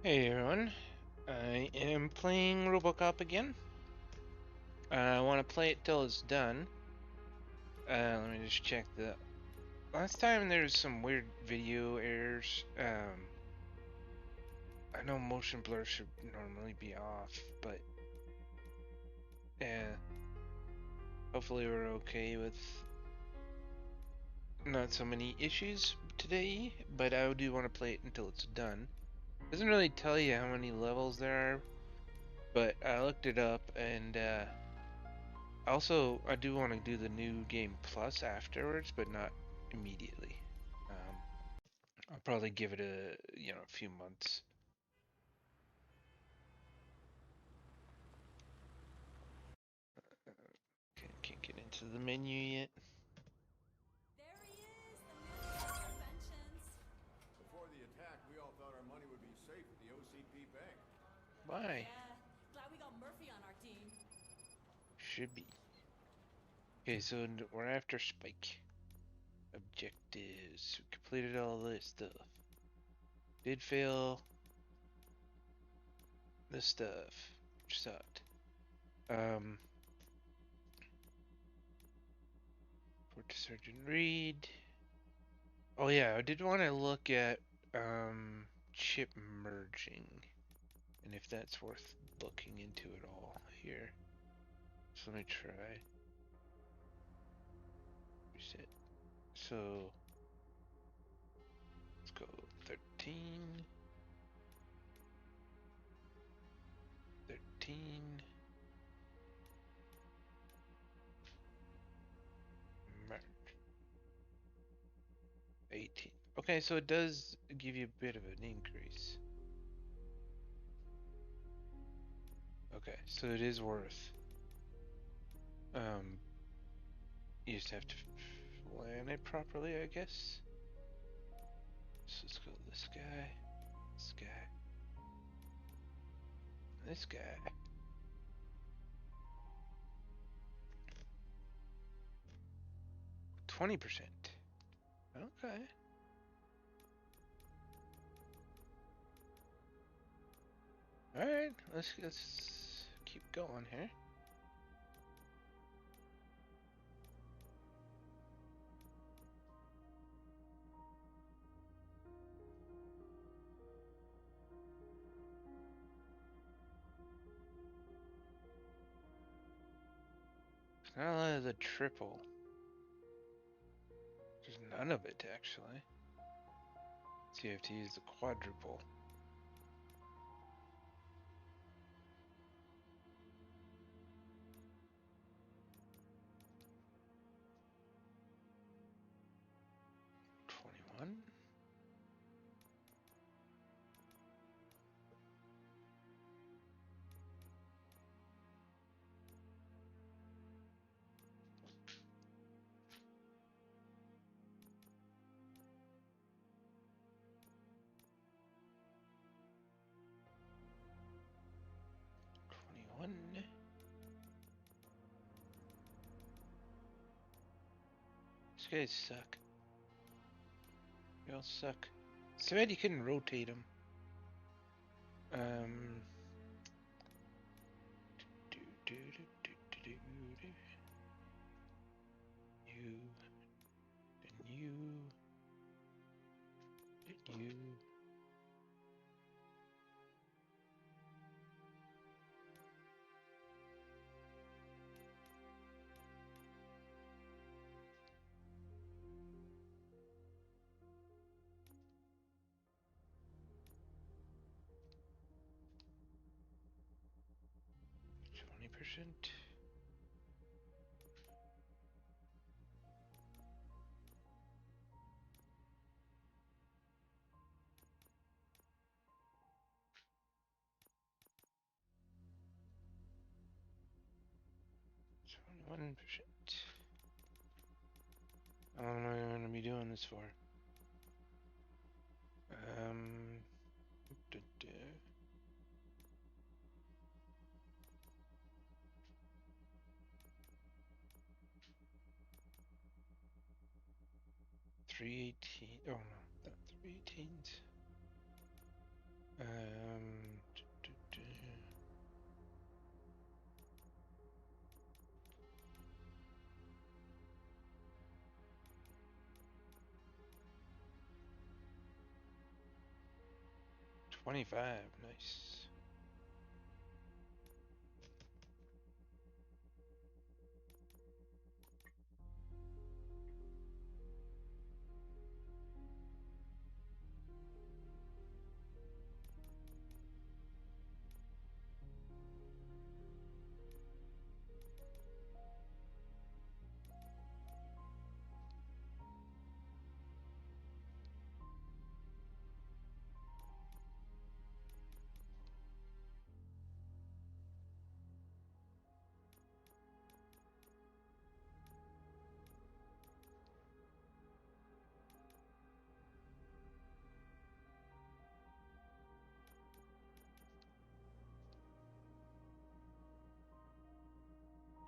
Hey everyone, I am playing RoboCop again. I want to play it till it's done. Let me just check the... Last time there was some weird video errors. I know motion blur should normally be off, but... Yeah. Hopefully we're okay with not so many issues today, but I do want to play it until it's done. Doesn't really tell you how many levels there are, but I looked it up and also, I do want to do the new game plus afterwards, but not immediately. Um, I'll probably give it a few months. Can't get into the menu yet. There he is, the man of all inventions. Before the attack, we all thought our money would be safe at the OCP bank. Why? Yeah, glad we got Murphy on our team. Should be. Okay, so we're after Spike. Objectives. We completed all this stuff. Did fail this stuff, which sucked. Report to Sergeant Reed. Oh yeah, I did want to look at chip merging and if that's worth looking into at all here. So let me try. Reset. So let's go 13. 13. Merge. 18. Okay, so it does give you a bit of an increase. Okay, so it is worth. Um, you just have to plan it properly, I guess. So let's go this guy, this guy, this guy. 20%. Okay. Alright, let's keep going here. It's not only the triple. There's none of it actually. So you have to use the quadruple. $21. $21. These guys suck. They all suck. So bad you couldn't rotate them. Um. Do do do do do do do. You. Then you. Then you. 20%. $21%. How long am I going to be doing this for? Um. Duh, duh. 318. Oh no, not 318s. 25, nice.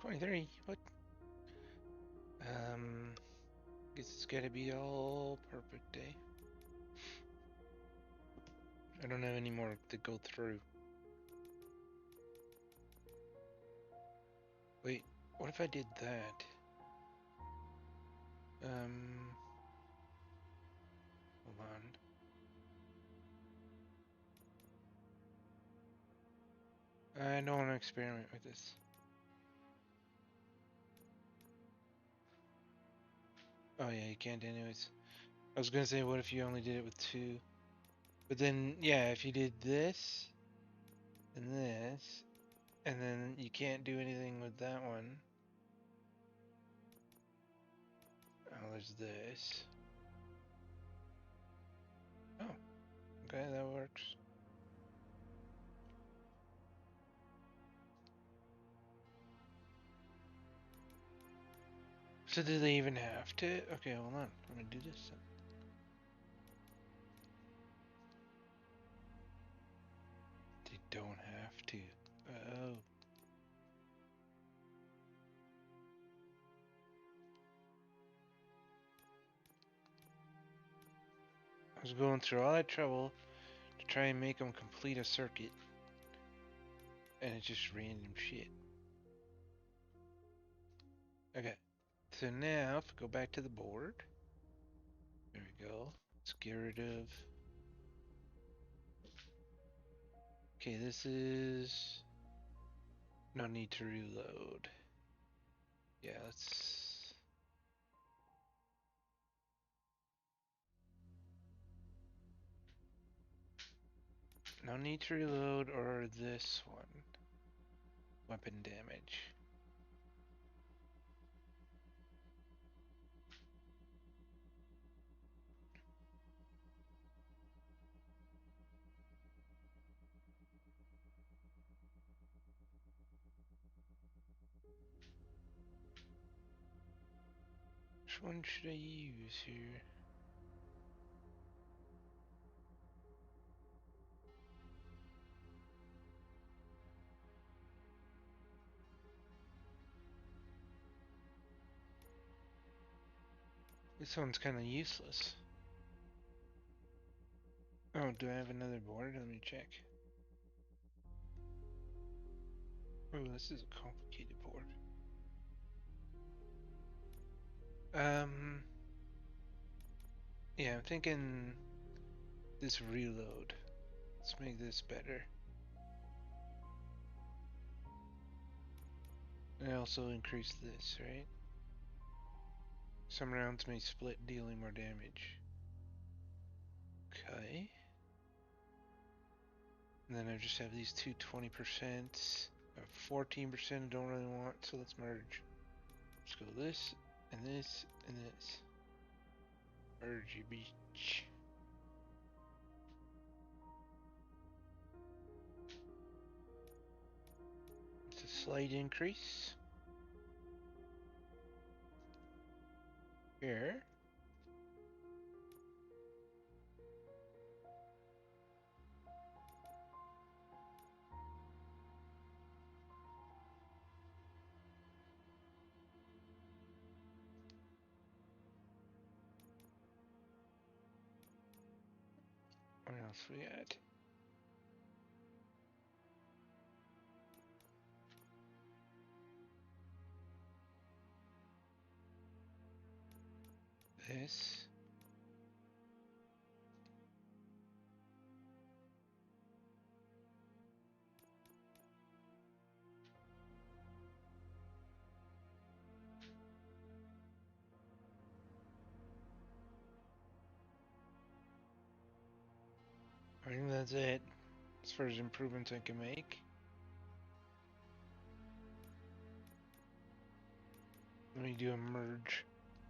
$23. What? Guess it's gotta be all perfect, eh? I don't have any more to go through. Wait, what if I did that? Hold on. I don't want to experiment with this. Oh yeah, you can't anyways. I was gonna say, what if you only did it with 2? But then, yeah, if you did this, and then you can't do anything with that one. Oh, there's this. Oh, okay, that works. So do they even have to? Okay, hold on. I'm gonna do this then. They don't have to. Oh. I was going through all that trouble to try and make them complete a circuit. And it's just random shit. Okay. So now, if we go back to the board. There we go. Let's get rid of... Okay, this is... No need to reload. Yeah, let's... No need to reload, or this one. Weapon damage. Which one should I use here? This one's kind of useless. Oh, do I have another board? Let me check. Oh, this is a complicated board. Yeah, I'm thinking this reload. Let's make this better. And also increase this, right? Some rounds may split, dealing more damage. Okay. And then I just have these two 20%. I have 14% I don't really want, so let's merge. Let's go this, and this, and this. Merge, you bitch. It's a slight increase. Here. What else we got? This. I think that's it as far as improvements I can make. Let me do a merge.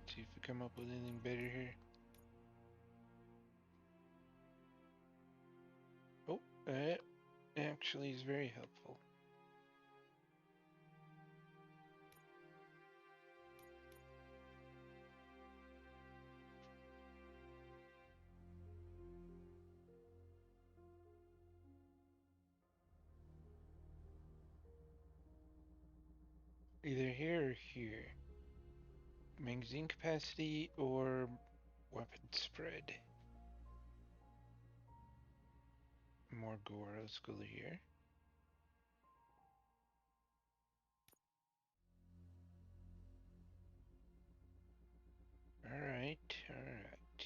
See if we come up with anything better here. Oh, that actually is very helpful. Either here or here. Magazine capacity or weapon spread. More gore, let's go here. Alright, alright.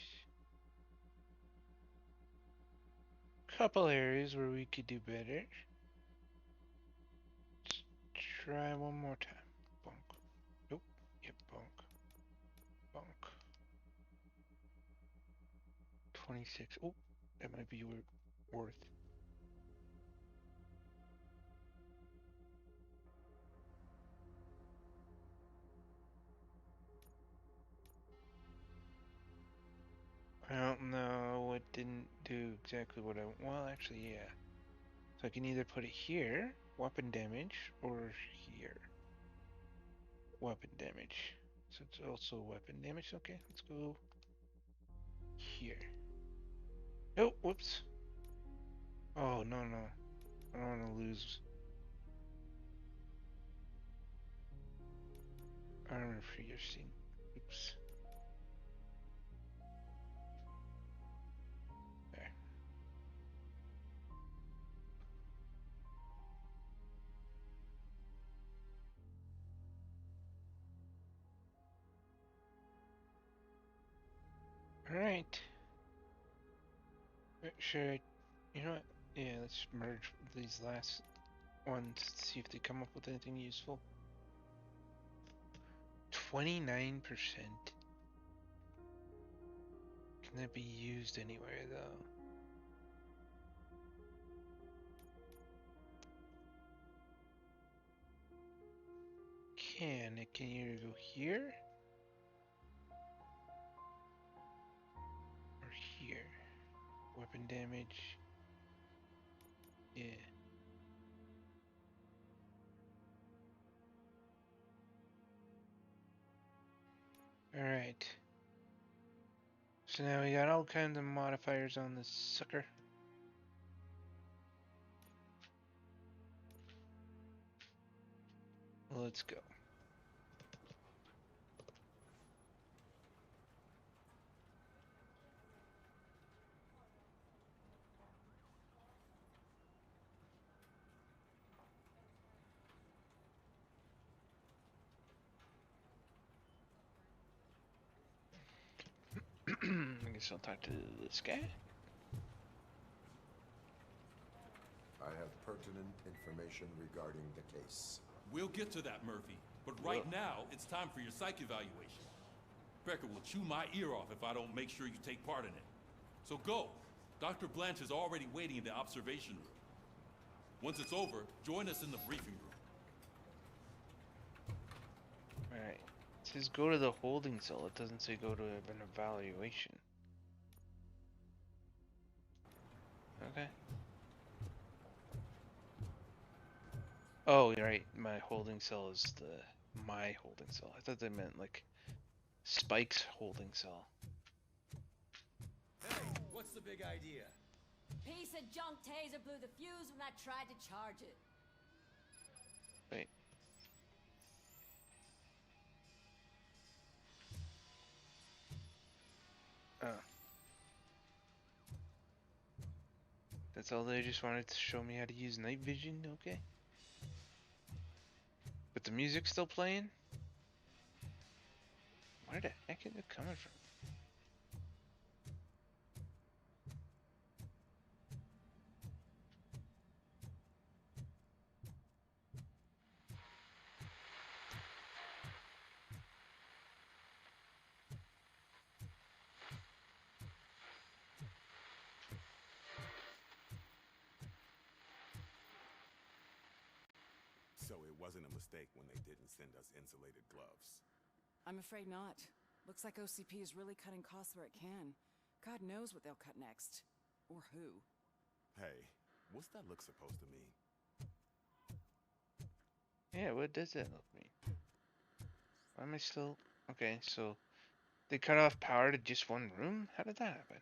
Couple areas where we could do better. Let's try one more time. Bonk. Nope. Yep, bonk. Bonk. 26. Oh, that might be worth. I don't know. It didn't do exactly what I. Well, actually, yeah. So I can either put it here, weapon damage, or here, weapon damage. So it's also weapon damage. Okay, let's go here. Oh, whoops. Oh, no, no. I don't want to lose armor piercing. Oops. There. Alright. Should I... You know what? Yeah, let's merge these last ones to see if they come up with anything useful. 29%. Can that be used anywhere, though? It can either go here or here. Weapon damage. Yeah. Alright. So now we got all kinds of modifiers on this sucker. Let's go. I guess I'll talk to this guy. I have pertinent information regarding the case. We'll get to that, Murphy. But right now, it's time for your psych evaluation. Becker will chew my ear off if I don't make sure you take part in it. So go. Dr. Blanche is already waiting in the observation room. Once it's over, join us in the briefing room. Alright. It says go to the holding cell. It doesn't say go to an evaluation. Okay. Oh, you're right. My holding cell is my holding cell. I thought they meant like Spike's holding cell. Hey, what's the big idea? Piece of junk taser blew the fuse when I tried to charge it. Wait. Oh. That's all they just wanted to show me how to use night vision? Okay. But the music's still playing? Where the heck is it coming from? it wasn't a mistake when they didn't send us insulated gloves. I'm afraid not. Looks like OCP is really cutting costs where it can. God knows what they'll cut next. Or who. Hey, what's that look supposed to mean? Yeah, what does that look mean? Why am I still... Okay, so they cut off power to just one room? How did that happen?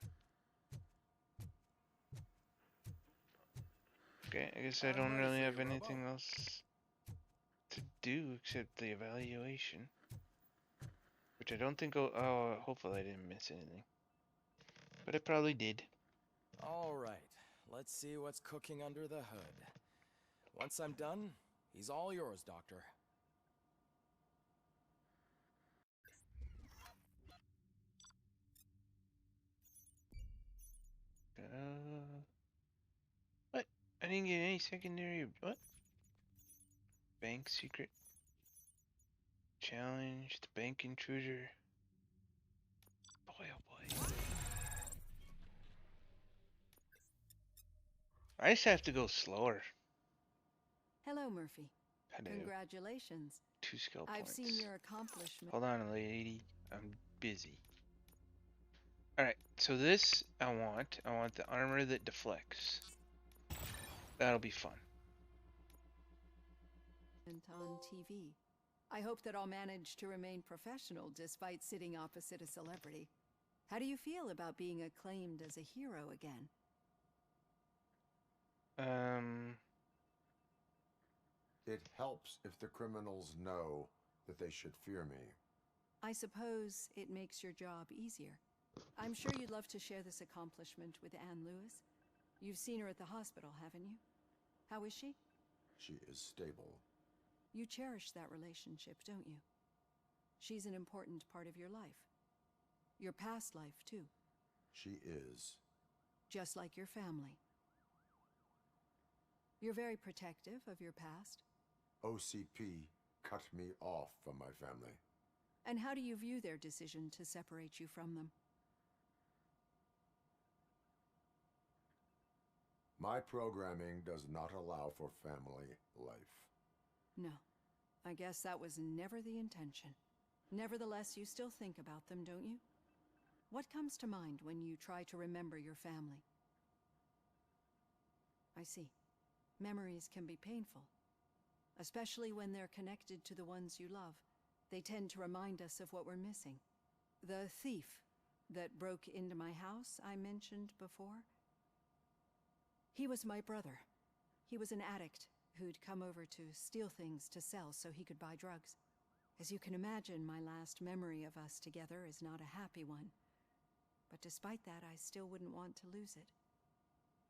Okay, I guess I I'm don't ready really for have you, Robo. anything else to do except the evaluation. Which I don't think... Oh, hopefully I didn't miss anything. But I probably did. All right, let's see what's cooking under the hood. Once I'm done, he's all yours, Doctor. What? I didn't get any secondary... What? Bank secret. Challenge, the bank intruder. Boy, oh boy. I just have to go slower. Hello, Murphy. Hello. Congratulations. 2 skill I've points. seen your accomplishment. Hold on, lady. I'm busy. Alright, so this I want. I want the armor that deflects. That'll be fun. On TV. I hope that I'll manage to remain professional despite sitting opposite a celebrity. How do you feel about being acclaimed as a hero again? It helps if the criminals know that they should fear me. I suppose it makes your job easier. I'm sure you'd love to share this accomplishment with Anne Lewis. You've seen her at the hospital, haven't you? How is she? She is stable. You cherish that relationship, don't you? She's an important part of your life. Your past life, too. She is. Just like your family. You're very protective of your past. OCP cut me off from my family. And how do you view their decision to separate you from them? My programming does not allow for family life. No. I guess that was never the intention. Nevertheless, you still think about them, don't you? What comes to mind when you try to remember your family? I see. Memories can be painful. Especially when they're connected to the ones you love. They tend to remind us of what we're missing. The thief that broke into my house I mentioned before? He was my brother. He was an addict who'd come over to steal things to sell so he could buy drugs. As you can imagine, my last memory of us together is not a happy one. But despite that, I still wouldn't want to lose it.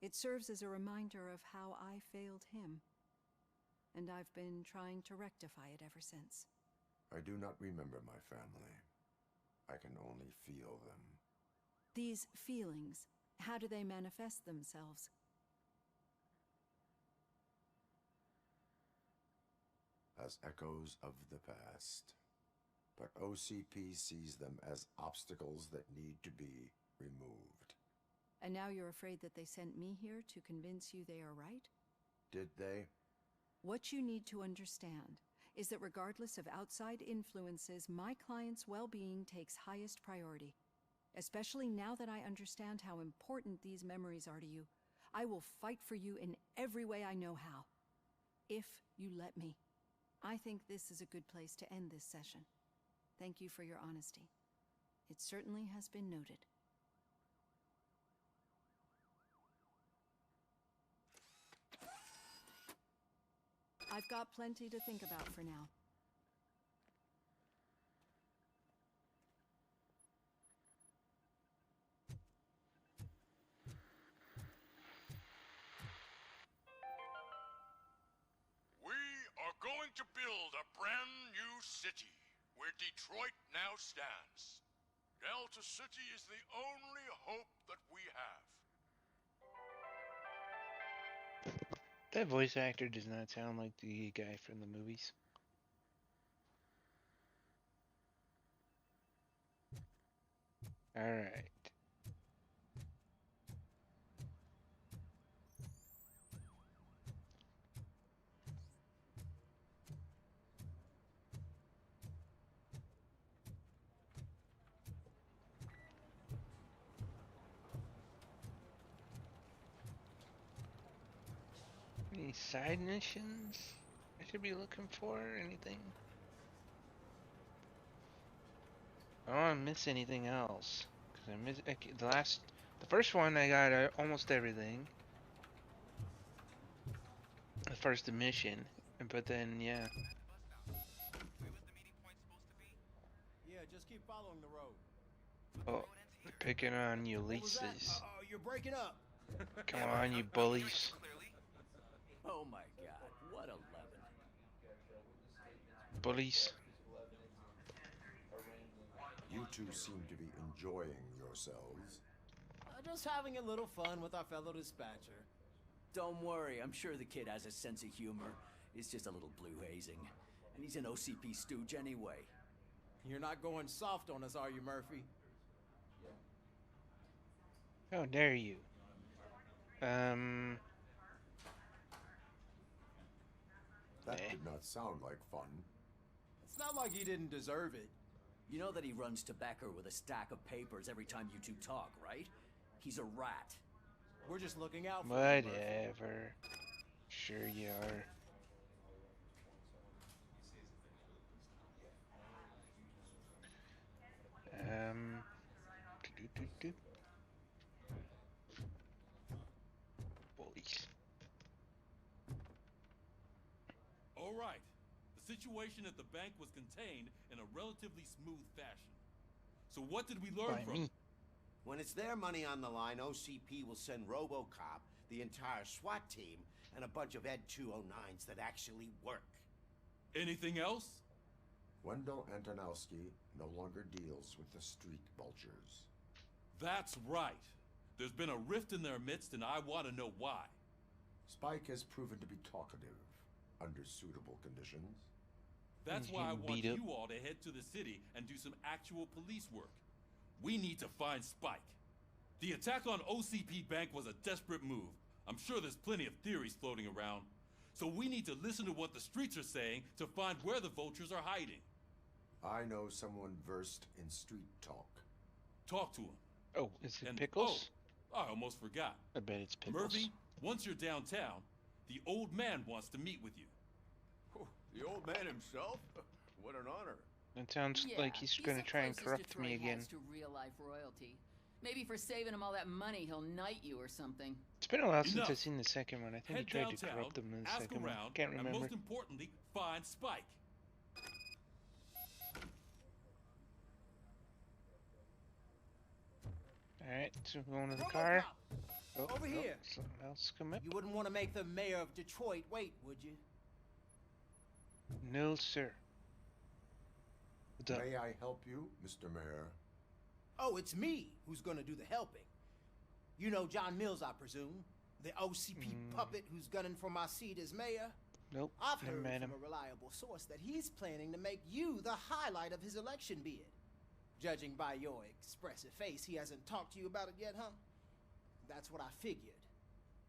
It serves as a reminder of how I failed him. And I've been trying to rectify it ever since. I do not remember my family. I can only feel them. These feelings, how do they manifest themselves? As echoes of the past. But OCP sees them as obstacles that need to be removed. And now you're afraid that they sent me here to convince you they are right? Did they? What you need to understand is that regardless of outside influences, my client's well-being takes highest priority. Especially now that I understand how important these memories are to you, I will fight for you in every way I know how. If you let me. I think this is a good place to end this session. Thank you for your honesty. It certainly has been noted. I've got plenty to think about for now. We are going to build a brand new city where Detroit now stands. Delta City is the only hope that we have. That voice actor does not sound like the guy from the movies. Alright. Any side missions I should be looking for? Anything? I don't want to miss anything else. Cause I miss the first one I got almost everything. The first mission, but then yeah. Yeah, just keep following the road. Oh, they're picking on What was that? Ulysses. You're breaking up. Come on, you bullies. Oh my god, what a lemon. Bullies. You two seem to be enjoying yourselves. Just having a little fun with our fellow dispatcher. Don't worry, I'm sure the kid has a sense of humor. It's just a little blue hazing. And he's an OCP stooge anyway. You're not going soft on us, are you, Murphy? How dare you? That Eh. did not sound like fun. It's not like he didn't deserve it. You know that he runs tobacco with a stack of papers every time you two talk, right? He's a rat. We're just looking out for him, Murphy. Whatever. Sure you are. Do-do-do-do. Bullies. All right. The situation at the bank was contained in a relatively smooth fashion. So what did we learn By from me. it? When it's their money on the line, OCP will send RoboCop, the entire SWAT team, and a bunch of Ed 209s that actually work. Anything else? Wendell Antonowski no longer deals with the street vultures. That's right. There's been a rift in their midst, and I want to know why. Spike has proven to be talkative under suitable conditions. That's He's why I getting want beat up. you all to head to the city and do some actual police work. We need to find Spike. The attack on OCP Bank was a desperate move. I'm sure there's plenty of theories floating around. So we need to listen to what the streets are saying to find where the vultures are hiding. I know someone versed in street talk. Talk to him. Oh, is it And Pickles? oh, I almost forgot. I bet it's Pickles. Murphy, once you're downtown, the old man wants to meet with you. Oh, the old man himself? What an honor. It sounds like he's gonna try and corrupt me again. To real life royalty. Maybe for saving him all that money, he'll knight you or something. It's been a while since Enough. I've seen the second one. I think Head he tried to downtown, corrupt them in the ask second one. around, Can't and remember. most importantly, find Spike. Alright, so we're going to the car. Oh, Over here. Something else come up. You wouldn't want to make the mayor of Detroit wait, would you? No, sir. What's up? May I help you, Mr. Mayor? Oh, it's me who's gonna do the helping. You know John Mills, I presume? The OCP puppet who's gunning for my seat as mayor? Nope, I've never heard met from him. a reliable source that he's planning to make you the highlight of his election bid. Judging by your expressive face, he hasn't talked to you about it yet, huh? That's what I figured.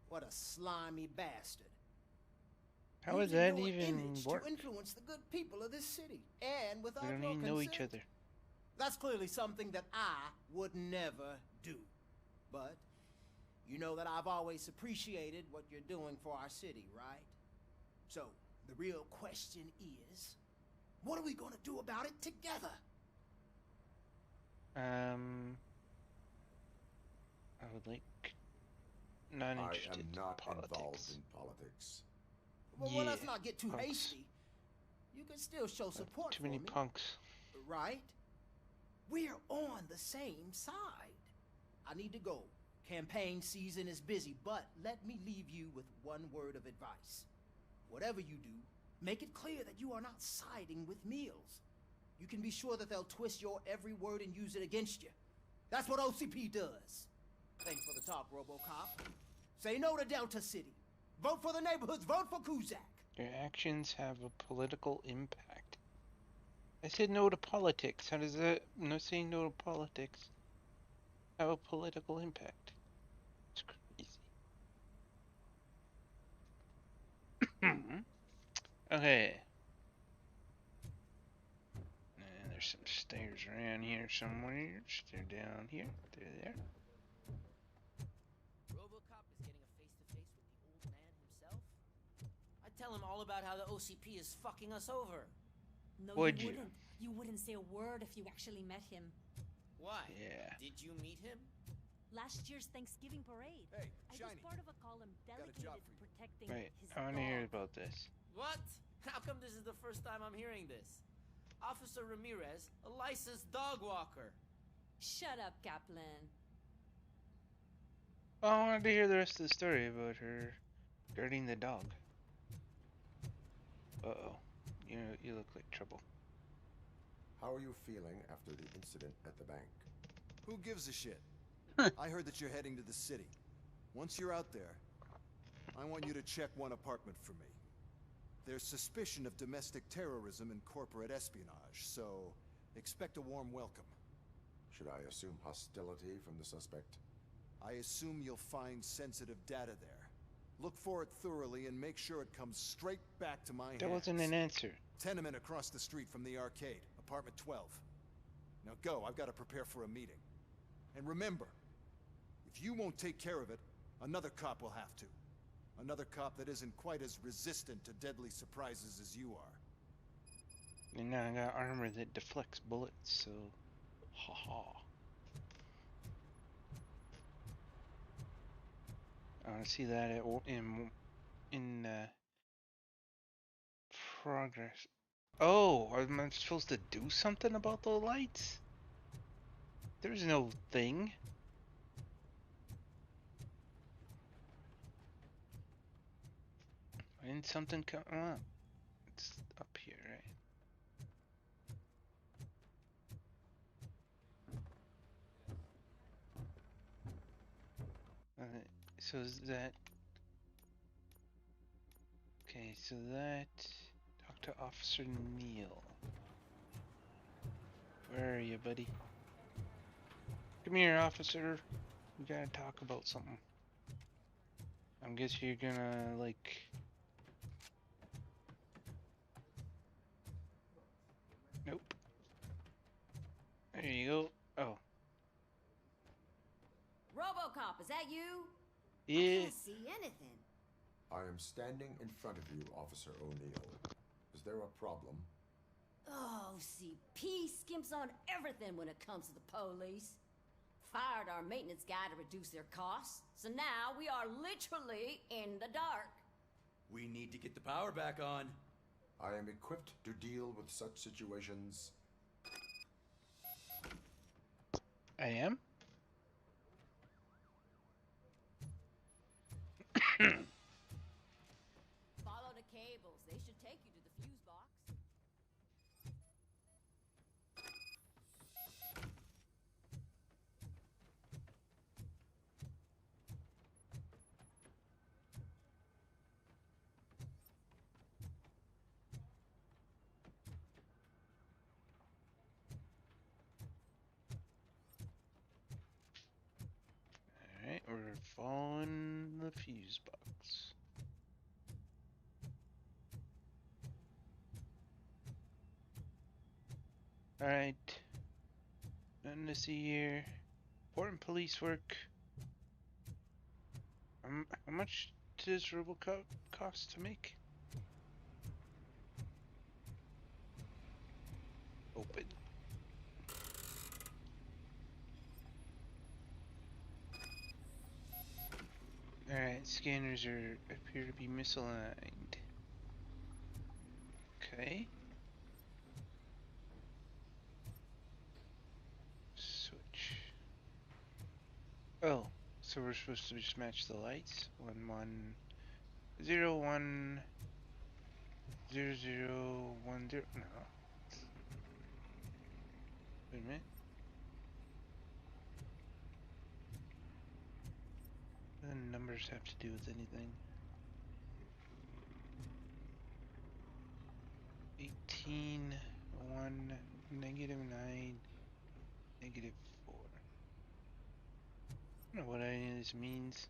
What a slimy bastard. How would Using that your even image work? to influence the good people of this city, and without We don't your even know each consent. other. That's clearly something that I would never do. But you know that I've always appreciated what you're doing for our city, right? So the real question is, what are we gonna do about it together? I would like. Not I interested am not in involved politics. in politics. Well, let's Yeah, not get too punks. hasty. You can still show support Too for many me, punks. right? We're on the same side. I need to go. Campaign season is busy, but let me leave you with one word of advice. Whatever you do, make it clear that you are not siding with Mills. You can be sure that they'll twist your every word and use it against you. That's what OCP does. Thanks for the talk, RoboCop. Say no to Delta City. Vote for the neighborhoods. Vote for Kuzak. Your actions have a political impact. I said no to politics. How does that, no saying no to politics, have a political impact? It's crazy. Okay. And there's some stairs around here somewhere. They're down here. They're there. RoboCop is getting a face-to-face with the old man himself? tell him all about how the OCP is fucking us over. No, Would you you? wouldn't. You wouldn't say a word if you actually met him. Why? Yeah. Did you meet him? Last year's Thanksgiving parade. Hey, I was Shiny. part of a column Got a dedicated job to for you. protecting Right. his I want to hear dog. about this. What? How come this is the first time I'm hearing this? Officer Ramirez, a licensed dog walker. Shut up, Kaplan. Well, I wanted to hear the rest of the story about her guarding the dog. Uh-oh. You look like trouble. How are you feeling after the incident at the bank? Who gives a shit? I heard that you're heading to the city. Once you're out there, I want you to check one apartment for me. There's suspicion of domestic terrorism and corporate espionage, so expect a warm welcome. Should I assume hostility from the suspect? I assume you'll find sensitive data there. Look for it thoroughly and make sure it comes straight back to my hands. That wasn't an answer. Tenement across the street from the arcade, apartment 12. Now go, I've got to prepare for a meeting. And remember, if you won't take care of it, another cop will have to. Another cop that isn't quite as resistant to deadly surprises as you are. And now I got armor that deflects bullets, so... Ha-ha. I want to see that in progress. Oh, am I supposed to do something about the lights? There's no thing. Why didn't something come up? It's up here, right? So is that... Okay, so that... Talk to Officer Neal. Where are you, buddy? Come here, officer. We gotta talk about something. I guess you're gonna, like... Nope. There you go. Oh. RoboCop, is that you? Yeah. I can't see anything. I am standing in front of you, Officer O'Neill. Is there a problem? Oh, CP skimps on everything when it comes to the police. Fired our maintenance guy to reduce their costs, so now we are literally in the dark. We need to get the power back on. I am equipped to deal with such situations. I am? Follow the cables. They should take you to the fuse box. Alright, we're following the fuse box. Alright. Nothing to see here. Important police work. How much does RoboCop cost to make? Open. Alright, scanners appear to be misaligned. Okay. Switch. Oh, so we're supposed to just match the lights? 1101 0010. No. Wait a minute. What do the numbers have to do with anything? 18 1 negative 9 negative 4. I don't know what any of this means.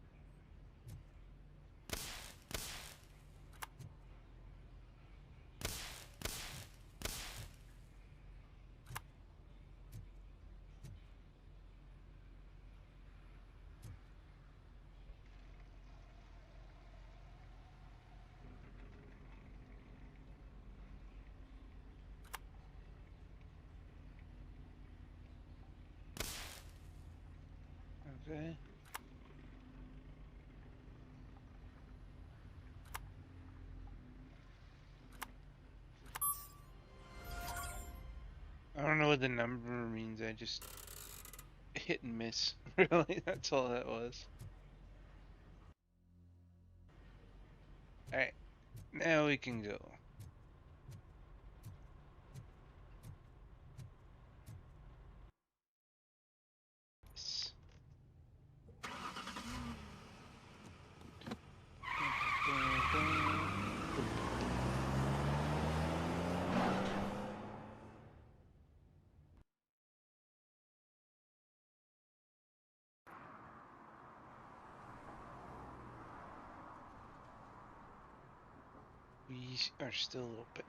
Okay. I don't know what the number means. I just hit and miss. Really, that's all that was. Alright, now we can go. Yes. We are still open.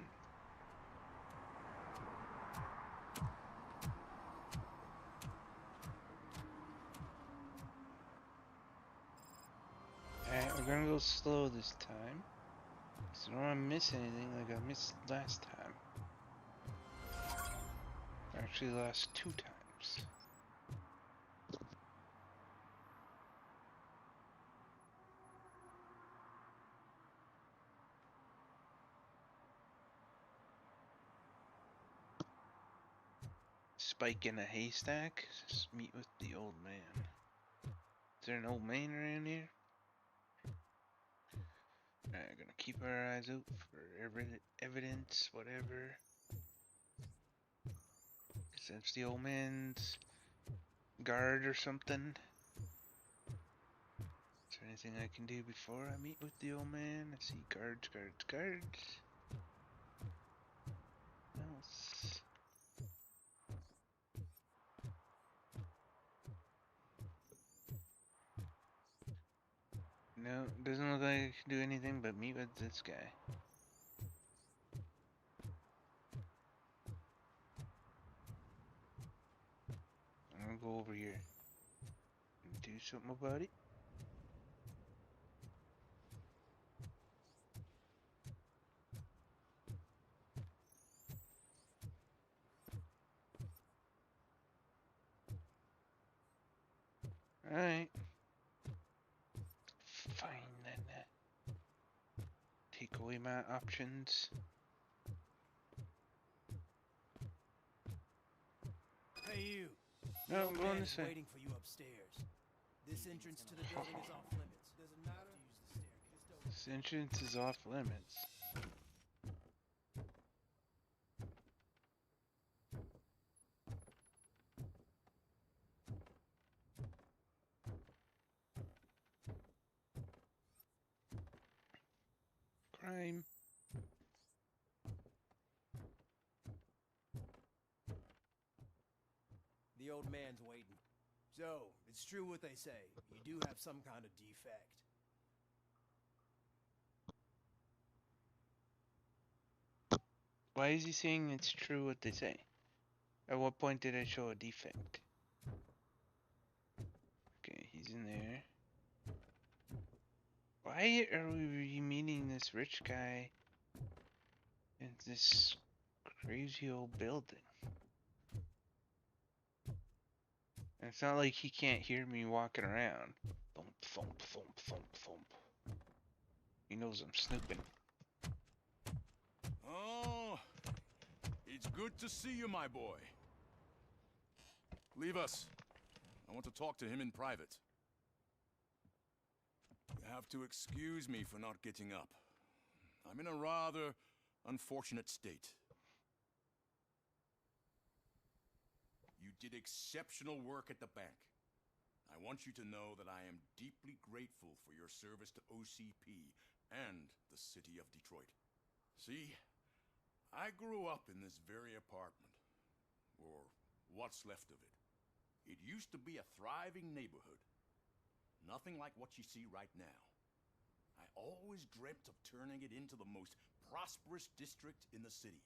Alright, we're gonna go slow this time. So I don't want to miss anything like I missed last time. Actually, last 2 times. Spike in a haystack? Just meet with the old man. Is there an old man around here? Alright, gonna keep our eyes out for evidence, whatever. Guess that's the old man's guard or something. Is there anything I can do before I meet with the old man? I see guards. What else? No, doesn't look like I can do anything but meet with this guy. I'm gonna go over here and do something about it. Alright. Fine then. Take away my options. Hey you. No, I'm going this way. Waiting for you upstairs. This entrance to the building is off limits. Doesn't matter. This entrance is off limits. Crime. The old man's waiting. So, it's true what they say. You do have some kind of defect. Why is he saying it's true what they say? At what point did I show a defect? Okay, he's in there. Why are we meeting this rich guy in this crazy old building? And it's not like he can't hear me walking around. Thump, thump, thump, thump, thump. He knows I'm snooping. Oh, it's good to see you, my boy. Leave us. I want to talk to him in private. You have to excuse me for not getting up. I'm in a rather unfortunate state. You did exceptional work at the bank. I want you to know that I am deeply grateful for your service to OCP and the city of Detroit. See, I grew up in this very apartment, or what's left of it. It used to be a thriving neighborhood. Nothing like what you see right now. I always dreamt of turning it into the most prosperous district in the city.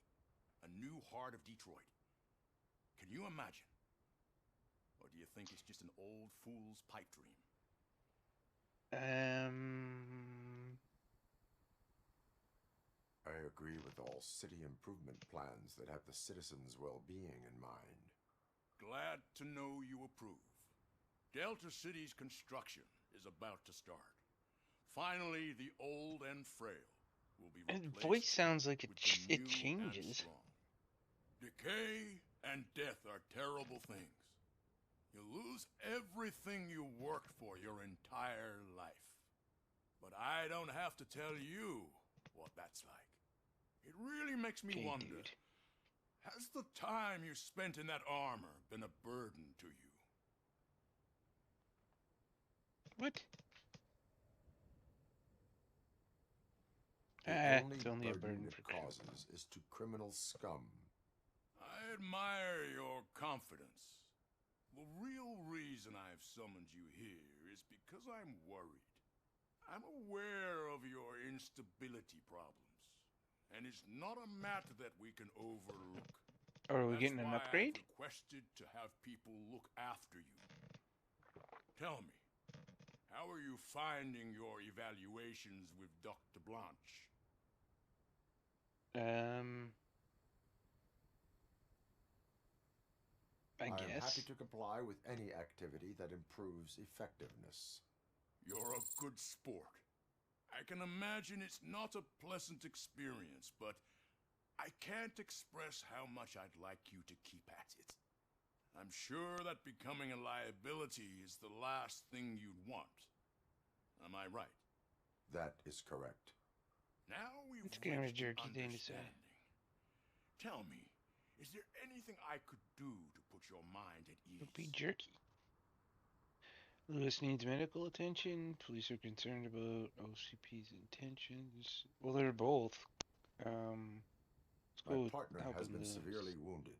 A new heart of Detroit. Can you imagine? Or do you think it's just an old fool's pipe dream? I agree with all city improvement plans that have the citizens' well-being in mind. Glad to know you approve. Delta City's construction is about to start. Finally, the old and frail will be And replaced voice sounds like with the it new changes. and strong. Decay and death are terrible things. You lose everything you worked for your entire life. But I don't have to tell you what that's like. It really makes me Okay, wonder, dude. has the time you spent in that armor been a burden to you? What? The It's only a burden it for causes is to criminal scum. I admire your confidence. The real reason I've summoned you here is because I'm worried. I'm aware of your instability problems, and it's not a matter that we can overlook. Are we That's getting an why upgrade? I've requested to have people look after you. Tell me, how are you finding your evaluations with Dr. Blanche? I am guess. happy to comply with any activity that improves effectiveness. You're a good sport. I can imagine it's not a pleasant experience, but I can't express how much I'd like you to keep at it. I'm sure that becoming a liability is the last thing you'd want. Am I right? That is correct. Now we've It's kind of a reached an jerky thing to say. understanding. Tell me, is there anything I could do to put your mind at ease? It'll be jerky. Lewis needs medical attention. Police are concerned about OCP's intentions. Well, they're both. Let's My go with partner has helping been Lewis. severely wounded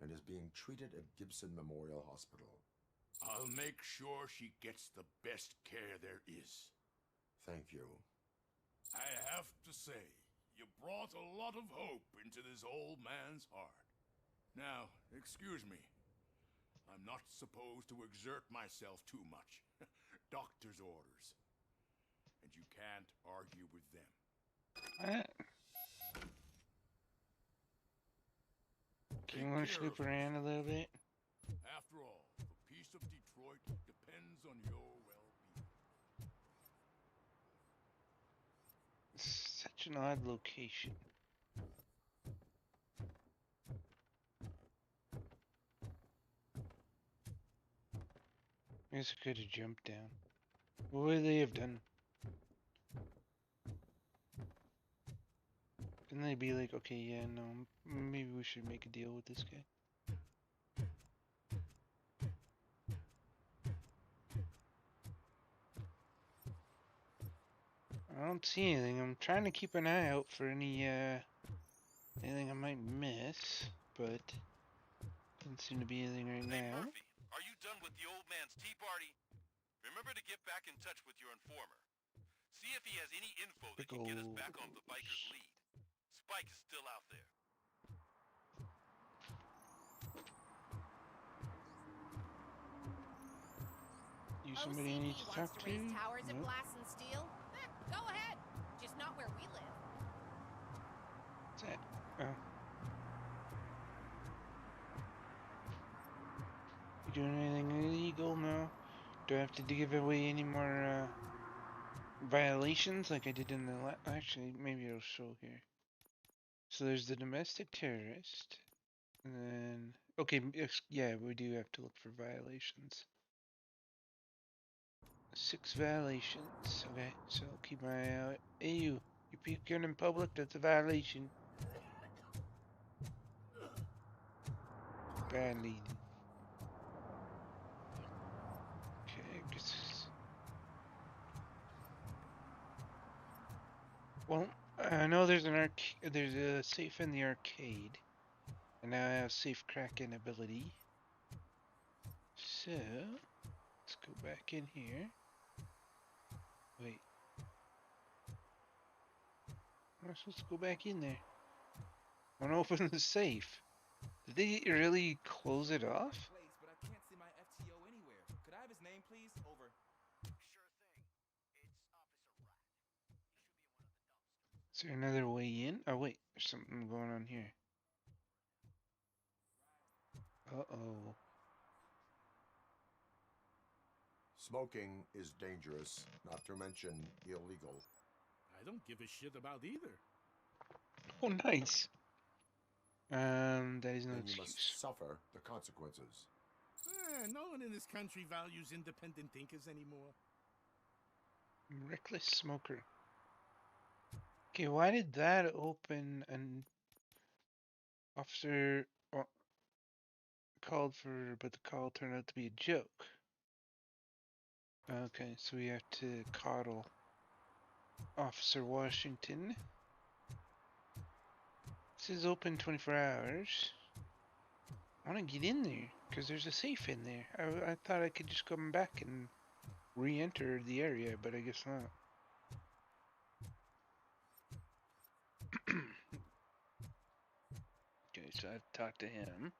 and is being treated at Gibson Memorial Hospital. I'll make sure she gets the best care there is. Thank you. I have to say, you brought a lot of hope into this old man's heart. Now, excuse me. I'm not supposed to exert myself too much. Doctor's orders. And you can't argue with them. Do you want to snoop around a little bit? After all, the peace of Detroit depends on your well-being. Such an odd location. I guess I could have jumped down. What would they have done? Couldn't they be like, okay, yeah, no, maybe we should make a deal with this guy? I don't see anything. I'm trying to keep an eye out for anything I might miss, but doesn't seem to be anything right now. Murphy, are you done with the old man's tea party? Remember to get back in touch with your informer. See if he has any info that can get us back on the biker's lead. Spike is still out there. You somebody I need to talk to? Towers and Nope. glass and steel? Go ahead. Just not where we live. What's that? Oh. You doing anything illegal? No. Do I have to give away any more violations like I did in the actually, maybe it'll show here. So there's the domestic terrorist. And then, okay, yeah, we do have to look for violations. 6 violations. Okay, so I'll keep my eye out. Hey, you puking in public? That's a violation. Bad lead. Okay, I guess. Well, I know there's there's a safe in the arcade, and now I have safe cracking ability. So let's go back in here. Wait, I'm supposed to go back in there. I want to open the safe. Did they really close it off? Place, but I can't see my FTO anywhere. Could I have his name, please? Over. Sure thing. It's Officer Rat. He should be in one of the dumpsters. Is there another way in? Oh wait, there's something going on here. Uh-oh. Smoking is dangerous, not to mention illegal. I don't give a shit about either. Oh, nice. That is no Then you excuse. must suffer the consequences. No one in this country values independent thinkers anymore. Reckless smoker. Okay, why did that open an officer called for, but the call turned out to be a joke? Okay, so we have to coddle Officer Washington. This is open 24 hours. I want to get in there, because there's a safe in there. I thought I could just come back and re-enter the area, but I guess not. Okay, so I've talked to him.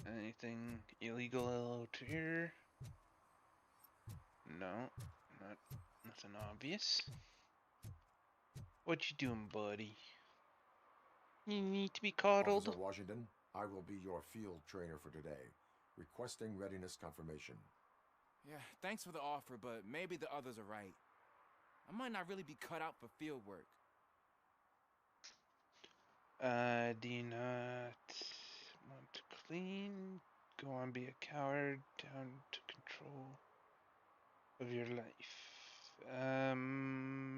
Anything illegal out here? No, nothing obvious. What you doing, buddy? You need to be coddled. Officer Washington, I will be your field trainer for today. Requesting readiness confirmation. Yeah, thanks for the offer, but maybe the others are right. I might not really be cut out for field work. Do you not want to clean? Go on, be a coward, down to control of your life.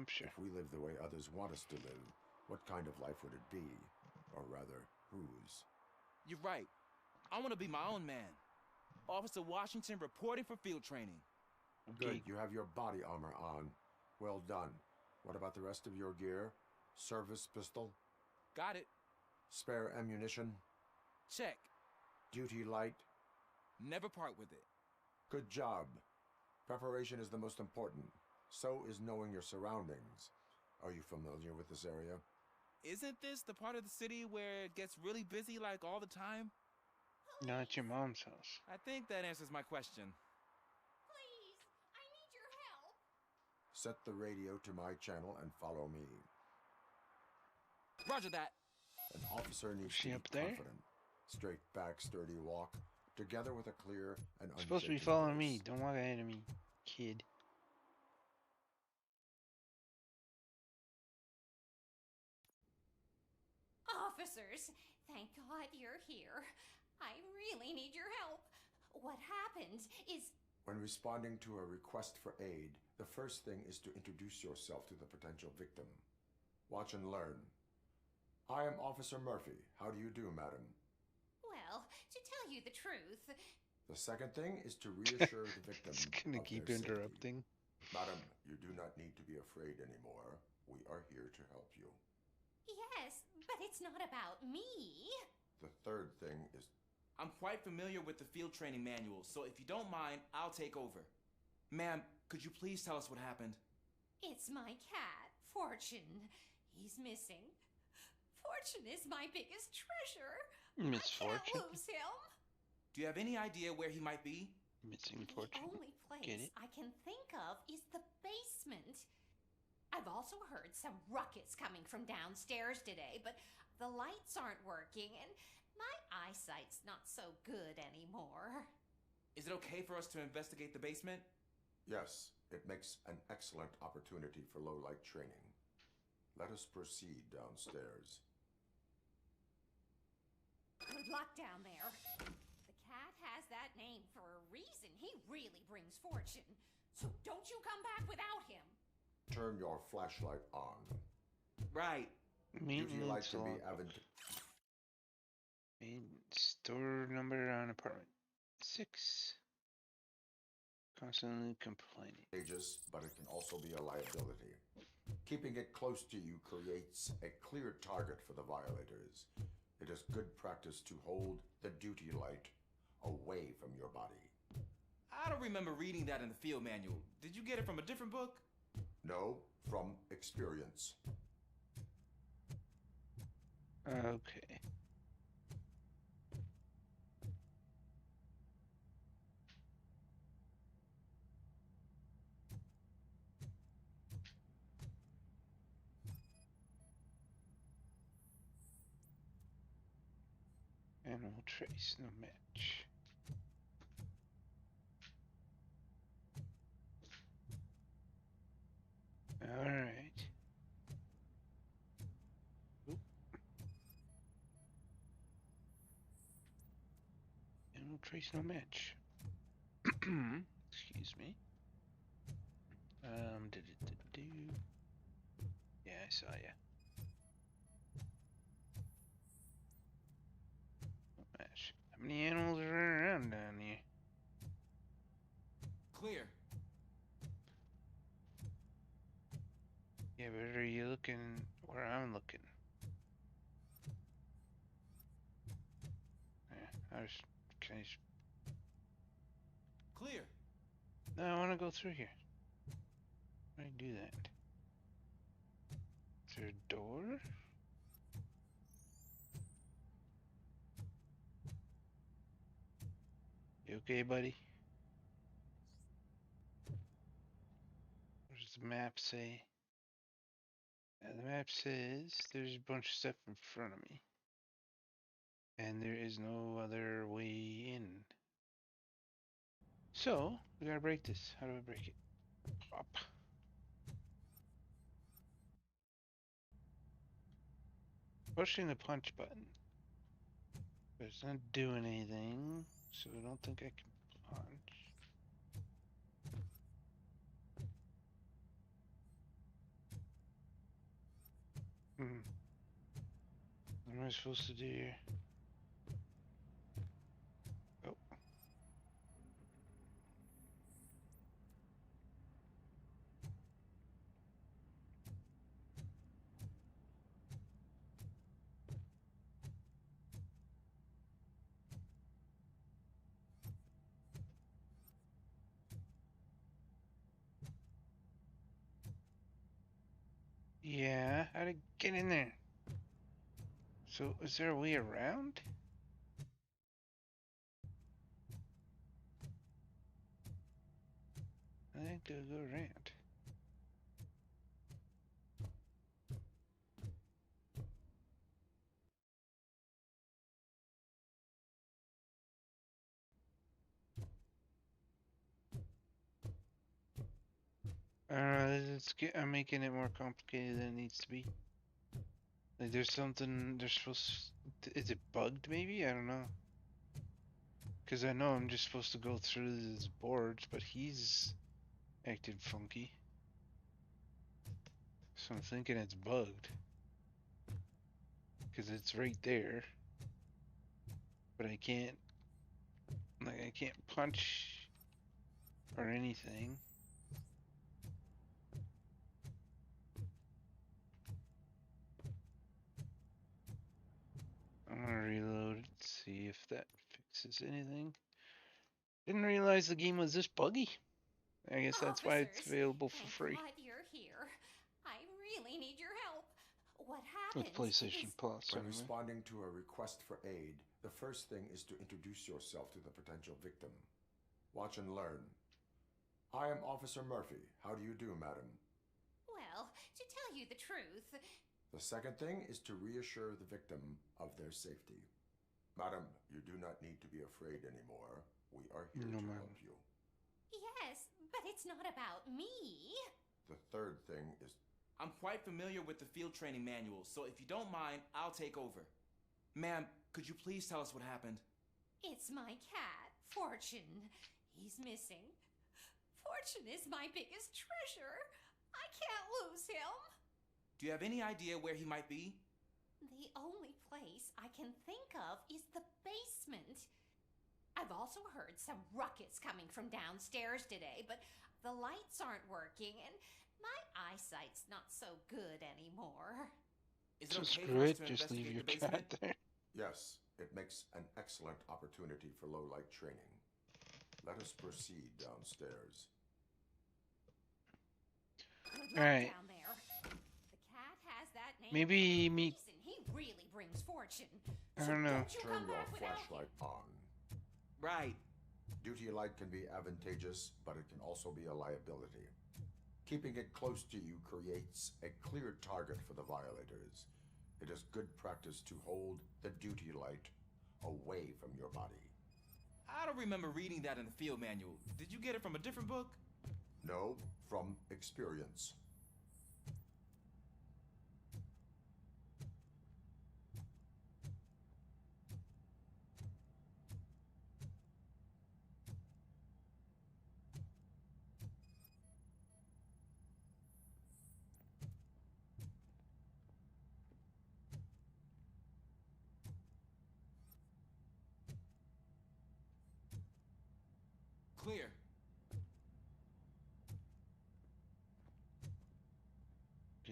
Sure. If we live the way others want us to live, what kind of life would it be? Or rather, whose? You're right. I want to be my own man. Officer Washington reporting for field training. Good, you have your body armor on. Well done. What about the rest of your gear? Service pistol? Got it. Spare ammunition? Check. Duty light? Never part with it. Good job. Preparation is the most important. So is knowing your surroundings. Are you familiar with this area? Isn't this the part of the city where it gets really busy like all the time? No, it's your mom's house. I think that answers my question. Please, I need your help. Set the radio to my channel and follow me. Roger that. An officer needs to be confident. Straight back, sturdy walk, together with a clear and unshaken Supposed to be following voice. me. Don't walk ahead of me, kid. Officers, thank God you're here. I really need your help. What happened is... When responding to a request for aid, the first thing is to introduce yourself to the potential victim. Watch and learn. I am Officer Murphy. How do you do, madam? Well, to tell you the truth... The second thing is to reassure the victim It's gonna of keep their interrupting. safety. Madam, you do not need to be afraid anymore. We are here to help you. Yes, but it's not about me. The third thing is... I'm quite familiar with the field training manual, so if you don't mind, I'll take over. Ma'am, could you please tell us what happened? It's my cat, Fortune. He's missing. Fortune is my biggest treasure. Misfortune. I can't lose him. Do you have any idea where he might be? Missing The fortune. only Get place it? I can think of is the basement. I've also heard some ruckus coming from downstairs today, but the lights aren't working and my eyesight's not so good anymore. Is it okay for us to investigate the basement? Yes, it makes an excellent opportunity for low-light training. Let us proceed downstairs. Good luck down there. The cat has that name for a reason. He really brings fortune. So don't you come back without him. Turn your flashlight on. Right. Duty light can be Store number on apartment 6. Constantly complaining. Contagious, but it can also be a liability. Keeping it close to you creates a clear target for the violators. It is good practice to hold the duty light away from your body. I don't remember reading that in the field manual. Did you get it from a different book? No, from experience. Okay. Animal trace, no match. price no match. Excuse me. Yeah, I saw ya. No match. How many animals are running around down here? Clear. Yeah, but are you looking where I'm looking? Yeah, can I just... Clear. No, I want to go through here. How do I do that? Is there a door? You okay, buddy? What does the map say? The map says there's a bunch of stuff in front of me. And there is no other way in. So, we gotta break this. How do I break it? Pop. Pushing the punch button. But it's not doing anything, so I don't think I can punch. What am I supposed to do here? Oh. Yeah, how to get in there? So, is there a way around? I think they'll go around. I'm making it more complicated than it needs to be. Like there's something they're supposed to, is it bugged maybe? I don't know. Cause I know I'm just supposed to go through these boards, but he's acted funky. So I'm thinking it's bugged. Cause it's right there. But I can't punch or anything. I'm gonna reload it, see if that fixes anything. Didn't realize the game was this buggy. I guess that's why it's available for free. Glad you're here. I really need your help. What With happened? PlayStation Plus, When anyway. responding to a request for aid, the first thing is to introduce yourself to the potential victim. Watch and learn. I am Officer Murphy. How do you do, madam? Well, to tell you the truth... The second thing is to reassure the victim of their safety. Madam, you do not need to be afraid anymore. We are here to help you. Yes, but it's not about me. The third thing is... I'm quite familiar with the field training manual, so if you don't mind, I'll take over. Ma'am, could you please tell us what happened? It's my cat, Fortune. He's missing. Fortune is my biggest treasure. I can't lose him. Do you have any idea where he might be? The only place I can think of is the basement. I've also heard some ruckus coming from downstairs today, but the lights aren't working and my eyesight's not so good anymore. Is it Just okay screw for us it, to just leave investigate your the basement? cat there. Yes, it makes an excellent opportunity for low-light training. Let us proceed downstairs. Good luck Alright. down there. The cat has that name Maybe for a me. reason. He really brings fortune. I don't know. Don't you Turn come your back without flashlight on. Right. Duty light can be advantageous, but it can also be a liability. Keeping it close to you creates a clear target for the violators. It is good practice to hold the duty light away from your body. I don't remember reading that in the field manual. Did you get it from a different book? No, from experience.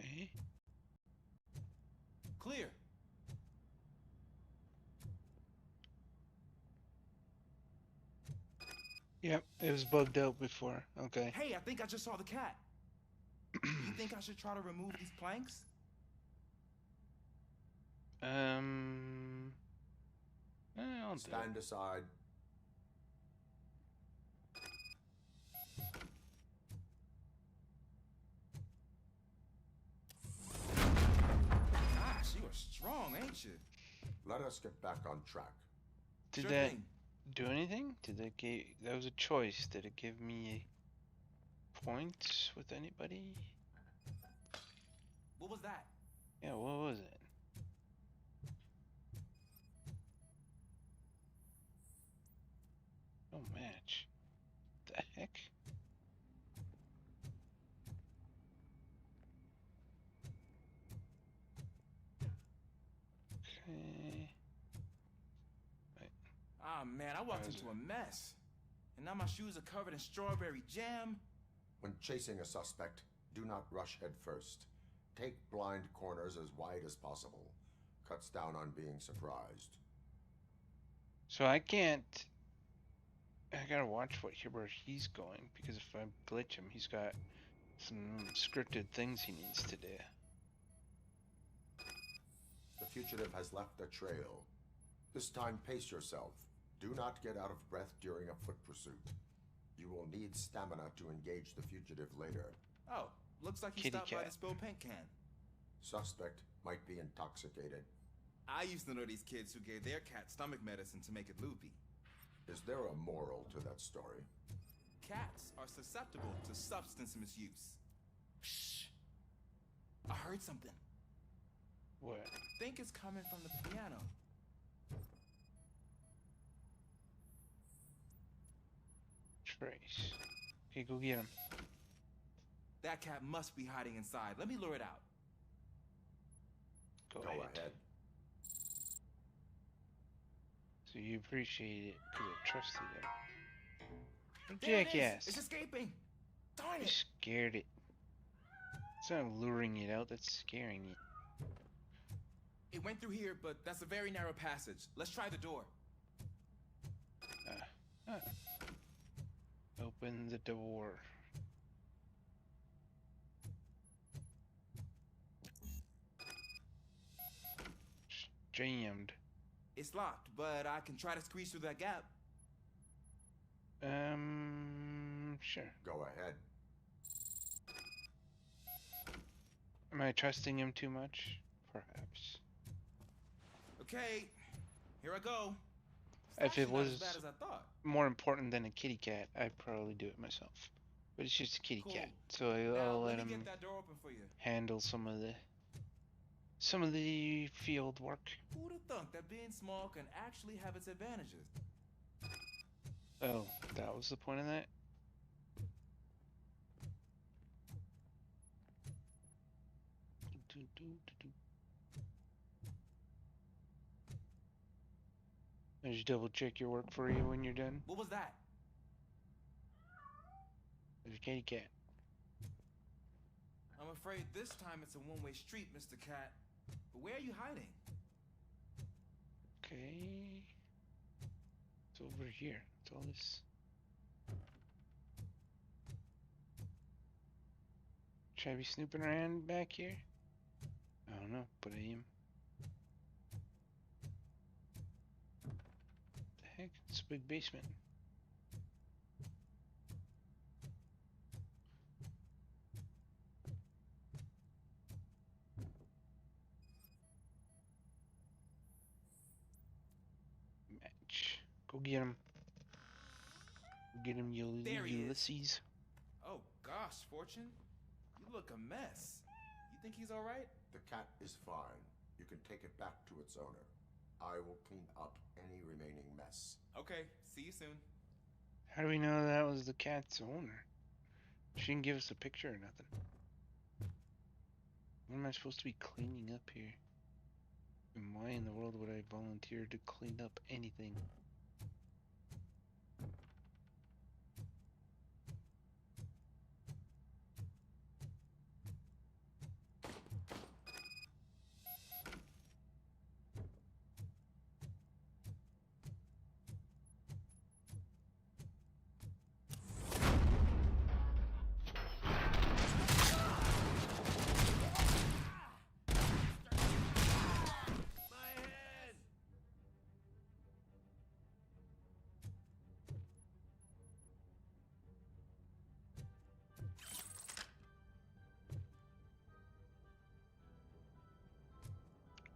Okay. Clear. Yep, it was bugged out before. Okay. Hey, I think I just saw the cat. You think I should try to remove these planks? I'll do it. Stand aside. Gosh, you are strong, ain't you? Let us get back on track. Did Sure that thing. do anything? Did that give? That was a choice. Did it give me points with anybody? What was that? Yeah, what was it? No match. The heck? Okay. Ah, man, I walked into a mess. And now my shoes are covered in strawberry jam. When chasing a suspect, do not rush head first. Take blind corners as wide as possible. Cuts down on being surprised. So I can't. I gotta watch where he's going, because if I glitch him, he's got some scripted things he needs to do. The fugitive has left a trail. This time, pace yourself. Do not get out of breath during a foot pursuit. You will need stamina to engage the fugitive later. Oh, looks like he Kitty stopped by cat. the spilled paint can. Suspect might be intoxicated. I used to know these kids who gave their cat stomach medicine to make it loopy. Is there a moral to that story? Cats are susceptible to substance misuse. Shh. I heard something. What? I think it's coming from the piano. Trace. Okay, go get him. That cat must be hiding inside. Let me lure it out. Go ahead. Oh, So you appreciate it because I trusted him. there it is. Jackass. It's escaping. Darn You it. scared it. It's not luring it out, that's scaring it. It went through here, but that's a very narrow passage. Let's try the door. Open the door. It's jammed. It's locked, but I can try to squeeze through that gap. Sure. Go ahead. Am I trusting him too much? Perhaps. Okay, here I go. If it Actually not as was bad as I thought. more important than a kitty cat, I'd probably do it myself. But it's just a kitty Cool. cat, so Now, I'll let let me him get that door open for you. handle some of the field work. Who'd have thunk that being small can actually have its advantages? Oh, that was the point of that? I just double check your work for you when you're done. What was that? There's a kitty cat. I'm afraid this time it's a one-way street, Mr. Cat. But where are you hiding? Okay. It's over here. It's all this. Should I be snooping around back here? I don't know, but I am. The heck? It's a big basement. Match. Go get him. Go get him, There he is. Ulysses. Oh gosh, Fortune. You look a mess. You think he's alright? The cat is fine. You can take it back to its owner. I will clean up any remaining mess. Okay, see you soon. How do we know that was the cat's owner? She didn't give us a picture or nothing. What am I supposed to be cleaning up here? And why in the world would I volunteer to clean up anything?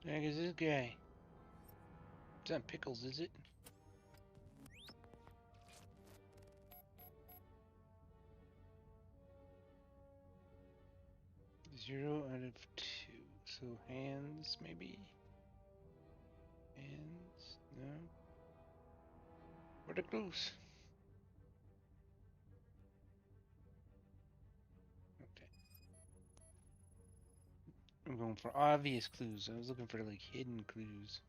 The heck is this guy? It's not Pickles, is it? Zero out of 2. So hands, maybe? Hands? No. What are clues? Okay. I'm going for obvious clues. I was looking for like hidden clues.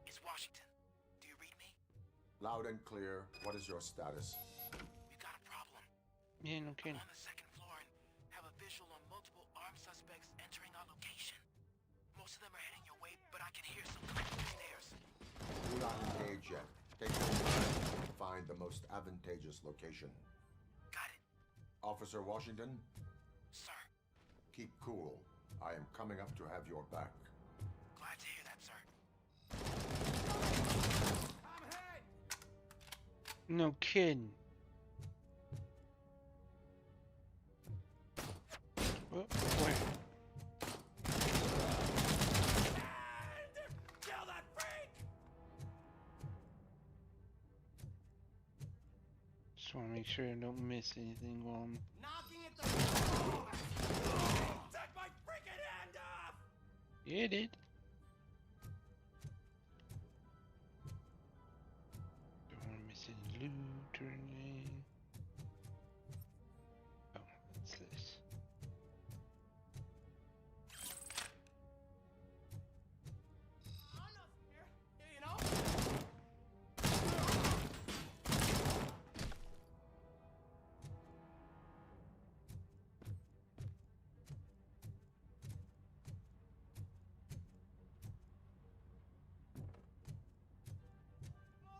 It's Washington. Do you read me? Loud and clear. What is your status? We've got a problem. Yeah, no kidding. I'm on the second floor and have a visual on multiple armed suspects entering our location. Most of them are heading your way, but I can hear some coming up the stairs. Do not engage yet. Take your time to find the most advantageous location. Got it. Officer Washington? Sir. Keep cool. I am coming up to have your back. Glad to hear that, sir. No kidding. Oh, where? Kill that freak! Just want to make sure I don't miss anything while I'm... Knocking at the door! Take my freaking hand off! Yeah, it did. Don't want to miss any loot or anything. Oh, what's this? You know?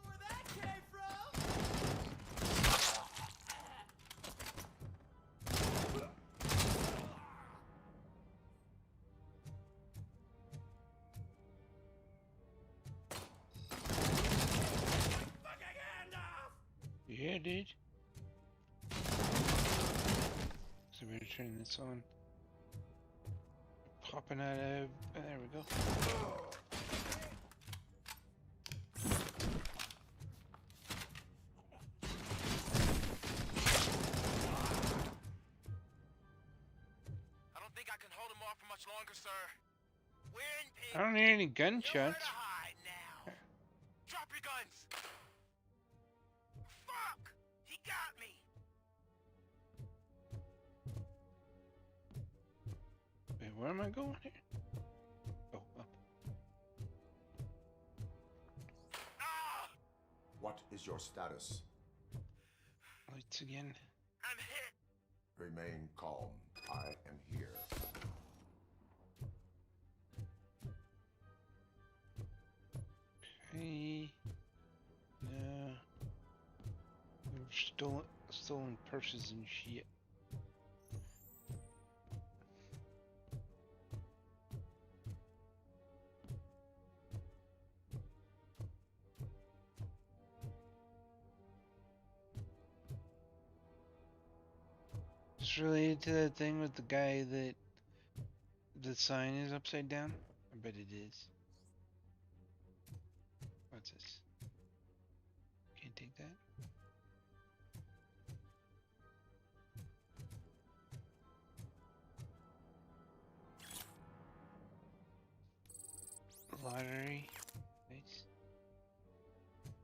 Where that came from? Fucking hand off! Yeah, it did. So we better turn this on. Popping out of... Oh, there we go. I don't think I can hold him off for much longer, sir. We're in I don't hear any Nowhere gunshots. to hide now. Drop your guns. Fuck! He got me. Wait, where am I going here? Oh, up. Ah! What is your status? Lights again. I'm hit. Remain calm. I am here. Hey. No. We've stolen purses and shit. It's related to that thing with the guy that the sign is upside down? I bet it is. What's this? Can't take that. Lottery. Nice.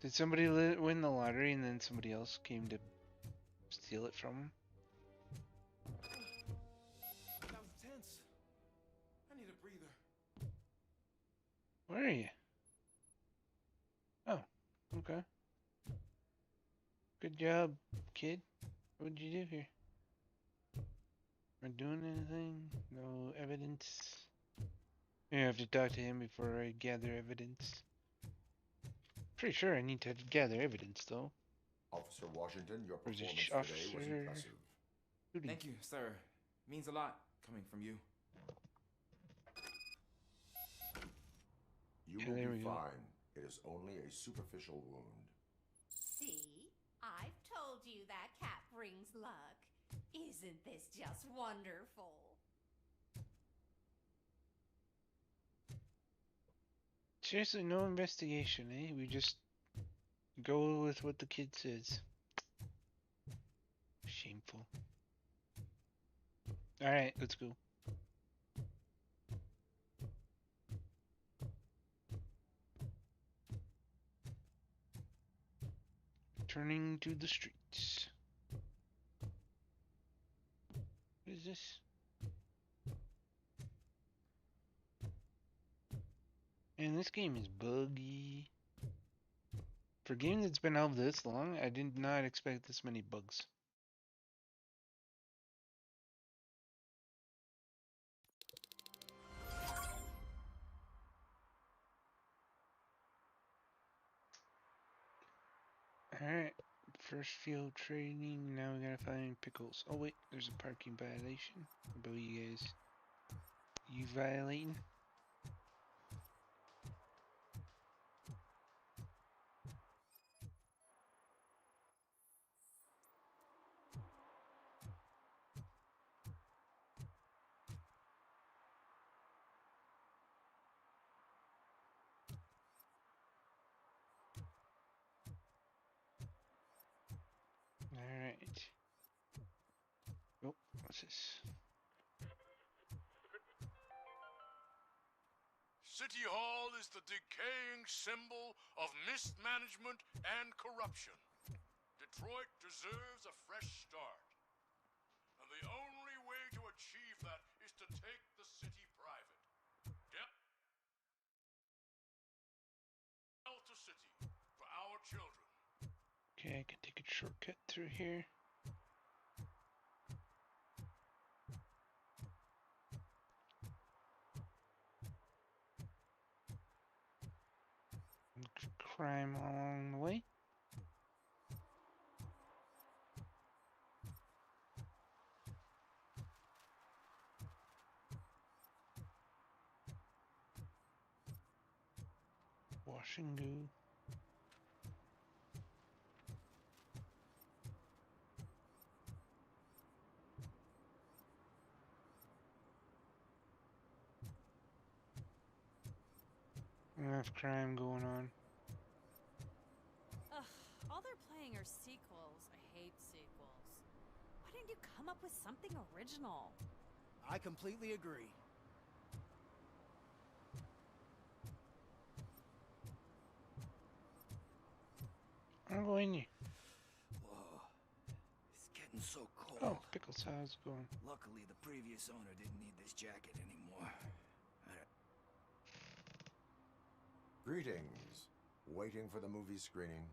Did somebody win the lottery and then somebody else came to steal it from him? That was tense. I need a breather. Where are you? Oh, okay. Good job, kid. What'd you do here? Am I doing anything? No evidence? I have to talk to him before I gather evidence. Pretty sure I need to gather evidence, though. Officer Washington, your Or is it performance today was Officer impressive. Hootie? Thank you, sir. Means a lot coming from you. You Yeah, will there we be go. fine. It is only a superficial wound. See? I've told you that cat brings luck. Isn't this just wonderful? Seriously, no investigation, eh? We just go with what the kid says. Shameful. Alright, let's go. Turning to the streets. What is this? Man, this game is buggy. For a game that's been out this long, I did not expect this many bugs. Alright, first field training, now we gotta find pickles. Oh wait, there's a parking violation. What about you guys? You violating? Alright. Oh, what's this? City Hall is the decaying symbol of mismanagement and corruption. Detroit deserves a fresh start. And the only way to achieve that is to take the city private. Delta City for our children. Okay, I can take a shortcut through here. Crime along the way. Wash and go. Enough crime going on. Ugh, all they're playing are sequels. I hate sequels. Why didn't you come up with something original? I completely agree. I'm going you. Whoa. It's getting so cold. Oh, Pickles, how's it going? Luckily, the previous owner didn't need this jacket anymore. Greetings. Waiting for the movie screening.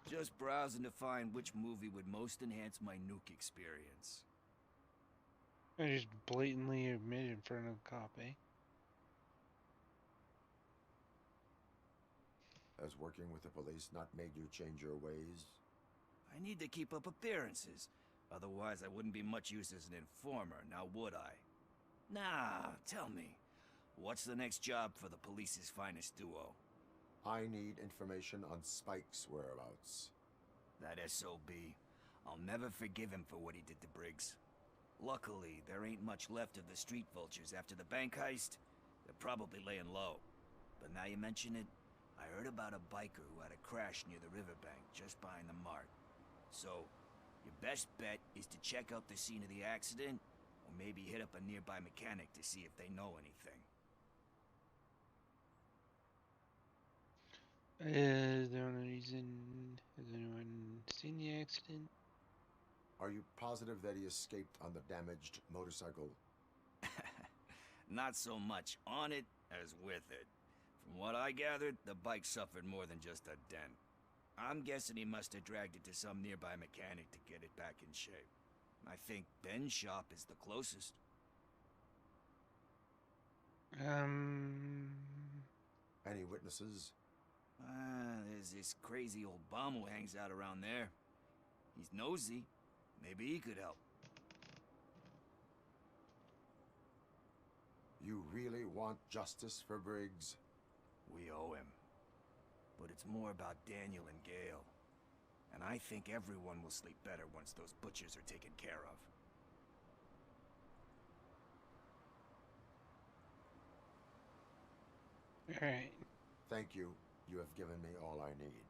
Just browsing to find which movie would most enhance my nuke experience. I just blatantly admit in front of the cop, eh? Has working with the police not made you change your ways? I need to keep up appearances. Otherwise, I wouldn't be much use as an informer, now would I? Nah, tell me. What's the next job for the police's finest duo? I need information on Spike's whereabouts. That SOB. I'll never forgive him for what he did to Briggs. Luckily, there ain't much left of the street vultures after the bank heist. They're probably laying low. But now you mention it, I heard about a biker who had a crash near the riverbank just behind the mart. So, your best bet is to check out the scene of the accident, or maybe hit up a nearby mechanic to see if they know anything. Is there any reason? Has anyone seen the accident? Are you positive that he escaped on the damaged motorcycle? Not so much on it as with it. From what I gathered, the bike suffered more than just a dent. I'm guessing he must have dragged it to some nearby mechanic to get it back in shape. I think Ben's shop is the closest. Any witnesses? There's this crazy old bum who hangs out around there. He's nosy. Maybe he could help. You really want justice for Briggs? We owe him. but it's more about Daniel and Gale. And I think everyone will sleep better once those butchers are taken care of. Alright. Thank you. You have given me all I need.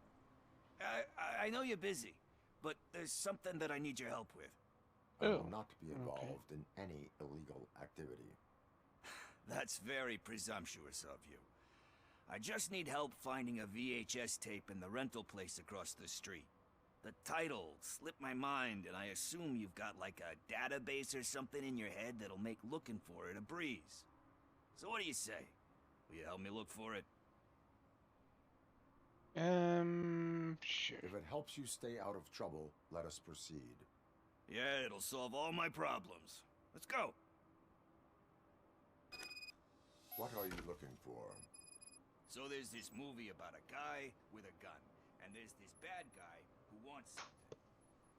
I know you're busy, but there's something that I need your help with. I will not be involved in any illegal activity. That's very presumptuous of you. I just need help finding a VHS tape in the rental place across the street. The title slipped my mind, and I assume you've got like a database or something in your head that'll make looking for it a breeze. So what do you say? Will you help me look for it? Sure. If it helps you stay out of trouble, let us proceed. Yeah, it'll solve all my problems. Let's go. What are you looking for? So there's this movie about a guy with a gun, and there's this bad guy who wants something.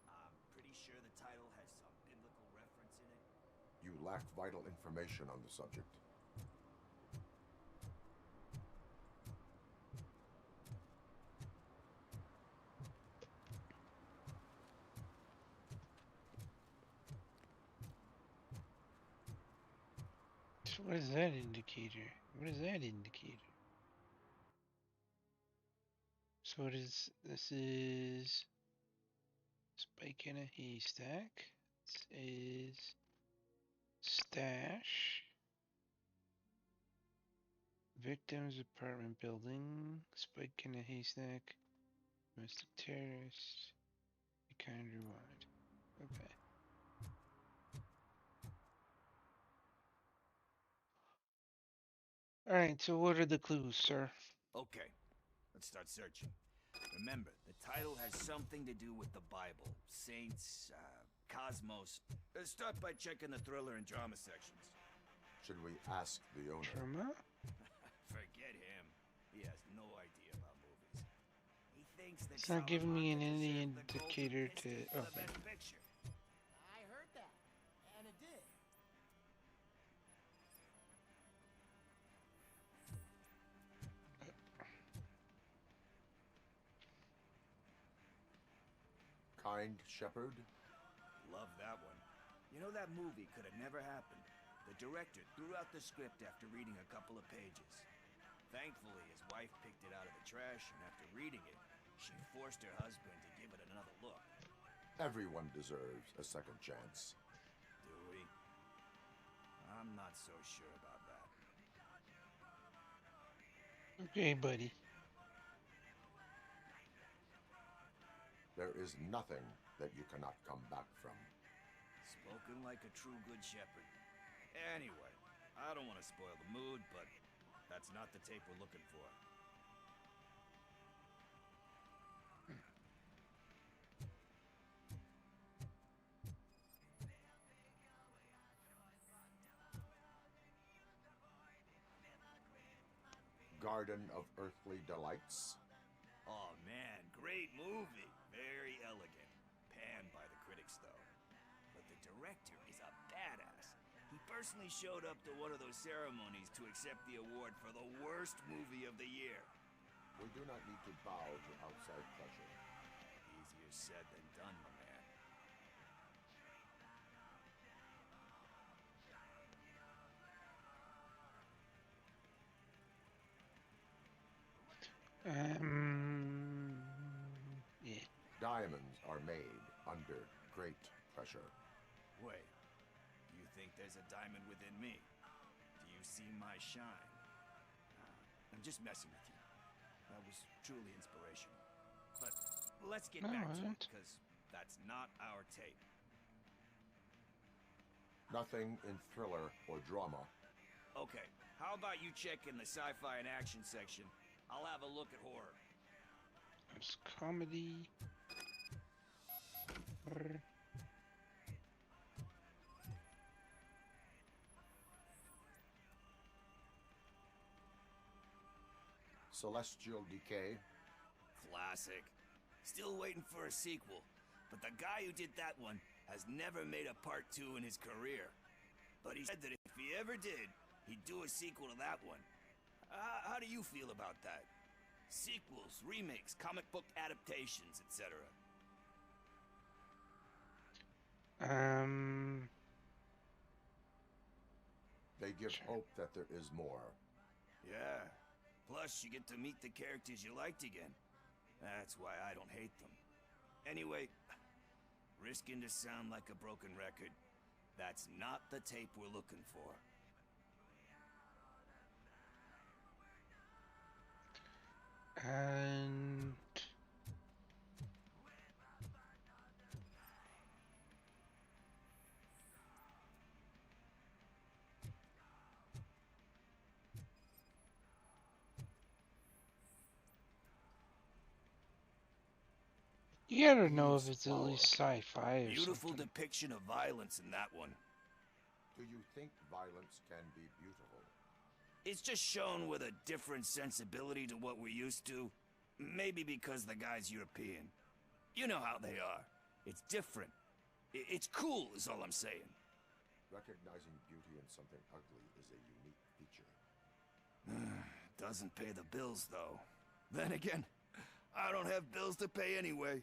I'm pretty sure the title has some biblical reference in it. You lack vital information on the subject. So what is that indicator? What is that indicator? So what is this? Is spike in a haystack. This is stash. Victim's apartment building. Spike in a haystack. Domestic terrorist. Kind rewind. Okay. Alright, so what are the clues, sir? Okay, let's start searching. Remember, the title has something to do with the Bible, saints, cosmos. Start by checking the thriller and drama sections. Should we ask the owner? Drama? Forget him. He has no idea about movies. He thinks that It's not giving me any Salamanca deserved the indicator Golden to. Biscuit for the Okay. Best Picture. I heard that, and it did. Kind Shepherd? Love that one. You know, that movie could have never happened. The director threw out the script after reading a couple of pages. Thankfully, his wife picked it out of the trash, and after reading it, she forced her husband to give it another look. Everyone deserves a second chance. Do we? I'm not so sure about that. Okay, buddy. There is nothing that you cannot come back from. Spoken like a true good shepherd. Anyway, I don't want to spoil the mood, but that's not the tape we're looking for. Garden of Earthly Delights? Oh man, great movie. Very elegant. Panned by the critics, though. But the director is a badass. He personally showed up to one of those ceremonies to accept the award for the worst movie of the year. We do not need to bow to outside pressure. Easier said than done, my man. Yeah. Diamonds are made under great pressure. Wait, you think there's a diamond within me? Do you see my shine? I'm just messing with you. That was truly inspirational. But let's get back to it, because that's not our tape. Nothing in thriller or drama. Okay, how about you check in the sci-fi and action section? I'll have a look at horror. There's comedy. Celestial Decay. Classic. Still waiting for a sequel. But the guy who did that one has never made a part 2 in his career. But he said that if he ever did, he'd do a sequel to that one. How do you feel about that? Sequels, remakes, comic book adaptations, etc. They give hope that there is more. Yeah. Plus, you get to meet the characters you liked again. That's why I don't hate them. Anyway, risking to sound like a broken record, that's not the tape we're looking for. And you gotta know if it's at least sci-fi or Beautiful something. depiction of violence in that one. Do you think violence can be beautiful? It's just shown with a different sensibility to what we're used to. Maybe because the guy's European. You know how they are. It's different. It's cool is all I'm saying. Recognizing beauty in something ugly is a unique feature. Doesn't pay the bills, though. Then again, I don't have bills to pay anyway.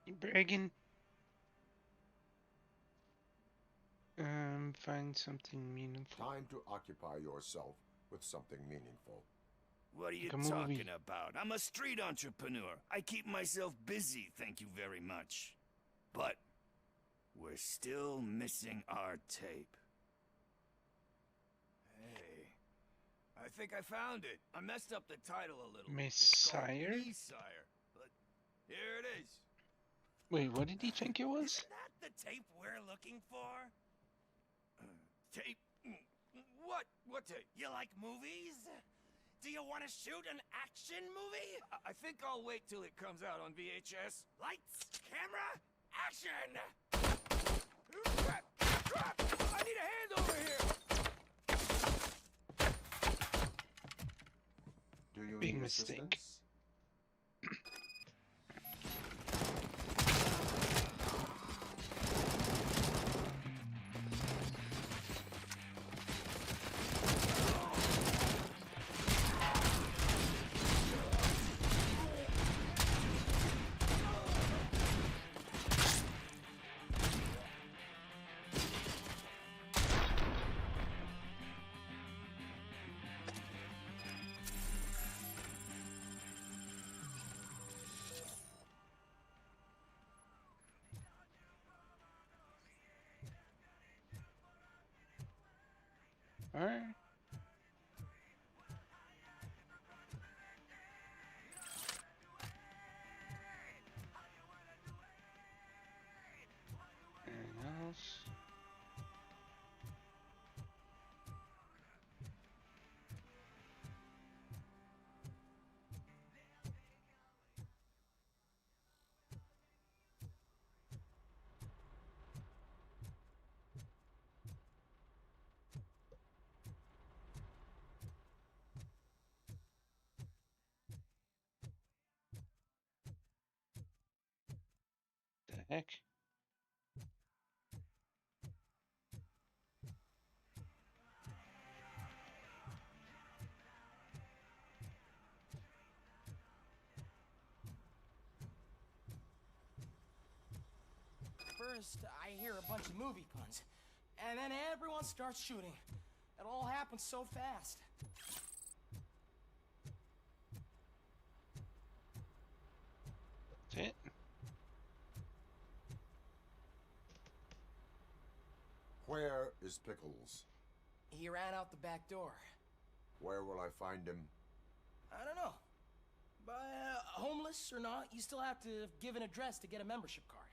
You bragging? Find something meaningful. Time to occupy yourself with something meaningful. What are you Like a movie. talking about? I'm a street entrepreneur. I keep myself busy, thank you very much. But we're still missing our tape. Hey, I think I found it. I messed up the title a little. Messiah? Messiah, but here it is. Wait, what did he think it was? Isn't that the tape we're looking for? Tape? What tape? You like movies? Do you want to shoot an action movie? I think I'll wait till it comes out on VHS. Lights, camera, action! I need a hand over here! Do you Big need mistake. assistance? Alright. Anything else? The heck? First, I hear a bunch of movie puns, and then everyone starts shooting. It all happens so fast. That's it? Where is Pickles? He ran out the back door. Where will I find him? I don't know. But homeless or not, you still have to give an address to get a membership card.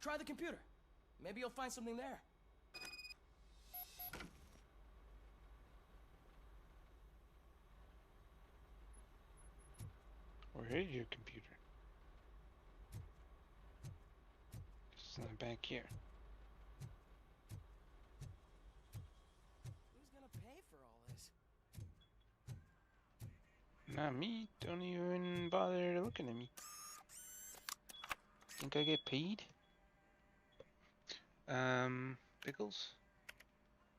Try the computer. Maybe you'll find something there. Where is your computer? It's not back here. Who's gonna pay for all this? Not me. Don't even bother looking at me. Think I get paid? Pickles?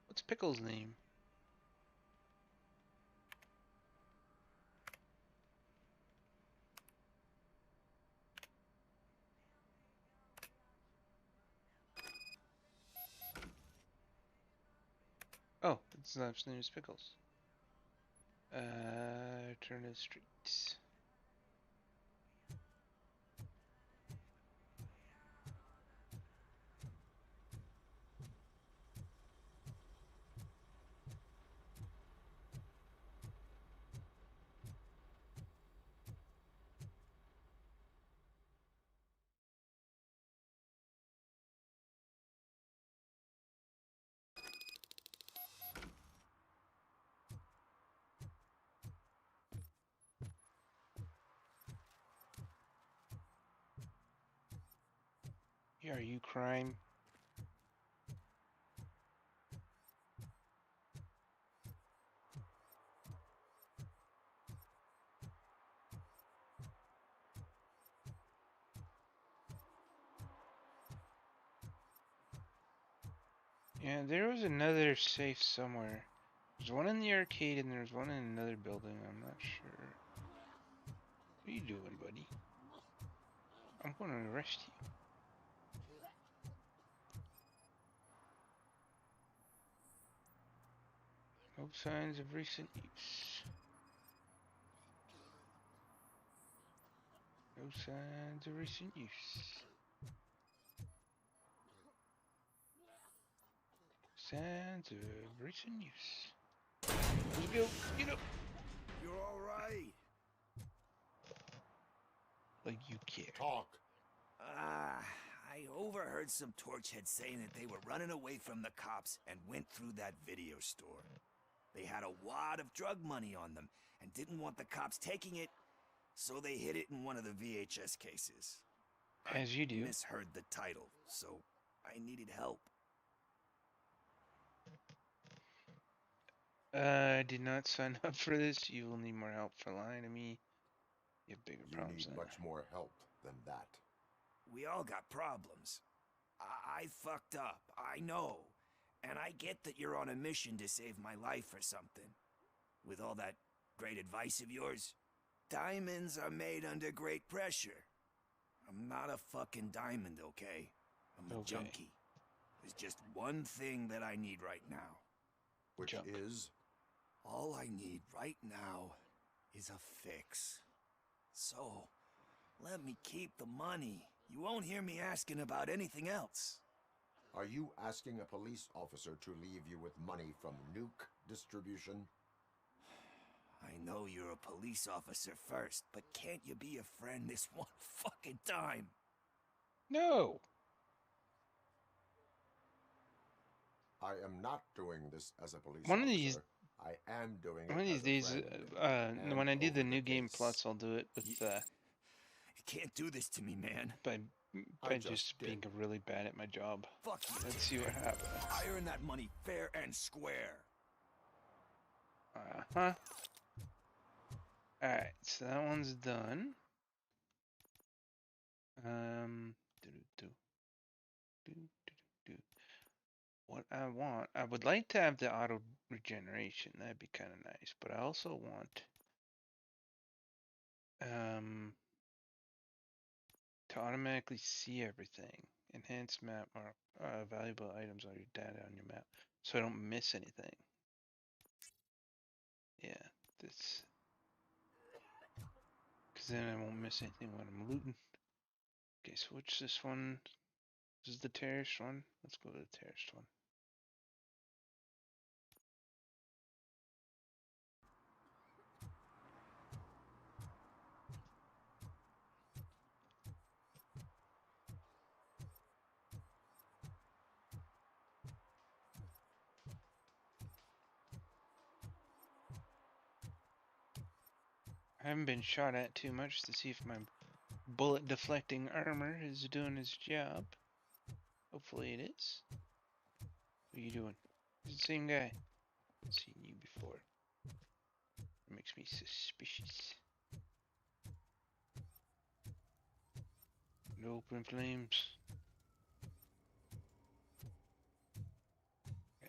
What's Pickles' name? It's last name is Pickles. Turn to the streets. Yeah, are you crime? Yeah, there was another safe somewhere. There's one in the arcade and there's one in another building. I'm not sure. What are you doing, buddy? I'm going to arrest you. No signs of recent use. No signs of recent use. Signs of recent use. Let's go. Get up. You're all right. Like you care. Talk. I overheard some torchheads saying that they were running away from the cops and went through that video store. They had a wad of drug money on them and didn't want the cops taking it, so they hid it in one of the VHS cases. As you do. I misheard the title, so I needed help. I did not sign up for this. You will need more help for lying to me. You have bigger problems. You need much more help than that. We all got problems. I fucked up, I know. And I get that you're on a mission to save my life or something. With all that great advice of yours, diamonds are made under great pressure. I'm not a fucking diamond, okay? I'm a junkie. There's just one thing that I need right now. Which is? All I need right now is a fix. So, let me keep the money. You won't hear me asking about anything else. Are you asking a police officer to leave you with money from nuke distribution? I know you're a police officer first, but can't you be a friend this one fucking time? No! I am not doing this as a police One officer. of these... I am doing it One of these days, when I do the new game plus, I'll do it with, You can't do this to me, man. By just being really bad at my job. Fuck you. Let's see what happens. I earn that money fair and square. Uh-huh. Alright, so that one's done. What I would like to have the auto regeneration. That'd be kind of nice. But I also want to automatically see everything. Enhanced map mark valuable items on your data on your map, so I don't miss anything. Yeah, this. Because then I won't miss anything when I'm looting. Okay, so which this one? This is the terrorist one. Let's go to the terrorist one. I haven't been shot at too much to see if my bullet deflecting armor is doing its job. Hopefully it is. What are you doing? It's the same guy. I've seen you before. It makes me suspicious. No open flames.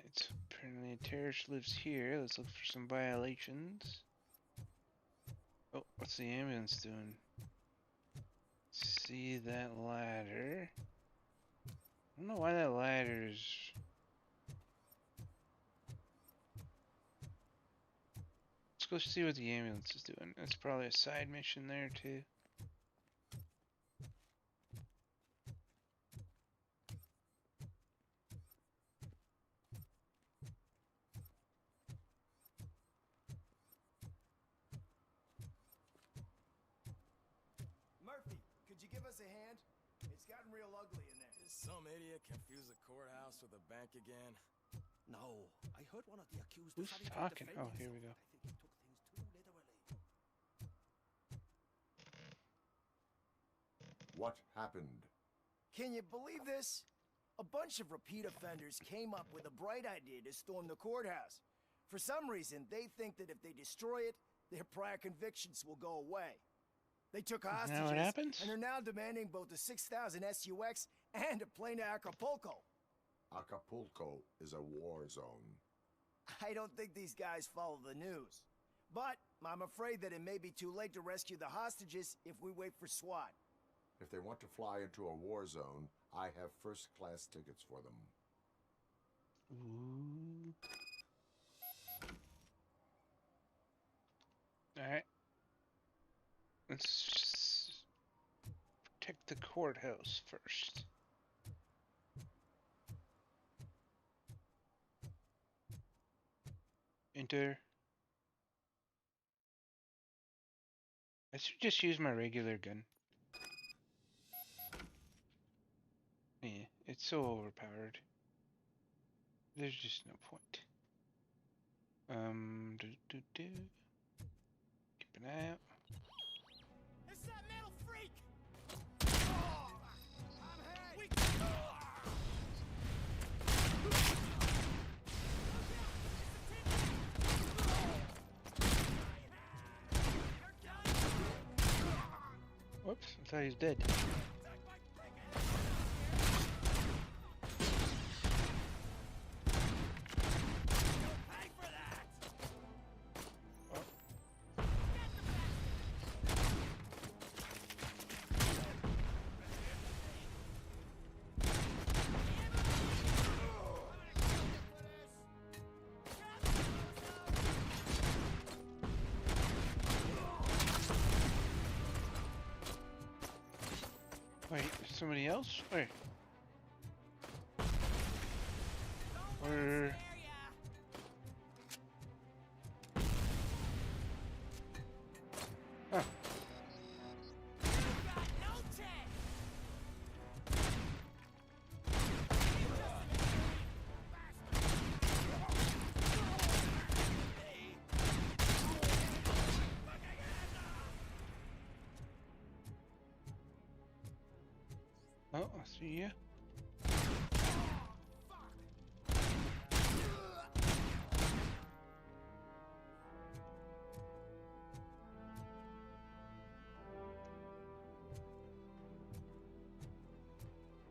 It's apparently a terrorist lives here. Let's look for some violations. Oh, what's the ambulance doing? See that ladder? I don't know why that ladder is... Let's go see what the ambulance is doing. That's probably a side mission there too. Murphy, could you give us a hand? It's gotten real ugly in there. Did some idiot confuse the courthouse with a bank again? No, I heard one of the accused. Who's talking? Oh, here we go. I think he took things too literally. What happened? Can you believe this? A bunch of repeat offenders came up with a bright idea to storm the courthouse. For some reason, they think that if they destroy it, their prior convictions will go away. They took hostages, what happens? and are now demanding both a 6,000 SUX and a plane to Acapulco. Acapulco is a war zone. I don't think these guys follow the news. But I'm afraid that it may be too late to rescue the hostages if we wait for SWAT. If they want to fly into a war zone, I have first-class tickets for them. Ooh. Alright. Let's just protect the courthouse first. Enter. I should just use my regular gun. Yeah, it's so overpowered. There's just no point. Keep an eye out. It's that metal freak! Oh, I'm hit! Whoops, I thought he was dead. Wait, somebody else? Wait. Or... Huh. Oh, I see you.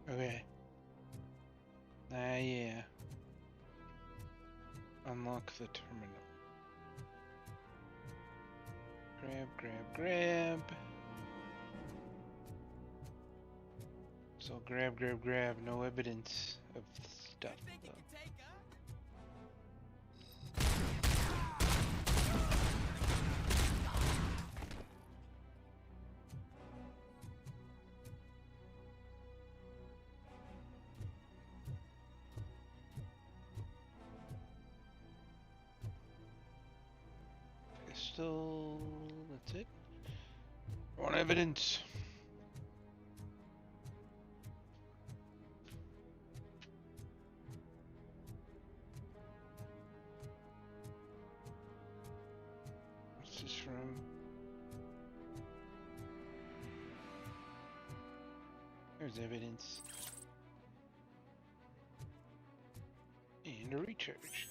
Okay. Yeah. Unlock the terminal. Grab. So grab. No evidence of stuff. Though. Pistol. That's it. Want evidence. What's this from? There's evidence. And a recharge.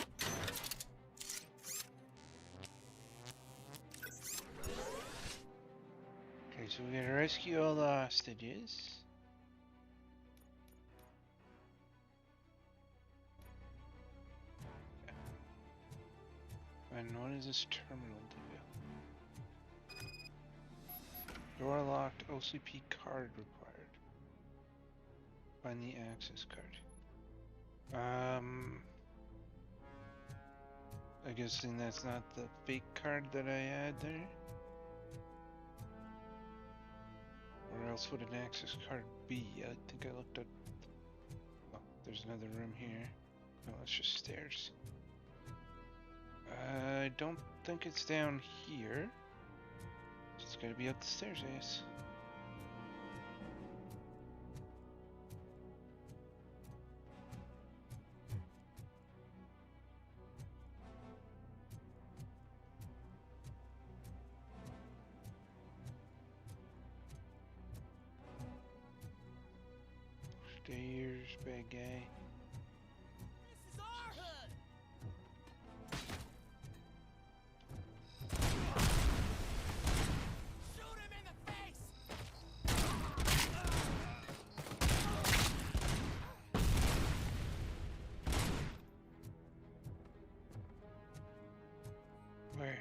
Okay, so we gotta rescue all the hostages. And what does this terminal do? Door locked, OCP card required. Find the access card. I guessing that's not the fake card that I had there. Where else would an access card be? I think I looked at... Oh, there's another room here. No, it's just stairs. I don't think it's down here. It's gotta be up the stairs, I guess. Stairs, bad guy. This is our hood! Shoot him in the face! Where?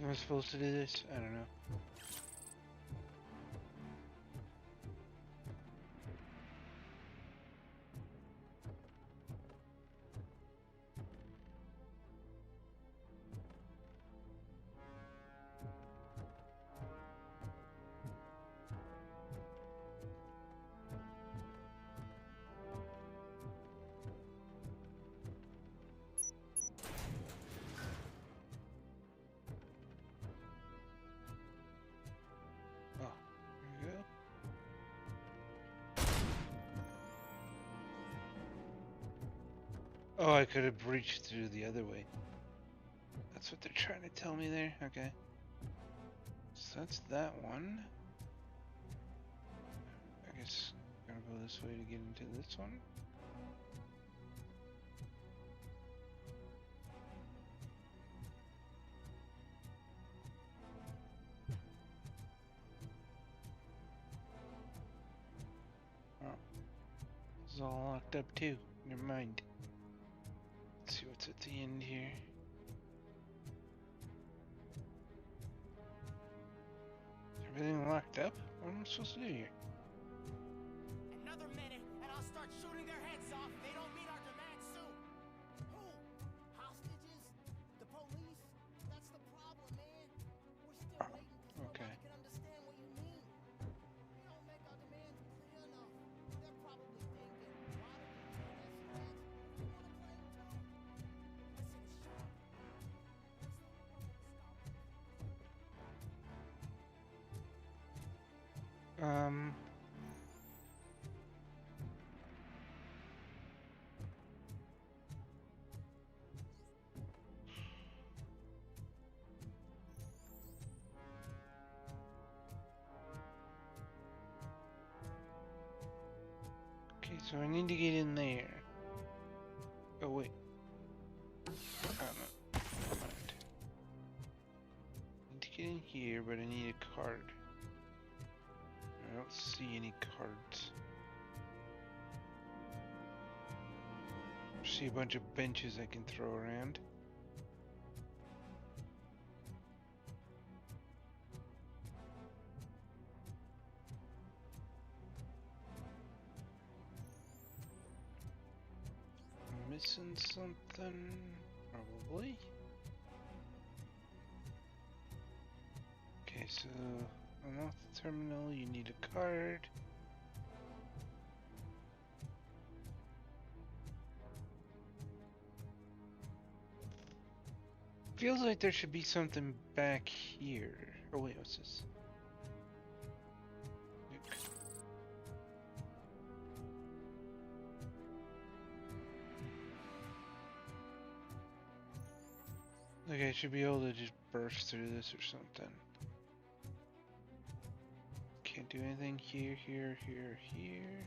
Am I supposed to do this? I don't know. Oh, I could have breached through the other way. That's what they're trying to tell me there? Okay. So that's that one. I guess I'm gonna go this way to get into this one. Oh. This is all locked up too. Never mind. Let's see what's at the end here. Is everything locked up? What am I supposed to do here? Another minute, and I'll start shooting their heads off if they don't meet our demands soon. Who? Hostages? The police? That's the problem, man. We're still waiting because Okay. nobody can understand what you mean. We don't make our demands clear enough. They're probably thinking, why do we do this and that? You want to claim too? Listen, Sean. Looks like we're gonna stop. Okay, so I need to get in there. Oh wait. Oh no. Never mind. Need to get in here, but I need a card. I don't see any cards. I see a bunch of benches I can throw around. Missing something? Probably. Okay, so unlock the terminal, you need a card. Feels like there should be something back here. Oh wait, what's this? Like I should be able to just burst through this or something. Can't do anything here, here, here, here.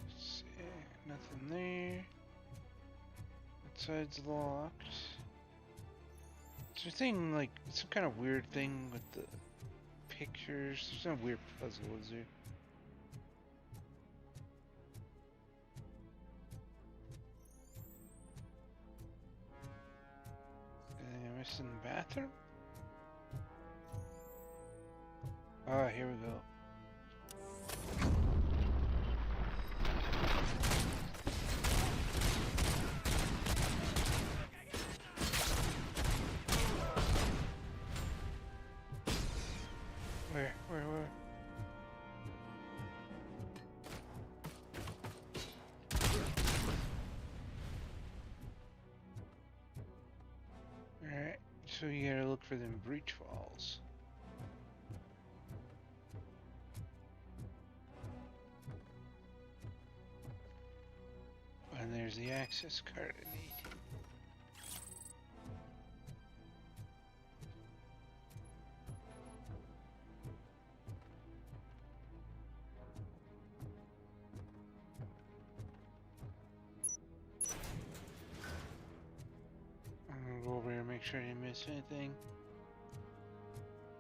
Let's see, nothing there. outside's locked. Is there a thing, like, some kind of weird thing with the pictures? There's some weird puzzle, is there? Am I missing the bathroom? Ah, here we go. Where? Alright, so you gotta look for them breach walls. And there's the access card I need. I'm gonna go over here and make sure I didn't miss anything.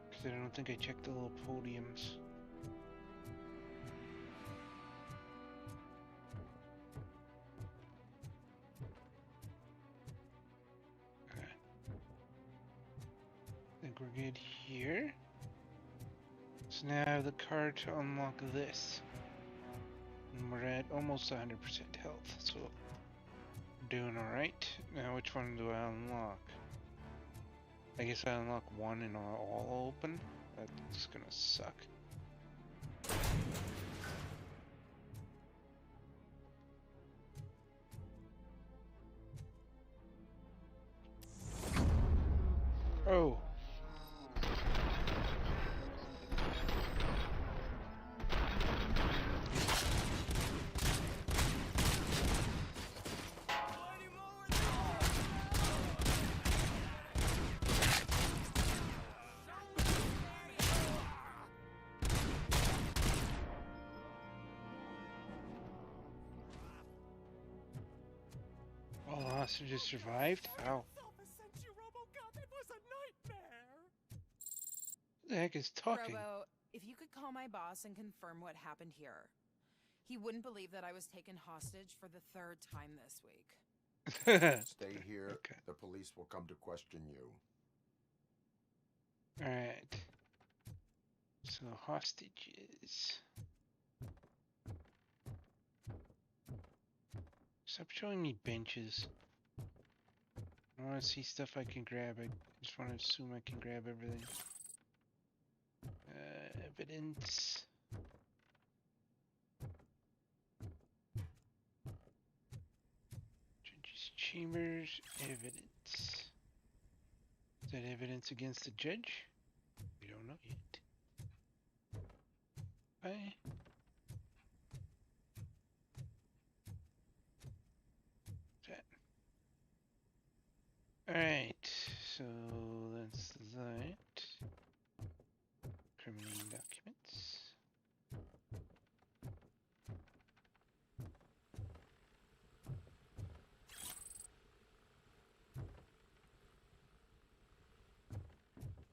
Because I don't think I checked the little podiums. Okay. I think we're good here. So now I have the card to unlock this. And we're at almost 100% health, so we're doing alright. Now which one do I unlock? I guess I unlock one and all open? That's gonna suck. Oh! All hostages survived? How? Who the heck is talking? Robo, if you could call my boss and confirm what happened here. He wouldn't believe that I was taken hostage for the 3rd time this week. Stay here. Okay. The police will come to question you. Alright. So, hostages. Stop showing me benches. I want to see stuff I can grab. I just want to assume I can grab everything. Evidence. Judge's chambers. Evidence. Is that evidence against the judge? We don't know yet. Bye. Alright, so that's that. Criminating documents.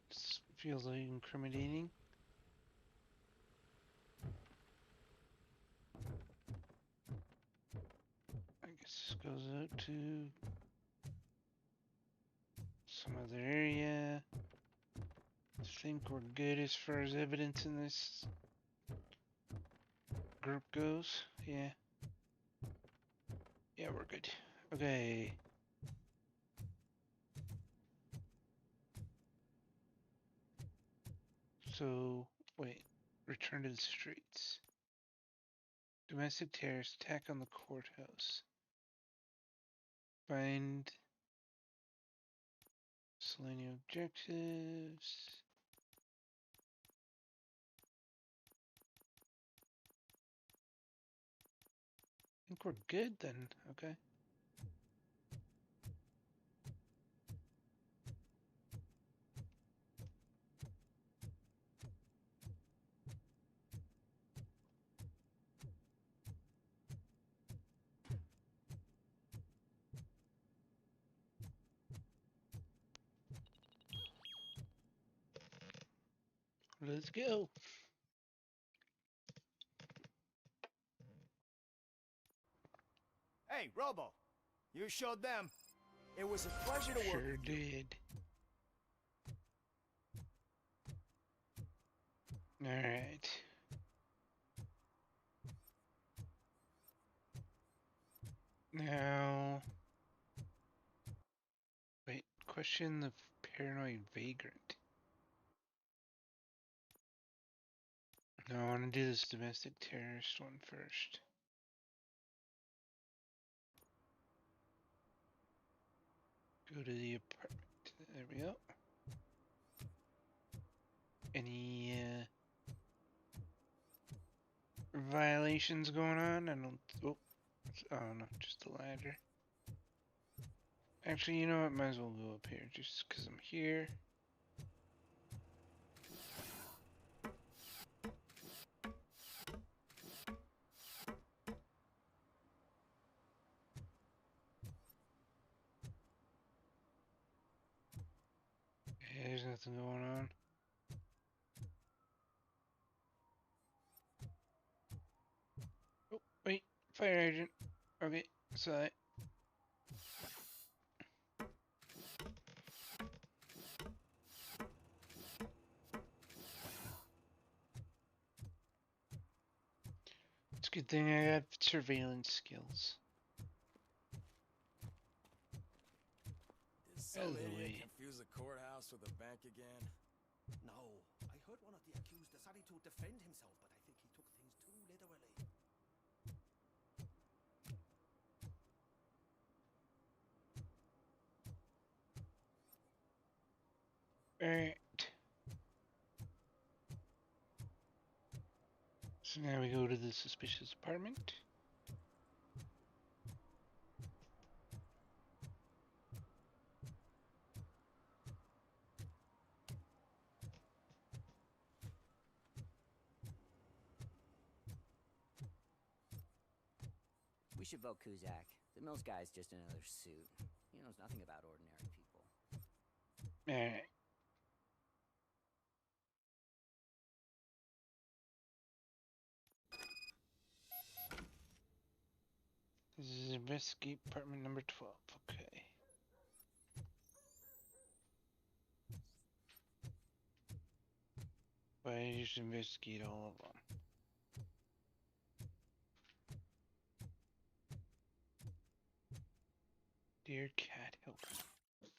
This feels like incriminating. I guess this goes out to some other area. I think we're good as far as evidence in this group goes. Yeah. Yeah, we're good. Okay. So, wait. Return to the streets. Domestic terrorist attack on the courthouse. Find miscellaneous objectives. I think we're good then. Okay. Let's go. Hey, Robo. You showed them. It was a pleasure to work with you. Sure did. Alright. Now... Wait, question the paranoid vagrant. No, I want to do this domestic terrorist one first. Go to the apartment. There we go. Any violations going on? I don't. Oh no, just the ladder. Actually, you know what? Might as well go up here just because I'm here. There's nothing going on. Oh, wait. Fire agent. Okay, side. It's a good thing I have surveillance skills. Did some idiot confuse the courthouse with a bank again? No. I heard one of the accused decided to defend himself, but I think he took things too literally. Alright. So now we go to the suspicious apartment. We should vote Kuzak. The Mills guy's just another suit. He knows nothing about ordinary people. Alright. This is investigate apartment number 12. Okay. But I just investigate all of them. Dear cat, help me.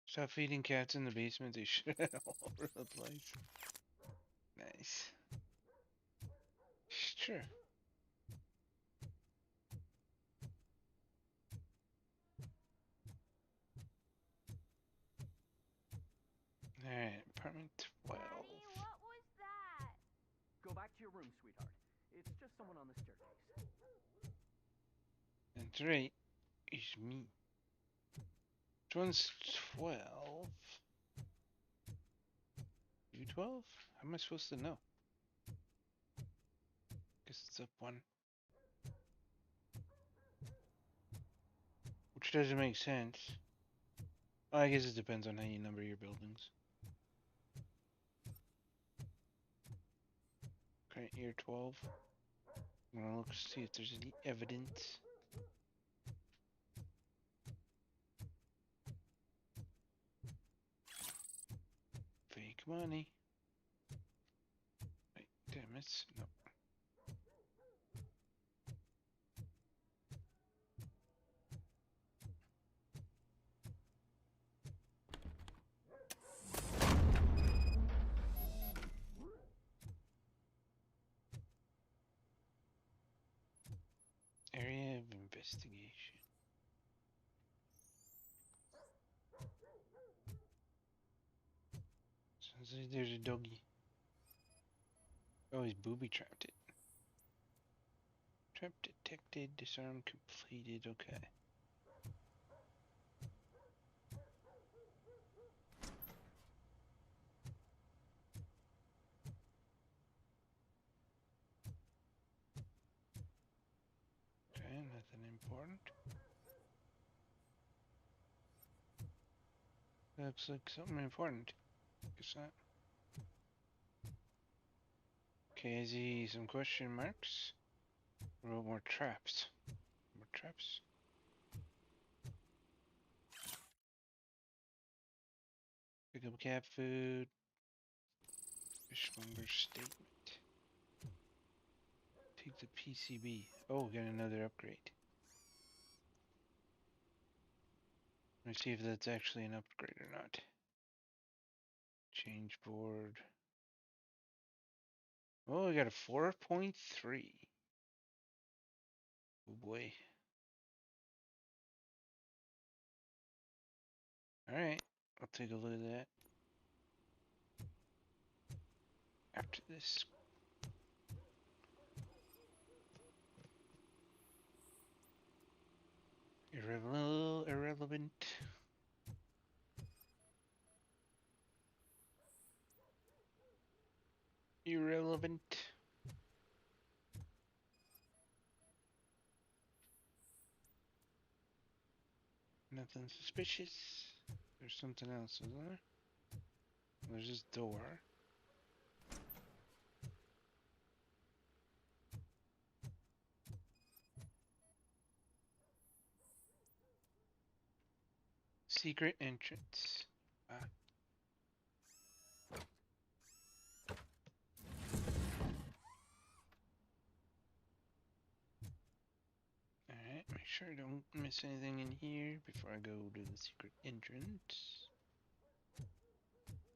Stop feeding cats in the basement. They shit all over the place. Nice. Sure. Alright, apartment 12. Daddy, what was that? Go back to your room, sweetheart. It's just someone on the staircase. That's right. It's me. Which one's 12? You 12? How am I supposed to know? Guess it's up one. Which doesn't make sense. Well, I guess it depends on how you number your buildings. Okay, year 12. I'm gonna look to see if there's any evidence. Fake money. Wait, did I miss? No. Area of investigation. Sounds like there's a doggy. Oh, he's booby trapped it. Trap detected, disarm completed, okay. Okay, nothing important. Looks like something important. Guess not. Okay, I see some question marks. What about more traps? More traps? Pick up cat food. Fishmonger statement. Take the PCB. Oh, got another upgrade. Let me see if that's actually an upgrade or not. Change board. Oh, we got a 4.3. Oh boy. Alright, I'll take a look at that after this. Irrelevant. Irrelevant. Nothing suspicious. There's something else, isn't there? There's this door. Secret entrance. Ah. Alright, make sure I don't miss anything in here before I go to the secret entrance.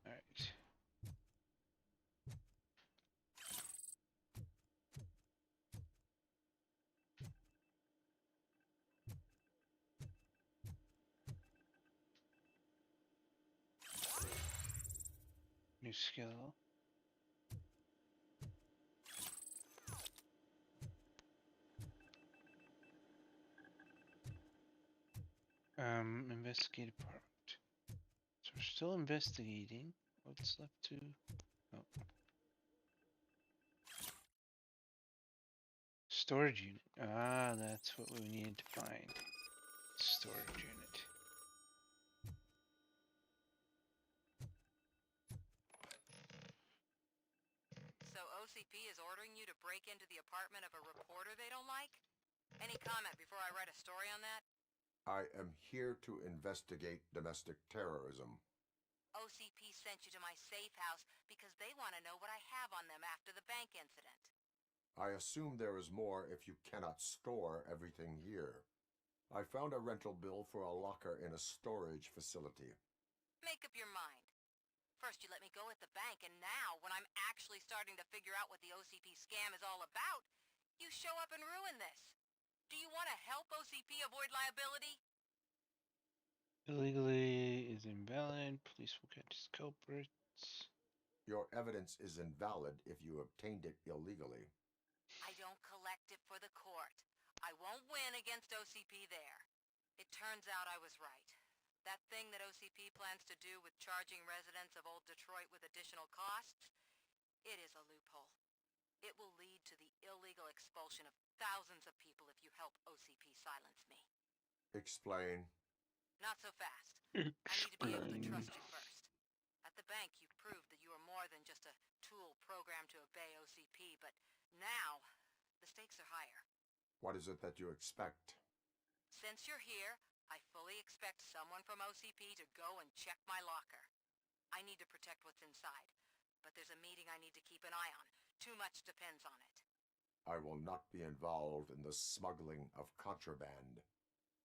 Alright. New skill. Investigate apartment. So we're still investigating. What's left to... Oh. Storage unit. Ah, that's what we needed to find. Storage unit. So OCP is ordering you to break into the apartment of a reporter they don't like? Any comment before I write a story on that? I am here to investigate domestic terrorism. OCP sent you to my safe house because they want to know what I have on them after the bank incident. I assume there is more if you cannot store everything here. I found a rental bill for a locker in a storage facility. Make up your mind. First you let me go at the bank, and now, when I'm actually starting to figure out what the OCP scam is all about, you show up and ruin this. Do you want to help OCP avoid liability? Illegally is invalid. Police will catch culprits. Your evidence is invalid if you obtained it illegally. I don't collect it for the court. I won't win against OCP there. It turns out I was right. That thing that OCP plans to do with charging residents of Old Detroit with additional costs, it is a loophole. It will lead to the illegal expulsion of thousands of people if you help OCP silence me. Explain. Not so fast. I need to be able to trust you first. At the bank, you proved that you are more than just a tool programmed to obey OCP, but now, the stakes are higher. What is it that you expect? Since you're here, I fully expect someone from OCP to go and check my locker. I need to protect what's inside, but there's a meeting I need to keep an eye on. Too much depends on it. I will not be involved in the smuggling of contraband.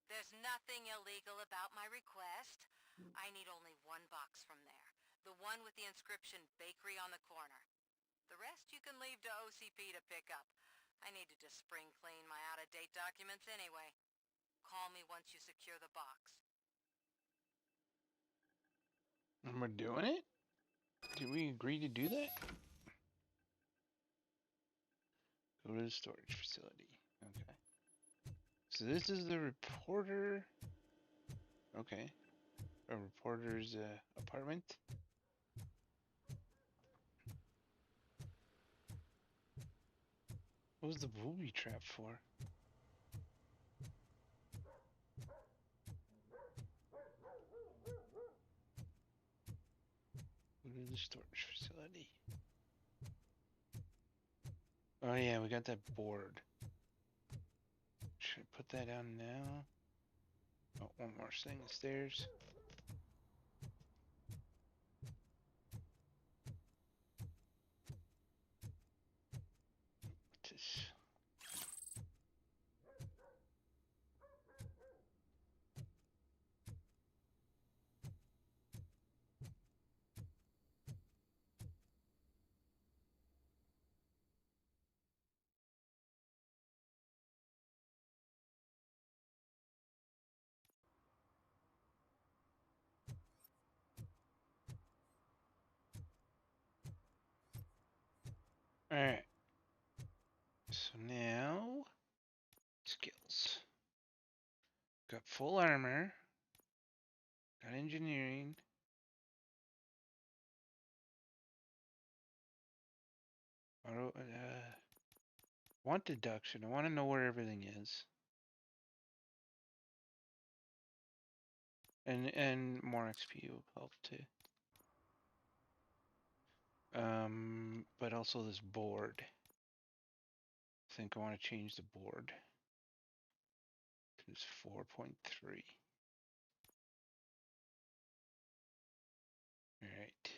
There's nothing illegal about my request. I need only one box from there. The one with the inscription Bakery on the corner. The rest you can leave to OCP to pick up. I needed to spring clean my out-of-date documents anyway. Call me once you secure the box. And we're doing it? Did we agree to do that? Go to the storage facility. Okay. So this is the reporter. Okay. A reporter's apartment. What was the booby trap for? Go to the storage facility. Oh yeah, we got that board. Should I put that down now? Oh, one more thing. Stairs. Just... Alright. So now, skills. Got full armor. Got engineering. Auto, want deduction. I want to know where everything is. And more XP will help too. But also this board. I think I want to change the board. It's 4.3. All right.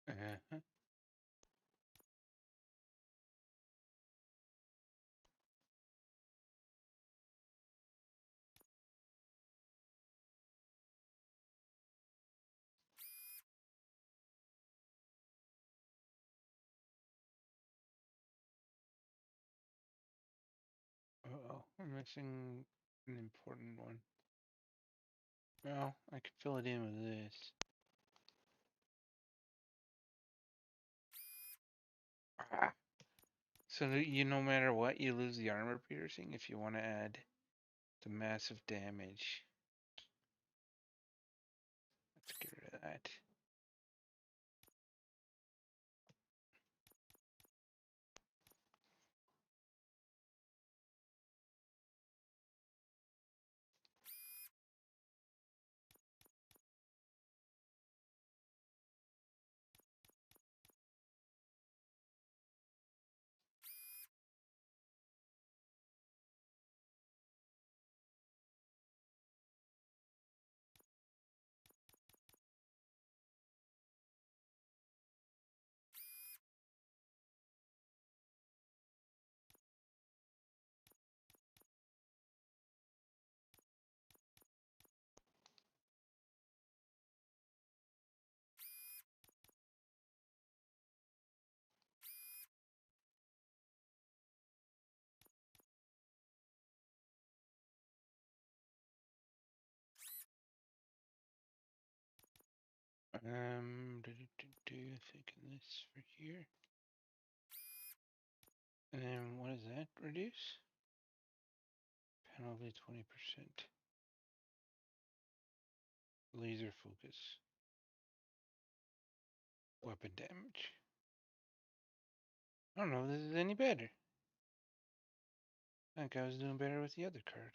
Uh-huh. Uh-oh, I'm missing an important one. Well, I could fill it in with this. Ah. So that you, no matter what, you lose the armor piercing if you want to add the massive damage. Let's get rid of that. Thinking this for here. And then what does that reduce? Penalty 20%. Laser focus. Weapon damage. I don't know if this is any better. I think I was doing better with the other card.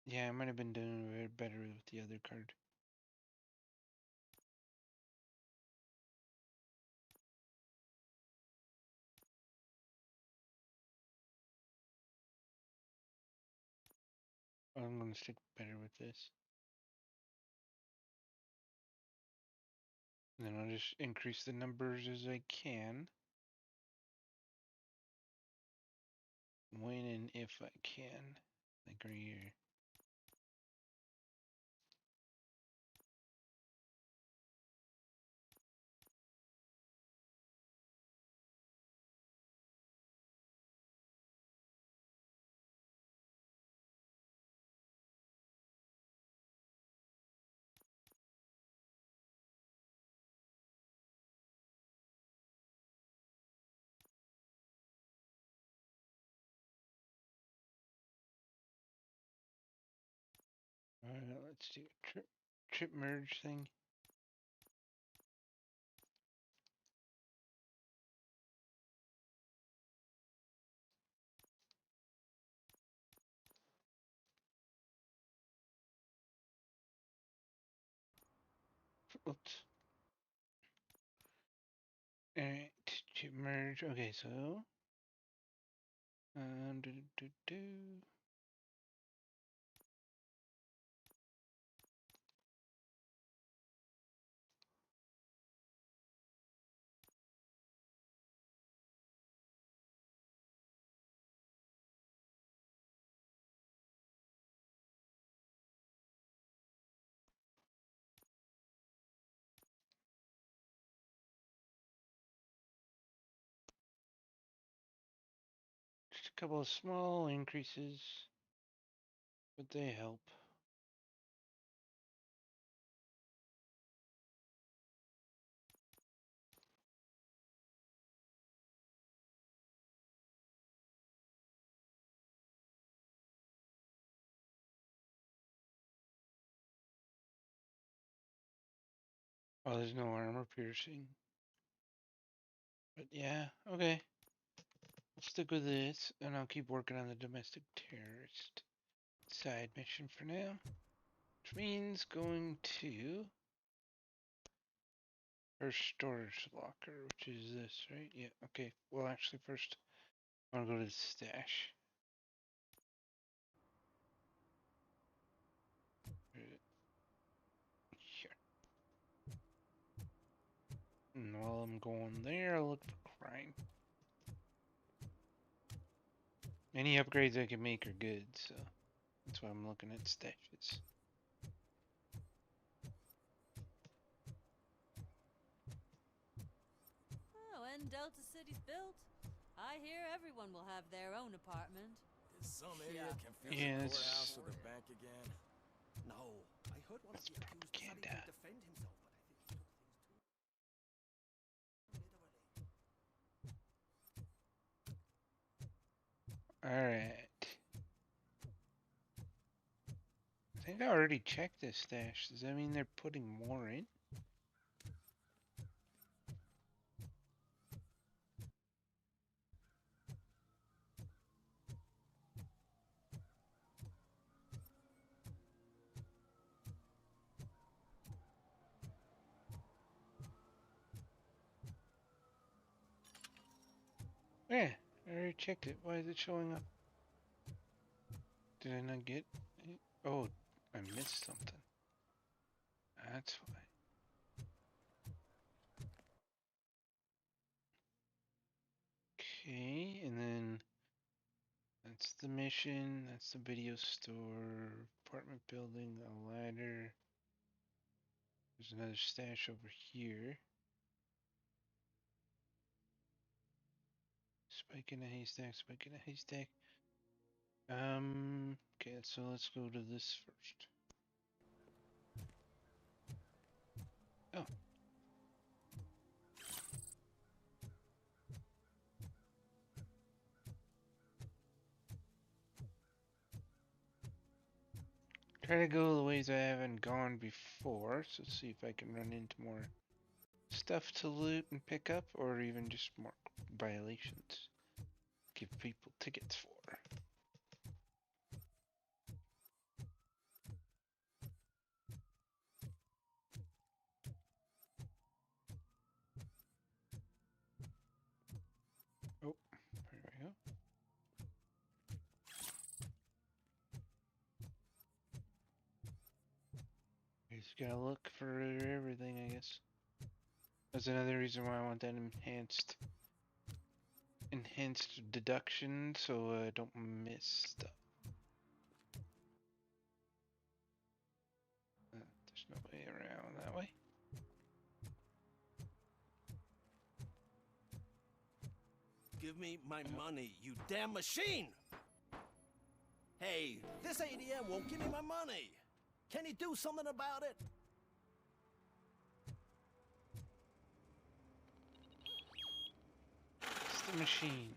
Yeah, I might have been doing a bit better with the other card. I'm gonna stick better with this. And then I'll just increase the numbers as I can. When and if I can. Like right here. Let's do a trip merge thing. Oops. Alright, chip merge. Okay, so do, do, do. Just a couple of small increases, but they help. Oh, there's no armor piercing. But yeah, okay. We'll stick with this, and I'll keep working on the domestic terrorist side mission for now. Which means going to her storage locker, which is this, right? Yeah, okay. Well, actually, first, I want to go to the stash. Here. And while I'm going there, I'll look for crime. Any upgrades I can make are good, so that's why I'm looking at stashes. Oh, when Delta City's built, I hear everyone will have their own apartment. Is some idiot confused Yeah, the courthouse with a bank again? No, I heard one of the accused decided to defend himself, but I think he took things too Alright. I think I already checked this stash. Does that mean they're putting more in? Yeah, I already checked it. Why is it showing up? Did I not get it? Oh, I missed something. That's why. Okay, and then that's the mission. That's the video store, apartment building, a ladder. There's another stash over here. Spike in a haystack, spike in a haystack. Okay, so let's go to this first. Oh. Try to go the ways I haven't gone before, so see if I can run into more stuff to loot and pick up, or even just more violations. Give people tickets for. Oh, there we go. You just gotta look for everything, I guess. That's another reason why I want that enhanced deduction, so I don't miss stuff. There's no way around that way. Give me my money, you damn machine! Hey, this ADM won't give me my money! Can you do something about it? It's the machine.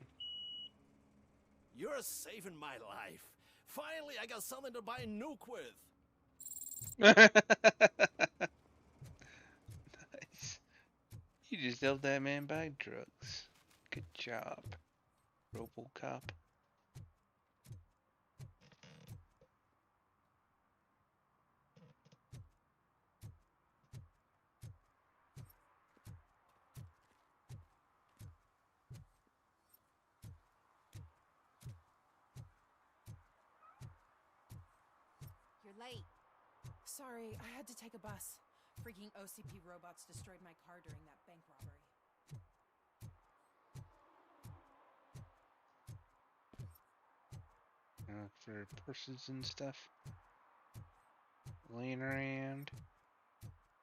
You're saving my life. Finally, I got something to buy a nuke with. Nice. You just helped that man buy drugs. Good job, RoboCop. You're late. Sorry, I had to take a bus. Freaking OCP robots destroyed my car during that bank robbery. For purses and stuff laying around,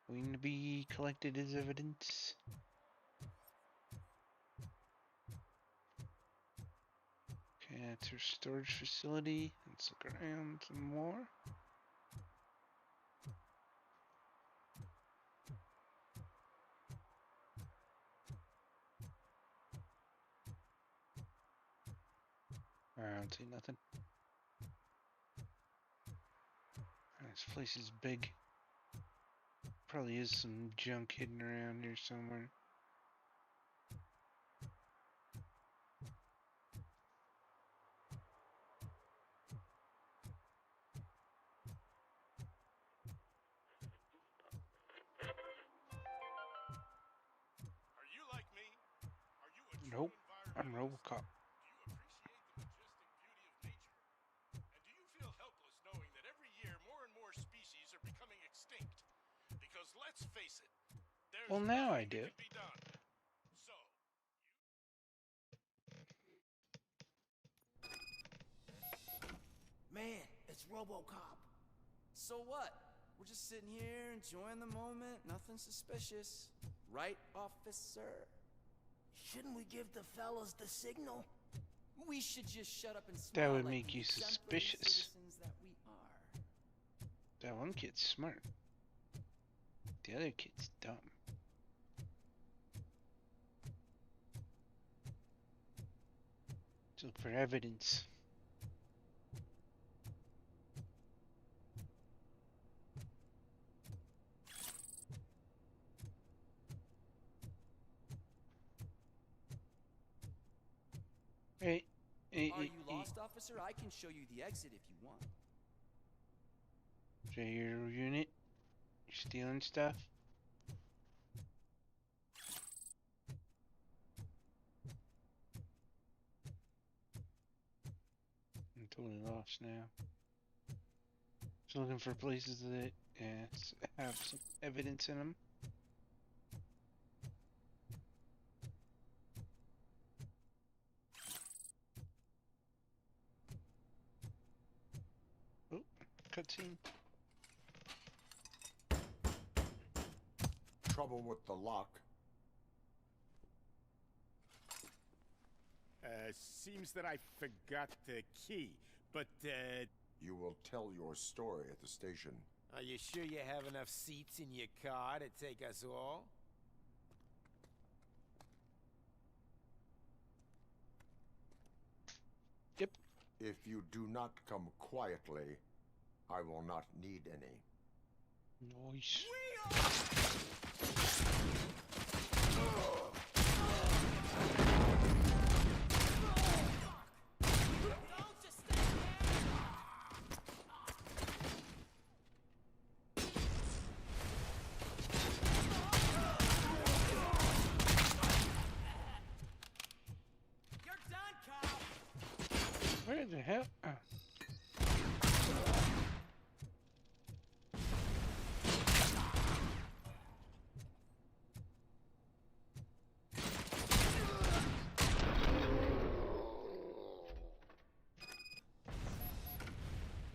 waiting to be collected as evidence. Okay, that's her storage facility. Let's look around some more. I don't see nothing. This place is big. Probably is some junk hidden around here somewhere. Are you like me? Are you a Nope, I'm RoboCop. Do you appreciate the majestic beauty of nature? And do you feel helpless knowing that every year more and more species are becoming extinct? Because let's face it, there's Well, now I nothing do. that can be done. So, Man, it's RoboCop. So what? We're just sitting here enjoying the moment. Nothing suspicious. Right, officer? Shouldn't we give the fellas the signal? We should just shut up and smile That would like make the you exemplary suspicious. citizens that we are. That one kid's smart. The other kid's dumb. Let's look for evidence. Hey, Are you lost, officer? I can show you the exit if you want. Is that your unit? You stealing stuff? I'm totally lost now. Just looking for places that have some evidence in them. Oh, cutscene. Trouble with the lock. seems that I forgot the key, but, You will tell your story at the station. Are you sure you have enough seats in your car to take us all? Yep. If you do not come quietly, I will not need any. Nice. Where the hell? Oh.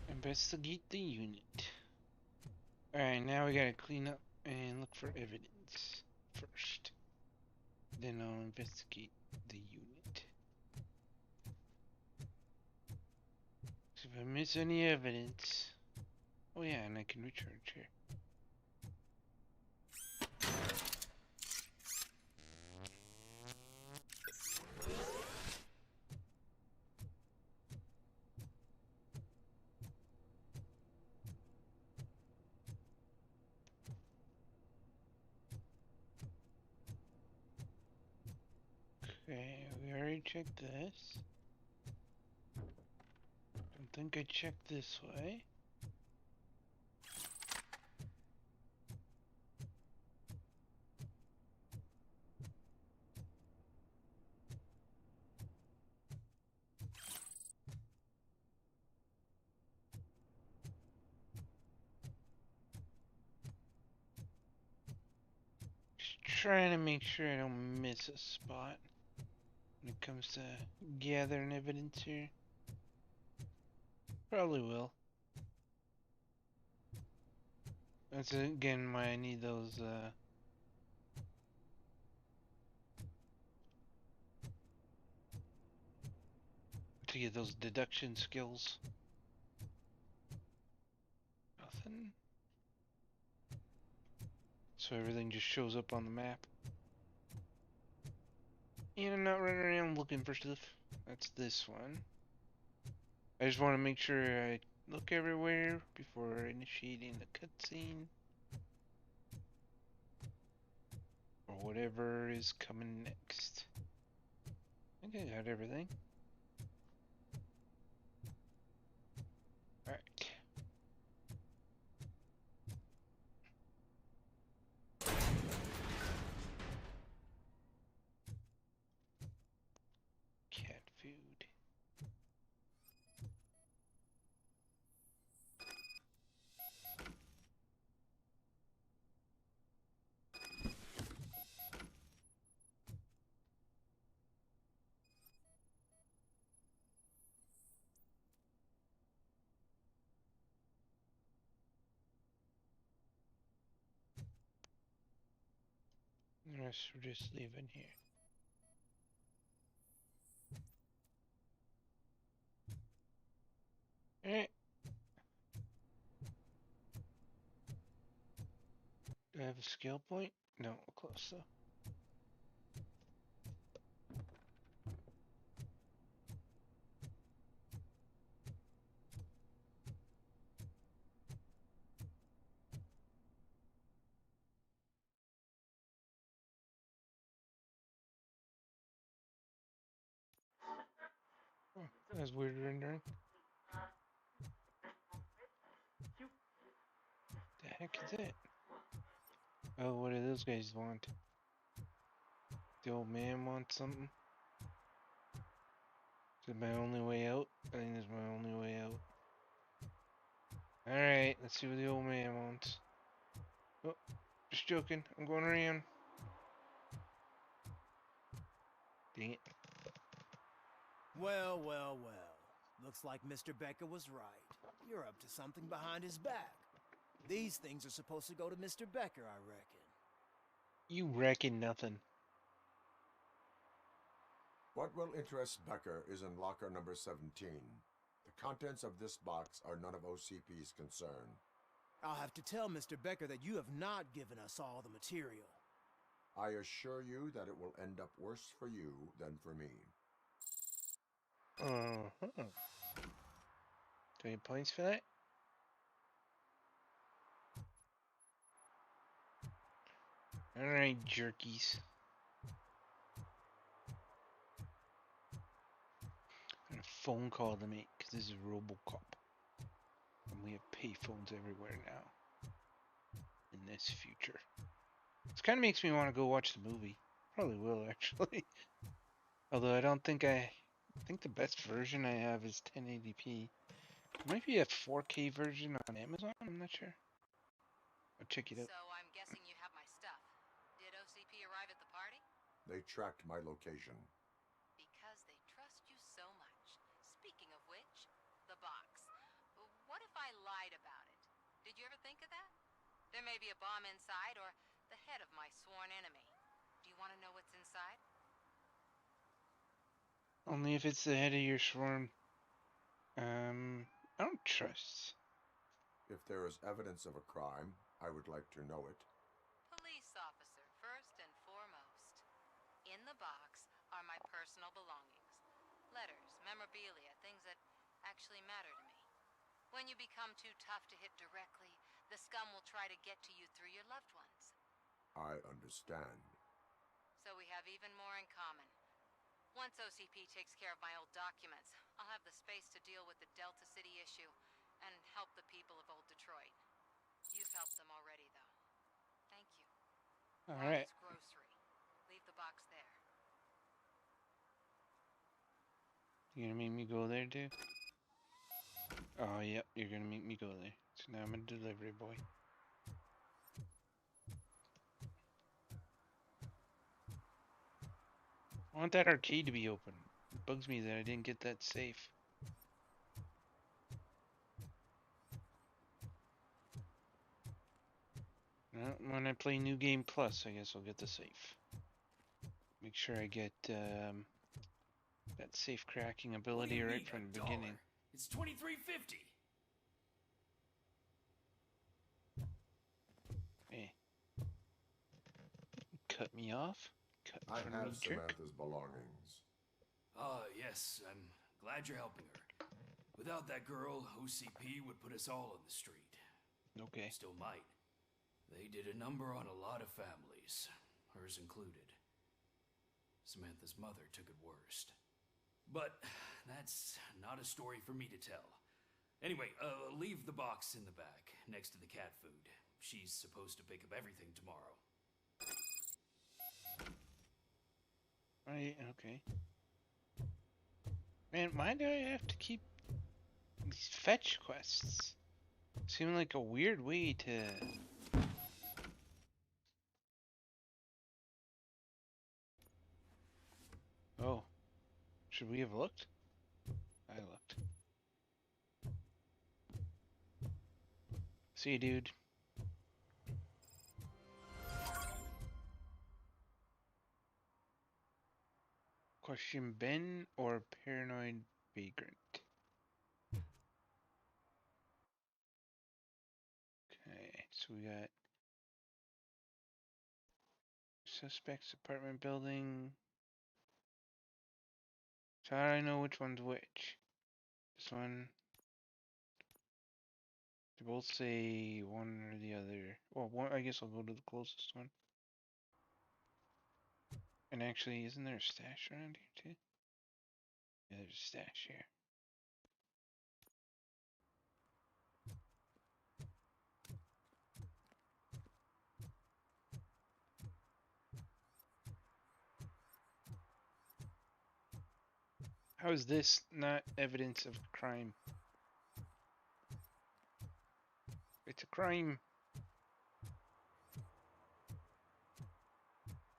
Investigate the unit. Alright, now we gotta clean up and look for evidence first. Then I'll investigate the unit. So if I miss any evidence... Oh yeah, and I can recharge here. already checked this. Don't think I checked this way. Trying to make sure I don't miss a spot when it comes to gathering evidence here. Probably will. That's again why I need those to get those deduction skills. Nothing. So everything just shows up on the map. And I'm not running around looking for stuff. That's this one. I just want to make sure I look everywhere before initiating the cutscene. Or whatever is coming next. I think I got everything. Alright. Cat food. The rest we're just leaving here. Alright. Do I have a skill point? No, close though. Oh, that's weird rendering. The heck is it? Oh, what do those guys want? The old man wants something? Is it my only way out? I think this is my only way out. Alright, let's see what the old man wants. Oh, just joking. I'm going around. Dang it. Well, well, well. Looks like Mr. Becker was right. You're up to something behind his back. These things are supposed to go to Mr. Becker, I reckon. You reckon nothing. What will interest Becker is in locker number 17. The contents of this box are none of OCP's concern. I'll have to tell Mr. Becker that you have not given us all the material. I assure you that it will end up worse for you than for me. Uh-huh. 20 points for that? Alright, jerkies. Got a phone call to make, because this is RoboCop. And we have payphones everywhere now. In this future. This kind of makes me want to go watch the movie. Probably will, actually. Although I don't think I think the best version I have is 1080p. There might be a 4K version on Amazon, I'm not sure. I'll check it out. So I'm guessing you have my stuff. Did OCP arrive at the party? They tracked my location. Because they trust you so much. Speaking of which, the box. What if I lied about it? Did you ever think of that? There may be a bomb inside or the head of my sworn enemy. Do you want to know what's inside? Only if it's the head of your swarm. I don't trust. If there is evidence of a crime, I would like to know it. Police officer, first and foremost. In the box are my personal belongings. Letters, memorabilia, things that actually matter to me. When you become too tough to hit directly, the scum will try to get to you through your loved ones. I understand. So we have even more in common. Once OCP takes care of my old documents, I'll have the space to deal with the Delta City issue and help the people of Old Detroit. You've helped them already, though. Thank you. All right. Riley's Grocery. Leave the box there. You gonna make me go there, dude? Oh, yep, you're gonna make me go there. So now I'm a delivery boy. I want that arcade to be open. It bugs me that I didn't get that safe. Well, when I play New Game Plus, I guess I'll get the safe. Make sure I get that safe cracking ability right from the beginning. It's $23.50. Hey. Cut me off? Cut I in front have of me, jerk. Samantha's belongings. Yes, I'm glad you're helping her. Without that girl, OCP would put us all on the street. Okay. Still might. They did a number on a lot of families, hers included. Samantha's mother took it worst. But that's not a story for me to tell. Anyway, leave the box in the back, next to the cat food. She's supposed to pick up everything tomorrow. Right, okay. Man, why do I have to keep these fetch quests? Seem like a weird way to... Oh. Should we have looked? I looked. See you, dude. Question Ben or paranoid vagrant? Okay, so we got suspects apartment building. So how do I know which one's which? This one. They both say one or the other. Well, one, I guess I'll go to the closest one. And actually, isn't there a stash around here too? Yeah, there's a stash here. How is this not evidence of crime? It's a crime.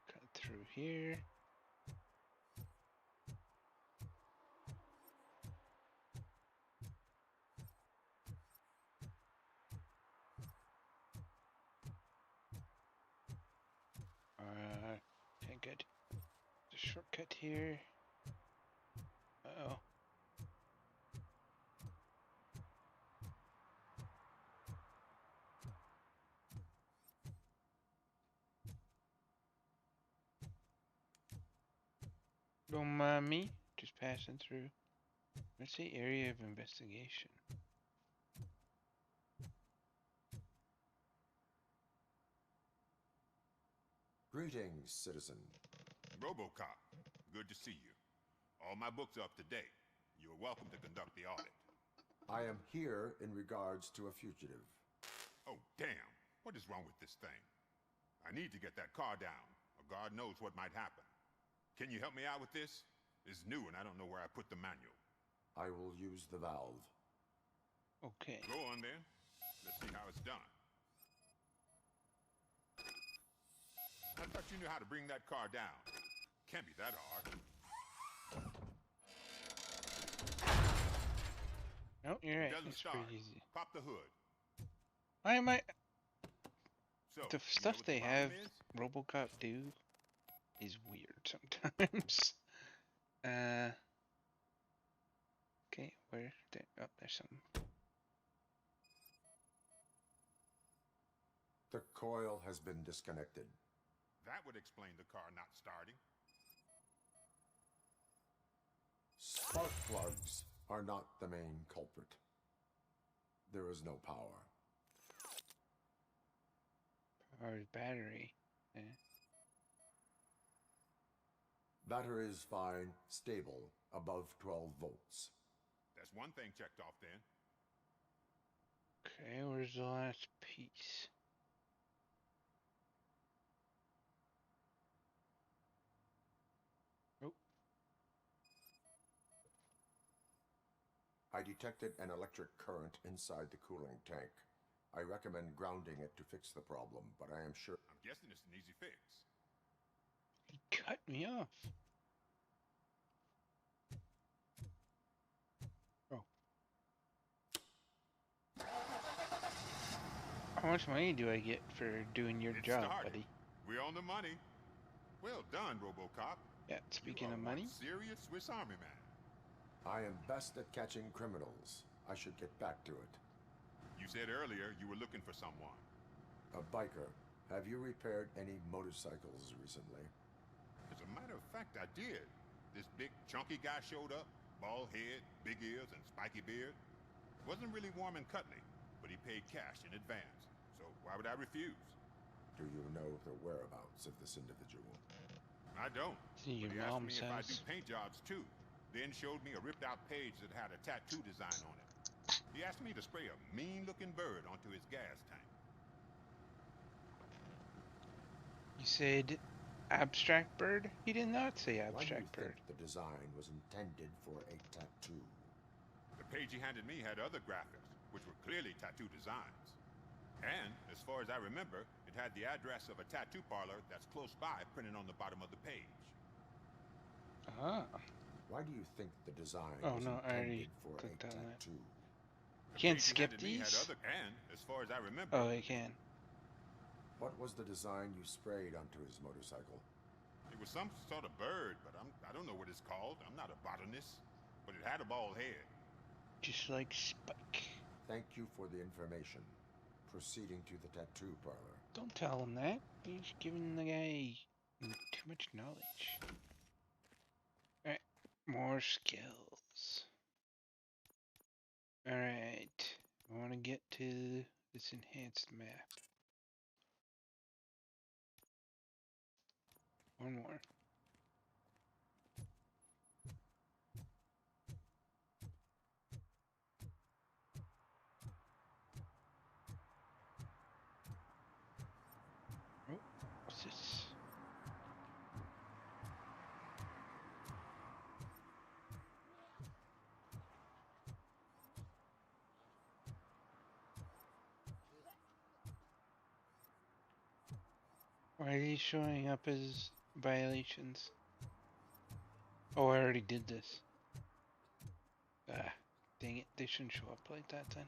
Cut through here. Okay, good. There's a shortcut here. Uh-oh. Don't mind me, just passing through. What's the area of investigation? Greetings, citizen. RoboCop, good to see you. All my books are up to date. You are welcome to conduct the audit. I am here in regards to a fugitive. Oh, damn. What is wrong with this thing? I need to get that car down, or God knows what might happen. Can you help me out with this? It's new and I don't know where I put the manual. I will use the valve. Okay. Go on then. Let's see how it's done. I thought you knew how to bring that car down. Can't be that hard. No, you're right. It doesn't It's start. pretty easy. Pop the hood. Why am I... So, The stuff they have RoboCop do is weird sometimes. Okay, where? There. Oh, there's something. The coil has been disconnected. That would explain the car not starting. Spark plugs are not the main culprit. There is no power. Or battery. Yeah. Battery is fine, stable, above 12 volts. That's one thing checked off then. Okay, where's the last piece? Oh. I detected an electric current inside the cooling tank. I recommend grounding it to fix the problem, but I am sure... I'm guessing it's an easy fix. He cut me off. Oh. How much money do I get for doing your job, buddy? We're on the money. Well done, RoboCop. Yeah, speaking of money. Serious Swiss Army man. I am best at catching criminals. I should get back to it. You said earlier you were looking for someone. A biker. Have you repaired any motorcycles recently? As a matter of fact, I did. This big, chunky guy showed up. Bald head, big ears, and spiky beard. Wasn't really warm and cuddly, but he paid cash in advance. So why would I refuse? Do you know the whereabouts of this individual? I don't. Your but he asked mom me if I do says. paint jobs too. Then showed me a ripped-out page that had a tattoo design on it. He asked me to spray a mean-looking bird onto his gas tank. You said abstract bird? He did not say Why do you abstract bird. think the design was intended for a tattoo? The page he handed me had other graphics, which were clearly tattoo designs. And, as far as I remember, it had the address of a tattoo parlor that's close by printed on the bottom of the page. Ah. Why do you think the design Oh was no, I already intended for a clicked on that. tattoo? Can't skip these? And, as far as I remember... Oh, I can. What was the design you sprayed onto his motorcycle? It was some sort of bird, but I don't know what it's called. I'm not a botanist. But it had a bald head. Just like Spike. Thank you for the information. Proceeding to the tattoo parlor. Don't tell him that. He's giving the guy too much knowledge. Alright, more skills. Alright, I want to get to this enhanced map. One more. Oh, what's this? Why are these showing up as violations? Oh, I already did this. Ah, dang it. They shouldn't show up like that then.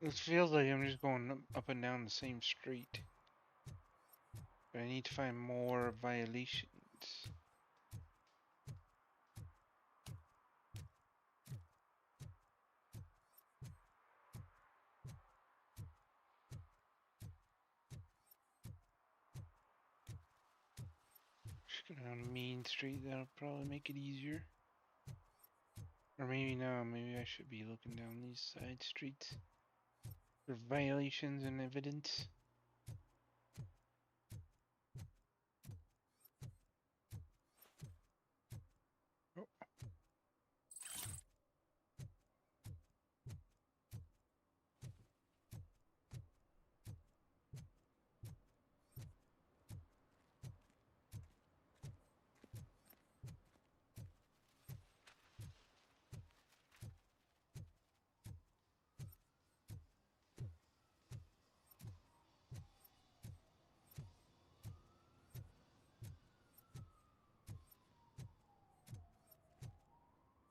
It feels like I'm just going up and down the same street. But I need to find more violations. Just go down Main Street, that'll probably make it easier. Or maybe no, maybe I should be looking down these side streets for violations and evidence. Oh.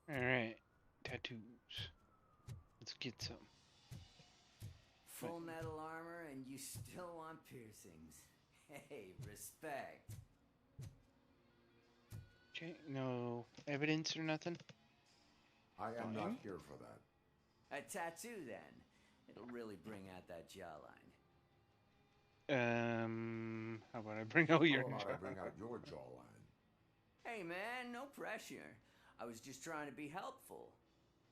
Alright, tattoos. Let's get some. Full metal armor and you still want piercings. Hey, respect. Okay, no evidence or nothing? I am not here for that. A tattoo, then. It'll really bring out that jawline. How about I bring out your How about I bring out your jawline? Hey, man, no pressure. I was just trying to be helpful.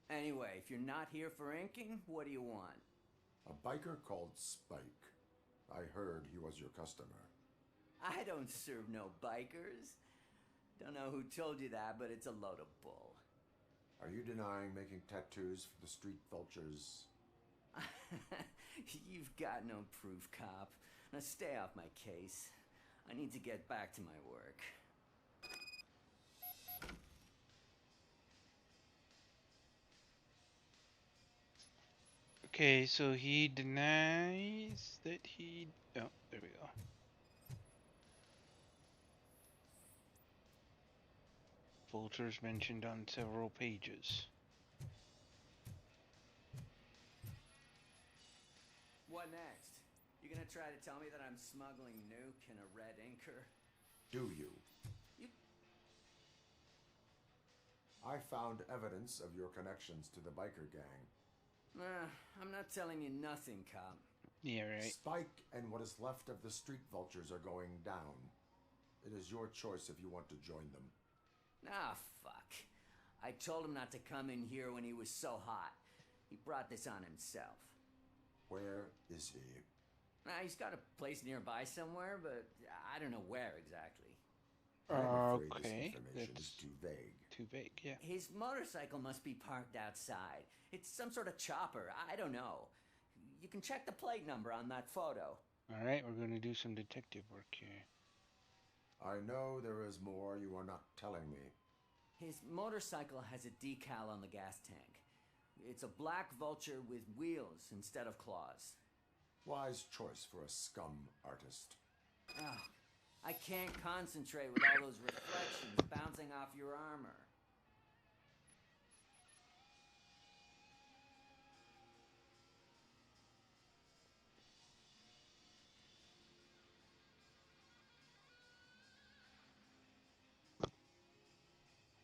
Anyway, if you're not here for inking, what do you want? A biker called Spike. I heard he was your customer. I don't serve no bikers. Don't know who told you that, but it's a load of bull. Are you denying making tattoos for the street vultures? You've got no proof, cop. Now stay off my case. I need to get back to my work. Okay, so he denies that he... Oh, there we go. Vultures mentioned on several pages. What next? You gonna try to tell me that I'm smuggling nuke in a red inker? Do you? I found evidence of your connections to the biker gang. I'm not telling you nothing, cop. Yeah, right. Spike and what is left of the street vultures are going down. It is your choice if you want to join them. Ah, fuck. I told him not to come in here when he was so hot. He brought this on himself. Where is he? He's got a place nearby somewhere, but I don't know where exactly. I'm afraid this Okay, information is too vague. Too vague, yeah. His motorcycle must be parked outside. It's some sort of chopper. I don't know. You can check the plate number on that photo. Alright, we're gonna do some detective work here. I know there is more you are not telling me. His motorcycle has a decal on the gas tank. It's a black vulture with wheels instead of claws. Wise choice for a scum artist. Ah, I can't concentrate with all those reflections bouncing off your armor.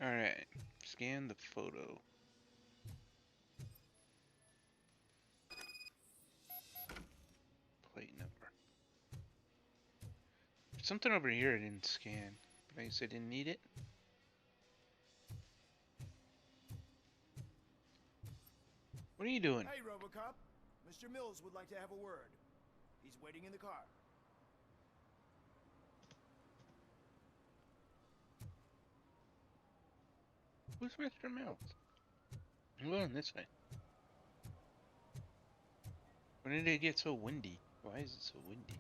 Alright, scan the photo. Plate number. There's something over here I didn't scan, but I guess I didn't need it. What are you doing? Hey, RoboCop. Mr. Mills would like to have a word. He's waiting in the car. Who's Mr. Mills? I'm going this way. When did it get so windy? Why is it so windy?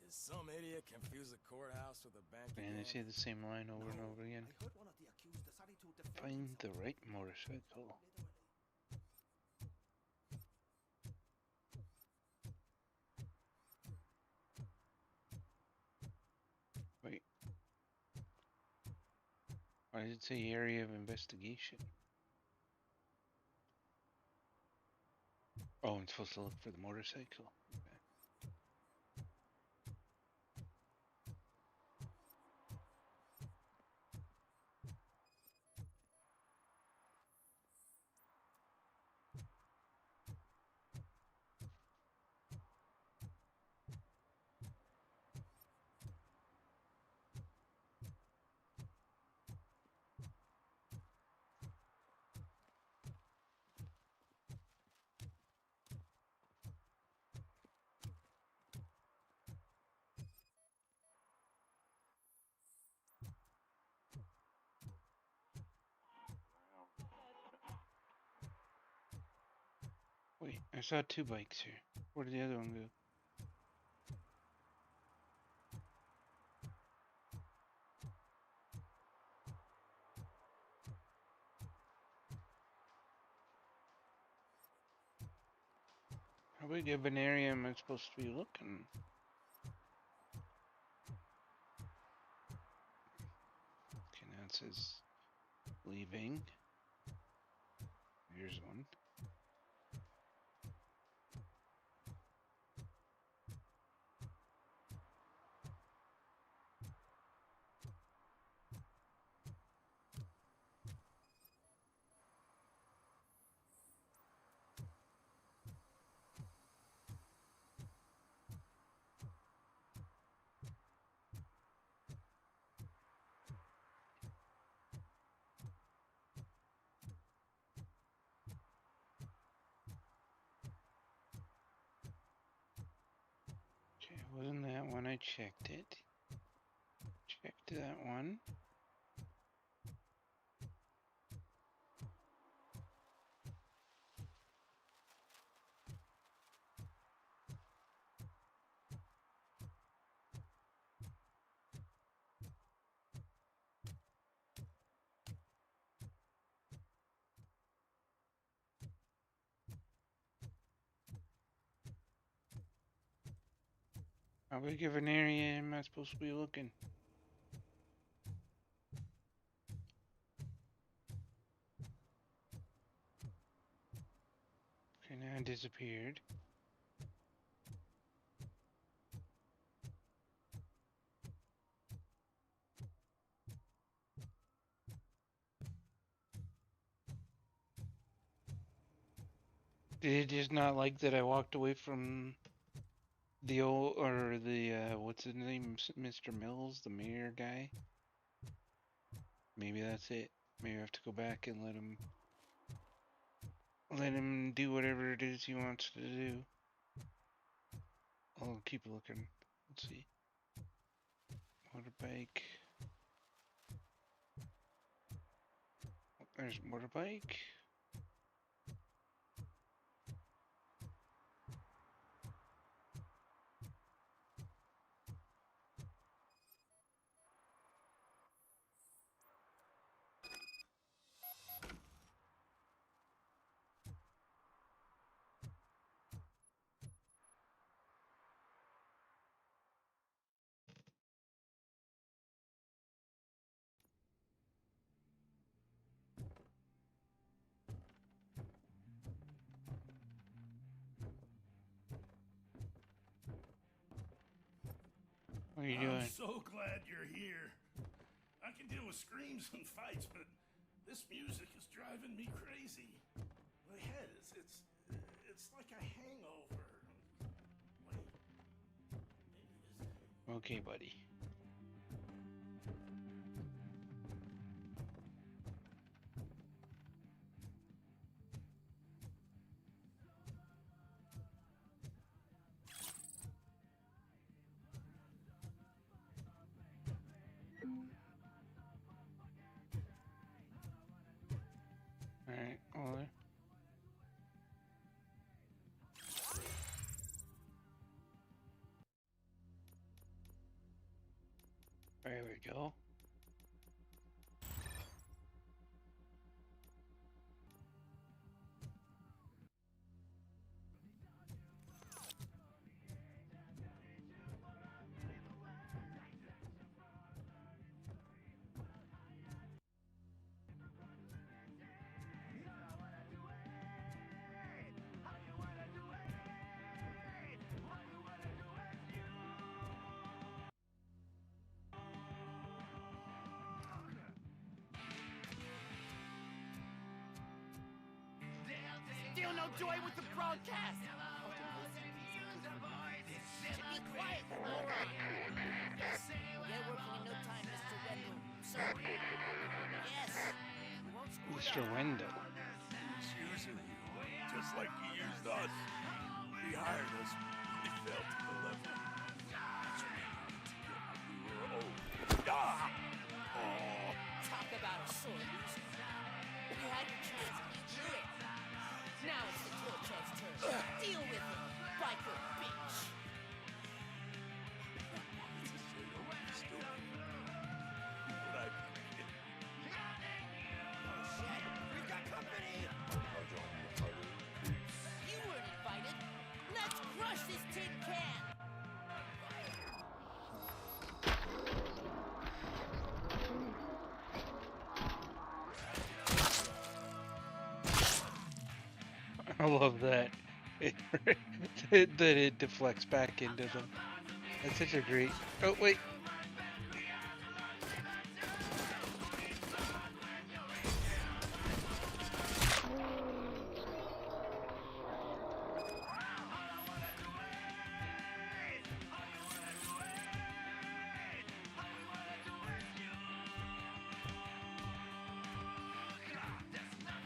Did some idiot confuse the courthouse with a bank Man, I again? see the same line over and over again. I heard one of the accused decided to defend Find himself. the right motorcycle. Wait. Why does it say area of investigation? Oh, I'm supposed to look for the motorcycle. Okay. Wait, I saw two bikes here. Where did the other one go? How big of an area am I supposed to be looking? Okay, now it says leaving. Here's one. wasn't that one. I checked it. Checked that one. How big of an area am I supposed to be looking? Okay, now it disappeared. Did it just not like that I walked away from the old, or the, what's his name? Mr. Mills, the mayor guy? Maybe that's it. Maybe I have to go back and let him do whatever it is he wants to do. I'll keep looking. Let's see. Motorbike. Oh, there's motorbike. What are you doing? I'm so glad you're here. I can deal with screams and fights, but this music is driving me crazy. My head is, it's like a hangover. Wait. Okay, buddy. Alright, hold on. There we go. Still no joy with the broadcast! Be quiet! Get working in no time, Mr. Wendell. Sir. Yes. Mr. Wendell. He's using you, just like he used us. He hired us. He failed to deliver. That's when we were old. Ah! Oh. Talk about a sore loser. You had your chance and you blew it. Now it's the Torchhead's turn. Deal with it, biker bitch. We've got company! You weren't invited. Let's crush this tin can. I love that. That it deflects back into them. That's such a great... Oh, wait.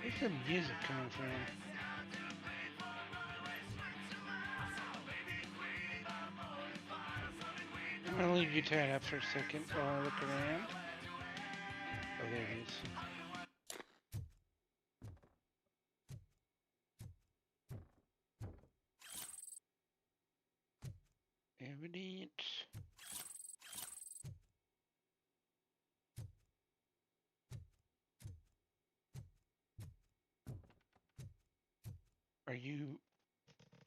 Where's the music coming from? I'll leave you tied up for a second while I look around. Oh, there it is. Evidence. Are you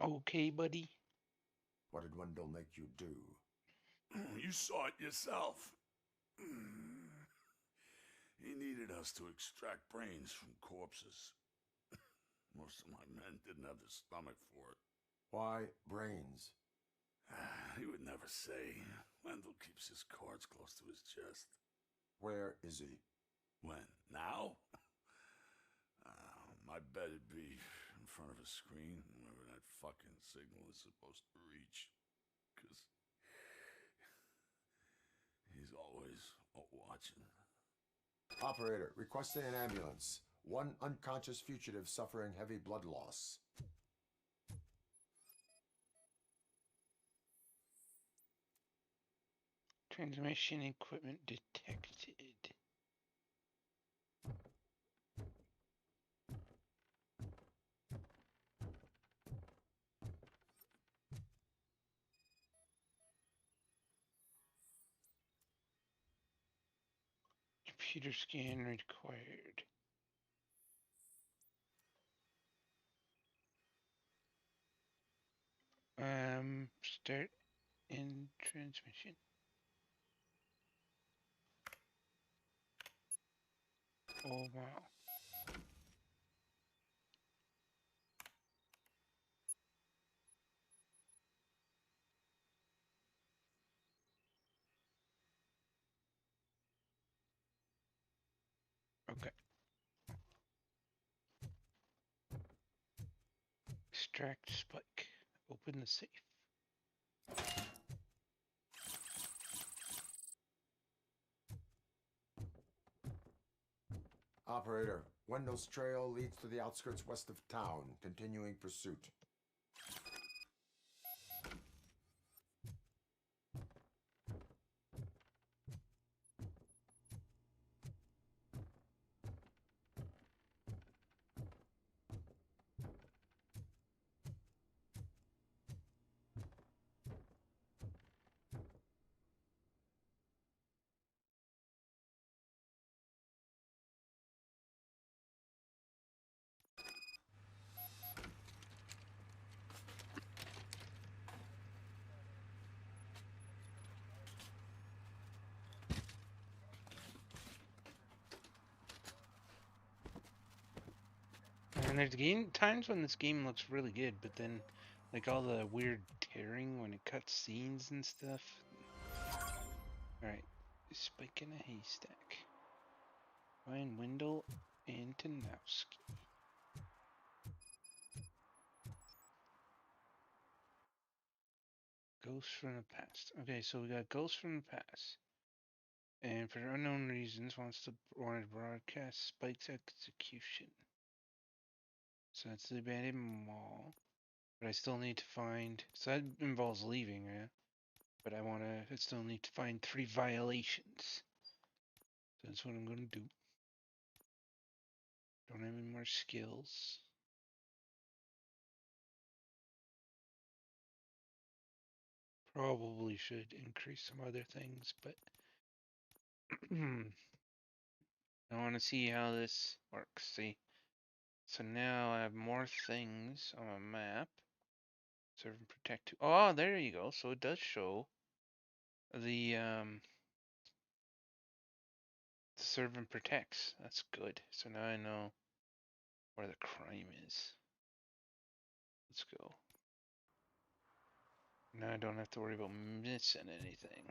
okay, buddy? What did Wendell make you do? You saw it yourself. He needed us to extract brains from corpses. Most of my men didn't have the stomach for it. Why brains? He would never say. Wendell keeps his cards close to his chest. Where is he? When? Now? My bet it'd be in front of a screen, wherever that fucking signal is supposed to reach. 'Cause he's always watching. Operator, requesting an ambulance. One unconscious fugitive suffering heavy blood loss. Transmission equipment detected. Computer scan required. Start in transmission. Oh wow. Okay. Extract spike. Open the safe. Operator, Wendell's trail leads to the outskirts west of town, continuing pursuit. And there's times when this game looks really good, but then like all the weird tearing when it cuts scenes and stuff. Alright, spike in a haystack. Find Wendell Antonowski. Ghosts from the past. Okay, so we got Ghosts from the past. And for unknown reasons wanted to broadcast Spike's execution. So that's the abandoned mall. But I still need to find, so that involves leaving, yeah? But I still need to find 3 violations. So that's what I'm gonna do. Don't have any more skills. Probably should increase some other things, but I want to see how this works. See, so now I have more things on my map. Serve and protect. Oh, there you go. So it does show the serve and protects. That's good. So now I know where the crime is. Let's go. Now I don't have to worry about missing anything.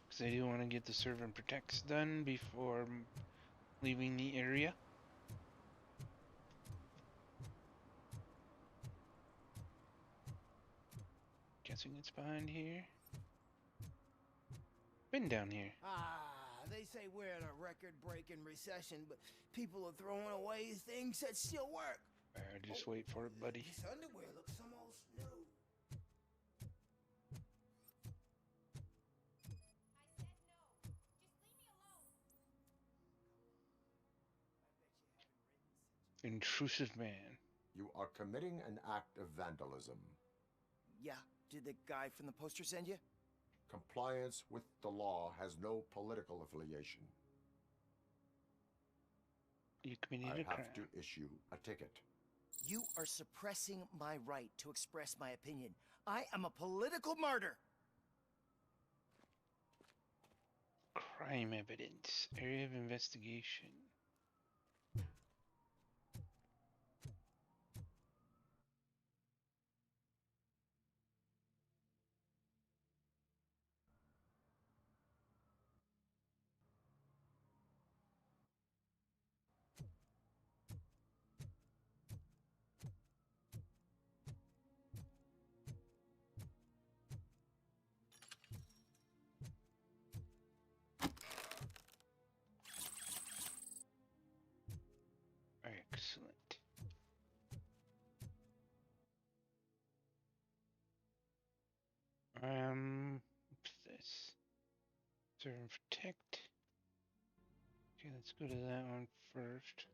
Because I do want to get the serve and protects done before leaving the area. Guessing it's behind here. Been down here. Ah, they say we're in a record-breaking recession, but people are throwing away things that still work. Just wait for it, buddy. This underwear looks almost new. Intrusive man. You are committing an act of vandalism. Yeah, did the guy from the poster send you? Compliance with the law has no political affiliation. You committed a I crime. have to issue a ticket. You are suppressing my right to express my opinion. I am a political martyr. Crime evidence. Area of investigation. Excellent. What's this? Serve and protect. Okay, let's go to that one first.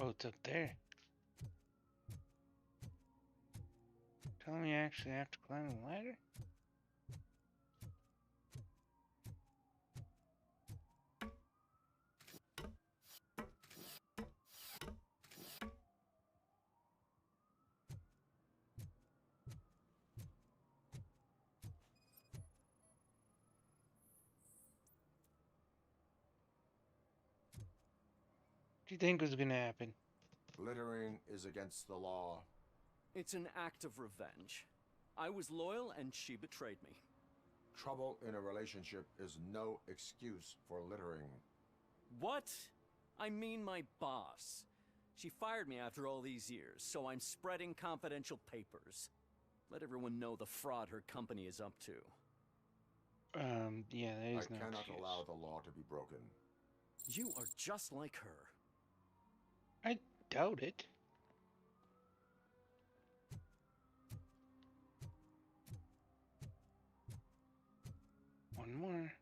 Oh, it's up there. Telling me I actually have to climb a ladder? What do you think was gonna happen? Littering is against the law. It's an act of revenge. I was loyal and she betrayed me. Trouble in a relationship is no excuse for littering. What? I mean my boss. She fired me after all these years, so I'm spreading confidential papers. Let everyone know the fraud her company is up to. Yeah, that is I no cannot excuse. allow the law to be broken. You are just like her. I doubt it. One more.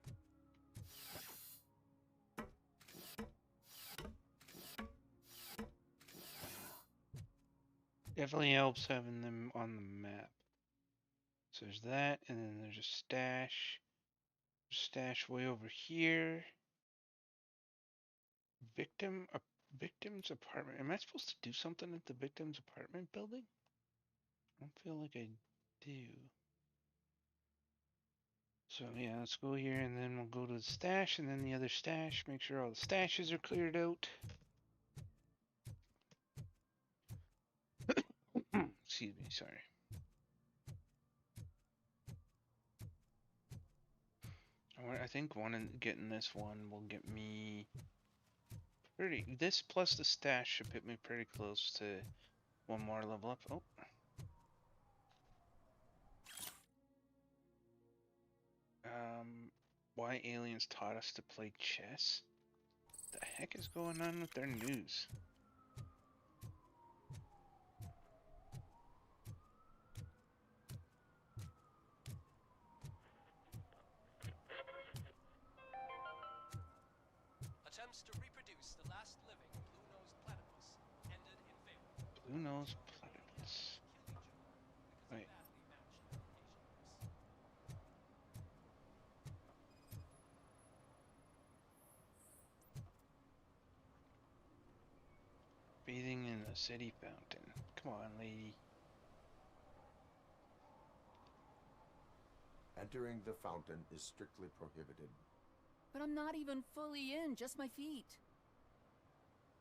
Definitely helps having them on the map. So there's that, and then there's a stash. Stash way over here. Victim's apartment. Am I supposed to do something at the victim's apartment building? I don't feel like I do. So yeah, let's go here and then we'll go to the stash and then the other stash. Make sure all the stashes are cleared out. Excuse me, sorry. I think getting this one will get me this plus the stash should put me pretty close to one more level up. Oh. Why aliens taught us to play chess? What the heck is going on with their news? Attempts to reproduce the last living blue-nosed platypus ended in failure. Blue-nosed platypus. Wait. Bathing in a city fountain. Come on, lady. Entering the fountain is strictly prohibited. But I'm not even fully in, just my feet.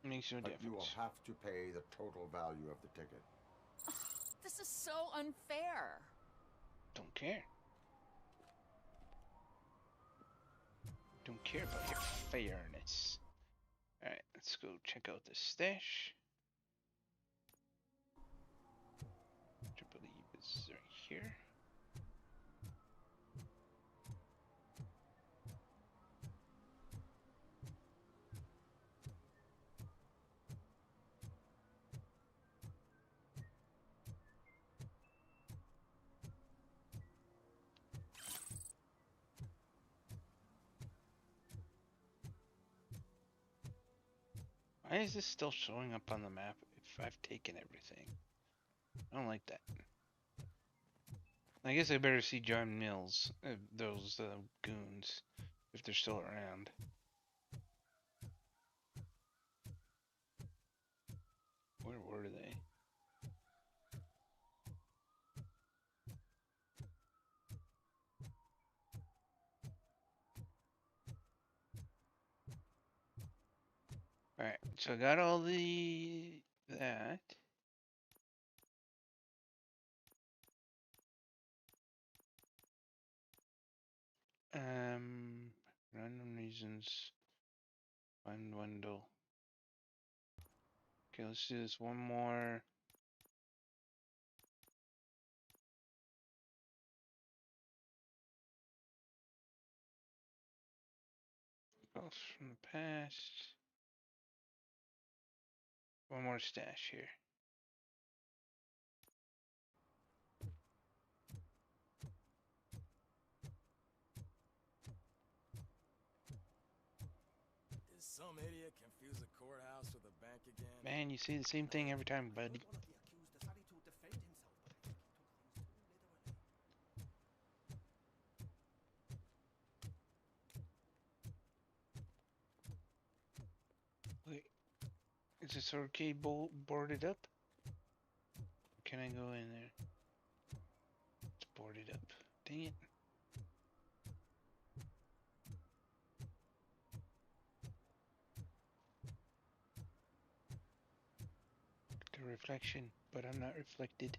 Makes no difference. You will have to pay the total value of the ticket. This is so unfair. Don't care. Don't care about your fairness. Alright, let's go check out the stash. here. Why is this still showing up on the map if I've taken everything? I don't like that. I guess I better see John Mills, those goons, if they're still around. Where were they? Alright, so I got all that. Random reasons. Find Wendell. Okay, let's do this one more. Calls from the past. One more stash here. Did some idiot confuse a courthouse with a bank again? Man, you say the same thing every time, buddy. Wait, is this arcade boarded up? Can I go in there? It's boarded up. Dang it. The reflection, but I'm not reflected.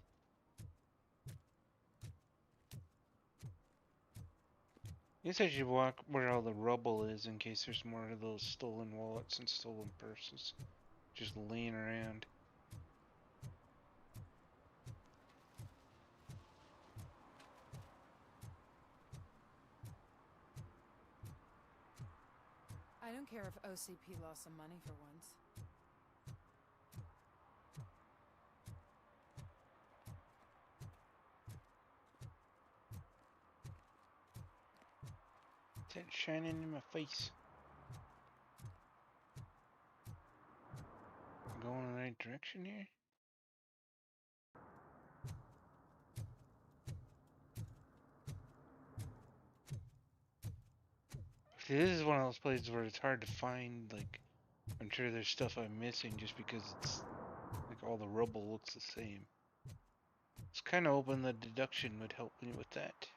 Guess I should walk where all the rubble is in case there's more of those stolen wallets and stolen purses just laying around. I don't care if OCP lost some money for once. Is that shining in my face? Going in the right direction here? See, this is one of those places where it's hard to find, like, I'm sure there's stuff I'm missing just because it's, like, all the rubble looks the same. It's kind of hoping the deduction would help me with that.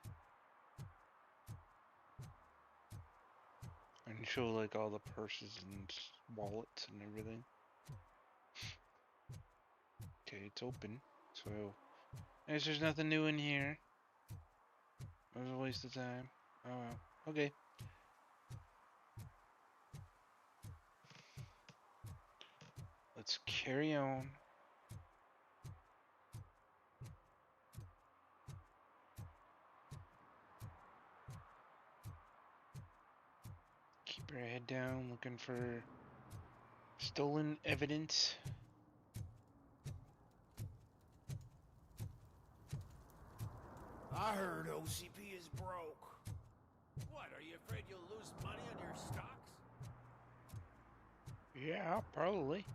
And show, like, all the purses and wallets and everything. Okay, it's open, so I guess there's nothing new in here. It was a waste of time. Oh well. Okay. Let's carry on. Keep our head down, looking for stolen evidence. I heard OCP is broke. What, are you afraid you'll lose money on your stocks? Yeah, probably.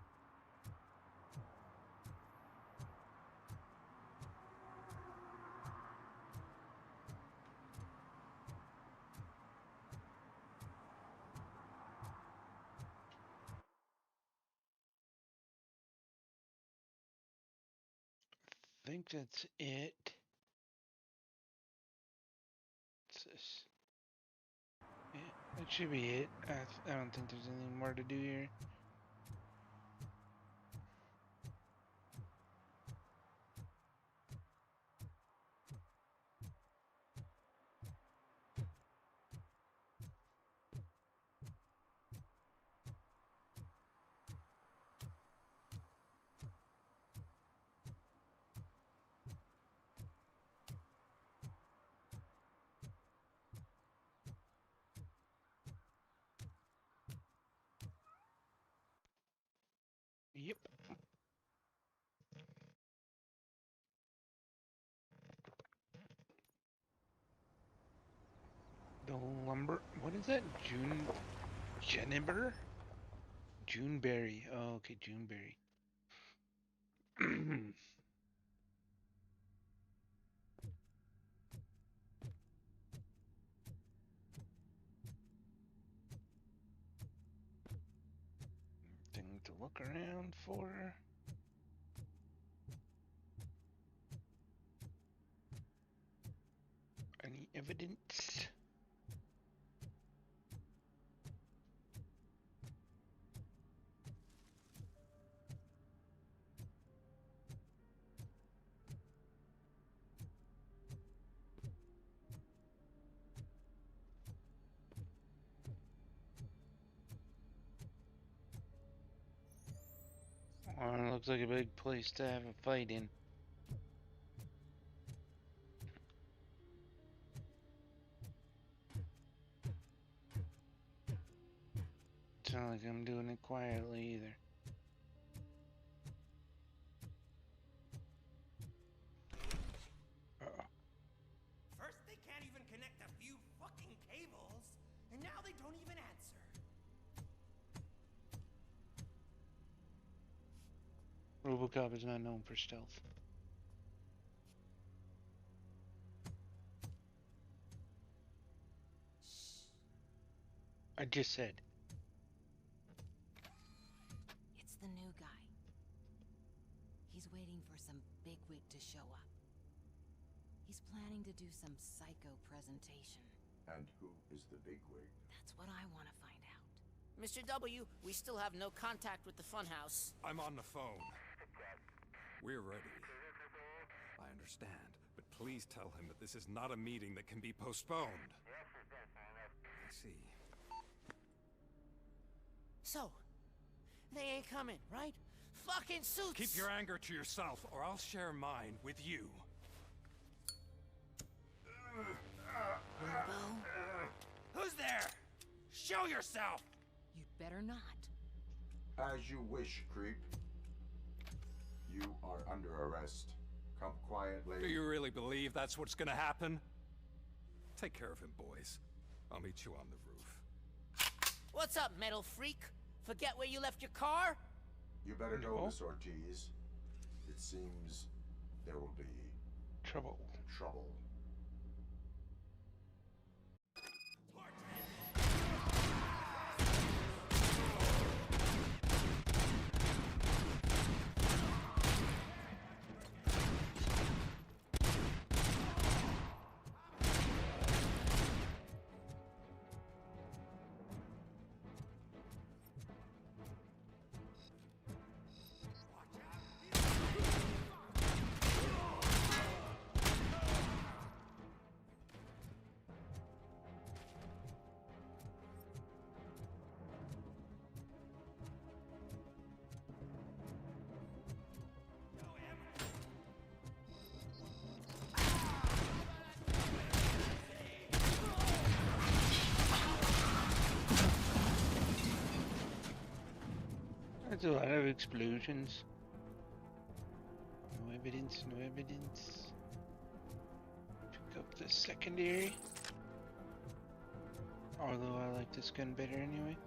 I think that's it. What's this? Yeah, that should be it. I don't think there's anything more to do here. is that? Juniper? Juneberry. Oh, okay, Juneberry. Thing to look around for. Any evidence? Oh, looks like a big place to have a fight in. It's not like I'm doing it quietly either. First, they can't even connect a few fucking cables, and now they don't even answer. RoboCop is not known for stealth. I just said. It's the new guy. He's waiting for some bigwig to show up. He's planning to do some psycho presentation. And who is the bigwig? That's what I want to find out. Mr. W, we still have no contact with the funhouse. I'm on the phone. We're ready. I understand, but please tell him that this is not a meeting that can be postponed. I see. So, they ain't coming, right? Fucking suits! Keep your anger to yourself, or I'll share mine with you. Robo? Who's there? Show yourself! You'd better not. As you wish, creep. You are under arrest. Come quietly. Do you really believe that's what's gonna happen? Take care of him, boys. I'll meet you on the roof. What's up, metal freak? Forget where you left your car? You better go, Miss Ortiz. It seems there will be trouble. Trouble. That's a lot of explosions. No evidence, no evidence. Pick up the secondary. Although I like this gun better anyway.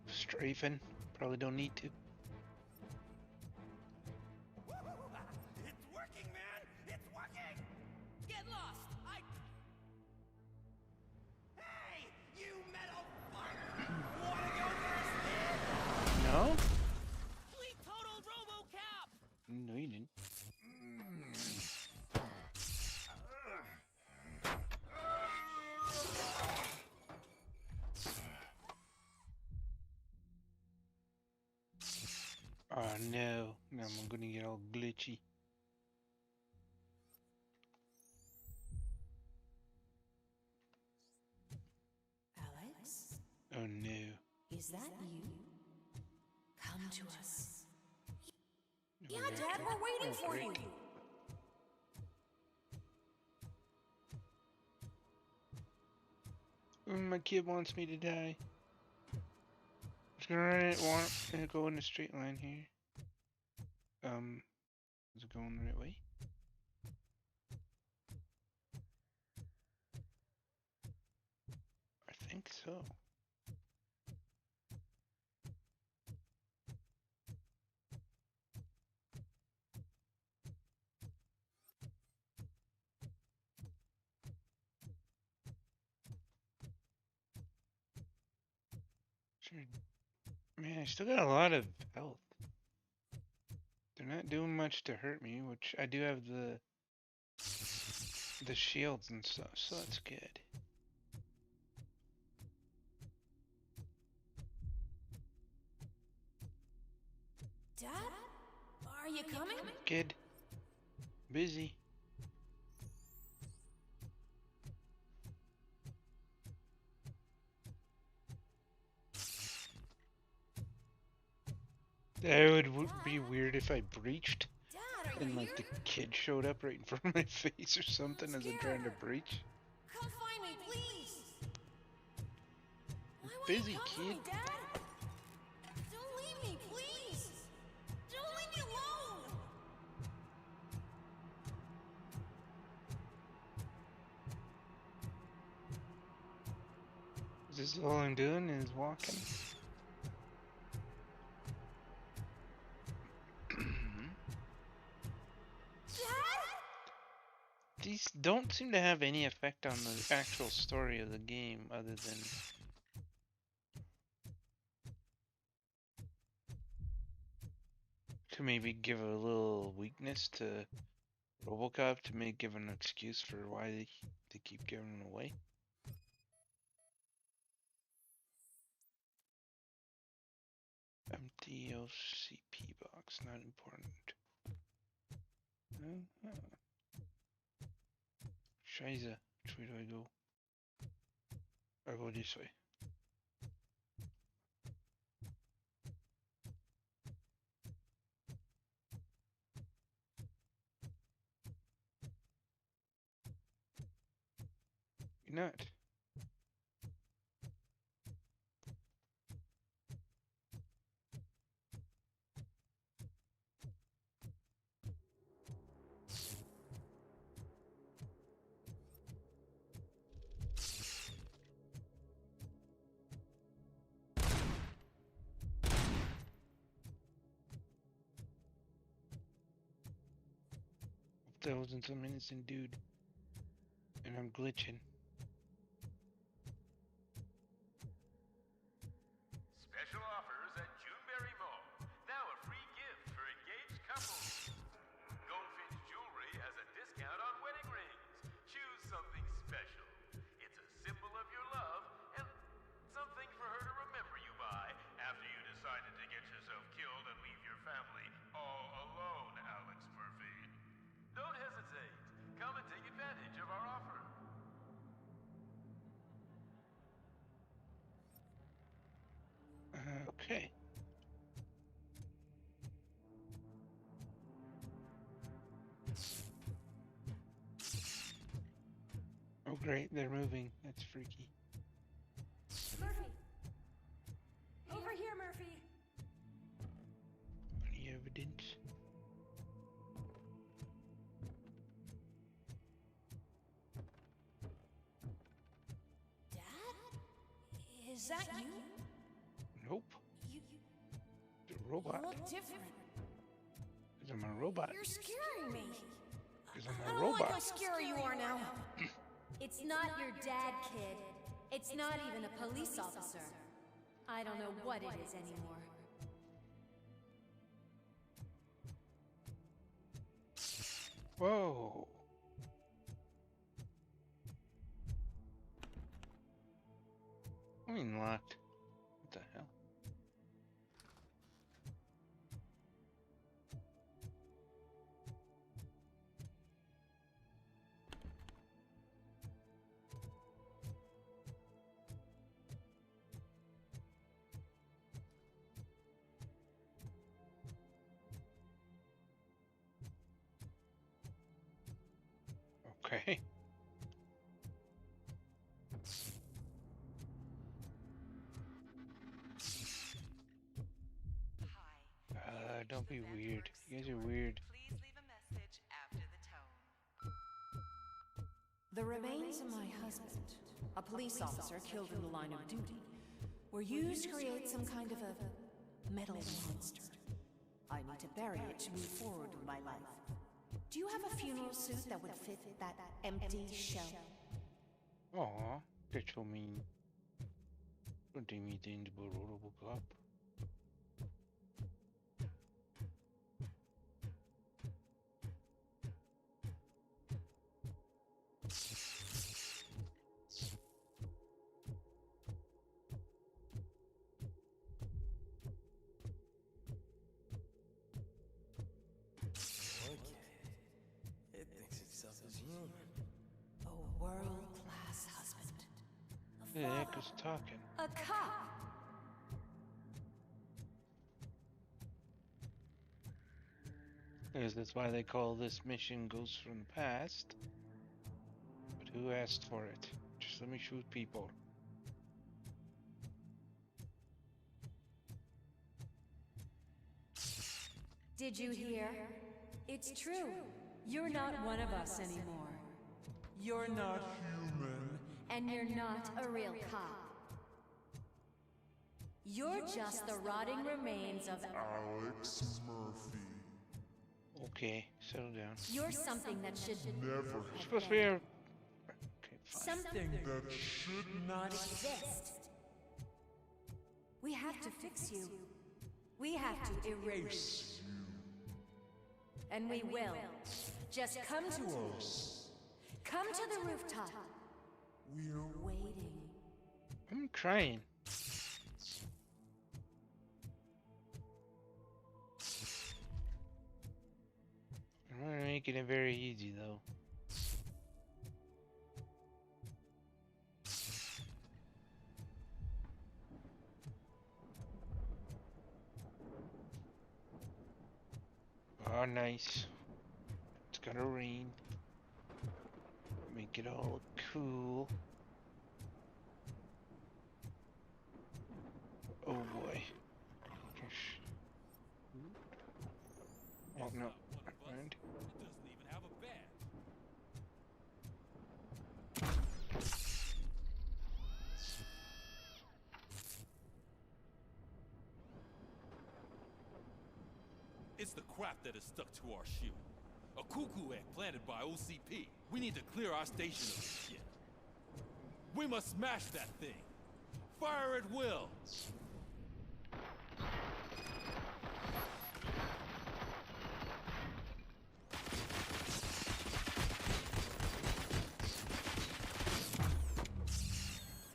Strafing. Probably don't need to. It's working, man! It's working! Get lost! Hey! You metal fuck! Wanna go first, man? No? We totaled RoboCop! No, you didn't. Oh no, now I'm gonna get all glitchy. Alex? Oh no. Is that you? Come to us. Yeah, Dad, we're waiting for you. My kid wants me to die. It's gonna go in a straight line here. Is it going the right way? I think so. Sure. Man, I still got a lot of health. They're not doing much to hurt me, which I do have the shields and stuff, so that's good. Dad? Are you coming? Kid. Busy. That would be weird if I breached and like the kid showed up right in front of my face or something as I'm trying to breach. Come find me, please! I'm busy, kid. Dad? Don't leave me, please! Don't leave me alone! Is this all I'm doing is walking? These don't seem to have any effect on the actual story of the game other than to maybe give a little weakness to RoboCop to give an excuse for why they keep giving him away. Empty OCP box, not important. Scheiße, which way do I go? I go this way. You're not. That wasn't some innocent dude. And I'm glitching. Special offers at Juneberry Mall. Now a free gift for engaged couples. Goldfinch Jewelry has a discount on wedding rings. Choose something special. It's a symbol of your love and something for her to remember you by after you decided to get yourself killed and leave your family all alone, Alex Murphy. Don't hesitate. Come and take advantage of our offer. Okay. Oh great, they're moving. That's freaky. Murphy! Over here, Murphy! Any evidence? Dad? Is that you? Nope. It's a robot. You look different. Because I'm a robot. You're scaring me. Because I'm I a don't like how robot. scary you are now. It's not your dad, kid. It's not even a police officer. I don't know what it is anymore. Whoa. I mean locked. What the hell? Okay. don't be weird. You guys are weird. Please leave a message after the tone. The remains of my husband, a police officer killed in the line of duty, were used to create some kind of a metal monster. I need to bury it to move forward with my life. Do you have a funeral suit that would fit that empty shell? Aw, that's so mean. Don't think me things about RoboCop. It thinks itself as human. A world-class husband. Who the heck is talking? A cop! I guess that's why they call this mission Ghosts from the Past. But who asked for it? Just let me shoot people. Did you hear? It's true. You're not one of us anymore. You're not human. And you're not a real cop. You're just the rotting remains of Alex Murphy. Okay, settle down. You're something that should Never Supposed to be a... Okay, fine. something that should not exist. We have to fix you. We have to erase you. And we will. Just come to us. Come to the rooftop. We're waiting. I'm trying. I'm not making it very easy though. Oh, nice. It's gonna rain. Make it all cool. Oh boy. Oh no. Mind. Doesn't even have a badge. It's the crap that is stuck to our shoe. A cuckoo egg planted by OCP. We need to clear our station of this shit. We must smash that thing. Fire at will.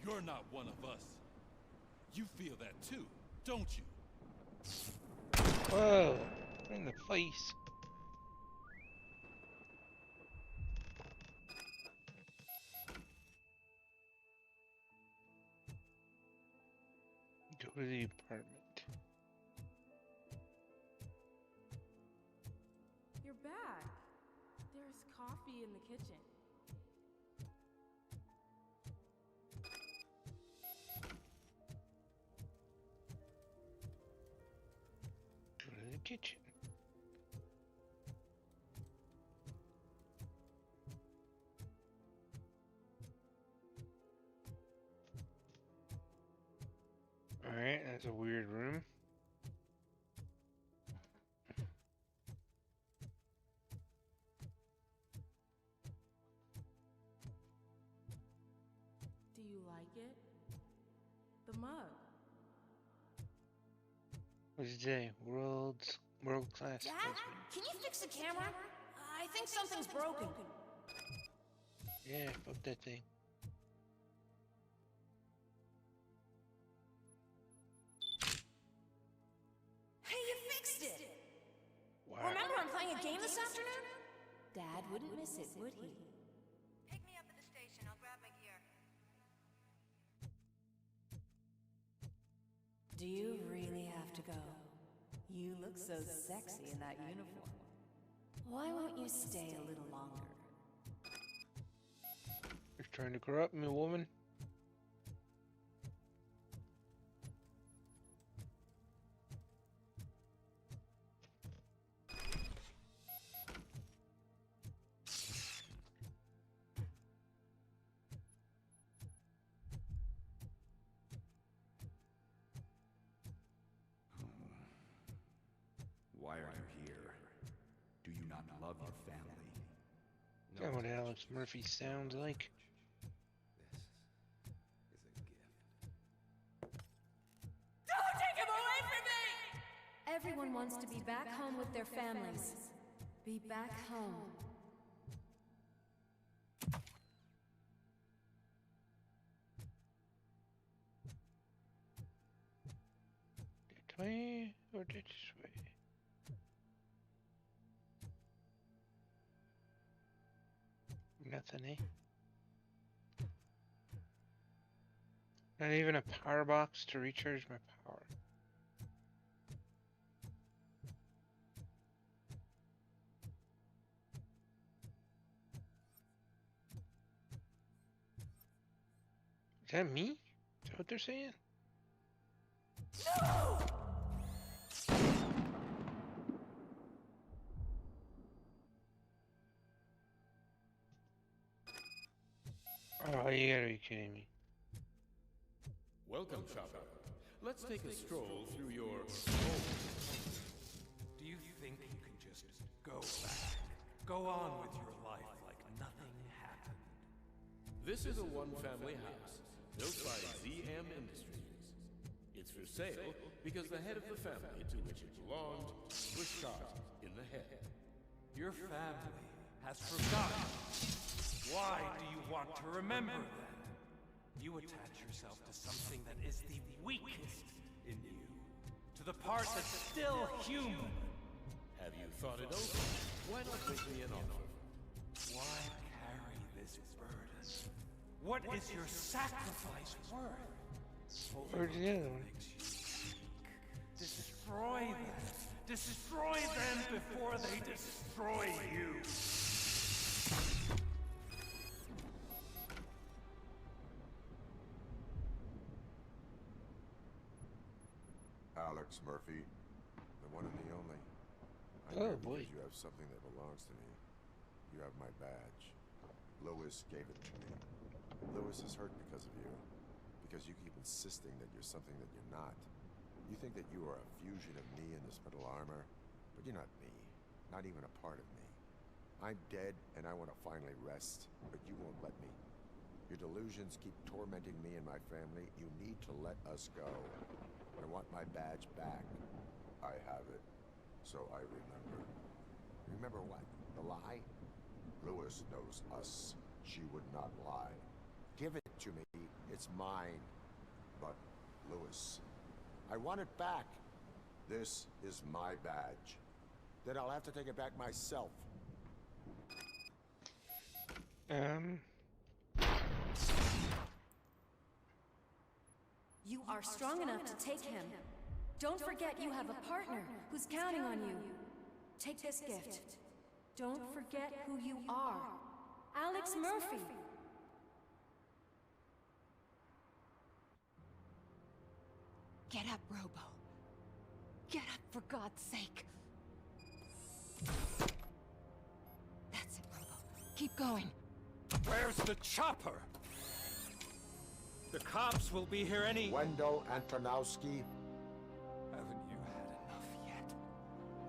You're not one of us. You feel that too, don't you? Whoa! In the face. Go to the apartment. You're back. There's coffee in the kitchen. Go to the kitchen. Alright, that's a weird room. Do you like it? The mug. What's it say? World class. Dad, can you fix the camera? I think something's broken. Yeah, fuck that thing. Hey, you fixed it! Wow. Remember I'm playing a game this afternoon? Dad wouldn't miss it, would he? Pick me up at the station. I'll grab my gear. Do you really have to go? You look so sexy in that uniform. Why won't you stay a little longer? You're trying to corrupt me, woman. of your family. Is that what Alex Murphy sounds like? Don't take him away from me! Everyone wants to be back home with their families. Be back home. That way or this way? Nothing, eh? Not even a power box to recharge my power. Is that me? Is that what they're saying? No! Oh, you gotta be kidding me. Welcome, Chopper. Let's take a stroll through your... Do you think you can just go back? Go on with your life like nothing happened? This is a one-family house, built by ZM Industries. It's for sale because the head of the family to which it belonged was shot in the head. Your family has forgotten. Why do you want to remember them? You attach yourself to something that is the weakest in you. To the part that's still human. Have you thought it over? Why not make me an offer? Why carry this burden? What is your sacrifice worth? Where's the other one? Destroy them. Destroy them before they destroy you. Alex Murphy, the one and the only. Oh boy. You have something that belongs to me. You have my badge. Lewis gave it to me. Lewis is hurt because of you. Because you keep insisting that you're something that you're not. You think that you are a fusion of me and this metal armor, but you're not me. Not even a part of me. I'm dead and I want to finally rest, but you won't let me. Your delusions keep tormenting me and my family. You need to let us go. I want my badge back. I have it. So I remember. Remember what? The lie? Lewis knows us. She would not lie. Give it to me. It's mine. But, Lewis, I want it back. This is my badge. Then I'll have to take it back myself. You are strong enough to take him. Don't forget you have a partner who's counting on you. Take this gift. Don't forget who you are. Alex Murphy. Get up, Robo. Get up, for God's sake. That's it, Robo. Keep going. Where's the chopper? The cops will be here any... Wendell Antonowski. Haven't you had enough yet?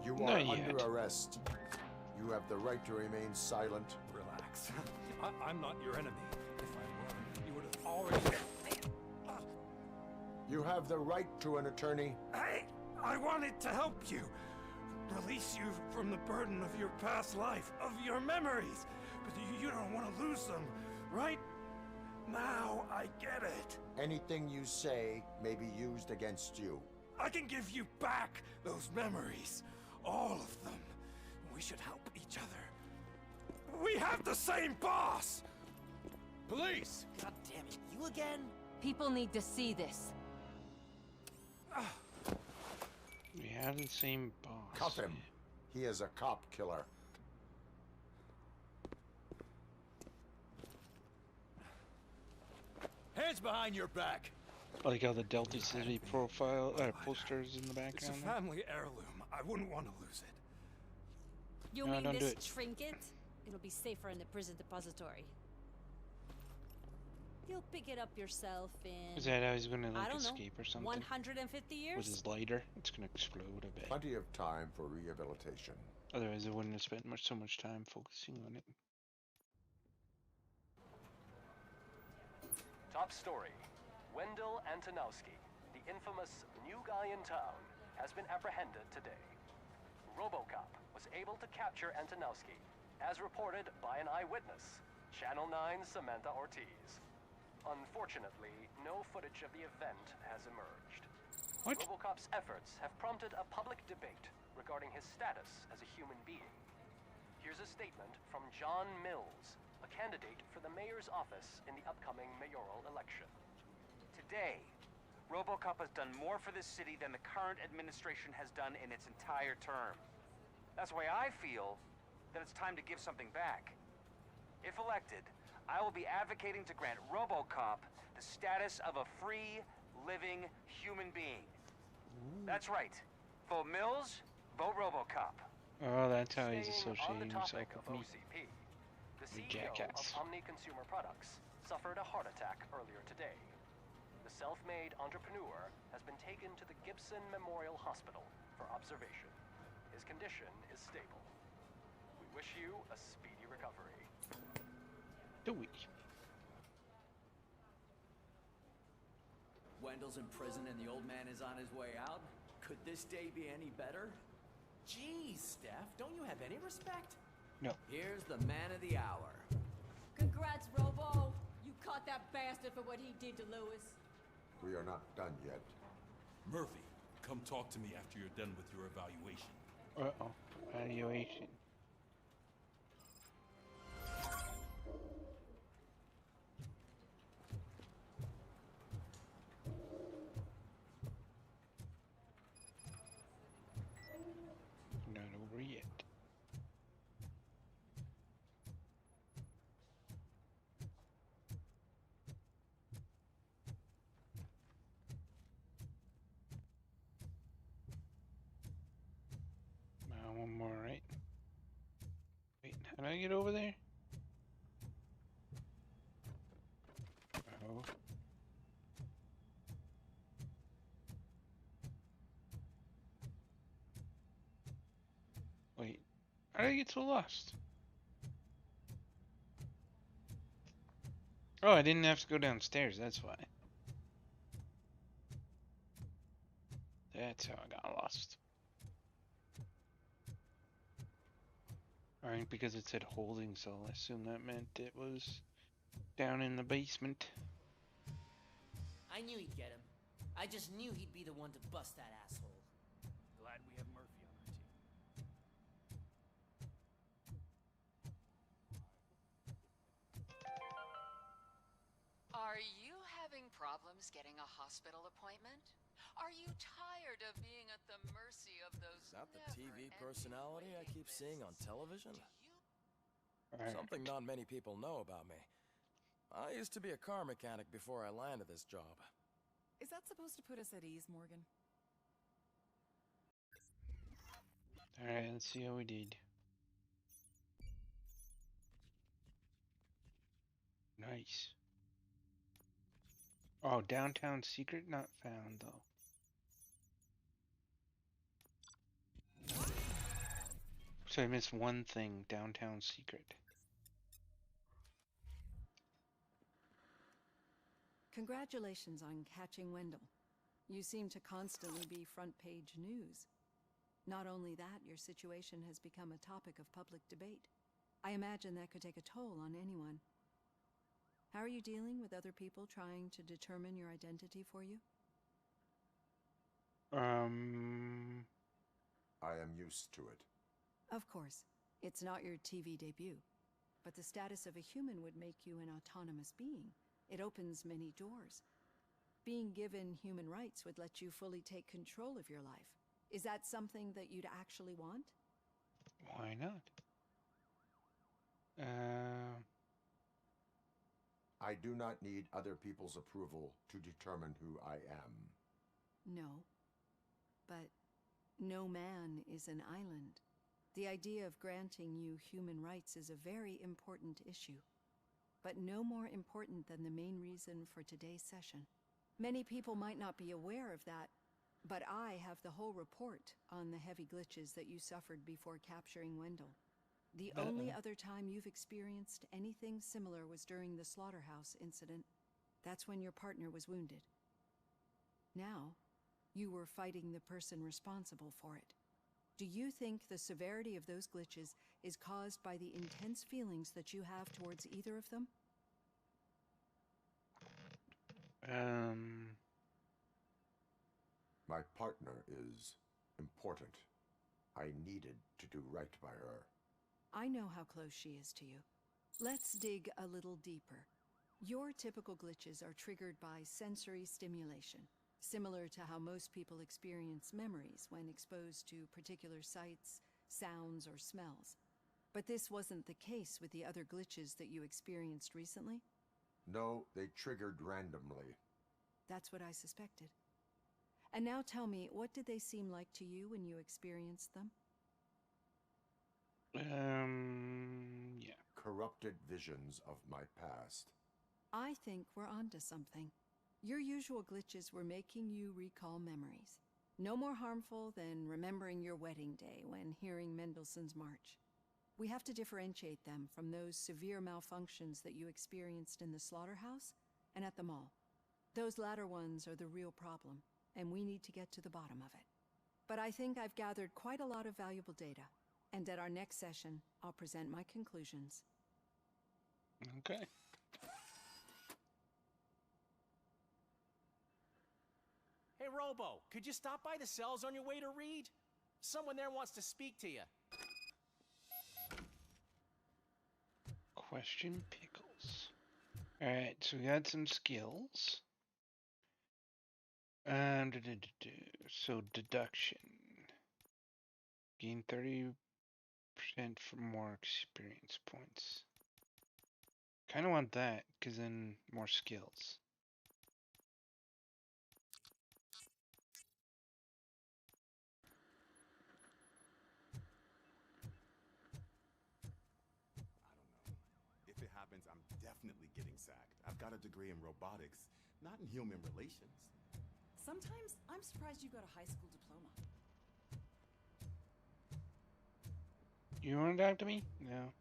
You are under arrest. You have the right to remain silent. Relax. I'm not your enemy. If I were, you would have already... You have the right to an attorney. I wanted to help you. Release you from the burden of your past life, of your memories. But you don't want to lose them, right? Now I get it. Anything you say may be used against you. I can give you back those memories. All of them. We should help each other. We have the same boss! Police! God damn it, you again? People need to see this. We have the same boss. Cuff him. He is a cop killer. Hands behind your back. I like how the Delta City profile posters in the background. It's a there. family heirloom. I wouldn't want to lose it. You No, mean don't do this it. trinket? It'll be safer in the prison depository. You'll pick it up yourself in... Is that how he's gonna I like don't know, escape or something? 150 years? With his lighter, it's gonna explode a bit. Plenty of time for rehabilitation. Otherwise, I wouldn't have spent so much time focusing on it. Top story. Wendell Antonowski, the infamous new guy in town, has been apprehended today. RoboCop was able to capture Antonowski, as reported by an eyewitness, Channel 9's Samantha Ortiz. Unfortunately, no footage of the event has emerged. What? RoboCop's efforts have prompted a public debate regarding his status as a human being. Here's a statement from John Mills, a candidate for the mayor's office in the upcoming mayoral election. Today, RoboCop has done more for this city than the current administration has done in its entire term. That's why I feel that it's time to give something back. If elected, I will be advocating to grant RoboCop the status of a free, living human being. That's right. Vote Mills, vote RoboCop. Oh, that's how he's Staying on the associating himself topic with of me. OCP, the You CEO jackass. of Omni Consumer Products suffered a heart attack earlier today. The self-made entrepreneur has been taken to the Gibson Memorial Hospital for observation. His condition is stable. We wish you a speedy recovery. Do we? Wendell's in prison and the old man is on his way out? Could this day be any better? Jeez, Steph, don't you have any respect? No. Here's the man of the hour. Congrats, Robo! You caught that bastard for what he did to Lewis. We are not done yet. Murphy, come talk to me after you're done with your evaluation. Uh-oh. Evaluation. Not over yet. One more, right? Wait, how do I get over there? Oh. Wait, how did I get so lost? Oh, I didn't have to go downstairs, that's why. That's how I got lost. Alright, because it said holding cell, I assume that meant it was down in the basement. I knew he'd get him. I just knew he'd be the one to bust that asshole. Glad we have Murphy on our team. Are you having problems getting a hospital appointment? Are you tired of being at the mercy of those Is that the TV personality I keep seeing on television? Alright. Something not many people know about me. I used to be a car mechanic before I landed this job. Is that supposed to put us at ease, Morgan? Alright, let's see how we did. Nice. Oh, downtown secret not found though. So I missed one thing, downtown secret. Congratulations on catching Wendell. You seem to constantly be front page news. Not only that, your situation has become a topic of public debate. I imagine that could take a toll on anyone. How are you dealing with other people trying to determine your identity for you? I am used to it. Of course. It's not your TV debut. But the status of a human would make you an autonomous being. It opens many doors. Being given human rights would let you fully take control of your life. Is that something that you'd actually want? Why not? I do not need other people's approval to determine who I am. No. But no man is an island. The idea of granting you human rights is a very important issue. But no more important than the main reason for today's session. Many people might not be aware of that, But I have the whole report on the heavy glitches that you suffered before capturing Wendell. The only other time you've experienced anything similar was during the slaughterhouse incident. That's when your partner was wounded. Now, you were fighting the person responsible for it. Do you think the severity of those glitches is caused by the intense feelings that you have towards either of them? My partner is important. I needed to do right by her. I know how close she is to you. Let's dig a little deeper. Your typical glitches are triggered by sensory stimulation, similar to how most people experience memories when exposed to particular sights, sounds, or smells. But this wasn't the case with the other glitches that you experienced recently? No, they triggered randomly. That's what I suspected. And now tell me, what did they seem like to you when you experienced them? Yeah. Corrupted visions of my past. I think we're onto something. Your usual glitches were making you recall memories. No more harmful than remembering your wedding day when hearing Mendelssohn's March. We have to differentiate them from those severe malfunctions that you experienced in the slaughterhouse and at the mall. Those latter ones are the real problem, and we need to get to the bottom of it. But I think I've gathered quite a lot of valuable data, and at our next session, I'll present my conclusions. Okay. Hey, Robo, could you stop by the cells on your way to read? Someone there wants to speak to you. Question pickles. Alright, so we got some skills. So deduction. Gain 30% for more experience points. Kind of want that, because then more skills. If it happens, I'm definitely getting sacked. I've got a degree in robotics, not in human relations. Sometimes I'm surprised you got a high school diploma. You want to talk to me? No.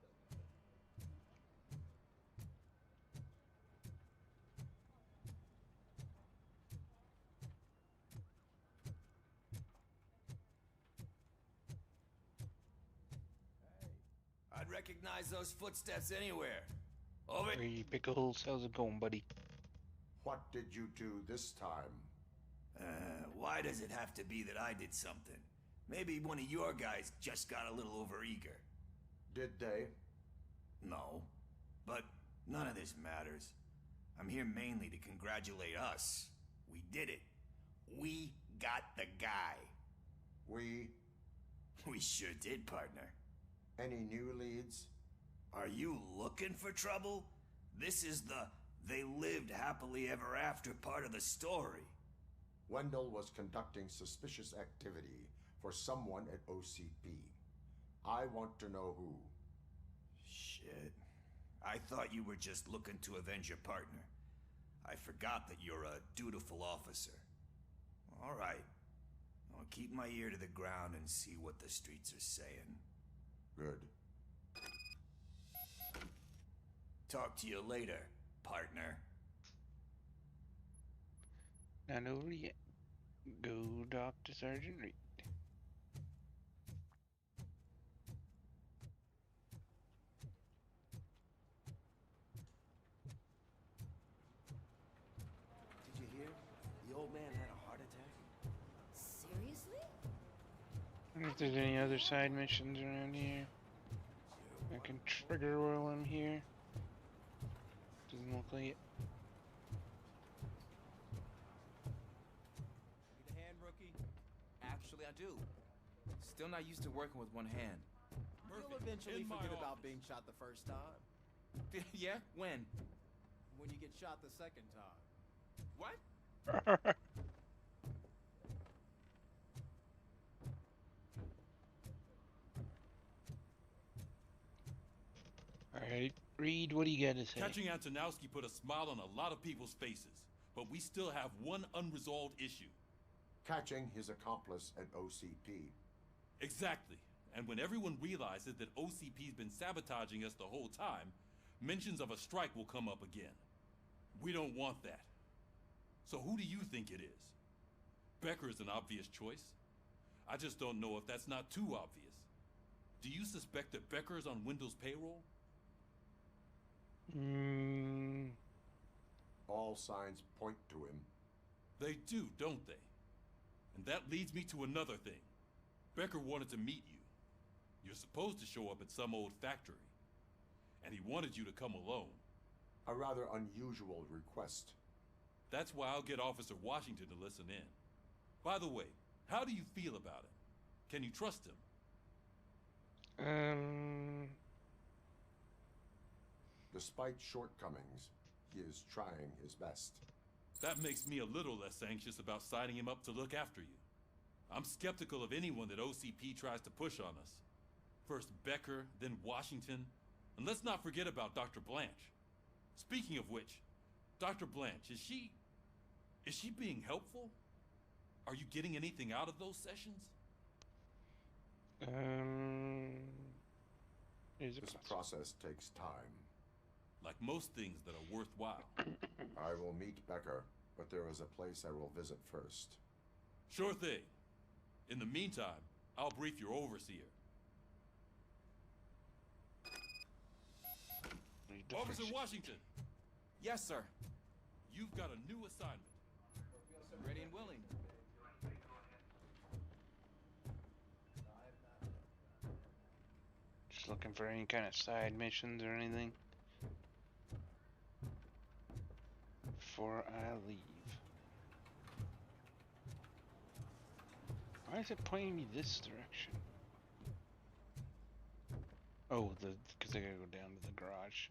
I'd recognize those footsteps anywhere. Over. Hey, Pickles, how's it going, buddy? What did you do this time? Why does it have to be that I did something? Maybe one of your guys just got a little overeager. Did they? No. But none of this matters. I'm here mainly to congratulate us. We did it. We got the guy. We sure did, partner. Any new leads? Are you looking for trouble? This is the they lived happily ever after part of the story. Wendell was conducting suspicious activity for someone at OCP. I want to know who. Shit. I thought you were just looking to avenge your partner. I forgot that you're a dutiful officer. All right. I'll keep my ear to the ground and see what the streets are saying. Good. Talk to you later, partner. Not over yet. Go talk to Sergeant Reed. Did you hear? The old man had a heart attack. Seriously? I wonder if there's any other side missions around here I can trigger while I'm here. Doesn't look like it. Need a hand, rookie? Actually, I do. Still not used to working with one hand. You'll eventually forget about being shot the first time. Yeah? When? When you get shot the second time. What? Alright, Reed, what do you got to say? Catching Antonowski put a smile on a lot of people's faces, but we still have one unresolved issue. catching his accomplice at OCP. Exactly. And when everyone realizes that OCP's been sabotaging us the whole time, mentions of a strike will come up again. We don't want that. So who do you think it is? Becker is an obvious choice. I just don't know if that's not too obvious. Do you suspect that Becker is on Wendell's payroll? All signs point to him. They do, don't they? And that leads me to another thing. Becker wanted to meet you. You're supposed to show up at some old factory. And he wanted you to come alone. A rather unusual request. That's why I'll get Officer Washington to listen in. By the way, how do you feel about him? Can you trust him? Despite shortcomings, he is trying his best. That makes me a little less anxious about signing him up to look after you. I'm skeptical of anyone that OCP tries to push on us. First Becker, then Washington, and let's not forget about Dr. Blanche. Speaking of which, Dr. Blanche, is she being helpful? Are you getting anything out of those sessions? This process takes time. Like most things that are worthwhile. I will meet Becker, but there is a place I will visit first. Sure thing. In the meantime, I'll brief your overseer. Officer Washington! Yes, sir. You've got a new assignment. Ready and willing. Just looking for any kind of side missions or anything before I leave. Why is it pointing me this direction? Oh, because I gotta go down to the garage.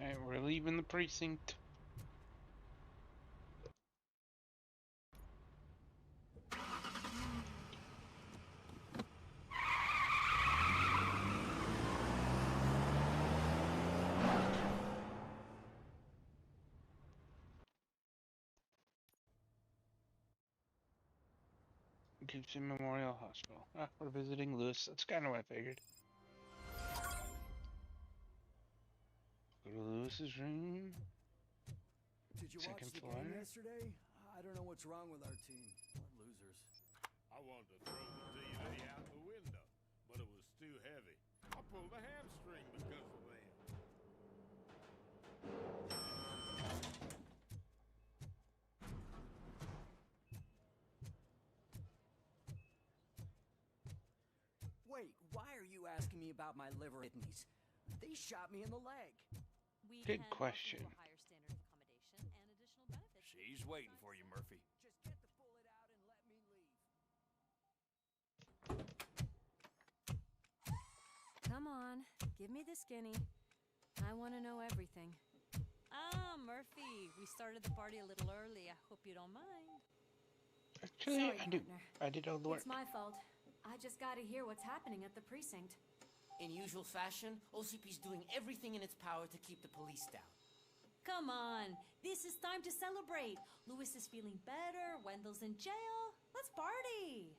Alright, we're leaving the precinct. Gibson Memorial Hospital. Ah, we're visiting Lewis. That's kind of what I figured. Go to Lewis's room. Did you Second watch the floor. game yesterday? I don't know what's wrong with our team. We're losers. I wanted to throw the TV out the window, but it was too heavy. I pulled a hamstring because of that. Wait, why are you asking me about my liver kidneys? They shot me in the leg. Good question. She's waiting for you, Murphy. Just get the bullet out and let me leave. Come on, give me the skinny. I want to know everything. Ah, Murphy, we started the party a little early. I hope you don't mind. Actually, Sorry, I do. partner. I did all the work. It's my fault. I just gotta hear what's happening at the precinct. In usual fashion, OCP's doing everything in its power to keep the police down. Come on, this is time to celebrate. Lewis is feeling better, Wendell's in jail. Let's party.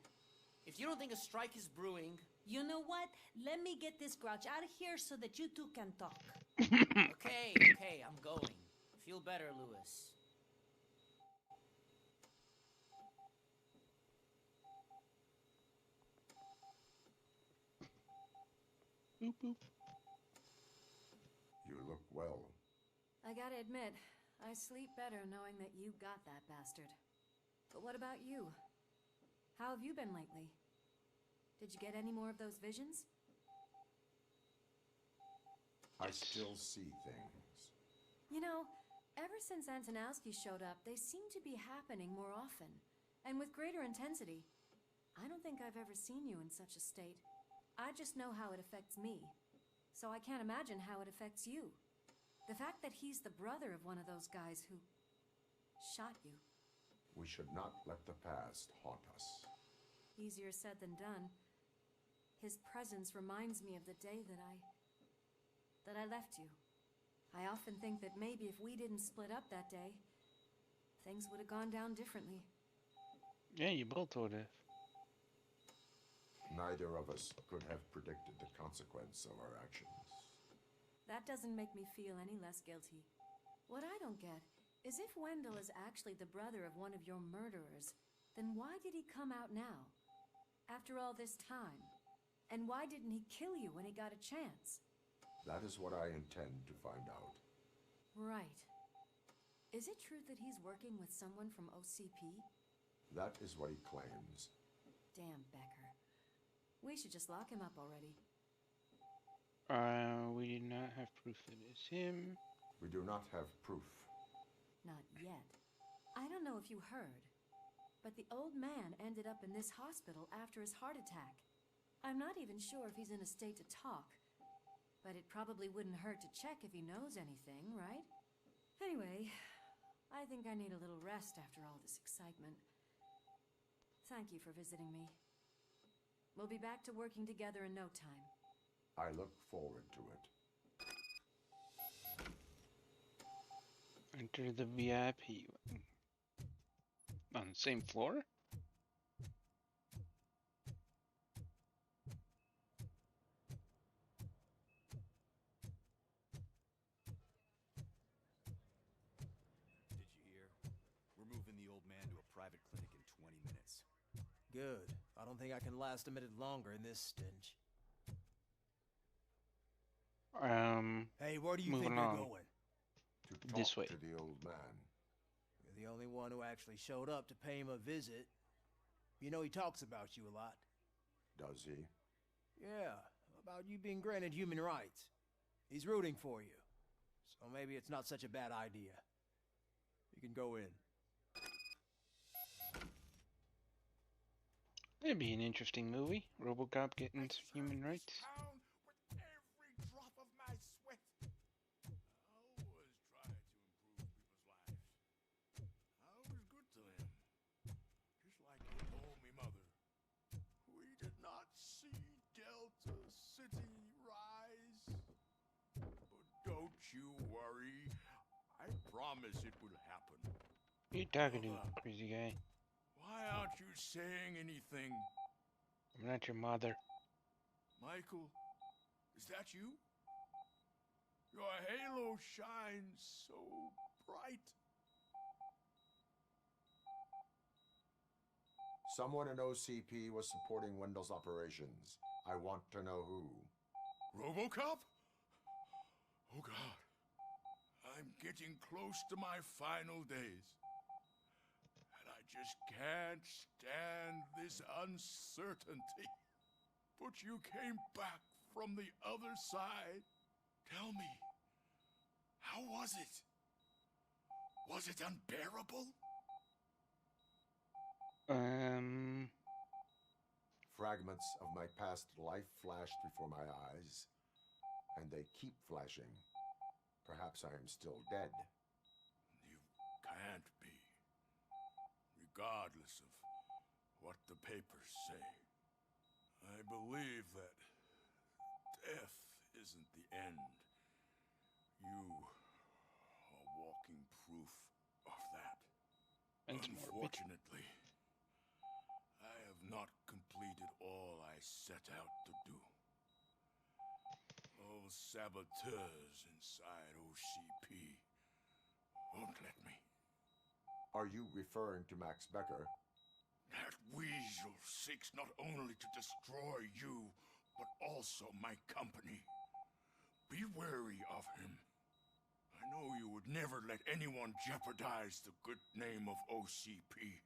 If you don't think a strike is brewing... You know what? Let me get this grouch out of here so that you two can talk. Okay, I'm going. Feel better, Lewis. Boop, boop. You look well. I gotta admit, I sleep better knowing that you got that bastard. But what about you? How have you been lately? Did you get any more of those visions? I still see things. You know, ever since Antonowski showed up, they seem to be happening more often, and with greater intensity. I don't think I've ever seen you in such a state. I just know how it affects me, so I can't imagine how it affects you. The fact that he's the brother of one of those guys who shot you. We should not let the past haunt us. Easier said than done. His presence reminds me of the day that I left you. I often think that maybe if we didn't split up that day, things would have gone down differently. Yeah, you both would have. Neither of us could have predicted the consequence of our actions. That doesn't make me feel any less guilty. What I don't get is if Wendell is actually the brother of one of your murderers, then why did he come out now? After all this time? And why didn't he kill you when he got a chance? That is what I intend to find out. Right. Is it true that he's working with someone from OCP? That is what he claims. Damn Becker. We should just lock him up already. We do not have proof that it's him. We do not have proof. Not yet. I don't know if you heard, but the old man ended up in this hospital after his heart attack. I'm not even sure if he's in a state to talk, but it probably wouldn't hurt to check if he knows anything, right? Anyway, I think I need a little rest after all this excitement. Thank you for visiting me. We'll be back to working together in no time. I look forward to it. Enter the VIP. On the same floor? Did you hear? We're moving the old man to a private clinic in 20 minutes. Good. I don't think I can last a minute longer in this stench. Hey, where do you think we're going? To talk This way. to the old man. You're the only one who actually showed up to pay him a visit. You know he talks about you a lot. Does he? Yeah, about you being granted human rights. He's rooting for you. So maybe it's not such a bad idea. You can go in. That'd be an interesting movie. RoboCop getting some human rights. Every drop of my sweat. I always try to improve people's lives. I was good to them. Just like you told me, Mother. We did not see Delta City rise. But don't you worry. I promise it will happen. Who you talking to, crazy guy? Why aren't you saying anything? I'm not your mother. Michael, is that you? Your halo shines so bright. Someone in OCP was supporting Wendell's operations. I want to know who. RoboCop? Oh God. I'm getting close to my final days. And I just can't stand this uncertainty. But you came back from the other side. Tell me, how was it? Was it unbearable? Fragments of my past life flashed before my eyes, and they keep flashing. Perhaps I am still dead. You can't be. Regardless of what the papers say. I believe that death isn't the end. You are walking proof of that. Unfortunately, I have not completed all I set out to do. Those saboteurs inside OCP won't let me. Are you referring to Max Becker? That weasel seeks not only to destroy you, but also my company. Be wary of him. I know you would never let anyone jeopardize the good name of OCP.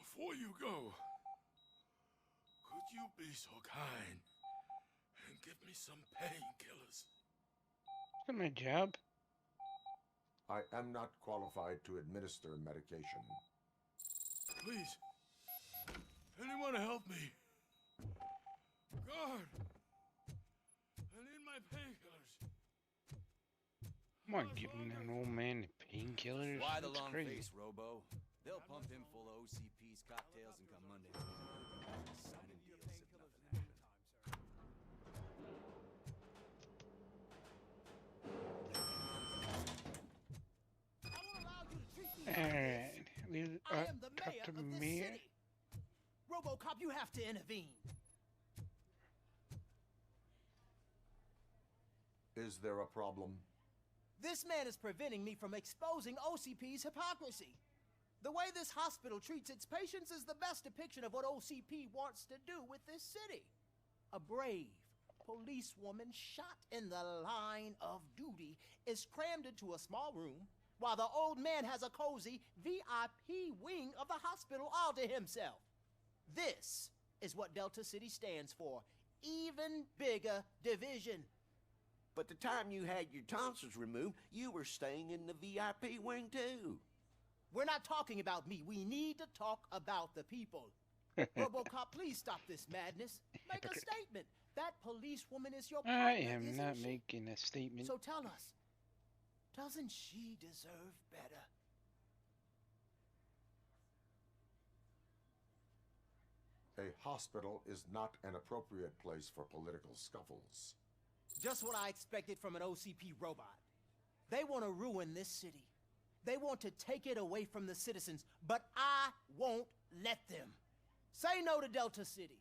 Before you go, could you be so kind and give me some painkillers? Is that my job? I am not qualified to administer medication. Please, anyone help me? God, I need my painkillers. Come on, giving an old man Painkillers? Why the That's long crazy. face, Robo? They'll pump him full of OCP's cocktails and come Monday morning, signing deals if nothing happened. Alright, we I am the talk mayor to of this Mayor. city. RoboCop, you have to intervene. Is there a problem? This man is preventing me from exposing OCP's hypocrisy. The way this hospital treats its patients is the best depiction of what OCP wants to do with this city. A brave policewoman shot in the line of duty is crammed into a small room while the old man has a cozy VIP wing of the hospital all to himself. This is what Delta City stands for. Even bigger division. But the time you had your tonsils removed, you were staying in the VIP wing too. We're not talking about me. We need to talk about the people. RoboCop, please stop this madness. Make a statement. That policewoman is your partner, I am isn't not she? making a statement. So tell us, doesn't she deserve better? A hospital is not an appropriate place for political scuffles. Just what I expected from an OCP robot. They want to ruin this city. They want to take it away from the citizens, but I won't let them. Say no to Delta City.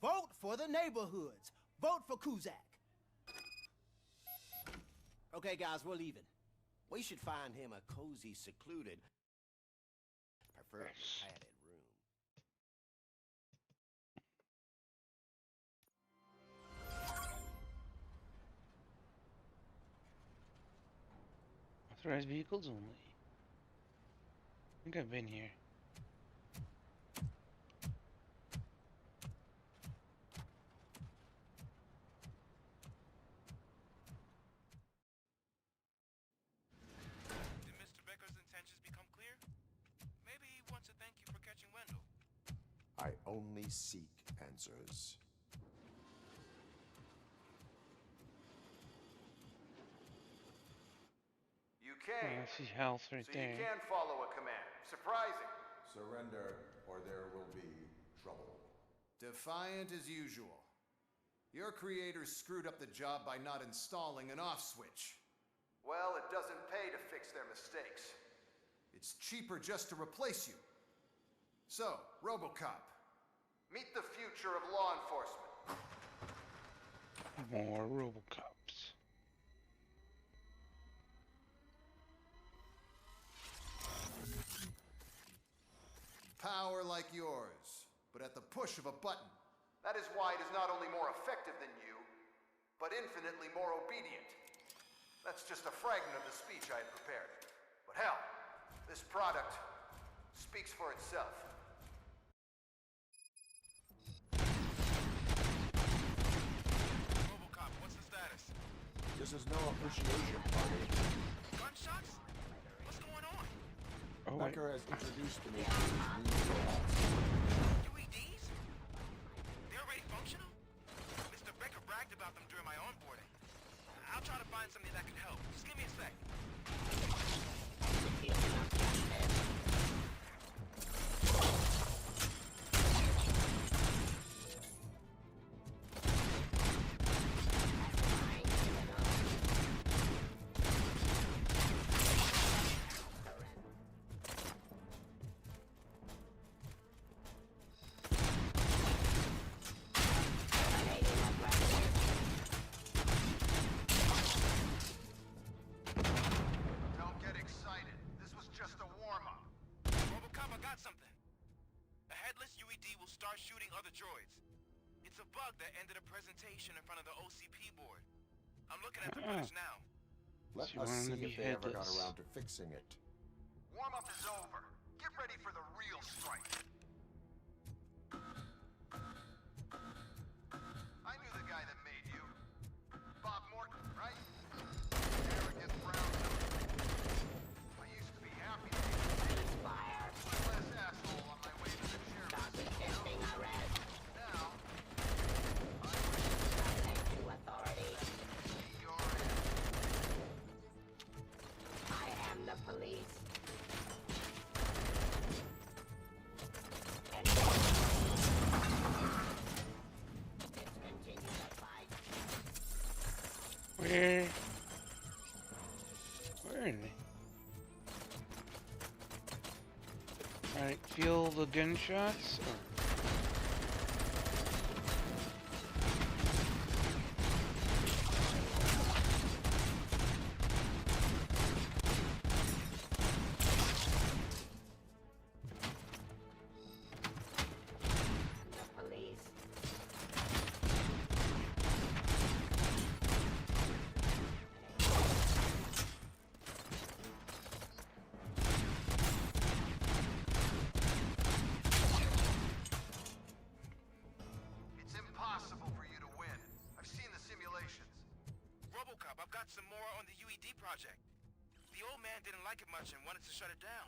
Vote for the neighborhoods. Vote for Kuzak. Okay, guys, we're leaving. We should find him a cozy, secluded, preferably padded room. Authorized vehicles only. I think I've been here. Did Mr. Becker's intentions become clear? Maybe he wants to thank you for catching Wendell. I only seek answers. You Oh, can. I see health right So there. you can follow a command. Surprising. Surrender, or there will be trouble. Defiant as usual. Your creators screwed up the job by not installing an off switch. Well, it doesn't pay to fix their mistakes. It's cheaper just to replace you. So, RoboCop, meet the future of law enforcement. More RoboCops. Power like yours, but at the push of a button. That is why it is not only more effective than you, but infinitely more obedient. That's just a fragment of the speech I had prepared. But hell, this product speaks for itself. RoboCop, what's the status? This is no appreciation party. Gunshots? What's going on? Oh, wait. Becker has introduced to me his new robots. UEDs? They're already functional? Mr. Becker bragged about them during my onboarding. I'll try to find something that can help. Just give me a sec. Don't get excited. This was just a warm-up. RoboCop, I got something. A headless UED will start shooting other droids. It's a bug that ended a presentation in front of the OCP board. I'm looking at the footage now. Let So us I'm see gonna be if they ever got headless. around to fixing it. Warm-up is over. Get ready for the real strike. I knew the guy that made you. Bob Morton, right? Arrogant brown. I used to be happy to be one less asshole on my way to the chairman. Stop resisting arrest. Now, I subject to authority. You're in. I am the hearing me. Alright, feel the gunshots. Oh. It's impossible for you to win. I've seen the simulations. RoboCop, I've got some more on the UED project. The old man didn't like it much and wanted to shut it down.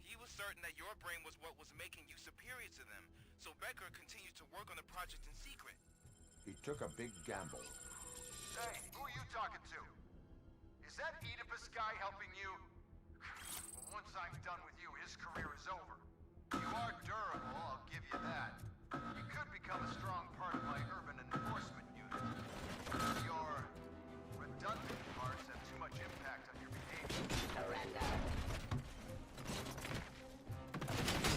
He was certain that your brain was what was making you superior to them, so Becker continued to work on the project in secret. He took a big gamble. Hey, who are you talking to? Is that Oedipus guy helping you? Well, once I'm done with you, his career is over. You are durable, I'll give you that. You could become a strong part of my urban enforcement unit. Your redundant parts have too much impact on your behavior. Surrender.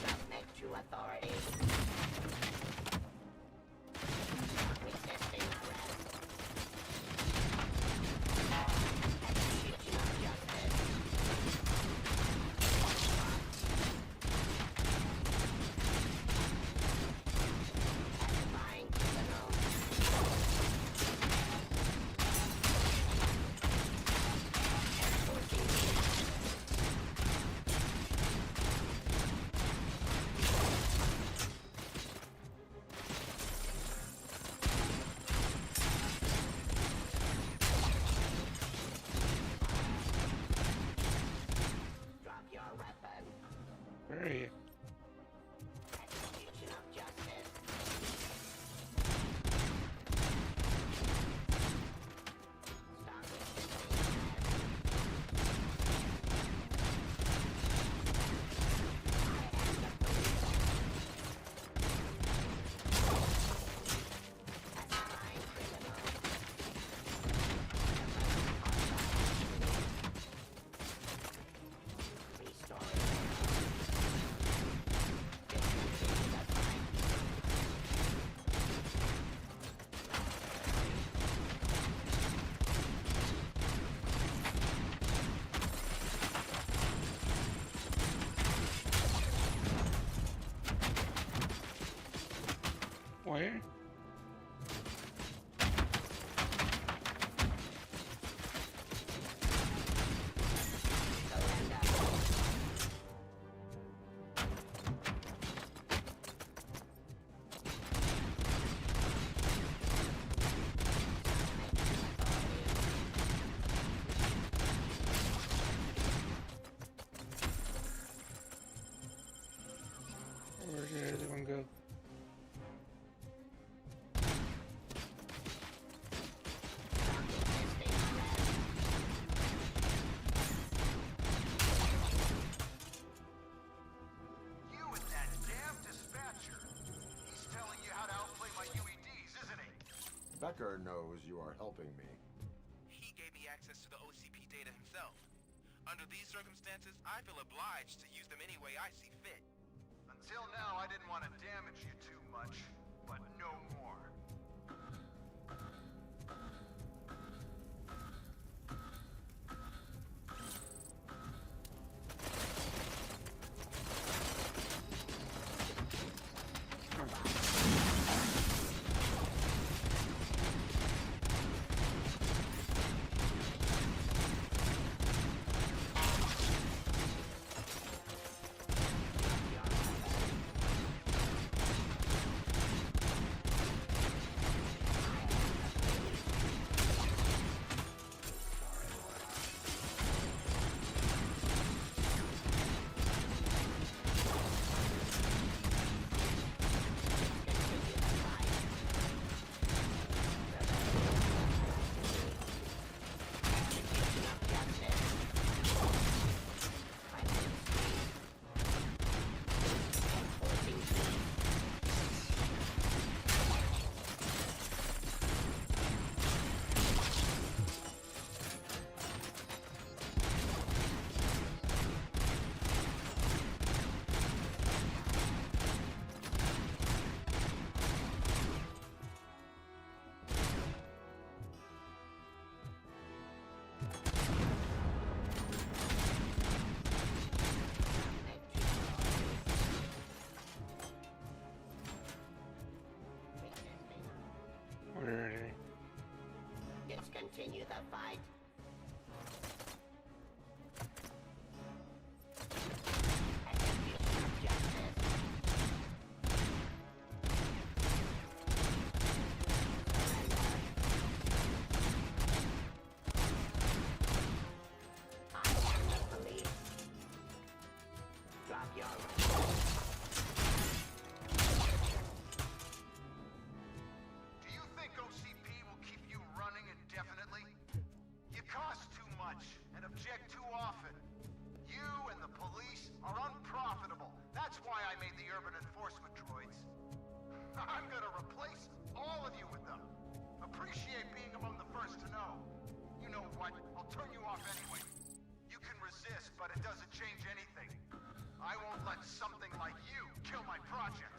Submit to authority. Resisting arrest. Execution of justice. Satisfying criminal. Drop your weapon. Where are you? Execution of justice. Stop resisting Satisfying criminal. Restoring. Where? Where did everyone go? You and that damn dispatcher. He's telling you how to outplay my UEDs, isn't he? Becker knows you are helping me. He gave me access to the OCP data himself. Under these circumstances, I feel obliged to use them any way I see fit. Until now, I didn't want to damage you too much, but no more. continue the fight. Do you think OCP will keep you running indefinitely? You cost too much and object too often. You and the police are unprofitable. That's why I made the urban enforcement droids. I'm gonna replace all of you with them. Appreciate being among the first to know. You know what? I'll turn you off anyway. You can resist, but it doesn't change anything. I won't let something like you kill my project.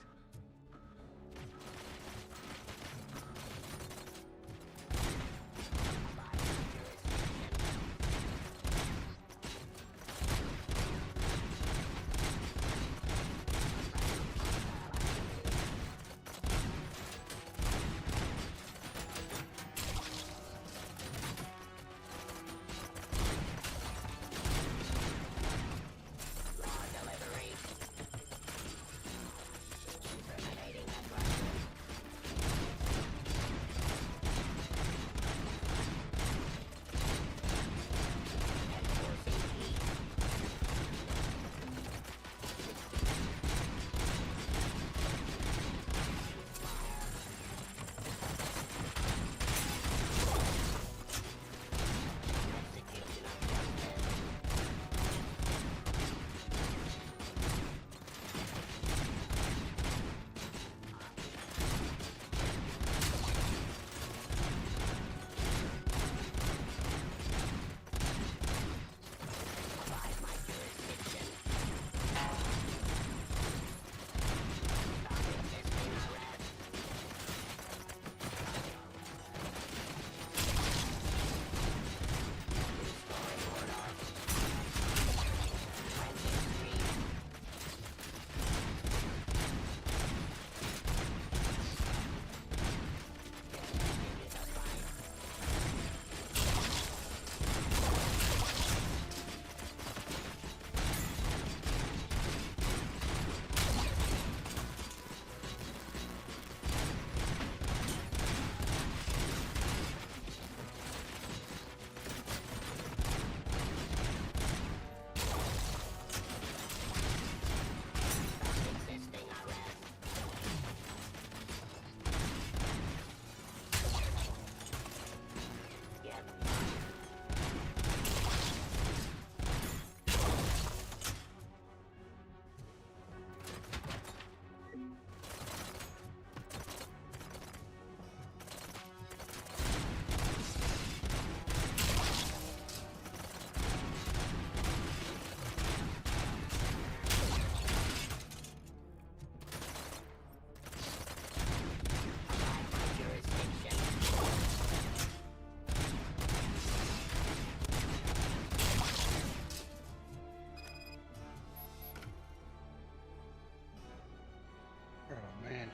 Oh man.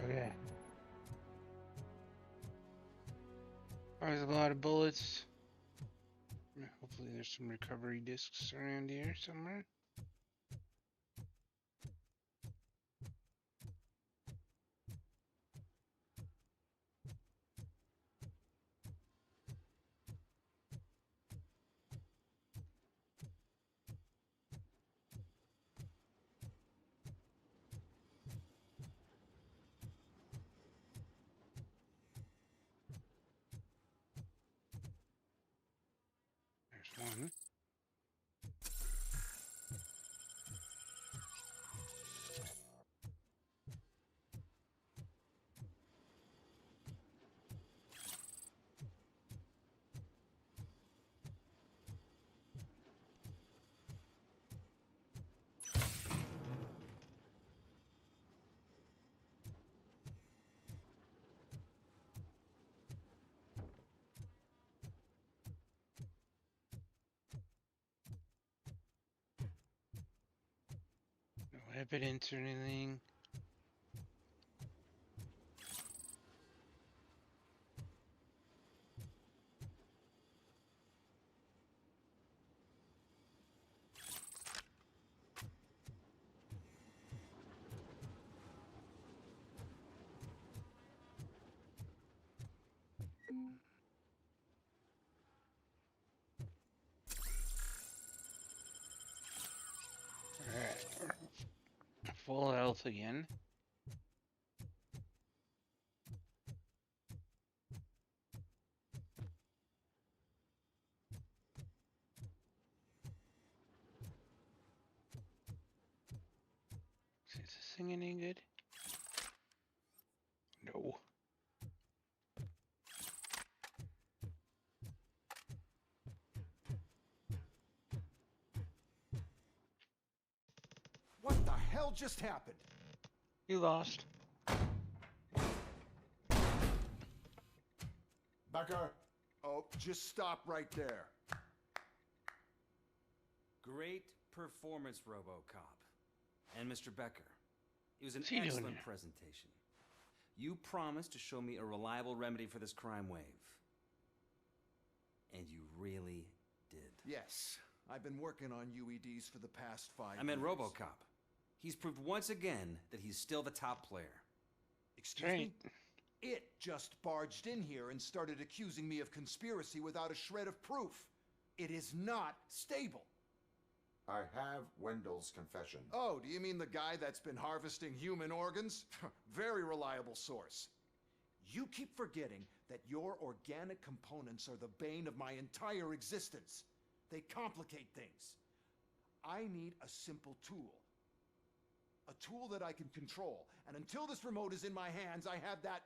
Okay. There's a lot of bullets. Hopefully there's some recovery discs around here somewhere. There's one. No evidence or anything. full health again. Is this thing any good? No. What the hell just happened? You lost. Becker? Oh, just stop right there. Great performance, RoboCop. And Mr. Becker, it was an What's he doing excellent here? presentation. You promised to show me a reliable remedy for this crime wave. And you really did. Yes, I've been working on UEDs for the past 5 years. I meant RoboCop. He's proved once again that he's still the top player. Excuse me? It just barged in here and started accusing me of conspiracy without a shred of proof. It is not stable. I have Wendell's confession. Oh, do you mean the guy that's been harvesting human organs? Very reliable source. You keep forgetting that your organic components are the bane of my entire existence. They complicate things. I need a simple tool. A tool that I can control. And until this remote is in my hands, I have that...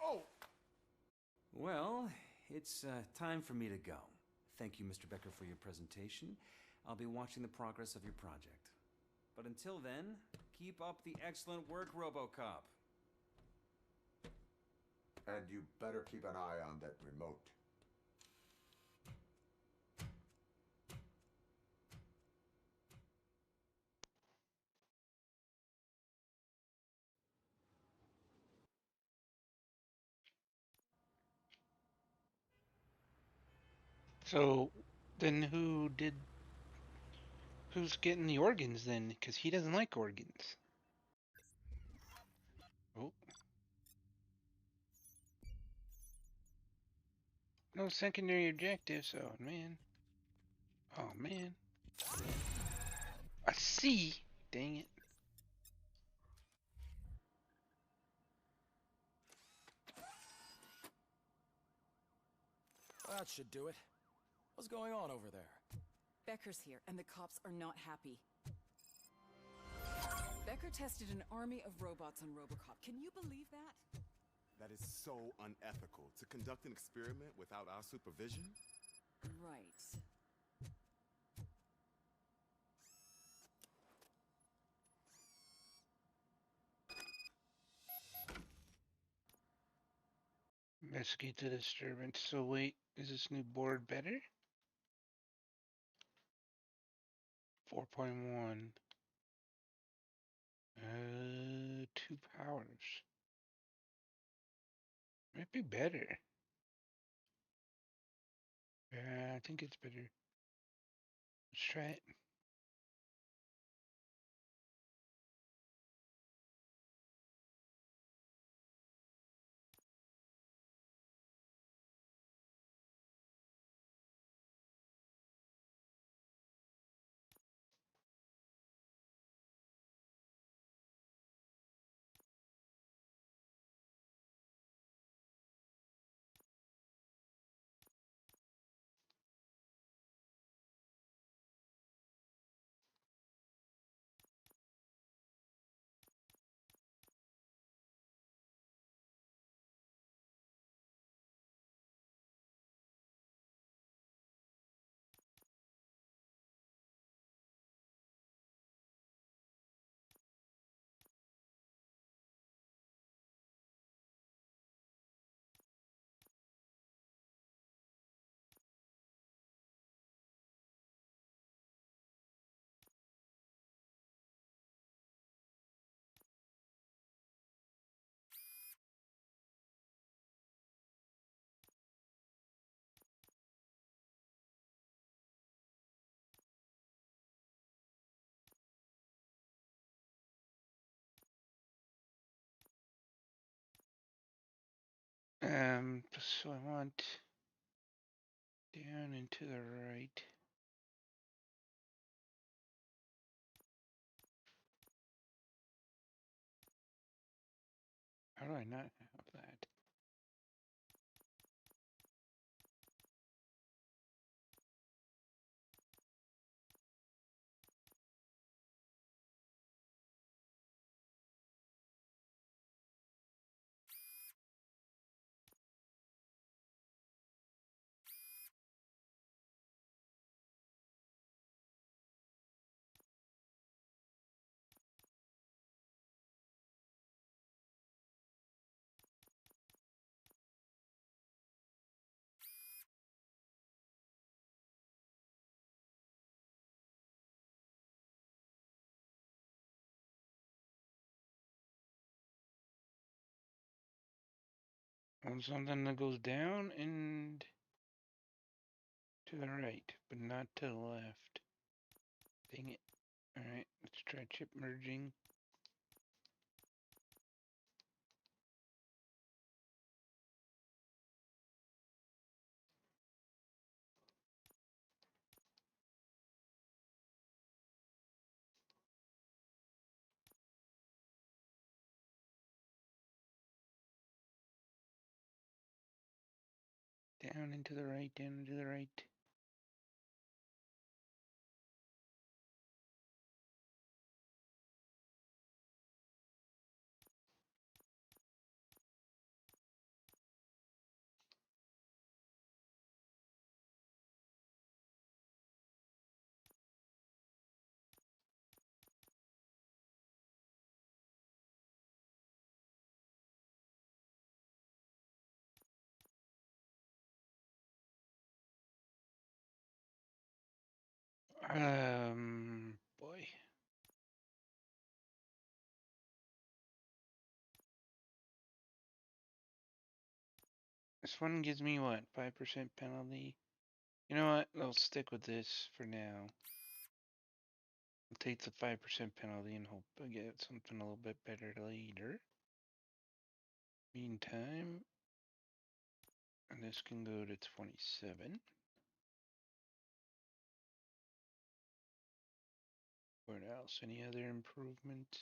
Oh! Well, it's time for me to go. Thank you, Mr. Becker, for your presentation. I'll be watching the progress of your project. But until then, keep up the excellent work, RoboCop. And you better keep an eye on that remote. So, then who's getting the organs then? Because he doesn't like organs. Oh. No secondary objectives. Oh, man. Oh, man. I see. Dang it. That should do it. What's going on over there? Becker's here, and the cops are not happy. Becker tested an army of robots on RoboCop. Can you believe that? That is so unethical. To conduct an experiment without our supervision? Right. Investigate the disturbance. So wait, is this new board better? 4.1. 2 powers. Might be better. Yeah, I think it's better. Let's try it. So I want down and to the right. How do I not have that? On something that goes down and to the right, but not to the left. Dang it. Alright, let's try chip merging. Down and to the right, down and to the right. Boy. This one gives me what? 5% penalty? You know what? I'll stick with this for now. I'll take the 5% penalty and hope I get something a little bit better later. Meantime, and this can go to 27. What else? Any other improvements?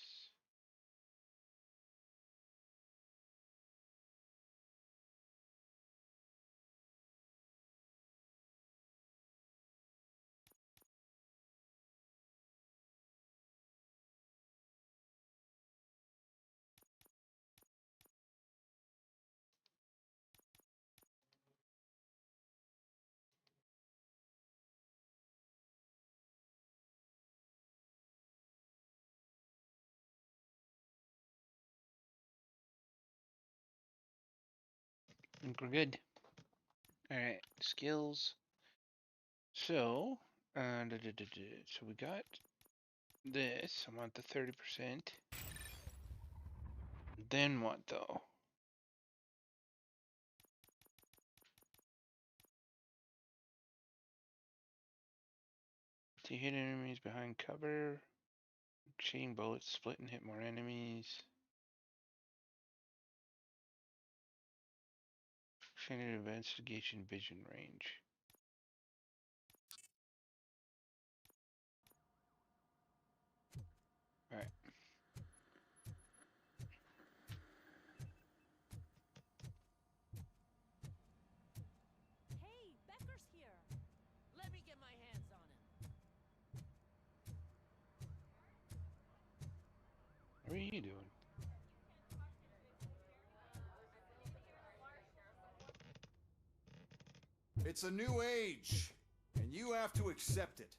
I think we're good. Alright, skills. So, so we got this. I want the 30%. Then what though? To hit enemies behind cover. Chain bullets split and hit more enemies. Extended investigation vision range. Alright. Hey, Becker's here. Let me get my hands on him. What are you doing? It's a new age, and you have to accept it.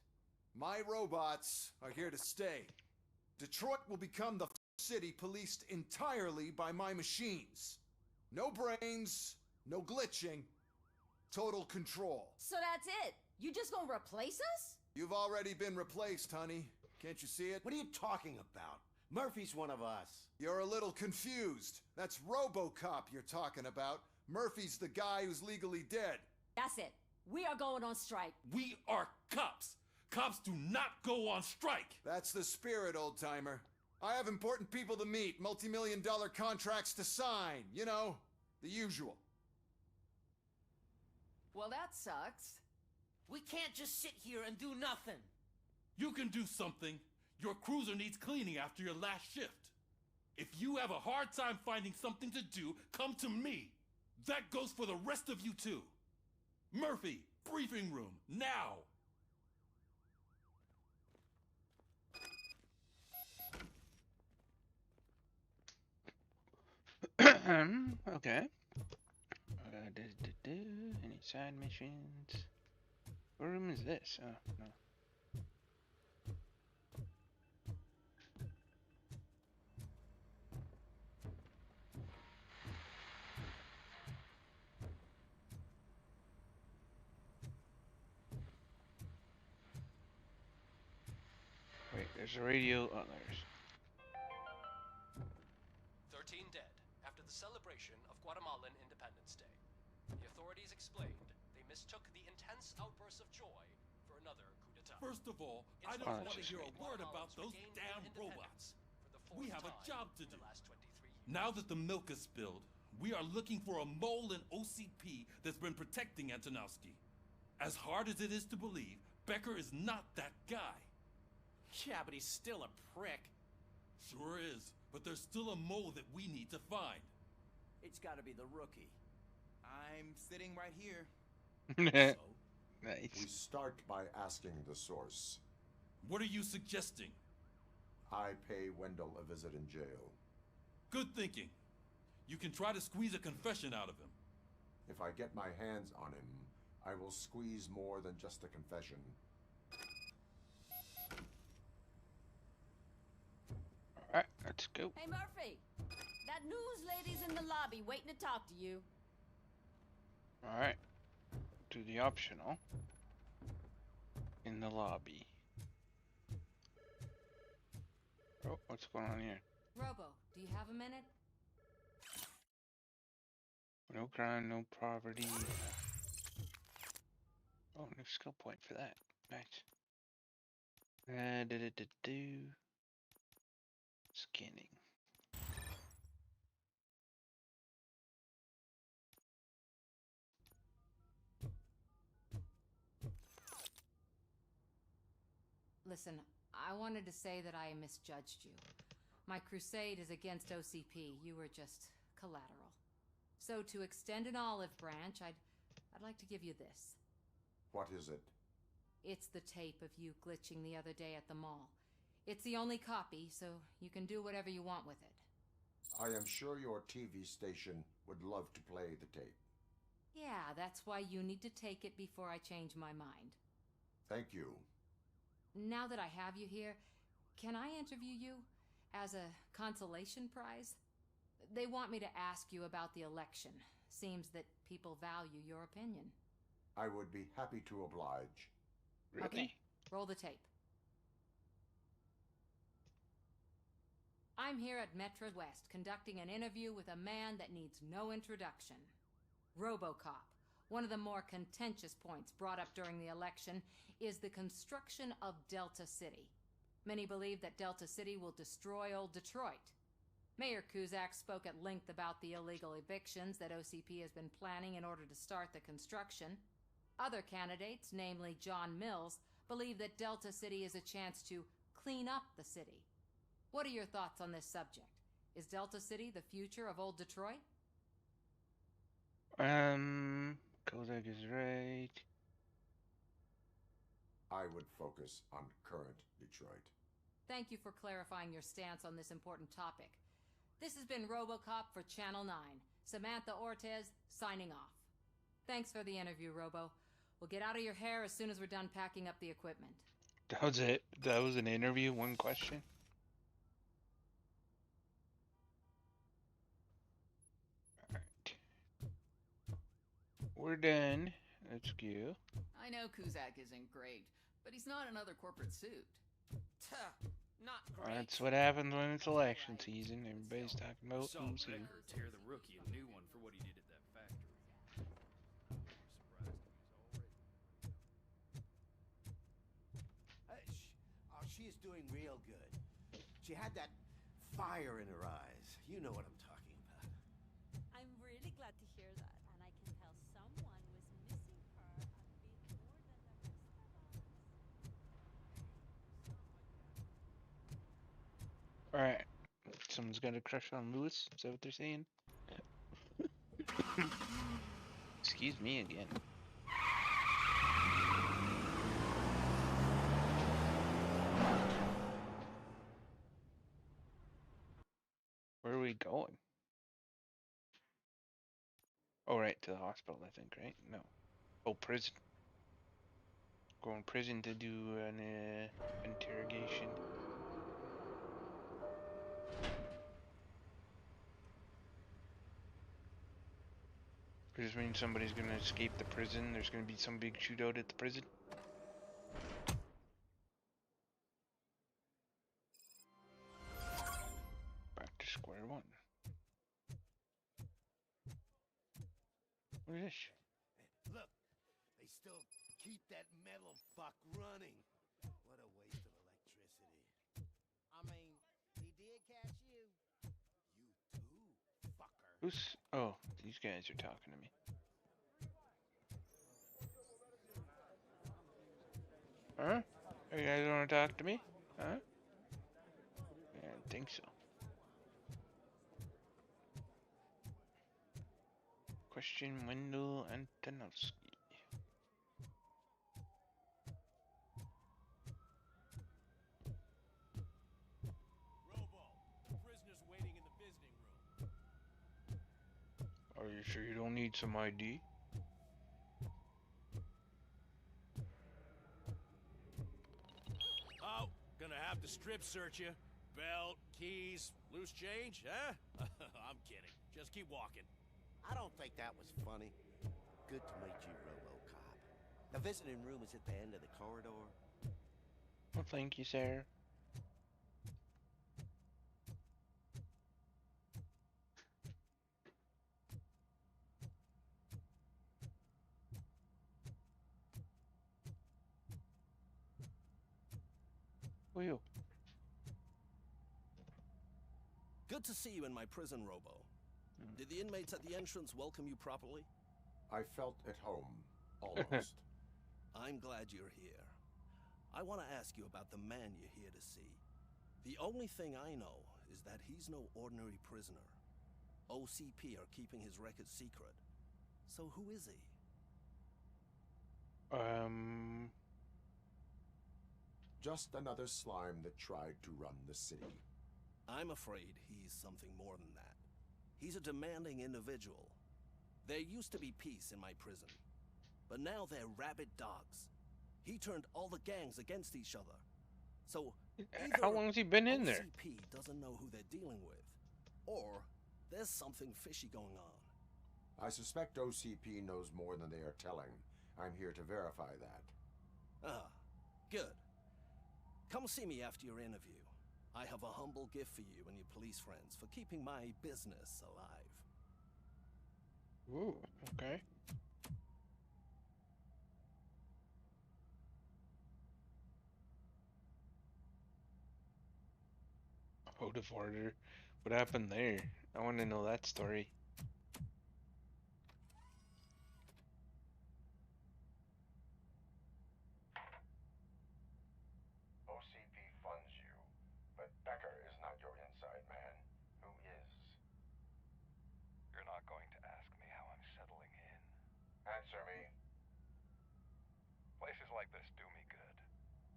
My robots are here to stay. Detroit will become the city policed entirely by my machines. No brains, no glitching, total control. So that's it? You just gonna replace us? You've already been replaced, honey. Can't you see it? What are you talking about? Murphy's one of us. You're a little confused. That's RoboCop you're talking about. Murphy's the guy who's legally dead. That's it. We are going on strike. We are cops. Cops do not go on strike. That's the spirit, old-timer. I have important people to meet, multi-million-dollar contracts to sign. You know, the usual. Well, that sucks. We can't just sit here and do nothing. You can do something. Your cruiser needs cleaning after your last shift. If you have a hard time finding something to do, come to me. That goes for the rest of you too. Murphy, briefing room, now! Okay. Any side missions? What room is this? Oh, no. Wait, there's a radio. Oh, there's. 13 dead after the celebration of Guatemalan Independence Day. The authorities explained they mistook the intense outbursts of joy for another coup d'etat. First of all, I don't want to hear a word about those damn robots. We have a job to do. Now that the milk is spilled, we are looking for a mole in OCP that's been protecting Antonowski. As hard as it is to believe, Becker is not that guy. Yeah, but he's still a prick. Sure is, but there's still a mole that we need to find. It's gotta be the rookie. I'm sitting right here. Nice. We start by asking the source. What are you suggesting? I pay Wendell a visit in jail. Good thinking. You can try to squeeze a confession out of him. If I get my hands on him, I will squeeze more than just a confession. Alright, let's go. Hey, Murphy! That news lady's in the lobby waiting to talk to you. Alright. Do the optional. In the lobby. Oh, what's going on here? Robo, do you have a minute? No crime, no poverty. Oh, new skill point for that. Nice. Scanning. Listen, I wanted to say that I misjudged you. My crusade is against OCP. You were just collateral. So to extend an olive branch, I'd like to give you this. What is it? It's the tape of you glitching the other day at the mall. It's the only copy, so you can do whatever you want with it. I am sure your TV station would love to play the tape. Yeah, that's why you need to take it before I change my mind. Thank you. Now that I have you here, can I interview you as a consolation prize? They want me to ask you about the election. Seems that people value your opinion. I would be happy to oblige. Really? Okay, roll the tape. I'm here at Metro West conducting an interview with a man that needs no introduction. RoboCop. One of the more contentious points brought up during the election is the construction of Delta City. Many believe that Delta City will destroy old Detroit. Mayor Cusack spoke at length about the illegal evictions that OCP has been planning in order to start the construction. Other candidates, namely John Mills, believe that Delta City is a chance to clean up the city. What are your thoughts on this subject? Is Delta City the future of old Detroit? Kozak is right. I would focus on current Detroit. Thank you for clarifying your stance on this important topic. This has been RoboCop for Channel 9. Samantha Ortez, signing off. Thanks for the interview, Robo. We'll get out of your hair as soon as we're done packing up the equipment. That was it? That was an interview? One question? Alright. We're done. Let's go. I know Cusack isn't great, but he's not another corporate suit. Not great. That's what happens when it's election season. Everybody's talking about Saw who's who. Becker tear the rookie a new one for what he did at that factory. She is doing real good. She had that fire in her eyes. You know what I'm talking about. I'm really glad to hear that, and I can tell someone was missing her a bit more than the rest of us. Alright. Someone's got a crush on Lewis? Is that what they're saying? Excuse me again. Where are we going? Oh, right, to the hospital, I think, right? No. Oh, prison. Going prison to do an interrogation. Does this mean somebody's gonna escape the prison? There's gonna be some big shootout at the prison? Back to square one. What is this? Look, they still keep that metal fuck running. What a waste of electricity. I mean, he did catch you. You too, fucker. Who's... Oh, these guys are talking to me. Huh? You guys wanna talk to me? Huh? Yeah, I think so. Question Wendell Antonovsky. Prisoners waiting in the visiting room. Are you sure you don't need some ID? Oh, gonna have to strip search you. Belt, keys, loose change, huh? I'm kidding. Just keep walking. I don't think that was funny. Good to meet you, RoboCop. The visiting room is at the end of the corridor. Well, thank you, sir. Who are you? Good to see you in my prison, Robo. Did the inmates at the entrance welcome you properly? I felt at home, almost. I'm glad you're here. I want to ask you about the man you're here to see. The only thing I know is that he's no ordinary prisoner. OCP are keeping his record secret. So who is he? Just another slime that tried to run the city. I'm afraid he's something more than that. He's a demanding individual. There used to be peace in my prison, but now they're rabid dogs. He turned all the gangs against each other. So how long has he been in there? OCP doesn't know who they're dealing with, or there's something fishy going on. I suspect OCP knows more than they are telling. I'm here to verify that. Ah, good. Come see me after your interview. I have a humble gift for you and your police friends for keeping my business alive. Ooh, okay. Out of order. What happened there? I want to know that story. OCP funds you, but Becker is not your inside man. Who is? You're not going to ask me how I'm settling in. Answer me. Places like this do me good.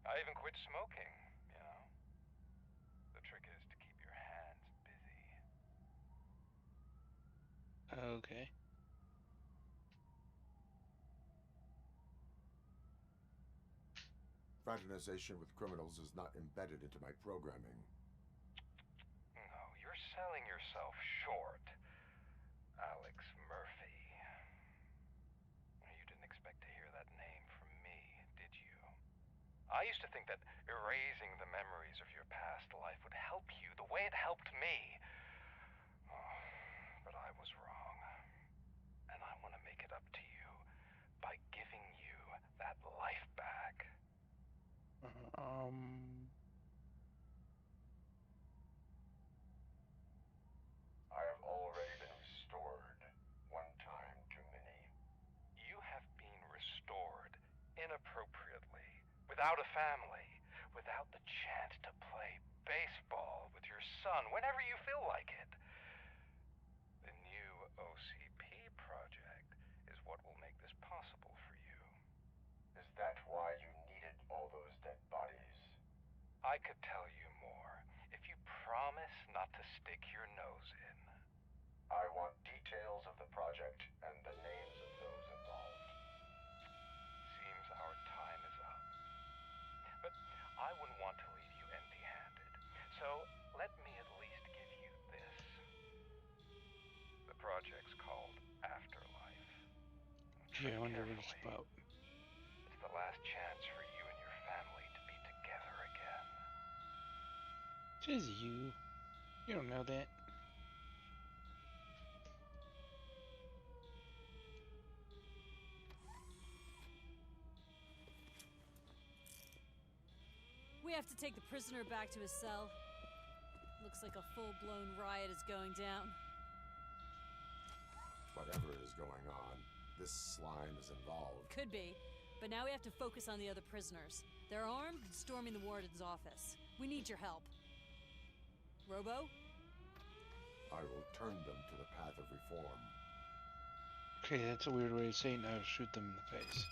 I even quit smoking, you know. The trick is to keep your hands busy. Okay. Fraternization with criminals is not embedded into my programming. No, you're selling yourself short, Alex Murphy. You didn't expect to hear that name from me, did you? I used to think that erasing the memories of your past life would help you the way it helped me. Oh, but I was wrong. And I want to make it up to you by giving you that life back. I have already been restored. One time too many. You have been restored inappropriately, without a family, without the chance to play baseball with your son whenever you feel like it. The new OCP project is what will make this possible for you. Is that why you needed all those dead bodies? I could tell you more if you promise not to stick your nose in. I want details of the project and the names of those involved. Seems our time is up. But I wouldn't want to leave you empty-handed. So let me at least give you this. The project's called Afterlife. Gee, I wonder what it's about. It's the last chance for you and your family to be together again. Says you. You don't know that. We have to take the prisoner back to his cell. Looks like a full-blown riot is going down. Whatever is going on, this slime is involved. Could be, but now we have to focus on the other prisoners. They're armed and storming the warden's office. We need your help. Robo? I will turn them to the path of reform. Okay, that's a weird way of saying I'll shoot them in the face.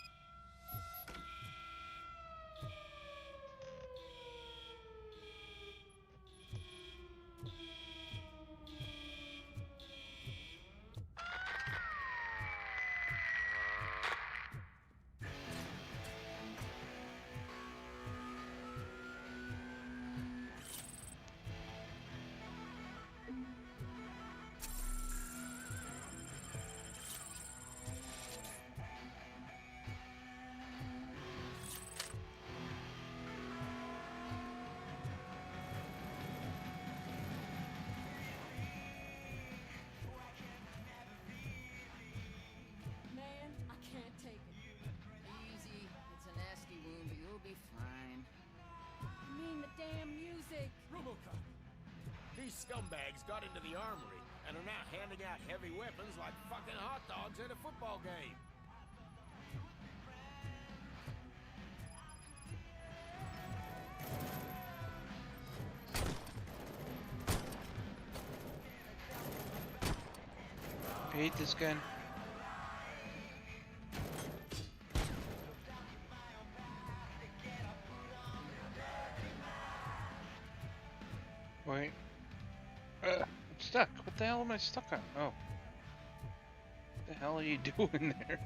Man, I can't take it. Easy. It's a nasty wound, but you'll be fine. I mean the damn music. RoboCop! These scumbags got into the armory and are now handing out heavy weapons like fucking hot dogs at a football game. I hate this gun. Wait. I'm stuck. What the hell am I stuck on? Oh. What the hell are you doing there?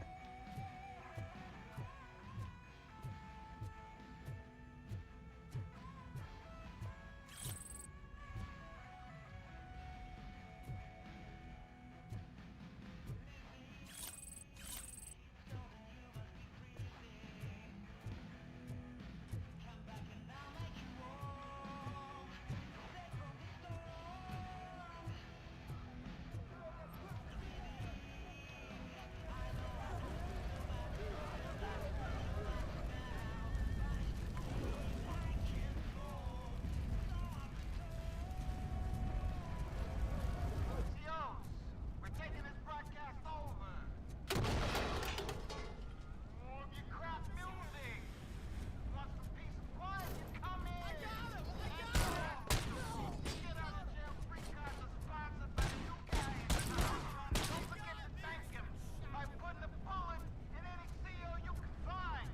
We're taking this broadcast over. If you crap music, want some peace and quiet, you come in. I got him! Get out of jail free cards are sponsored by the new guy in town. Don't forget to thank him by putting a bullet in any CO you can find.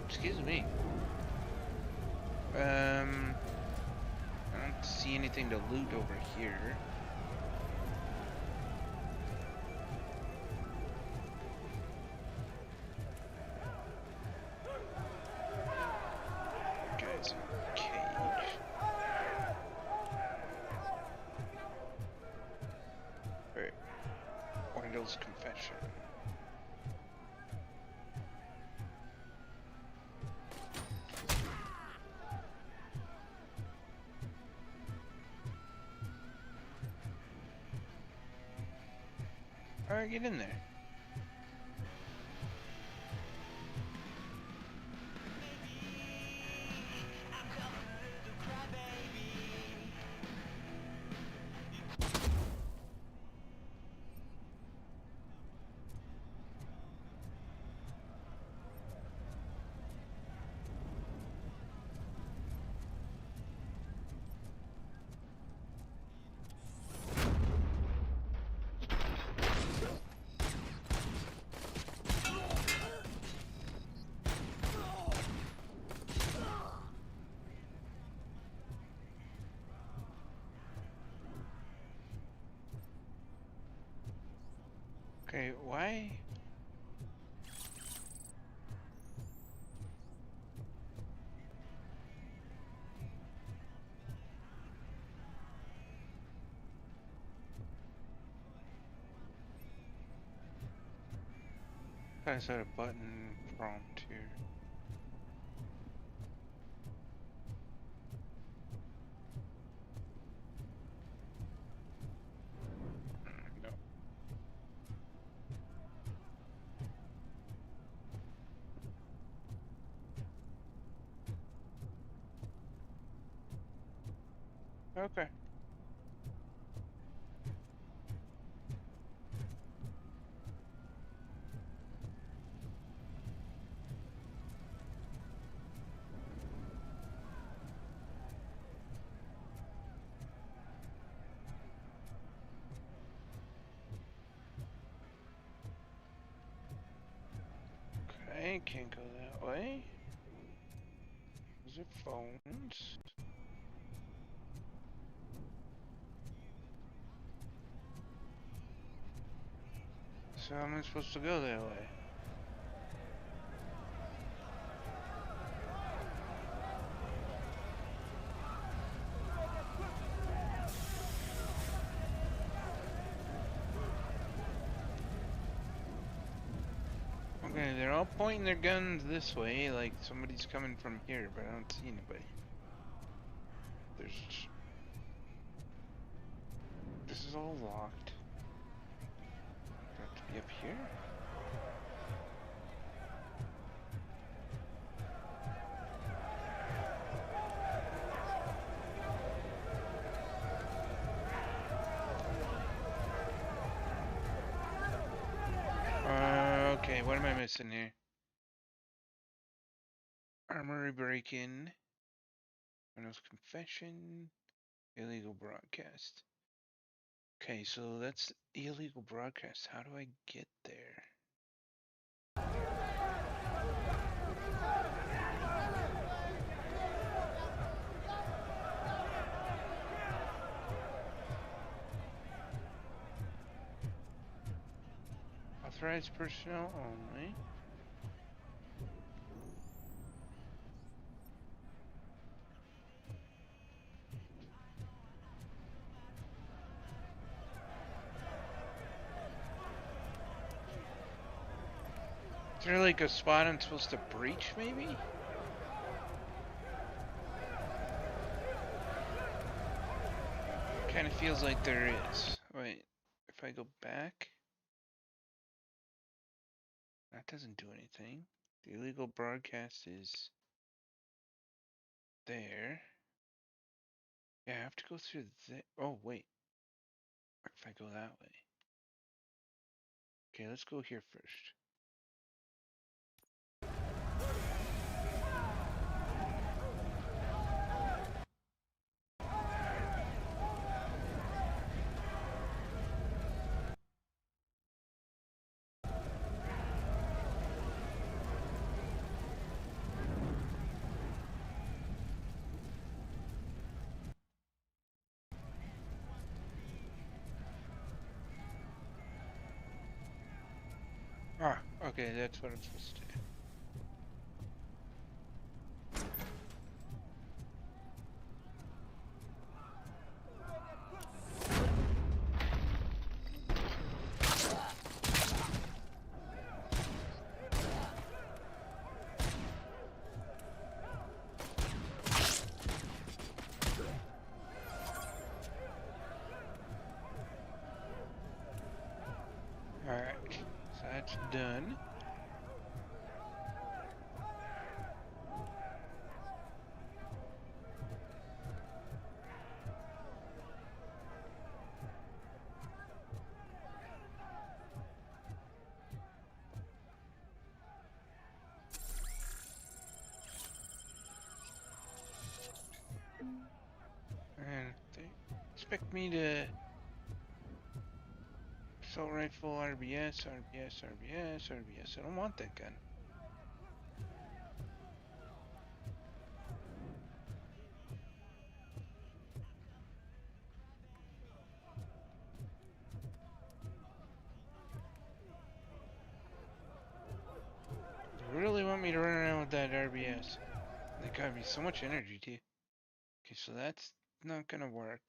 Excuse me. I don't see anything to loot over here. Guys, cage. Alright. Wendell's confession. Alright, get in there. Okay, why? I saw a button prompt here. No. Okay. Okay, can't go that way. Those are phones. So how am I supposed to go that way? Okay, they're all pointing their guns this way, like somebody's coming from here, but I don't see anybody. There's... This is all locked. Do I have to be up here? Okay, what am I missing here? Armory break-in. Windows confession. Illegal broadcast. Okay, so that's illegal broadcast. How do I get there? Authorized personnel only. Is there like a spot I'm supposed to breach, maybe? Kind of feels like there is. Wait, if I go back? That doesn't do anything. The illegal broadcast is there. Yeah, I have to go through the... Oh, wait. What if I go that way? Okay, let's go here first. Ah, okay, that's what I'm supposed to do. done. And they expect me to assault rifle, RBS, RBS, RBS, RBS. I don't want that gun. You really want me to run around with that RBS? That got me so much energy too. Okay, so that's not gonna work.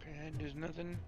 Okay, that does nothing.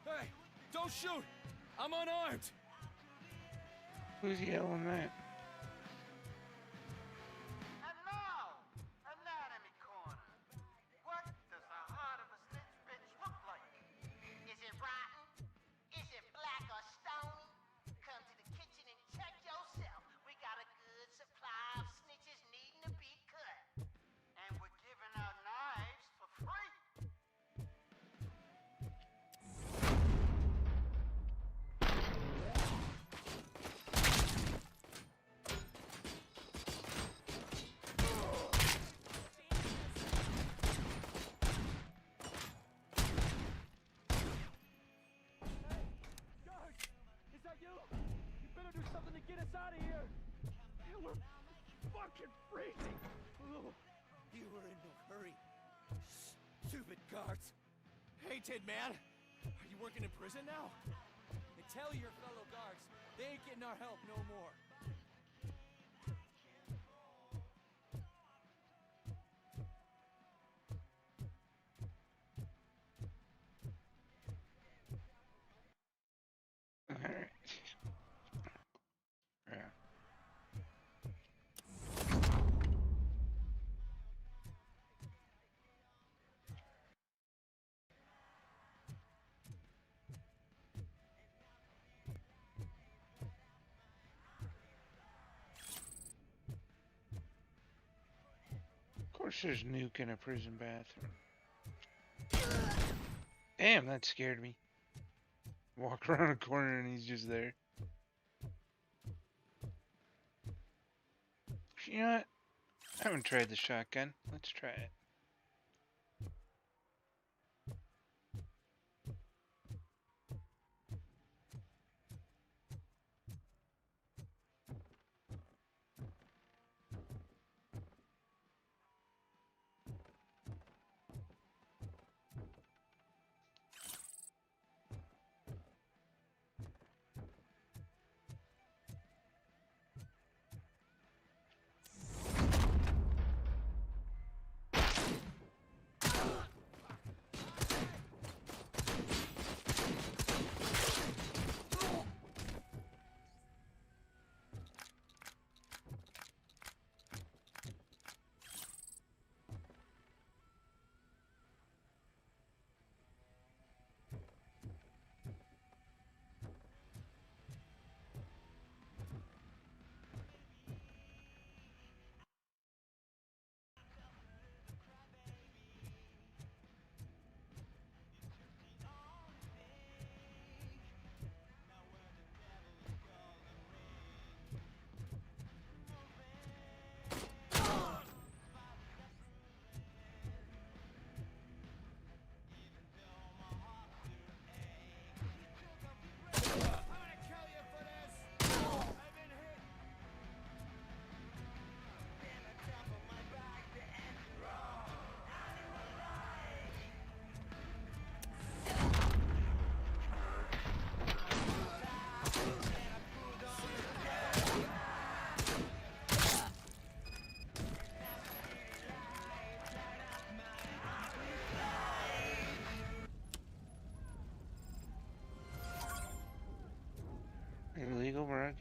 Hey, don't shoot! I'm unarmed! Who's yelling that? And now, Anatomy Corner. What does the heart of a snitch bitch look like? Is it rotten? Is it black or stony? Come to the kitchen and check yourself. We got a good supply of snitches needing to be cut. And we're giving out knives for free. Guards! Is that you? You better do something to get us out of here! We're fucking freezing! You were in no hurry. Stupid guards! Hey, Tin Man! Are you working in prison now? And tell your fellow guards, they ain't getting our help no more. Alright. Yeah. Of course there's nuke in a prison bathroom. Damn, that scared me. Walk around a corner and he's just there. You know what? I haven't tried the shotgun. Let's try it.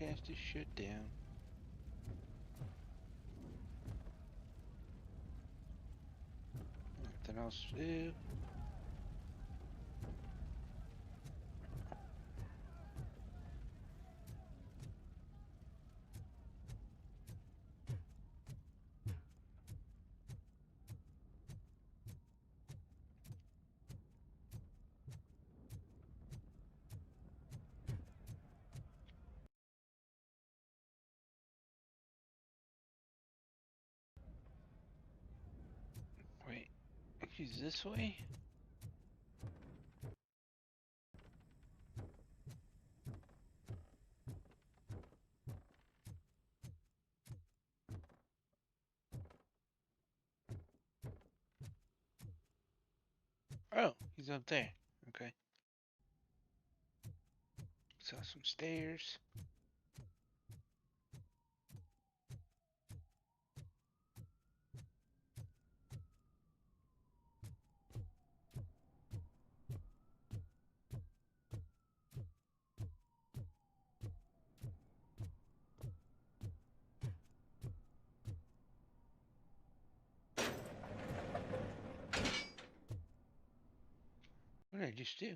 Broadcast is shut down. Nothing else to do. Wait, he's this way? Oh, he's up there. Okay. Saw some stairs. What did I just do?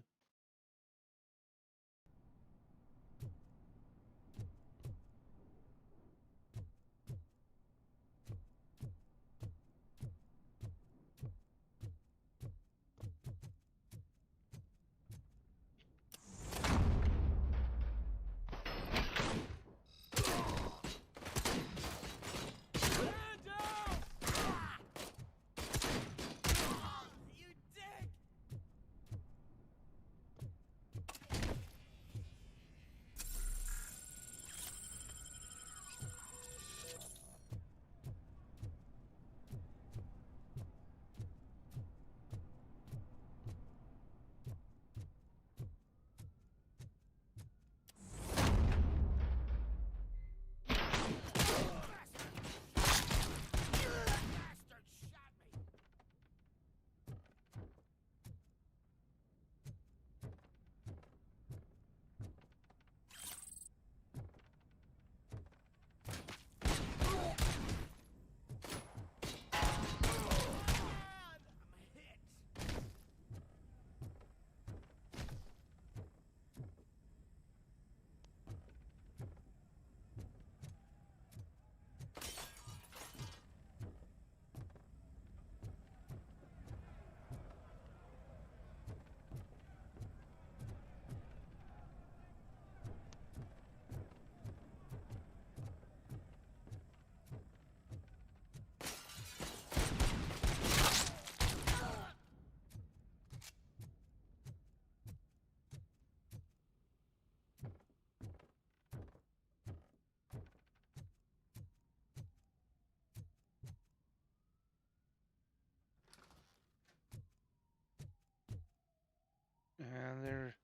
They're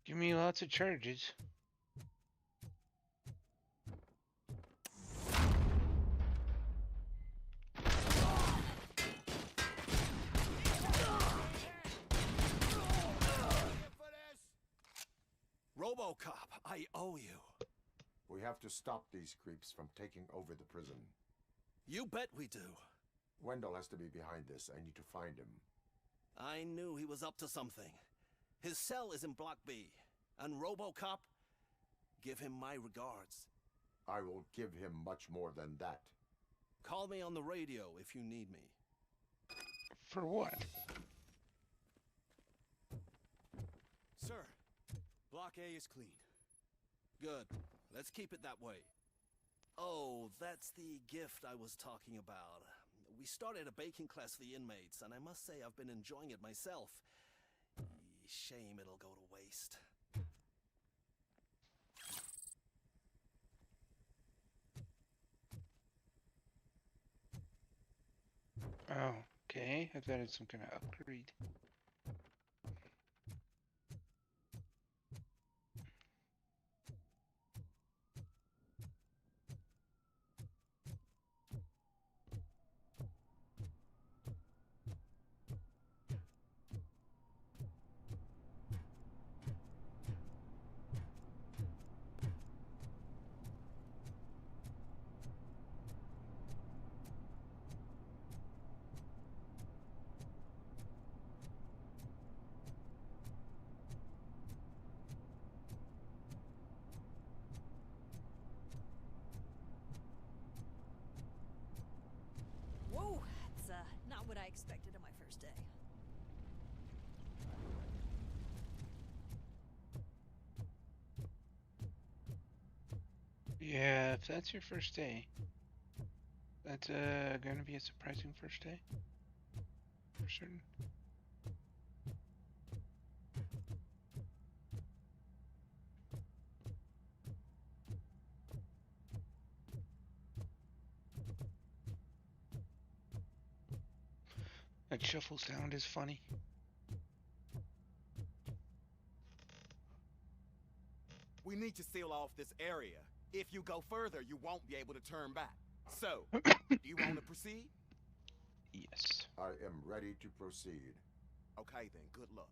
giving me lots of charges. RoboCop, I owe you. We have to stop these creeps from taking over the prison. You bet we do. Wendell has to be behind this. I need to find him. I knew he was up to something. His cell is in Block B. And RoboCop, give him my regards. I will give him much more than that. Call me on the radio if you need me. For what? Sir, Block A is clean. Good. Let's keep it that way. Oh, that's the gift I was talking about. We started a baking class for the inmates, and I must say I've been enjoying it myself. Shame it'll go to waste. Oh, okay. I thought it's some kind of upgrade. expected on my first day. Yeah, if that's your first day, that's gonna be a surprising first day. For certain. That shuffle sound is funny. We need to seal off this area. If you go further, you won't be able to turn back. So, do you want to proceed? Yes. I am ready to proceed. Okay then, good luck.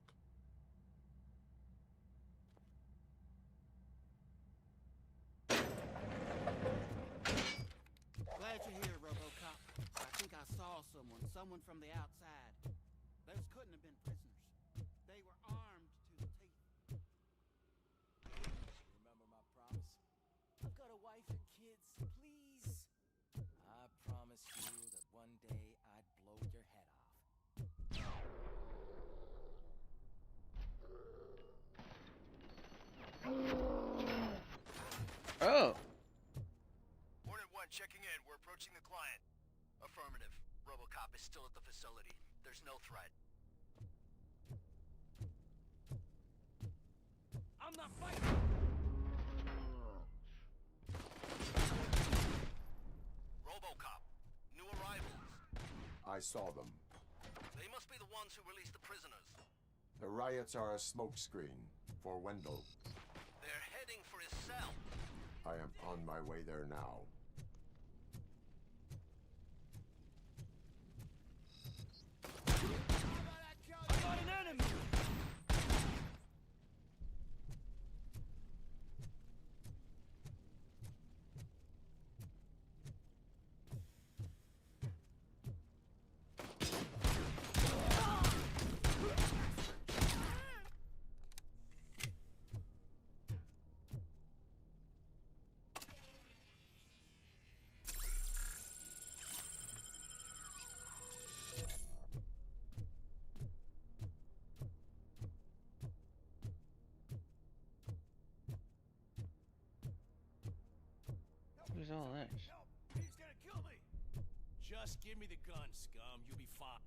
Glad you're here, RoboCop. I think I saw someone from the outside. Those couldn't have been prisoners. They were armed to the teeth. Remember my promise? I've got a wife and kids, please. I promised you that one day I'd blow your head off. Oh. Hornet 1 checking in. We're approaching the client. Affirmative. RoboCop is still at the facility. There's no threat. I'm not fighting! RoboCop. New arrivals. I saw them. They must be the ones who released the prisoners. The riots are a smokescreen for Wendell. They're heading for his cell. I am on my way there now. I got an enemy! Who's all that? He's gonna kill me! Just give me the gun, scum. You'll be fine.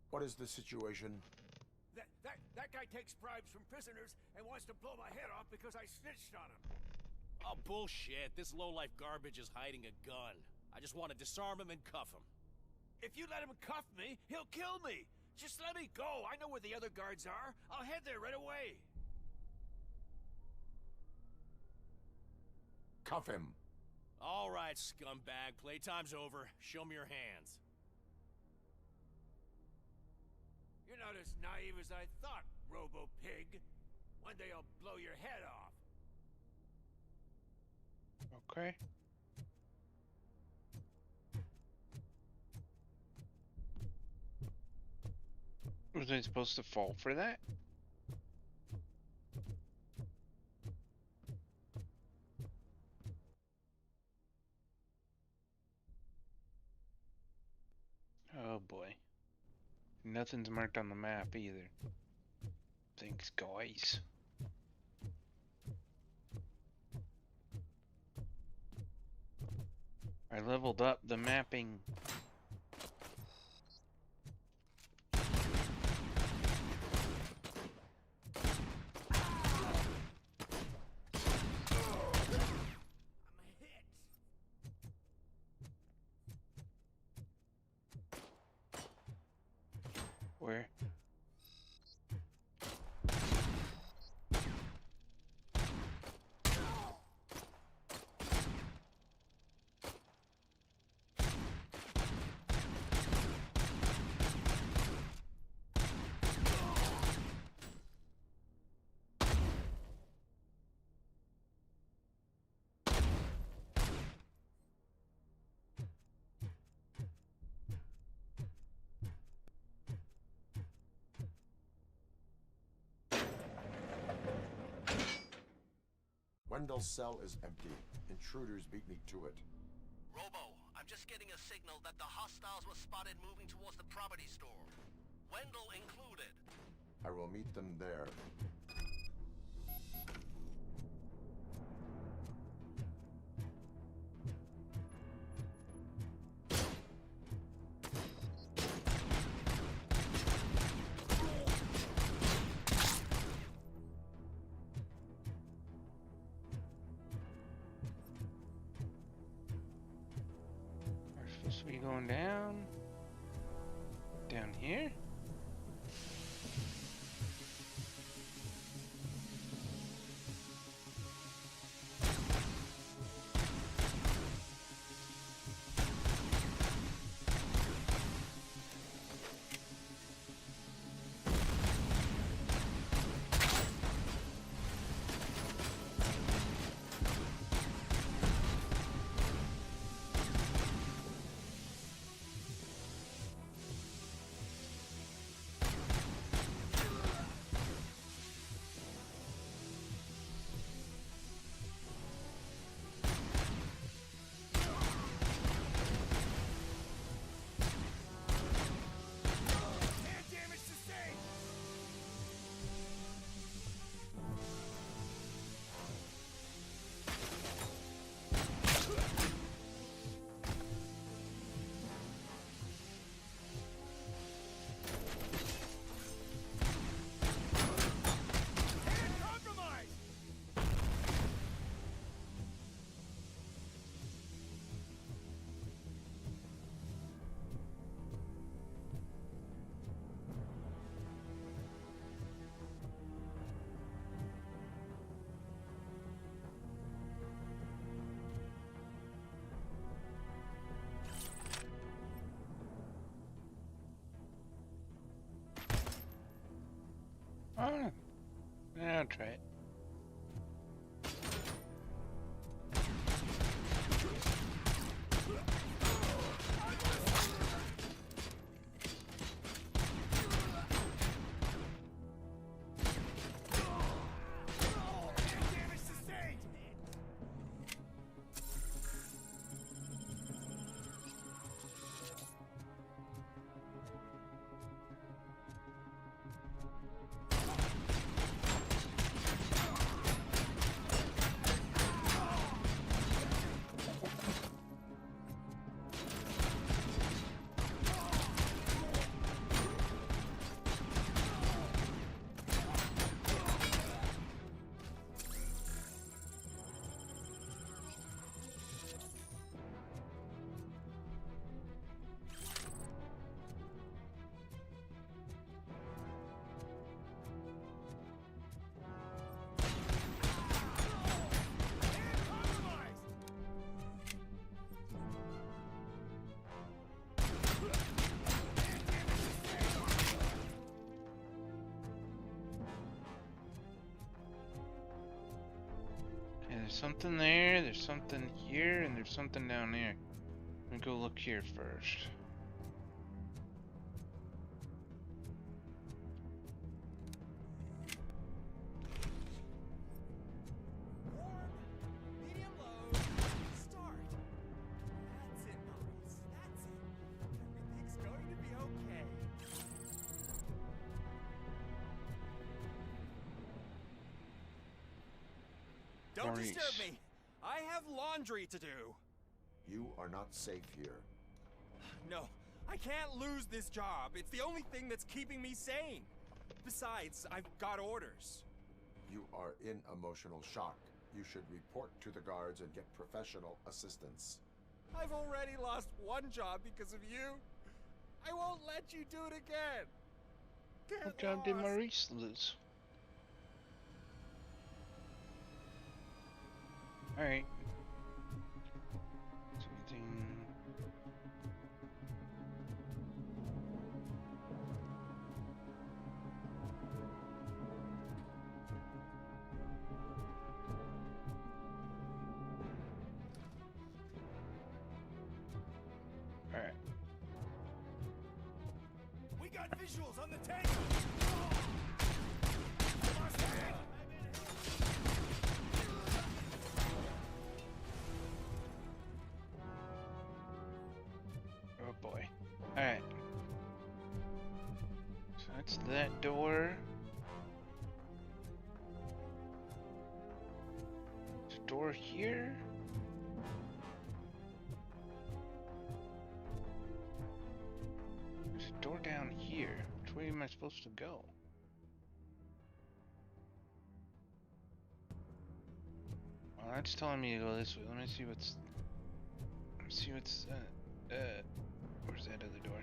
What is the situation? That guy takes bribes from prisoners and wants to blow my head off because I snitched on him. Oh, bullshit. This lowlife garbage is hiding a gun. I just want to disarm him and cuff him. If you let him cuff me, he'll kill me. Just let me go. I know where the other guards are. I'll head there right away. Cuff him. All right, scumbag. Playtime's over. Show me your hands. You're not as naive as I thought, Robo-Pig. One day I'll blow your head off. Okay. Was I supposed to fall for that? Oh boy. Nothing's marked on the map either. Thanks, guys. I leveled up the mapping. Where? Wendell's cell is empty. Intruders beat me to it. Robo, I'm just getting a signal that the hostiles were spotted moving towards the property store. Wendell included. I will meet them there. We're supposed to be going down. Down here? Oh, yeah, I'll try it. There's something there, there's something here, and there's something down there. Let me go look here first. Medium low. Start. That's it, Maurice. That's it. Everything's going to be okay. Don't Maurice. disturb me. I have laundry to do. You are not safe here. No, I can't lose this job. It's the only thing that's keeping me sane. Besides, I've got orders. You are in emotional shock. You should report to the guards and get professional assistance. I've already lost one job because of you. I won't let you do it again. What job did Maurice lose? Alright. Something. Alright. We got visuals on the tank. That's that door. There's a door here. There's a door down here. Which way am I supposed to go? Well, that's telling me to go this way. Let me see what's. Where's that other door?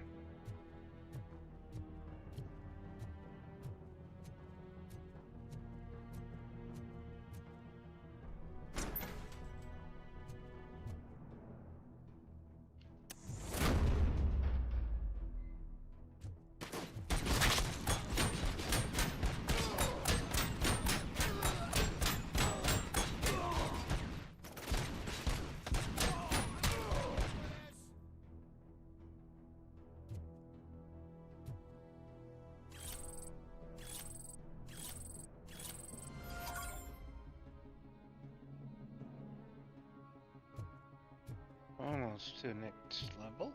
Almost to the next level.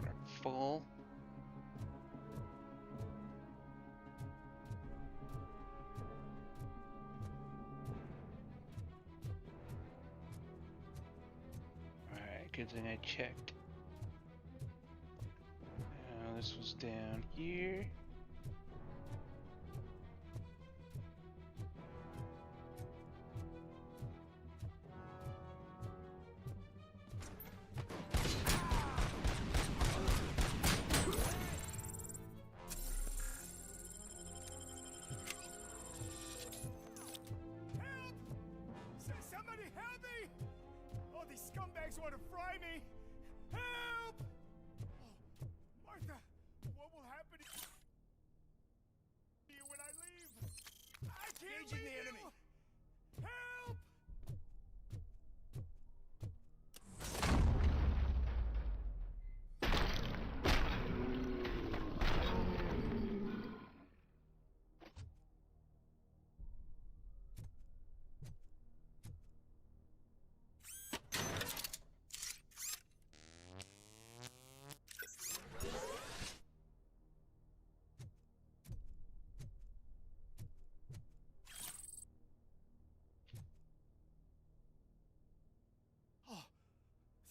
We're full. Alright, good thing I checked. This was down here. Somebody help me! Oh, these scumbags want to fry me! Help! Oh, Martha, what will happen to you when I leave? I can't leave the enemy! Help!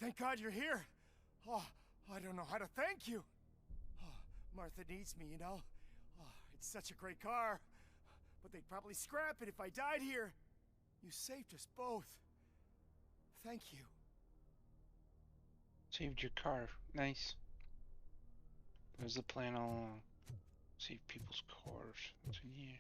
Thank God you're here. Oh, I don't know how to thank you. Oh, Martha needs me, you know. Oh, it's such a great car. But they'd probably scrap it if I died here. You saved us both. Thank you. Saved your car. Nice. That was the plan all along. Save people's cars. So, yeah.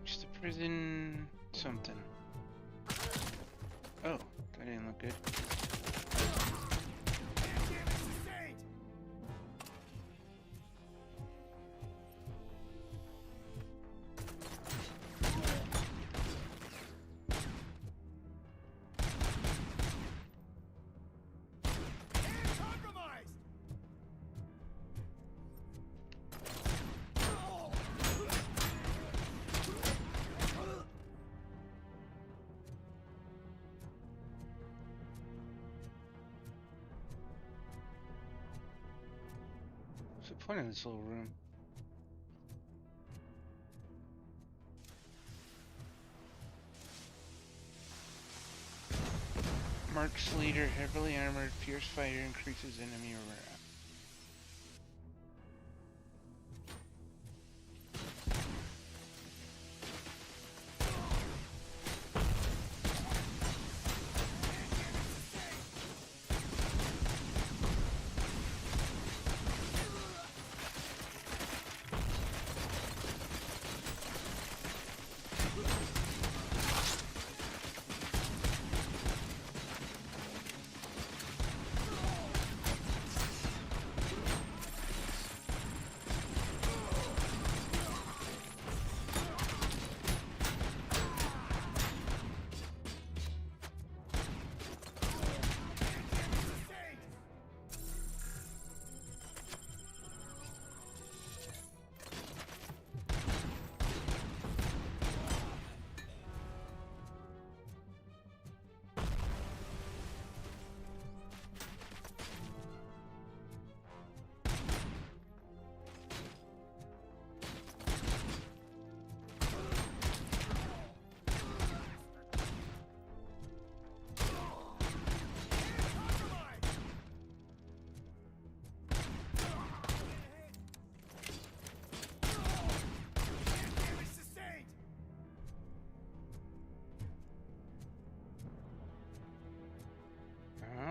Just a prison something. Oh, that didn't look good. What's the point of this little room? Mark's leader, heavily armored, fierce fighter, increases enemy morale.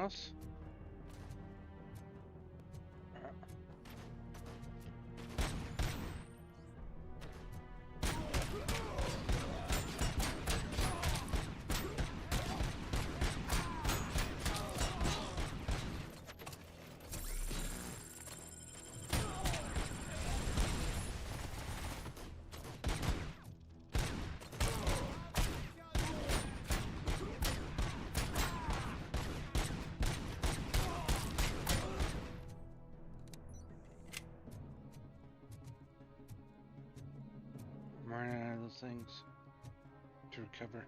else? I'm running out of those things to recover.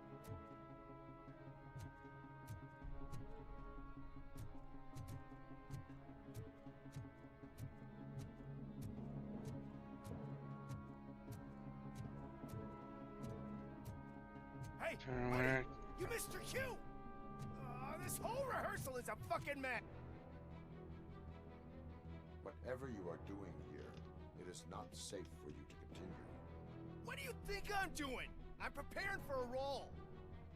Hey, Turn buddy, around. you missed your cue! This whole rehearsal is a fucking mess! Whatever you are doing here, it is not safe for you to continue. What do you think I'm doing? I'm preparing for a role.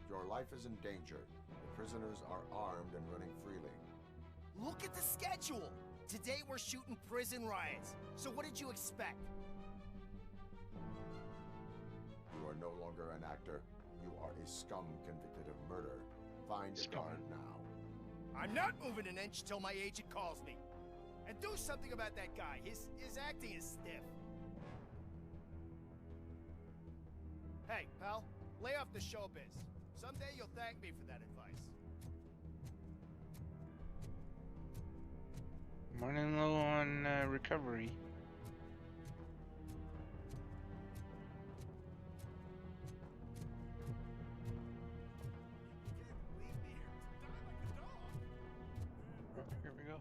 Your life is in danger. The prisoners are armed and running freely. Look at the schedule. Today we're shooting prison riots. So what did you expect? You are no longer an actor. You are a scum convicted of murder. Find a guard now. I'm not moving an inch till my agent calls me. And do something about that guy. His acting is stiff. Hey, pal, lay off the showbiz. Someday you'll thank me for that advice. I'm running low on recovery. Oh, here we go.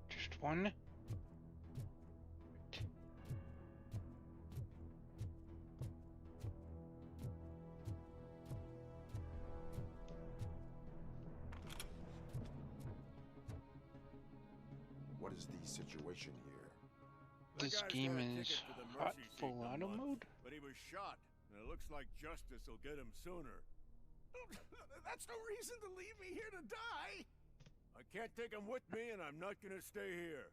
Just one? What is the situation here? This game is hot full auto mode? But he was shot, and it looks like justice will get him sooner. That's no reason to leave me here to die! I can't take him with me, and I'm not gonna stay here.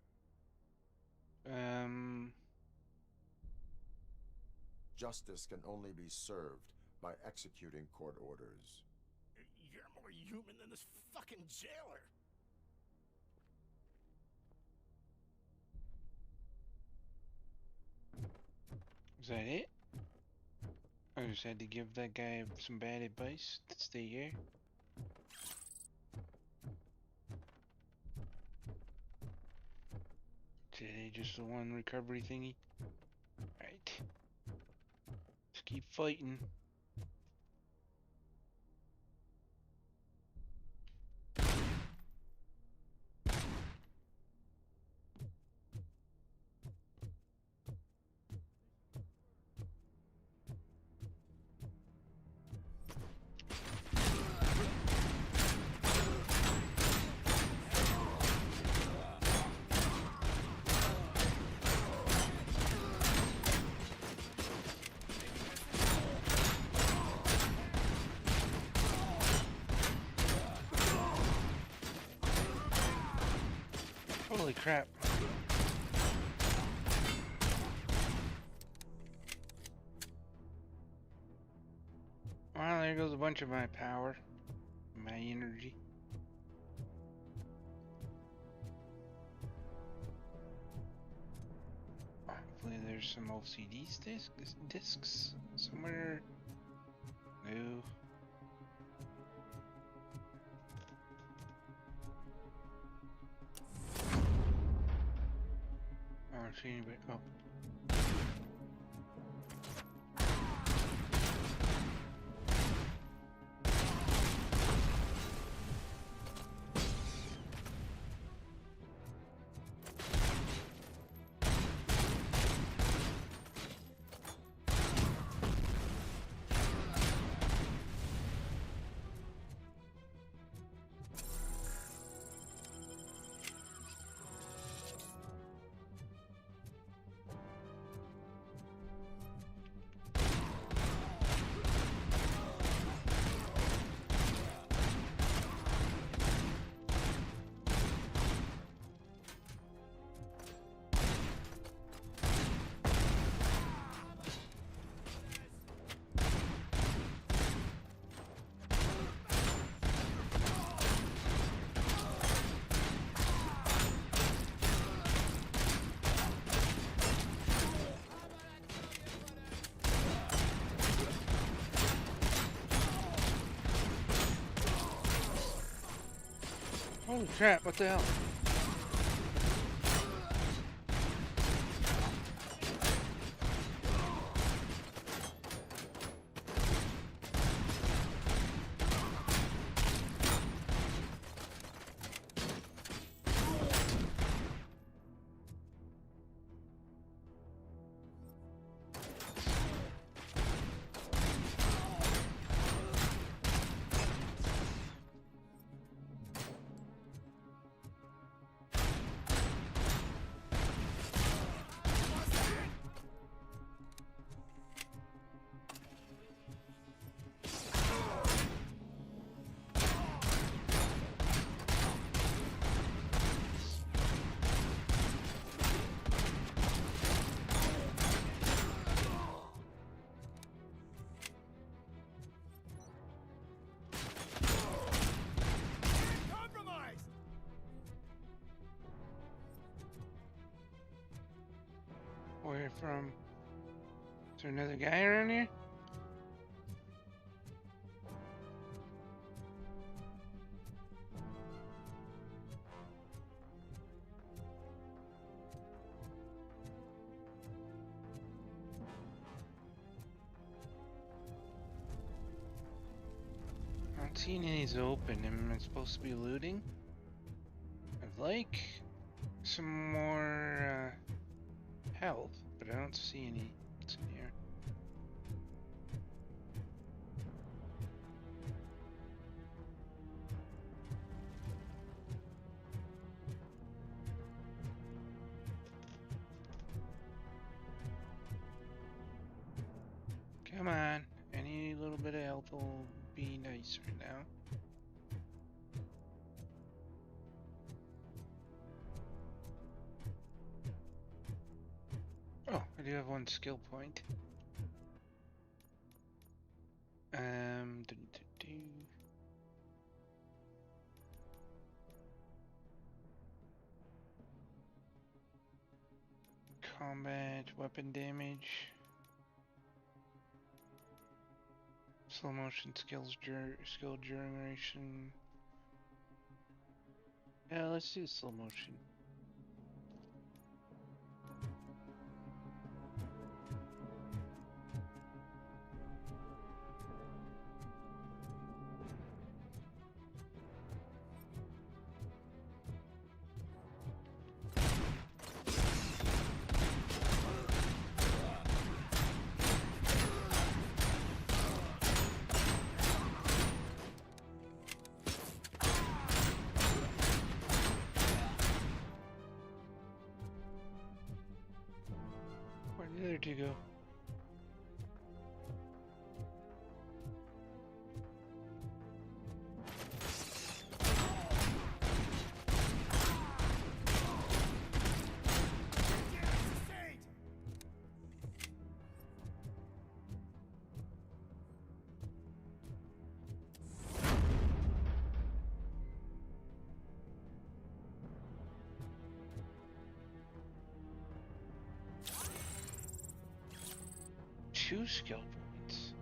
Justice can only be served by executing court orders. You're more human than this fucking jailer. Is that it? I just had to give that guy some bad advice to stay here. Today just the one recovery thingy? Right. Let's keep fighting. Holy crap. Well, there goes a bunch of my power, my energy. Hopefully there's some LCD discs somewhere. No. I don't see anybody. Oh. Holy crap, what the hell? Where from? Is there another guy around here? I don't see any of these open. Am I supposed to be looting? I'd like some more health, but I don't see any. What's in here? Come on, any little bit of health will be nice right now. Oh, I do have one skill point. Do, do, do. Combat, weapon damage. Slow motion skills, skill generation. Yeah, let's do slow motion. Where did the other two go? Two skill points.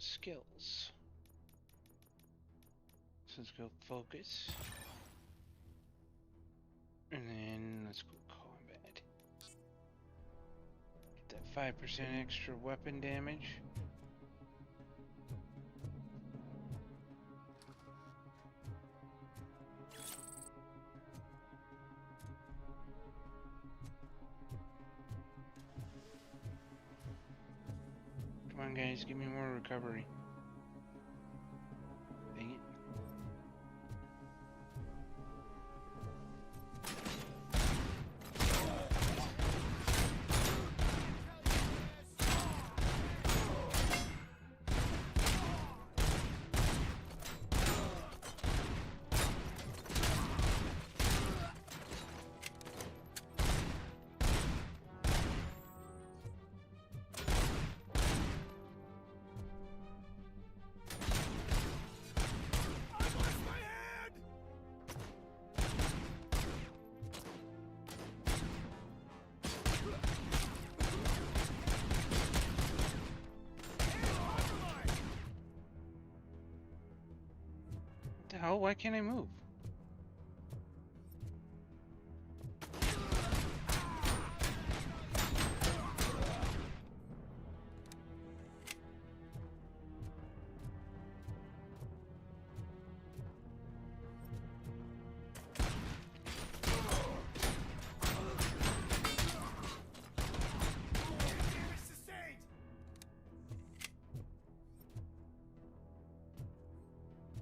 Skills. So let's go focus. And then let's go combat. Get that 5% extra weapon damage. Come on guys, give me more recovery. Dang it. hell? Why can't I move?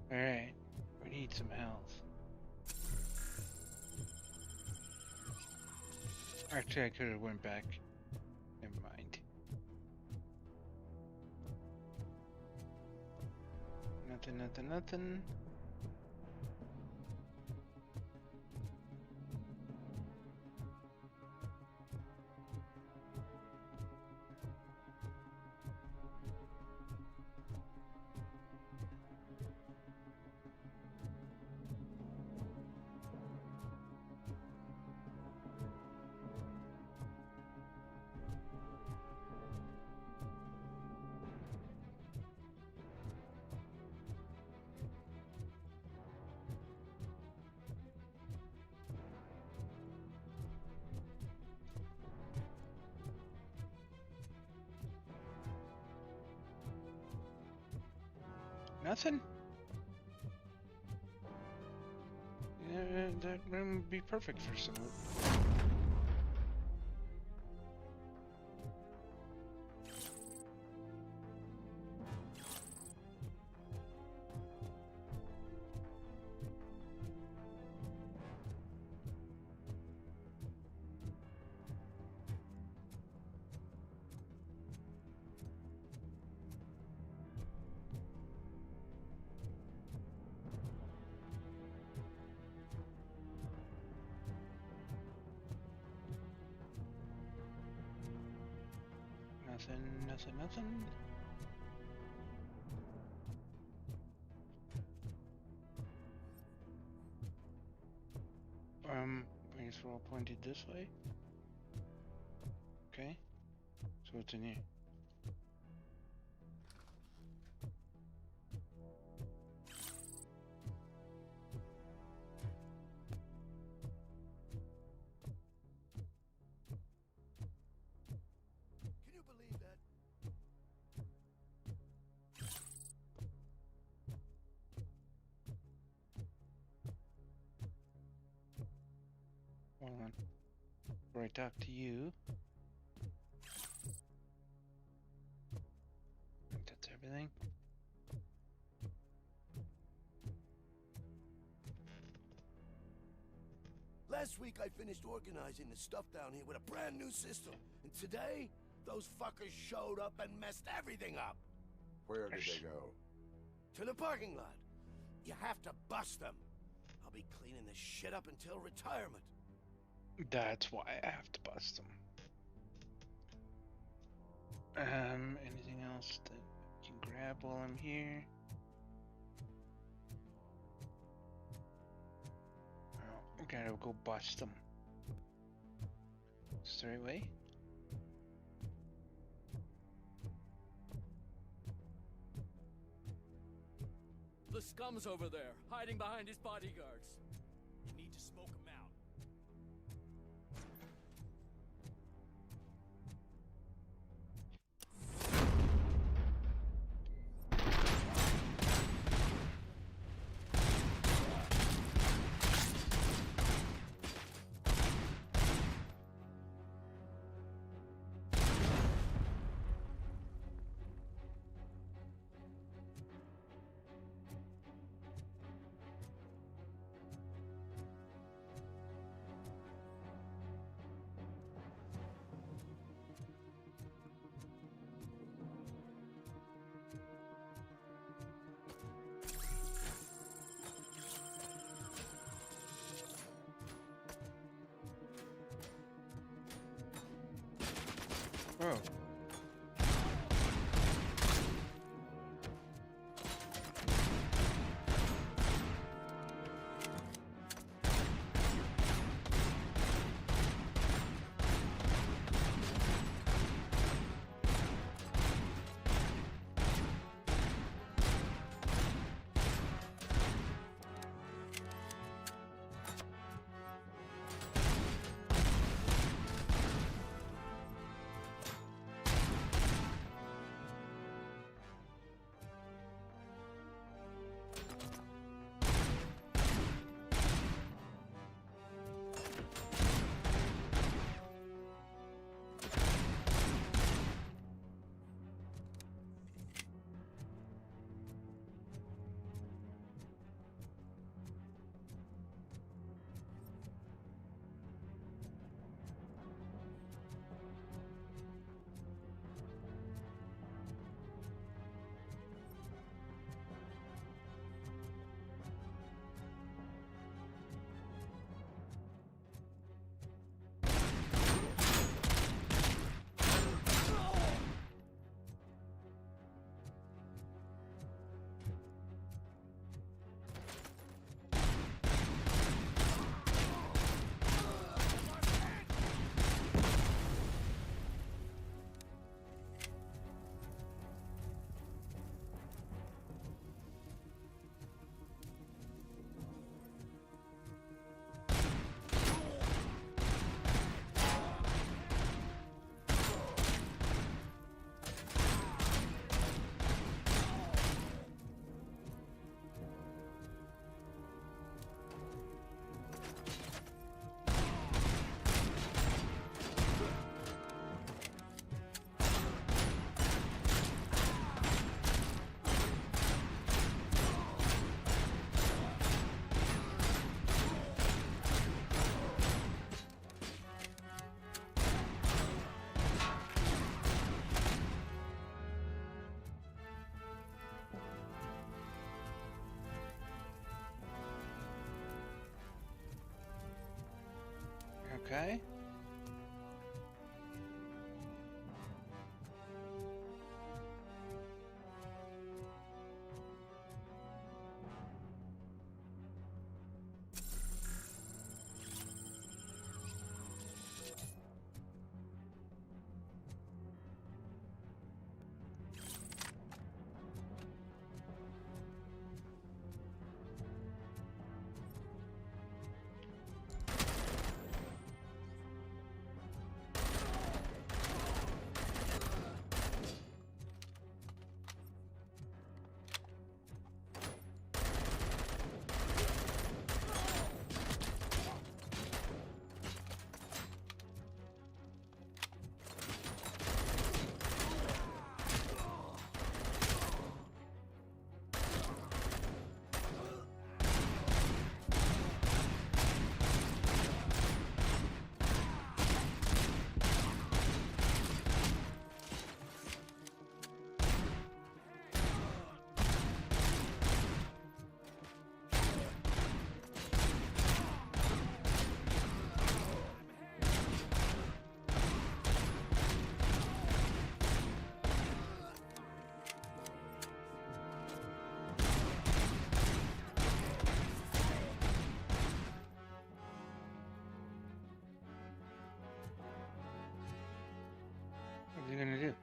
Alright, we need some health. Actually, I could have went back. Never mind. Nothing. Nothing? Yeah, that room would be perfect for some. Nothing. I guess we're all pointed this way. Okay. So what's in here? Can you believe that? Hold on. Before I talk to you. I think that's everything. Last week I finished organizing the stuff down here with a brand new system. And today, those fuckers showed up and messed everything up. Where did they go? To the parking lot. You have to bust them. I'll be cleaning this shit up until retirement. That's why I have to bust them. Anything else that I can grab while I'm here? Oh, I gotta go bust them. Is the right way? The scum's over there, hiding behind his bodyguards. You need to smoke him out. Oh. Okay. What are you gonna do?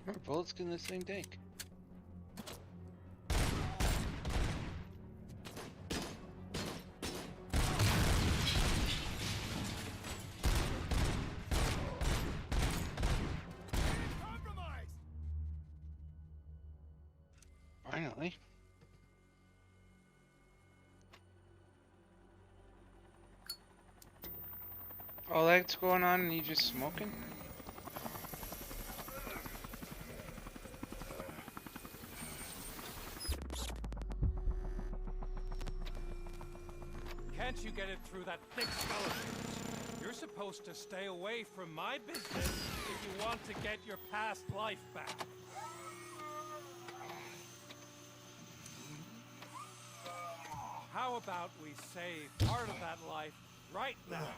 How many bullets can this thing take? Finally. All that's going on and you just smoking? Can't you get it through that thick skeleton? You're supposed to stay away from my business if you want to get your past life back. How about we save part of that life right now?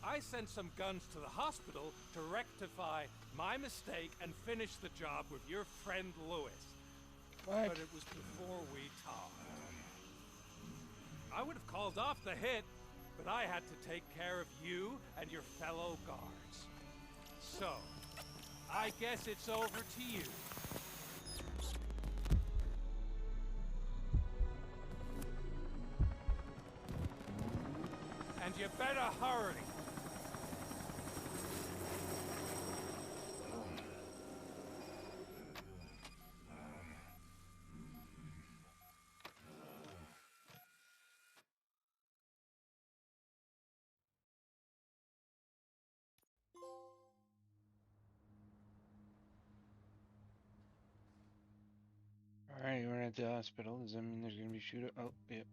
I sent some guns to the hospital to rectify my mistake and finish the job with your friend Lewis. What? But it was before we talked. I would have called off the hit, but I had to take care of you and your fellow guards. So, I guess it's over to you. And you better hurry. Alright, we're at the hospital. Does that mean there's gonna be shooter? Oh, yep.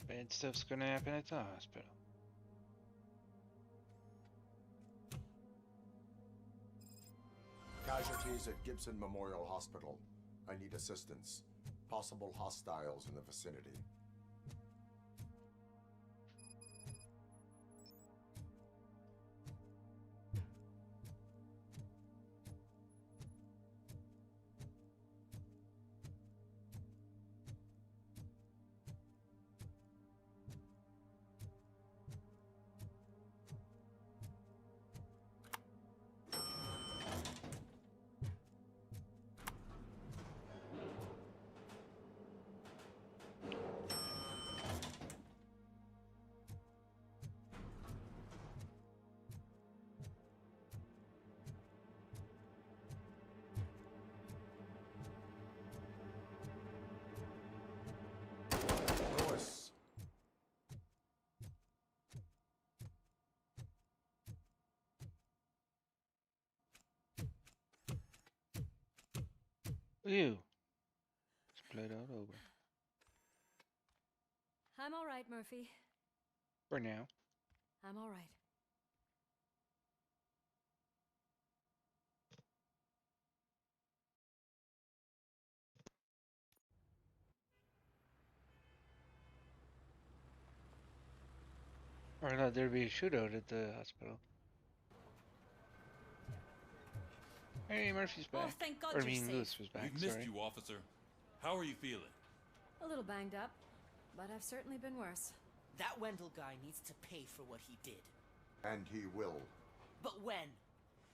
Bad stuff's gonna happen at the hospital. Casualties at Gibson Memorial Hospital. I need assistance. Possible hostiles in the vicinity. Ew. It's blood all over. I'm all right, Murphy. For now. I'm all right. Or I thought there'd be a shootout at the hospital. Hey, Murphy's back. Oh, thank God Or I you're mean, safe. Lewis was back, We've missed sorry. you, officer. How are you feeling? A little banged up, but I've certainly been worse. That Wendell guy needs to pay for what he did. And he will. But when?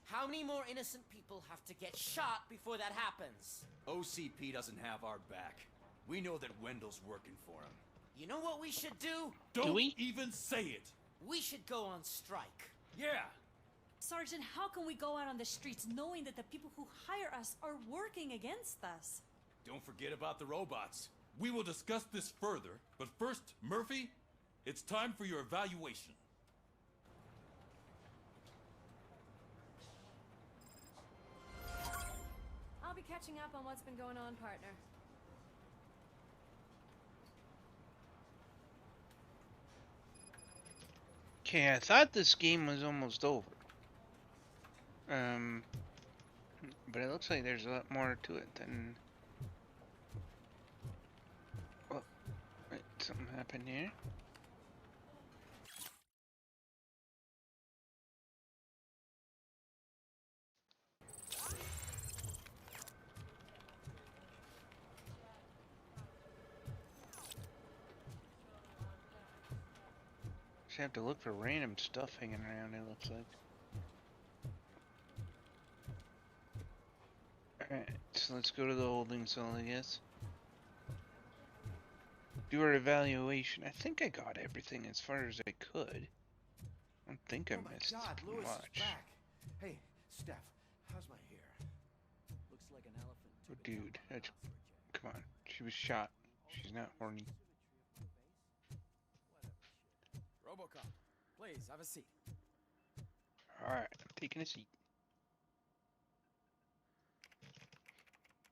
How many more innocent people have to get shot before that happens? OCP doesn't have our back. We know that Wendell's working for him. You know what we should do? Don't even say it! We should go on strike. Yeah! Sergeant, how can we go out on the streets knowing that the people who hire us are working against us? Don't forget about the robots. We will discuss this further, but first, Murphy, it's time for your evaluation. I'll be catching up on what's been going on, partner. Okay, I thought this game was almost over. But it looks like there's a lot more to it than... Oh, wait, something happened here. Just have to look for random stuff hanging around, it looks like. Alright, so let's go to the holding cell, I guess. Do our evaluation. I think I got everything as far as I could. I don't think I missed God, Lewis much. is back. Hey, Steph, how's my hair? Looks like an elephant. Oh, dude, that's... Come on. She was shot. She's not horny. RoboCop, please have a seat. Alright, I'm taking a seat.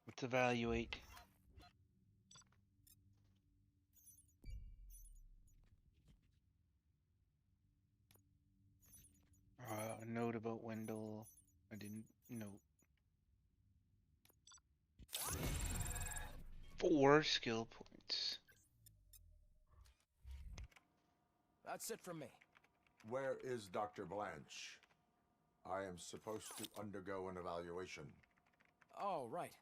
Let's evaluate. A note about Wendell. I didn't note. 4 skill points. That's it from me. Where is Dr. Blanche? I am supposed to undergo an evaluation. Oh, right.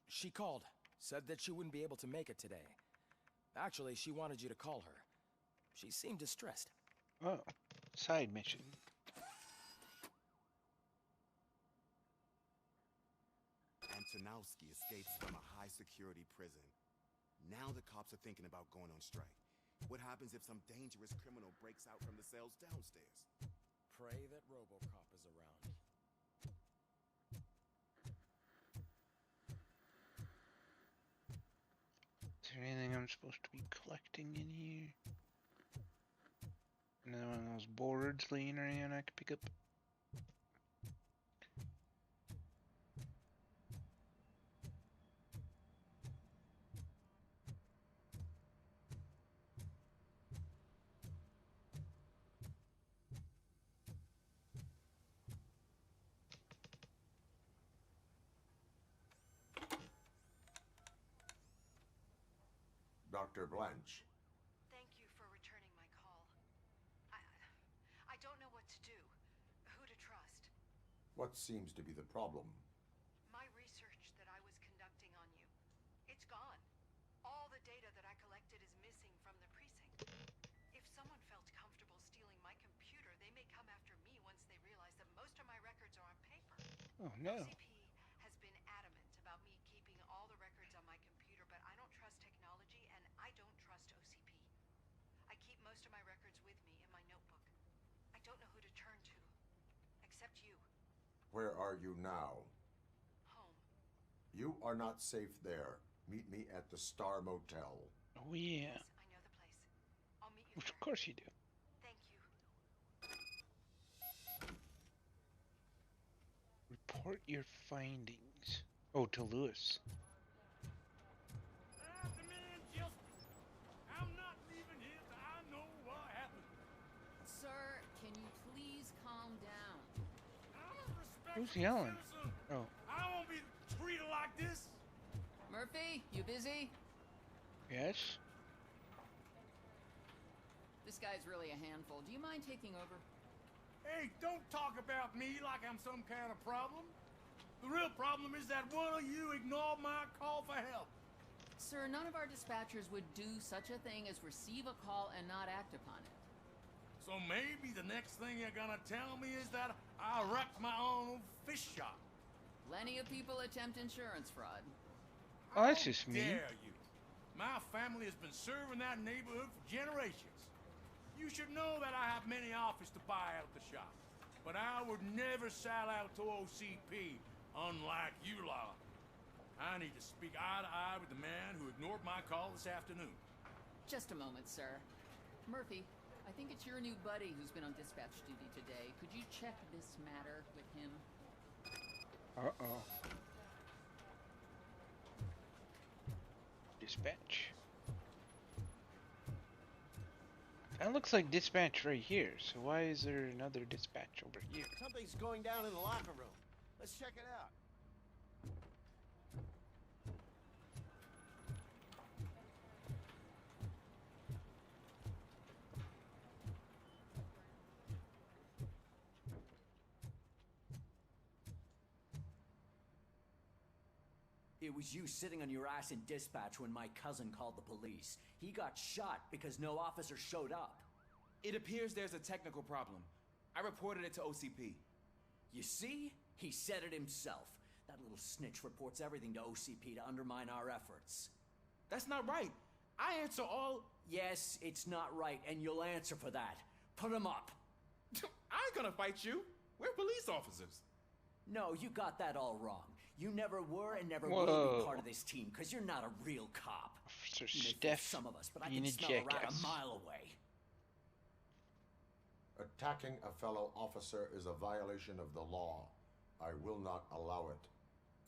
She called. Said that she wouldn't be able to make it today. Actually, she wanted you to call her. She seemed distressed. Oh, side mission. Antonowski escapes from a high-security prison. Now the cops are thinking about going on strike. What happens if some dangerous criminal breaks out from the cells downstairs? Pray that RoboCop is around. Is there anything I'm supposed to be collecting in here? Another one of those boards laying around I could pick up. Dr. Blanche. Thank you for returning my call. I don't know what to do. Who to trust. What seems to be the problem? My research that I was conducting on you. It's gone. All the data that I collected is missing from the precinct. If someone felt comfortable stealing my computer, they may come after me once they realize that most of my records are on paper. Oh no. OCP has been adamant about me keeping all the records on my computer, but I don't trust technology and I don't trust OCP. I keep most of my records with me in my notebook. I don't know who to turn to, except you. Where are you now? Home. You are not safe there. Meet me at the Star Motel. Oh yeah. Yes, I know the place. I'll meet you Which there. of course you do. Thank you. Report your findings. Oh, to Lewis. Who's yelling? Oh. I won't be treated like this. Murphy, you busy? Yes? This guy's really a handful. Do you mind taking over? Hey, don't talk about me like I'm some kind of problem. The real problem is that one of you ignored my call for help. Sir, none of our dispatchers would do such a thing as receive a call and not act upon it. So maybe the next thing you're gonna tell me is that I wrecked my own fish shop. Plenty of people attempt insurance fraud. Oh, that's just me. How dare you? My family has been serving that neighborhood for generations. You should know that I have many offers to buy out the shop. But I would never sell out to OCP, unlike you lot. I need to speak eye to eye with the man who ignored my call this afternoon. Just a moment, sir. Murphy, I think it's your new buddy who's been on dispatch duty today. Could you check this matter with him? Uh-oh. Dispatch. That looks like dispatch right here, so why is there another dispatch over here? Something's going down in the locker room. Let's check it out. It was you sitting on your ass in dispatch when my cousin called the police. He got shot because no officer showed up. It appears there's a technical problem. I reported it to OCP. You see? He said it himself. That little snitch reports everything to OCP to undermine our efforts. That's not right. I answer all... Yes, it's not right, and you'll answer for that. Put him up. I ain't gonna fight you. We're police officers. No, you got that all wrong. You never were and never will be part of this team, because you're not a real cop. Officer You may Steph, fool some of us, but I being can a smell a rat jackass. a mile away. Attacking a fellow officer is a violation of the law. I will not allow it.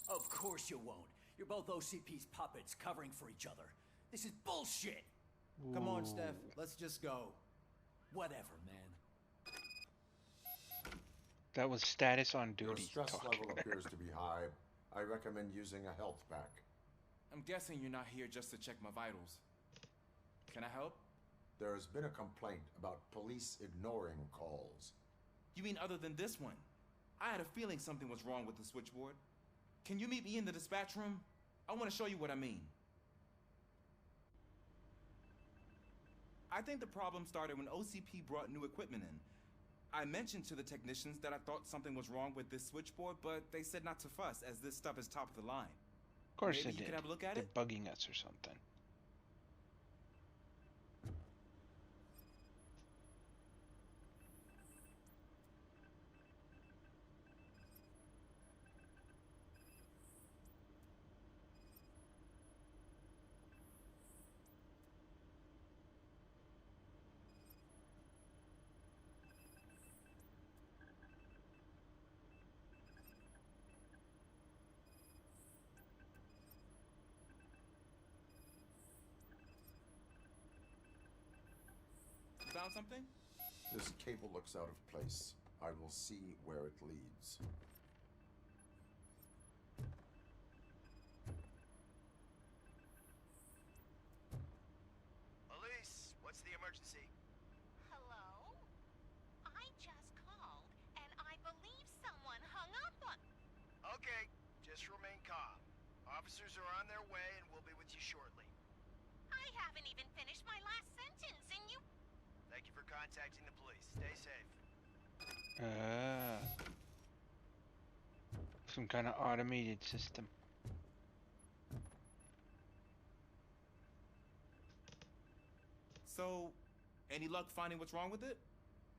Of course you won't. You're both OCP's puppets covering for each other. This is bullshit. Come on, Steph. Let's just go. Whatever, man. That was status on Your duty. stress talking. level appears to be high. I recommend using a health pack. I'm guessing you're not here just to check my vitals. Can I help? There has been a complaint about police ignoring calls. You mean other than this one? I had a feeling something was wrong with the switchboard. Can you meet me in the dispatch room? I want to show you what I mean. I think the problem started when OCP brought new equipment in. I mentioned to the technicians that I thought something was wrong with this switchboard, but they said not to fuss, as this stuff is top of the line. Of course Maybe they you did. could have a look at They're it? bugging us or something. You found something? This cable looks out of place. I will see where it leads. Elise, what's the emergency? Hello? I just called, and I believe someone hung up on... Okay, just remain calm. Officers are on their way and we'll be with you shortly. I haven't even finished my last sentence, and you... Thank you for contacting the police. Stay safe. Some kind of automated system. So, any luck finding what's wrong with it?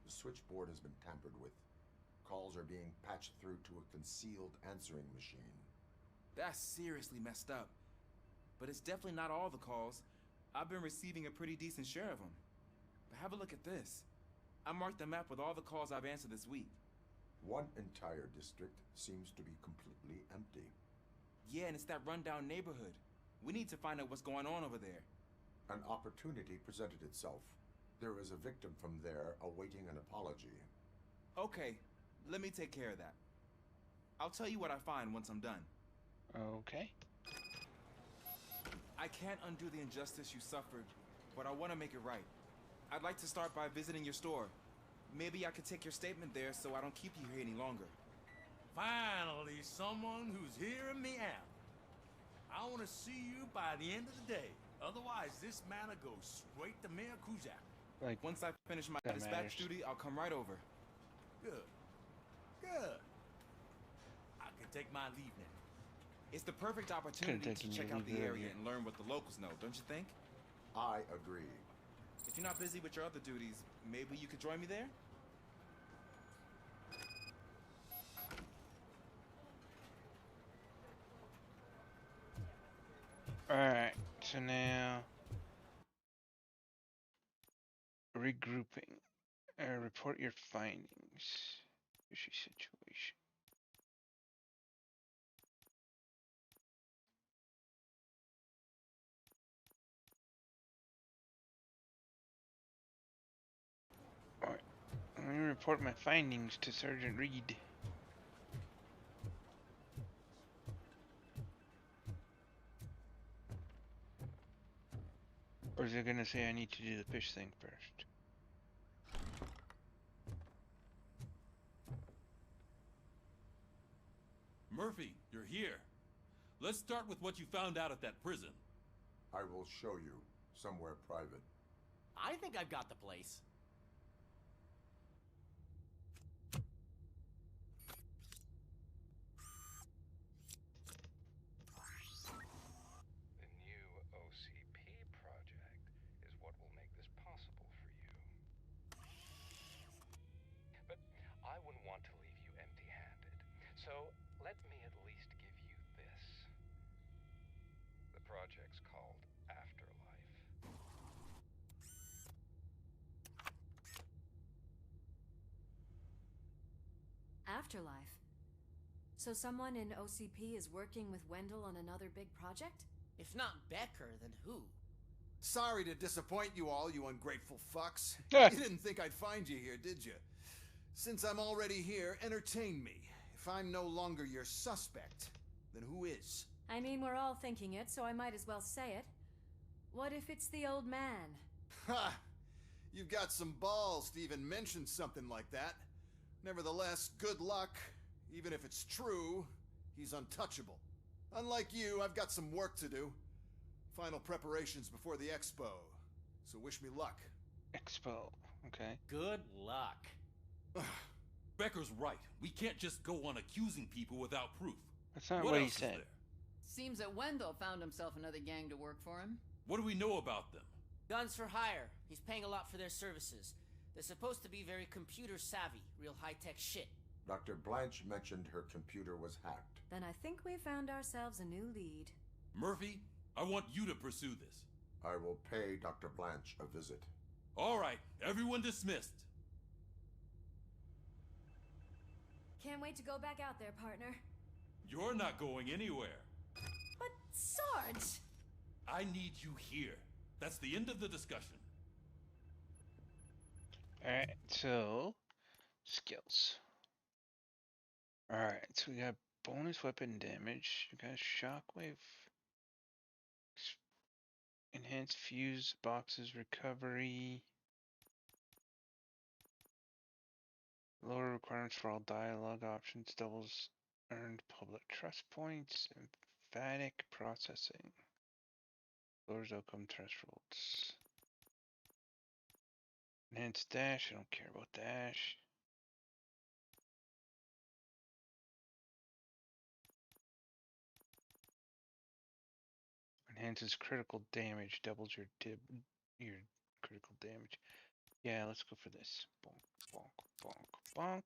The switchboard has been tampered with. Calls are being patched through to a concealed answering machine. That's seriously messed up. But it's definitely not all the calls. I've been receiving a pretty decent share of them. But have a look at this. I marked the map with all the calls I've answered this week. One entire district seems to be completely empty. Yeah, and it's that rundown neighborhood. We need to find out what's going on over there. An opportunity presented itself. There is a victim from there awaiting an apology. Okay, let me take care of that. I'll tell you what I find once I'm done. Okay. I can't undo the injustice you suffered, but I want to make it right. I'd like to start by visiting your store. Maybe I could take your statement there so I don't keep you here any longer. Finally, someone who's hearing me out. I want to see you by the end of the day. Otherwise, this matter goes straight to Mayor Kuzak. Like, once I finish my dispatch matters. duty, I'll come right over. Good. Good. I can take my leave now. It's the perfect opportunity to check out the area and learn what the locals know, don't you think? I agree. If you're not busy with your other duties, maybe you could join me there? Alright, so now regrouping. Report your findings. Fishy situation. Alright, let me report my findings to Sergeant Reed. Or is it gonna say I need to do the fish thing first? Murphy, you're here. Let's start with what you found out at that prison. I will show you somewhere private. I think I've got the place. The new OCP project is what will make this possible for you. But I wouldn't want to leave you empty-handed. So let me at least give you this. The project's called Afterlife. Afterlife? So someone in OCP is working with Wendell on another big project? If not Becker, then who? Sorry to disappoint you all, you ungrateful fucks. You didn't think I'd find you here, did you? Since I'm already here, entertain me. If I'm no longer your suspect, then who is? I mean, we're all thinking it, so I might as well say it. What if it's the old man? Ha! You've got some balls to even mention something like that. Nevertheless, good luck. Even if it's true, he's untouchable. Unlike you, I've got some work to do. Final preparations before the expo. So wish me luck. Expo, okay. Good luck. Becker's right. We can't just go on accusing people without proof. That's not what what he else is said. there? Seems that Wendell found himself another gang to work for him. What do we know about them? Guns for hire. He's paying a lot for their services. They're supposed to be very computer savvy, real high-tech shit. Dr. Blanche mentioned her computer was hacked. Then I think we found ourselves a new lead. Murphy, I want you to pursue this. I will pay Dr. Blanche a visit. All right, everyone dismissed. Can't wait to go back out there, partner. You're not going anywhere. But, Sarge! I need you here. That's the end of the discussion. Alright, so skills. Alright, so we got bonus weapon damage, we got shockwave, enhanced fuse boxes recovery, lower requirements for all dialogue options, doubles earned public trust points, emphatic processing, lowers outcome thresholds. Enhanced dash, I don't care about dash. Enhances critical damage, doubles your critical damage. Yeah, let's go for this. Bonk, bonk, bonk, bonk.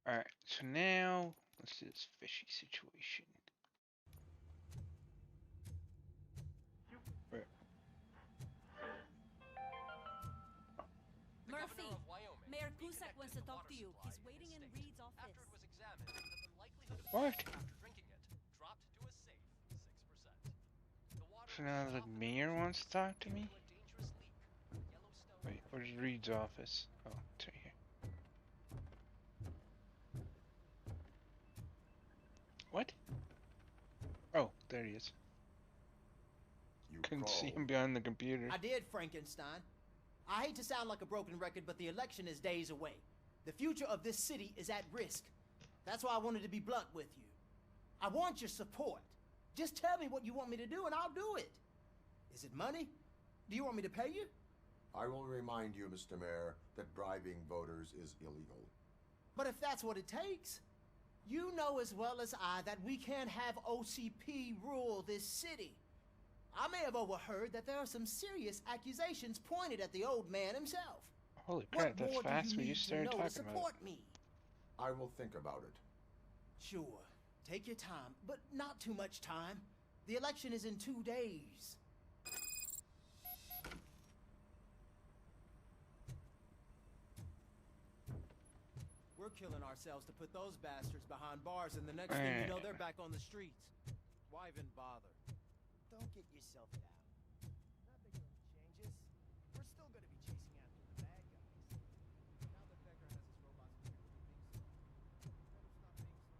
Alright, so now let's do this fishy situation. Murphy, Mayor Cusack wants to talk to you. He's waiting in Reed's office. What? So now the mayor wants to talk to me? Where's Reed's office? Oh, it's right here. What? Oh, there he is. You Couldn't see him crawled. behind the computer. I did, Frankenstein. I hate to sound like a broken record, but the election is days away. The future of this city is at risk. That's why I wanted to be blunt with you. I want your support. Just tell me what you want me to do and I'll do it. Is it money? Do you want me to pay you? I will remind you, Mr. Mayor, that bribing voters is illegal. But if that's what it takes, you know as well as I that we can't have OCP rule this city. I may have overheard that there are some serious accusations pointed at the old man himself. Holy crap, that's What more fast. do We you just need to started know to talking about support it. me? I will think about it. Sure. Take your time, but not too much time. The election is in 2 days. We're killing ourselves to put those bastards behind bars, and the next thing you know, they're back on the streets. Why even bother? Don't get yourself down. Not big enough changes. We're still gonna be chasing after the bad guys. Now that Becker has his robots figured out things, better stop being so happy.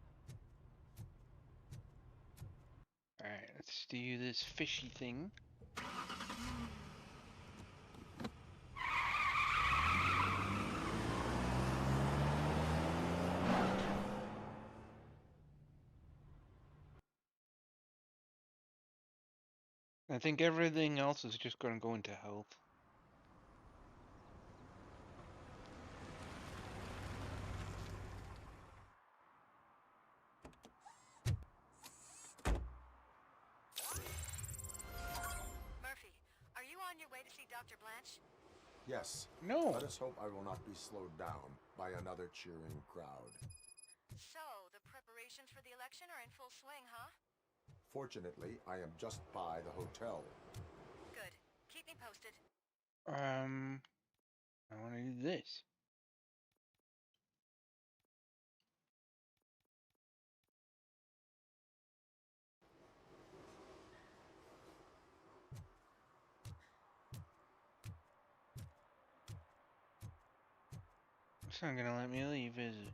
Alright, let's do this fishy thing. I think everything else is just going to go into health. Murphy, are you on your way to see Dr. Blanche? Yes. No. Let us hope I will not be slowed down by another cheering crowd. So, the preparations for the election are in full swing, huh? Fortunately, I am just by the hotel. Good. Keep me posted. I want to do this. It's not gonna let me leave, is it?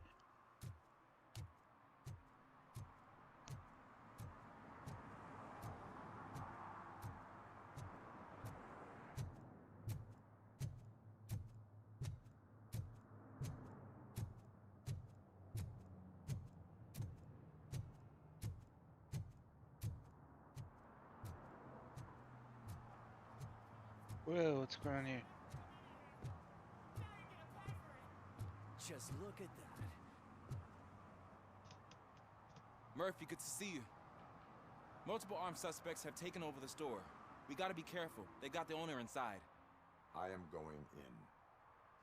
Whoa, what's going on here? Just look at that. Murphy, good to see you. Multiple armed suspects have taken over the store. We gotta be careful. They got the owner inside. I am going in.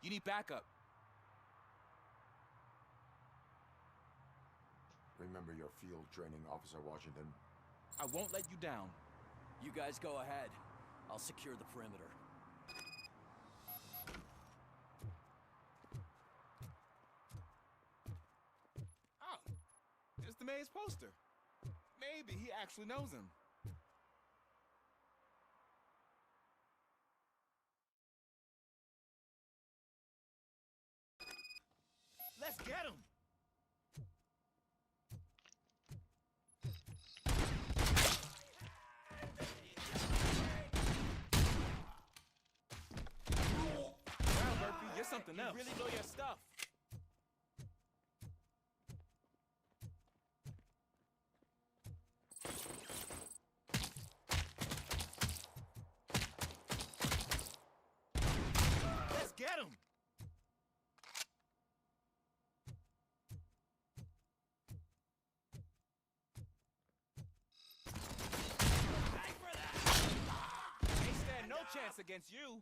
You need backup. Remember your field training, Officer Washington. I won't let you down. You guys go ahead. I'll secure the perimeter. Oh, it's the mayor's poster. Maybe he actually knows him. Let's get him! Wow, Murphy, you're something else. You really know your stuff. Let's get him! Ain't stand no chance against you.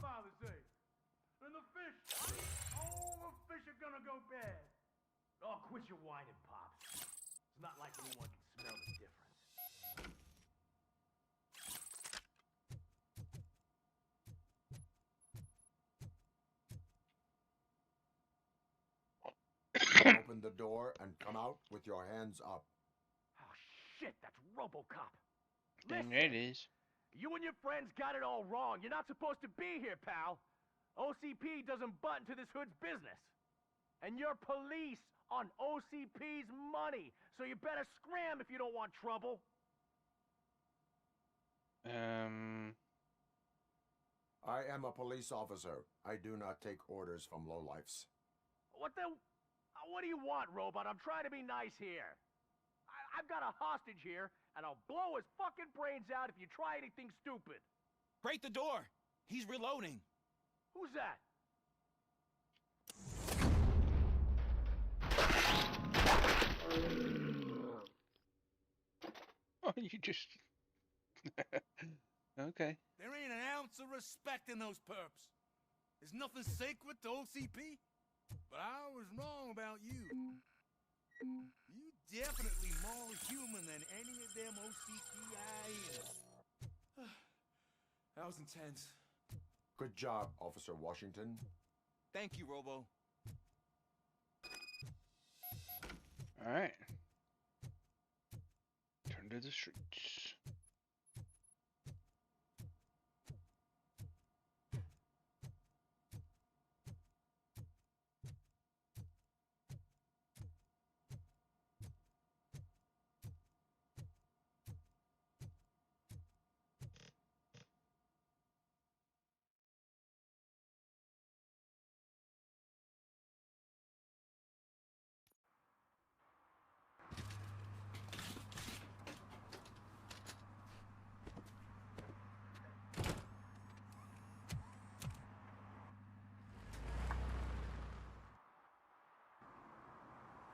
my father say? And the fish, all the fish are gonna go bad. Oh, quit your whining, Pops. It's not like anyone can smell the difference. Open the door and come out with your hands up. Oh, shit, that's RoboCop. Then Listen, it is. you and your friends got it all wrong. You're not supposed to be here, pal. OCP doesn't butt into this hood's business. And you're police on OCP's money, so you better scram if you don't want trouble. I am a police officer. I do not take orders from lowlifes. What do you want, Robot? I'm trying to be nice here. I've got a hostage here, and I'll blow his fucking brains out if you try anything stupid. Break the door! He's reloading. Who's that? Oh, you just... Okay. There ain't an ounce of respect in those perps. There's nothing sacred to OCP, but I was wrong about you. You definitely more human than any of them OCP hyenas. That was intense. Good job, Officer Washington. Thank you, Robo. Alright. Turn to the streets.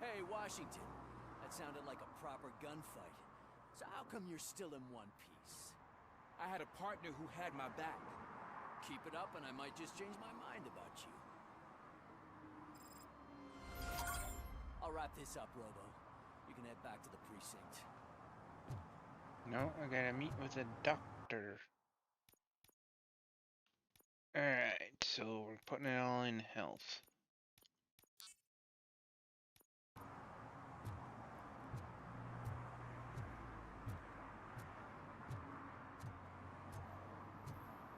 Hey, Washington. That sounded like a proper gunfight. So how come you're still in one piece? I had a partner who had my back. Keep it up and I might just change my mind about you. I'll wrap this up, Robo. You can head back to the precinct. No, I gotta meet with a doctor. Alright, so we're putting it all in health.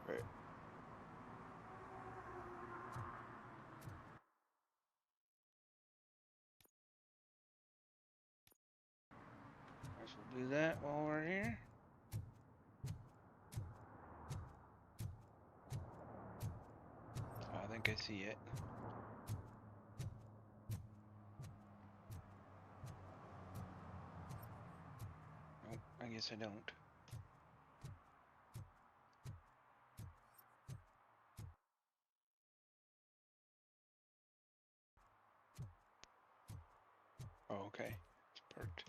Right. Might as well do that while we're here. I think I see it. Nope, I guess I don't. Oh, okay. It's perked.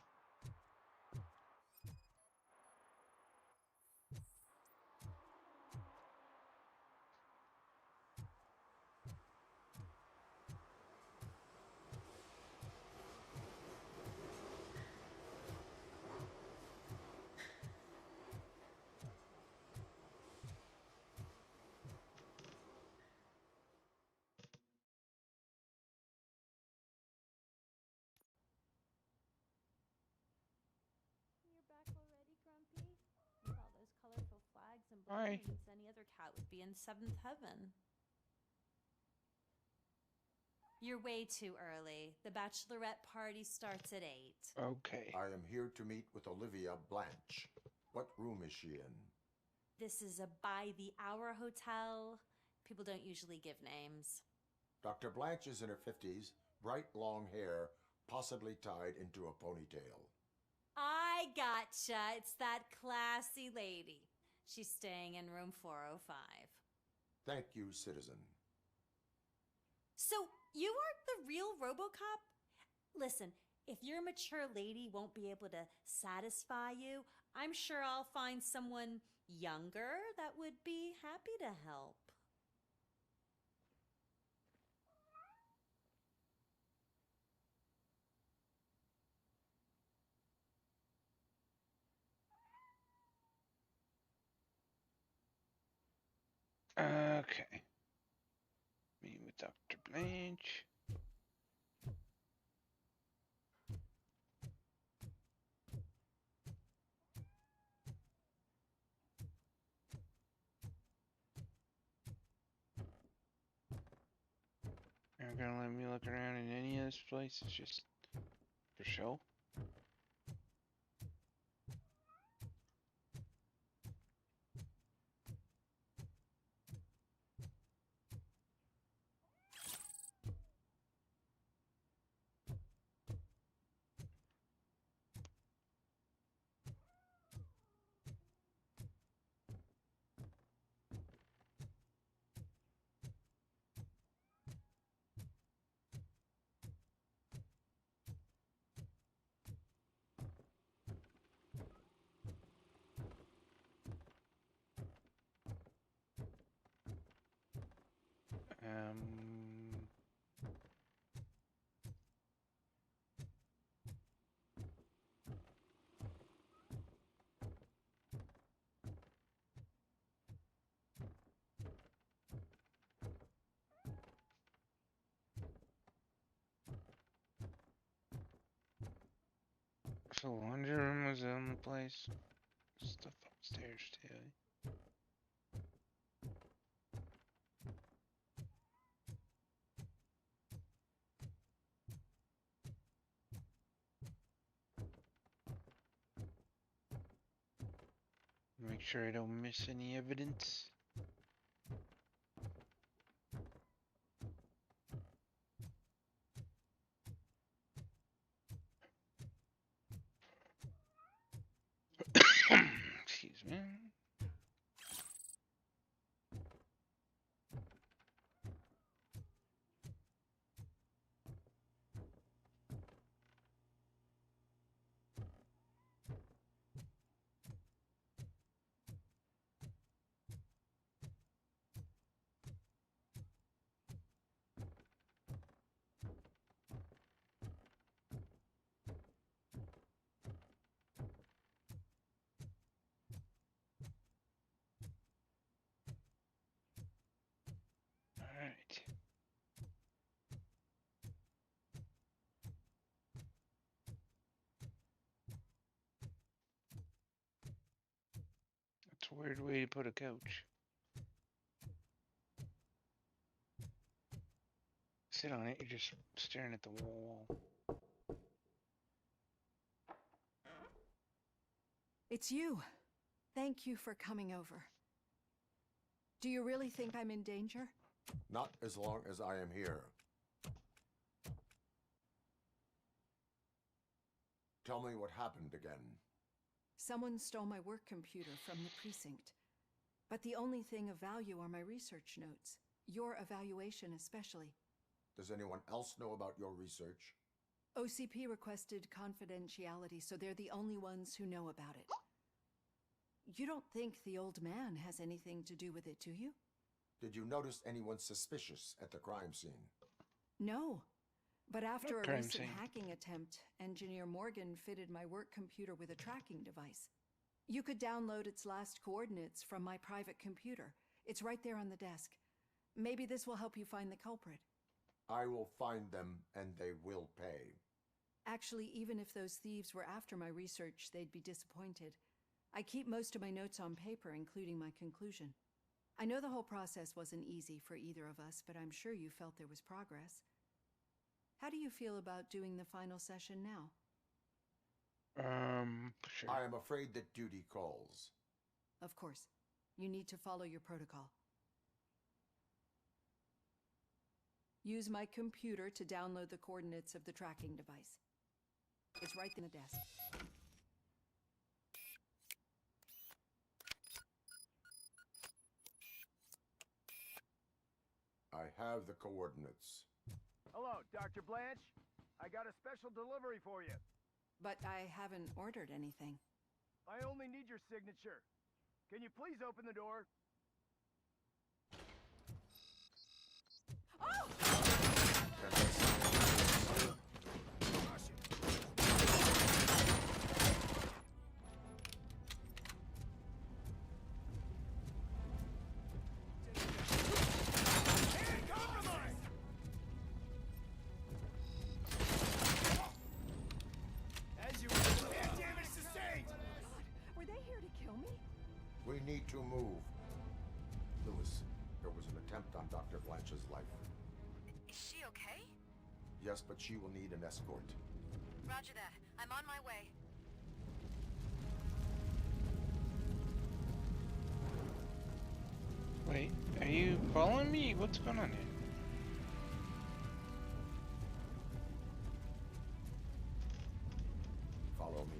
You're back already, Grumpy? With all those colorful flags and Hi. balloons, any other cat would be in seventh heaven. You're way too early. The bachelorette party starts at 8. Okay. I am here to meet with Olivia Blanche. What room is she in? This is a by-the-hour hotel. People don't usually give names. Dr. Blanche is in her 50s, bright long hair, possibly tied into a ponytail. I gotcha. It's that classy lady. She's staying in room 405. Thank you, citizen. So, you aren't the real RoboCop? Listen, if your mature lady won't be able to satisfy you, I'm sure I'll find someone younger that would be happy to help. Okay. Meet with Dr. Blanche. You're not gonna let me look around in any of this place? It's just for show? Um, so laundry room was in the place. Stuff upstairs too. Make sure I don't miss any evidence. Excuse me. Alright. That's a weird way to put a couch. Sit on it, you're just staring at the wall. It's you. Thank you for coming over. Do you really think I'm in danger? Not as long as I am here. Tell me what happened again. Someone stole my work computer from the precinct. But the only thing of value are my research notes. Your evaluation especially. Does anyone else know about your research? OCP requested confidentiality, so they're the only ones who know about it. You don't think the old man has anything to do with it, do you? Did you notice anyone suspicious at the crime scene? No. But after a crime recent scene? hacking attempt, Engineer Morgan fitted my work computer with a tracking device. You could download its last coordinates from my private computer. It's right there on the desk. Maybe this will help you find the culprit. I will find them, and they will pay. Actually, even if those thieves were after my research, they'd be disappointed. I keep most of my notes on paper, including my conclusion. I know the whole process wasn't easy for either of us, but I'm sure you felt there was progress. How do you feel about doing the final session now? Sure. I am afraid that duty calls. Of course. You need to follow your protocol. Use my computer to download the coordinates of the tracking device. It's right in the desk. I have the coordinates. Hello, Dr. Blanche. I got a special delivery for you. But I haven't ordered anything. I only need your signature. Can you please open the door? We need to move. Lewis, there was an attempt on Dr. Blanche's life. Is she okay? Yes, but she will need an escort. Roger that. I'm on my way. Wait, are you following me? What's going on here? Follow me.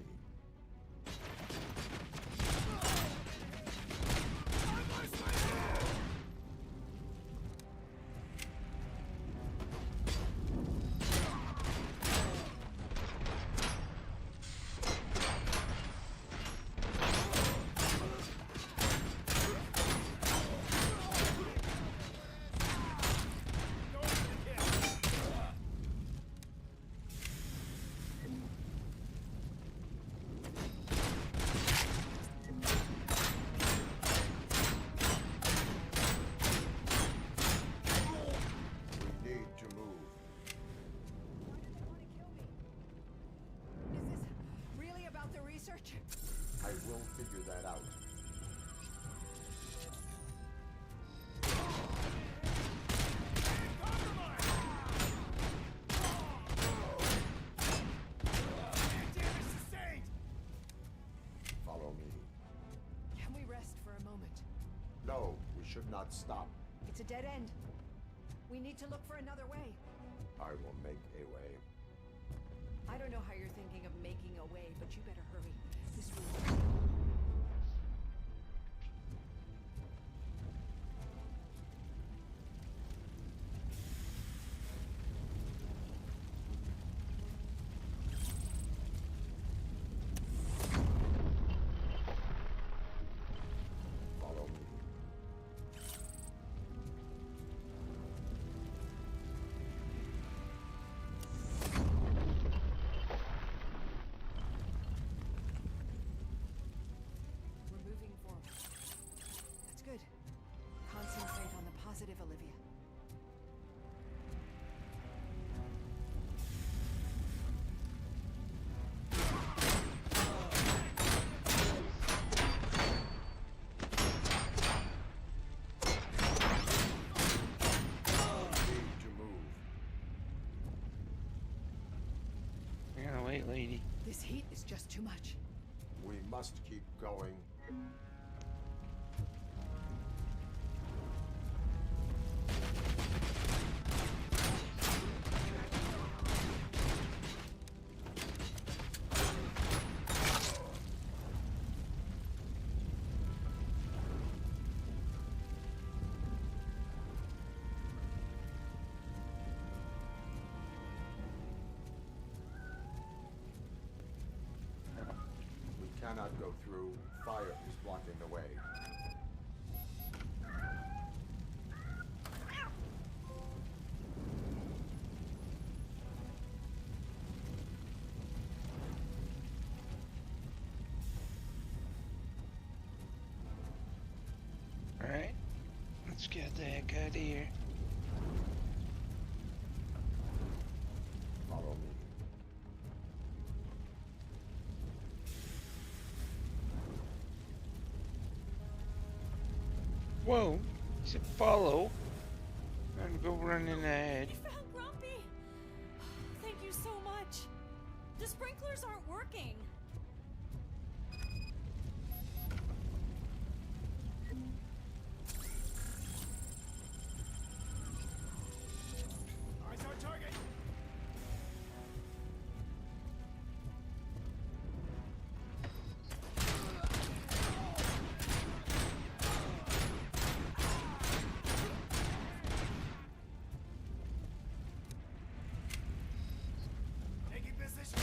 I will figure that out. Follow me. Can we rest for a moment? No, we should not stop. It's a dead end. We need to look for another way. I will make a way. I don't know how you're thinking of making a way, but you better hurry. This room. Follow me. We're moving forward. That's good. Concentrate on the positive, Olivia. Need to move. You're gonna wait, lady. This heat is just too much. We must keep going. We cannot go through. Fire is blocking the way. Alright, let's get the heck out of here. Follow me. Whoa, he said follow. I'm gonna go running ahead. You found Grumpy! Thank you so much. The sprinklers aren't working. Eyes on target. Taking position.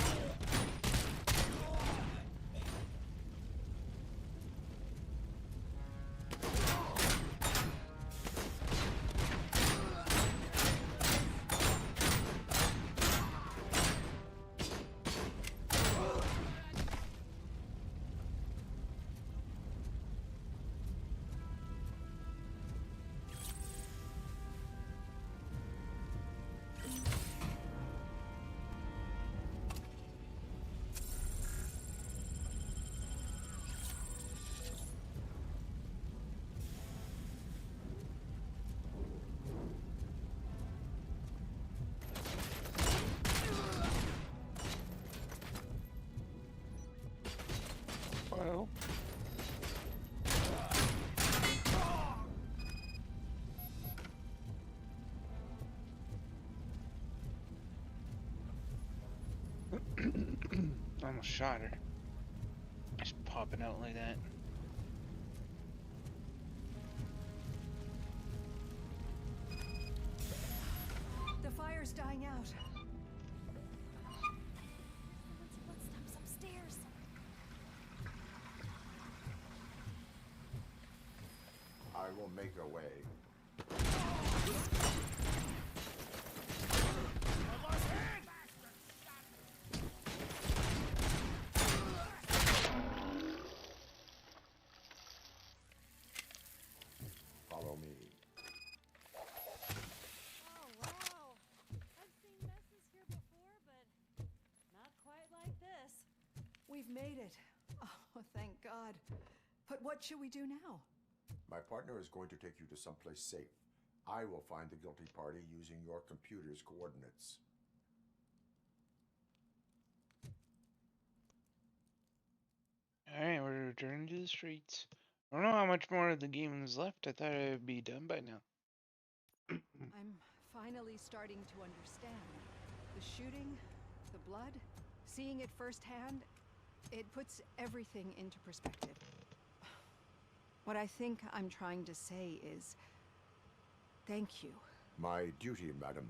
almost shot her. Just popping out like that. The fire's dying out. Footsteps upstairs. I will make a way. Follow me. Oh, wow. I've seen messes here before, but not quite like this. We've made it. Oh, thank God. But what should we do now? My partner is going to take you to someplace safe. I will find the guilty party using your computer's coordinates. Alright, we're returning to the streets. I don't know how much more of the game is left. I thought it would be done by now. I'm finally starting to understand. The shooting, the blood, seeing it firsthand, it puts everything into perspective. What I think I'm trying to say is, thank you. My duty, madam.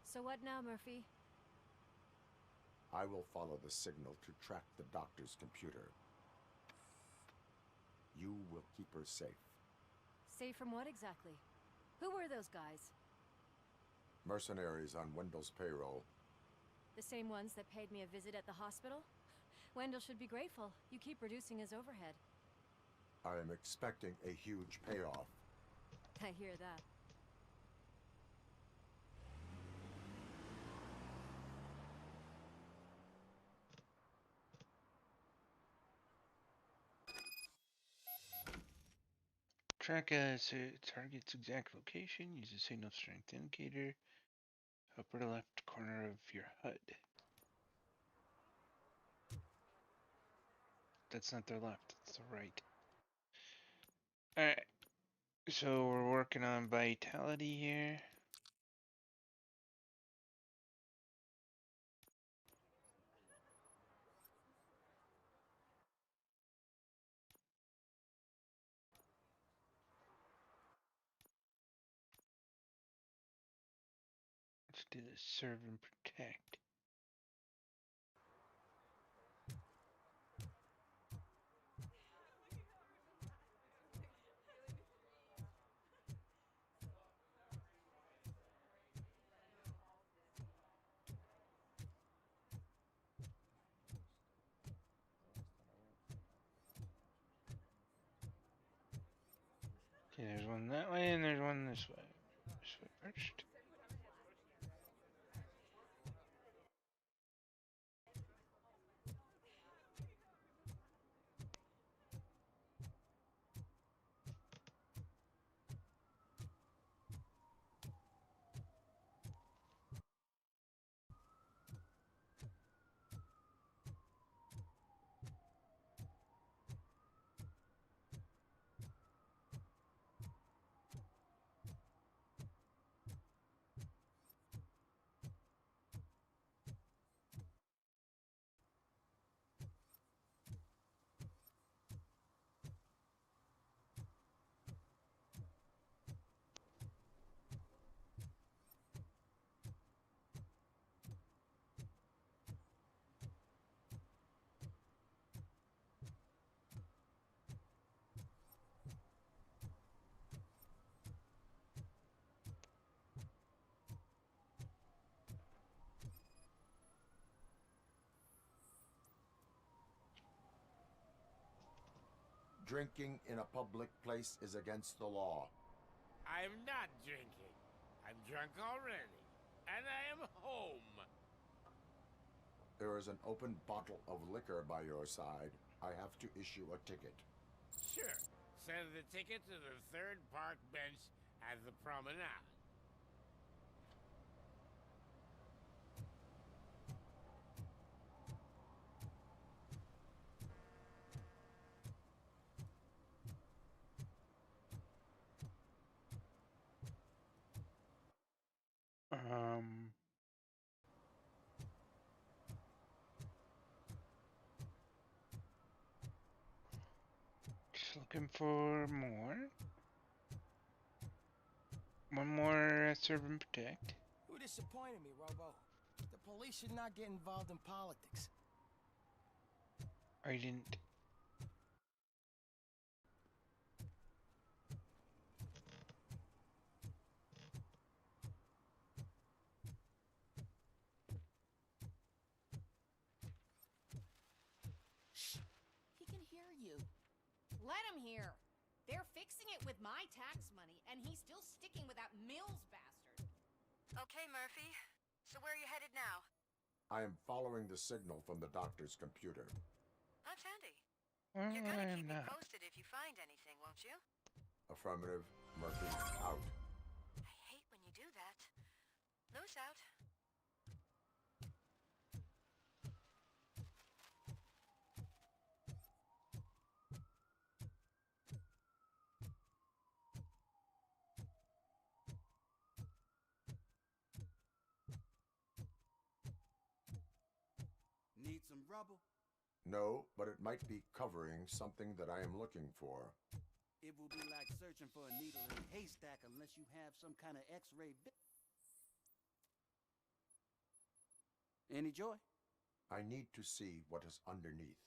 So what now, Murphy? I will follow the signal to track the doctor's computer. You will keep her safe. Safe from what exactly? Who were those guys? Mercenaries on Wendell's payroll. The same ones that paid me a visit at the hospital? Wendell should be grateful. You keep reducing his overhead. I am expecting a huge payoff. I hear that. Track a target's exact location. Use a signal strength indicator. Upper left corner of your HUD. That's not their left, it's the right. Alright. So we're working on vitality here. Let's do the serve and protect. Okay, there's one that way and there's one this way. This way first. Drinking in a public place is against the law. I'm not drinking. I'm drunk already. And I am home. There is an open bottle of liquor by your side. I have to issue a ticket. Sure. Send the ticket to the third park bench at the promenade. Um, looking for more. One more serve and protect. You disappointed me, Robo. The police should not get involved in politics. I didn't. Shh! He can hear you. Let him hear. They're fixing it with my tax money, and he's still sticking with that Mills bastard. Okay, Murphy. So where are you headed now? I am following the signal from the doctor's computer. That's handy. Well, You're gonna I'm keep me not. posted if you find anything, won't you? Affirmative. Murphy, out. I hate when you do that. Loose out. Need some rubble? No, but it might be covering something that I am looking for. It will be like searching for a needle in a haystack unless you have some kind of X-ray. Any joy? I need to see what is underneath.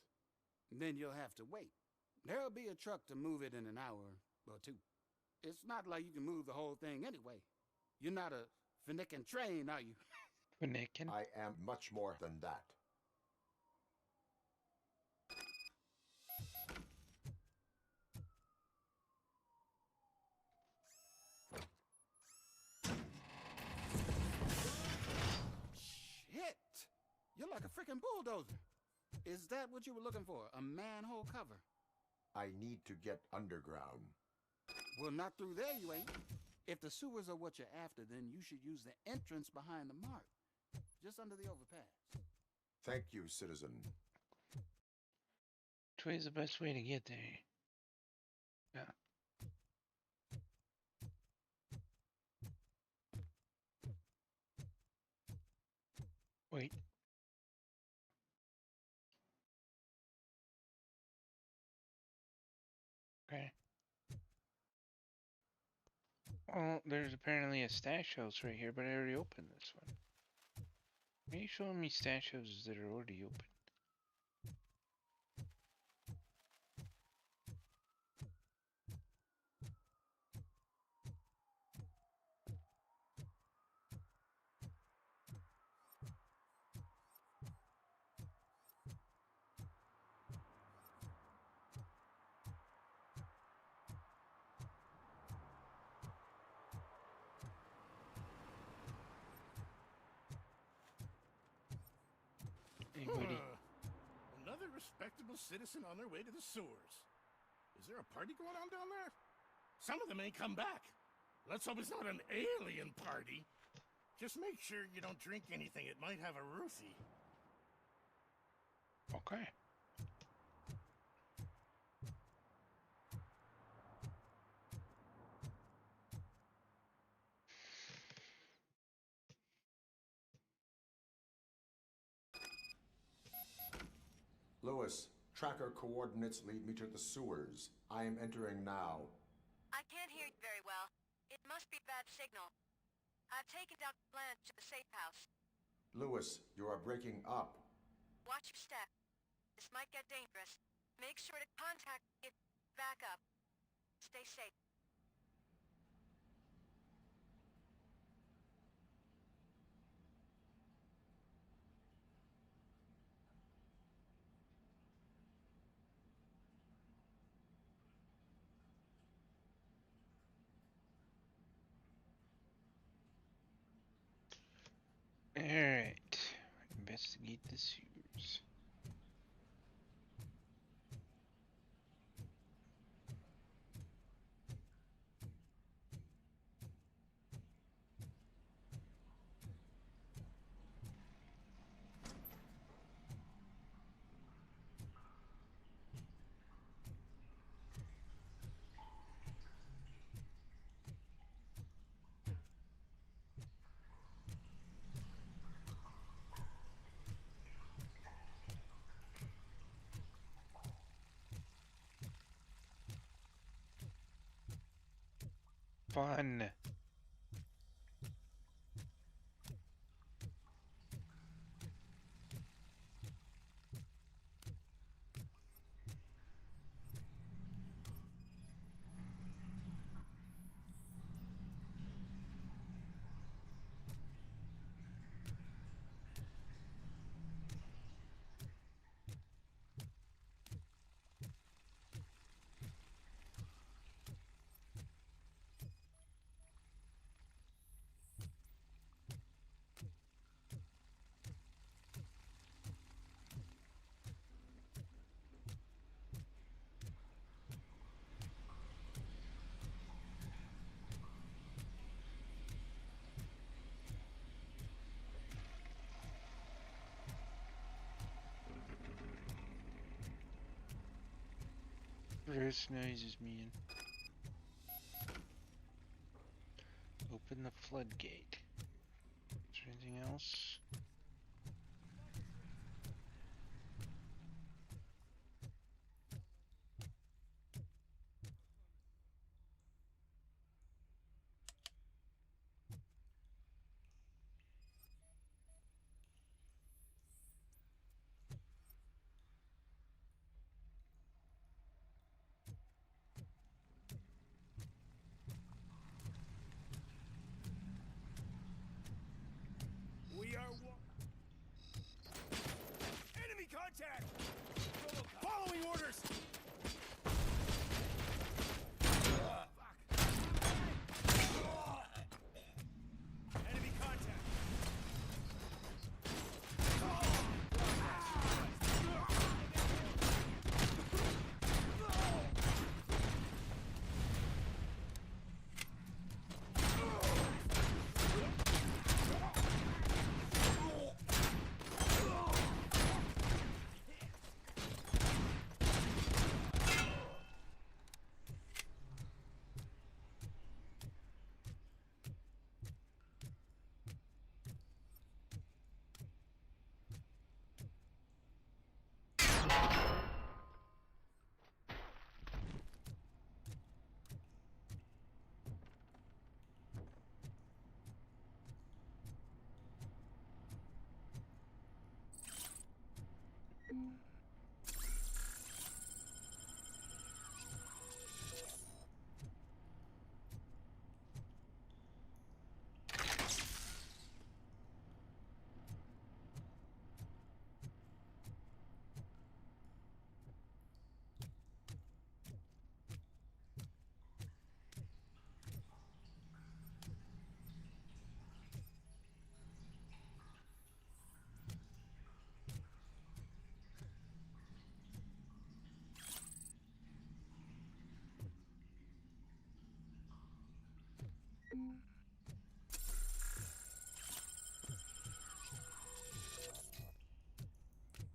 Then you'll have to wait. There'll be a truck to move it in an hour or two. It's not like you can move the whole thing anyway. You're not a finicking train, are you? Finnegan? I am much more than that. Shit! You're like a freaking bulldozer. Is that what you were looking for? A manhole cover? I need to get underground. Well, not through there, you ain't. If the sewers are what you're after, then you should use the entrance behind the mark. Just under the overpass. Thank you, citizen. Which way is the best way to get there? Yeah. Wait. Okay. Well, there's apparently a stash house right here, but I already opened this one. Why are you showing me stash houses that are already open? Anybody? Another respectable citizen on their way to the sewers. Is there a party going on down there? Some of them ain't come back. Let's hope it's not an alien party. Just make sure you don't drink anything. It might have a roofie. Okay. Lewis, tracker coordinates lead me to the sewers. I am entering now. I can't hear you very well. It must be bad signal. I've taken Dr. Blanche to the safe house. Lewis, you are breaking up. Watch your step. This might get dangerous. Make sure to contact it back up. Stay safe. Alright. Investigate the sewers. Fun. First noises, man. Open the floodgate. Is there anything else? We are enemy contact! Following orders! Enemy contact!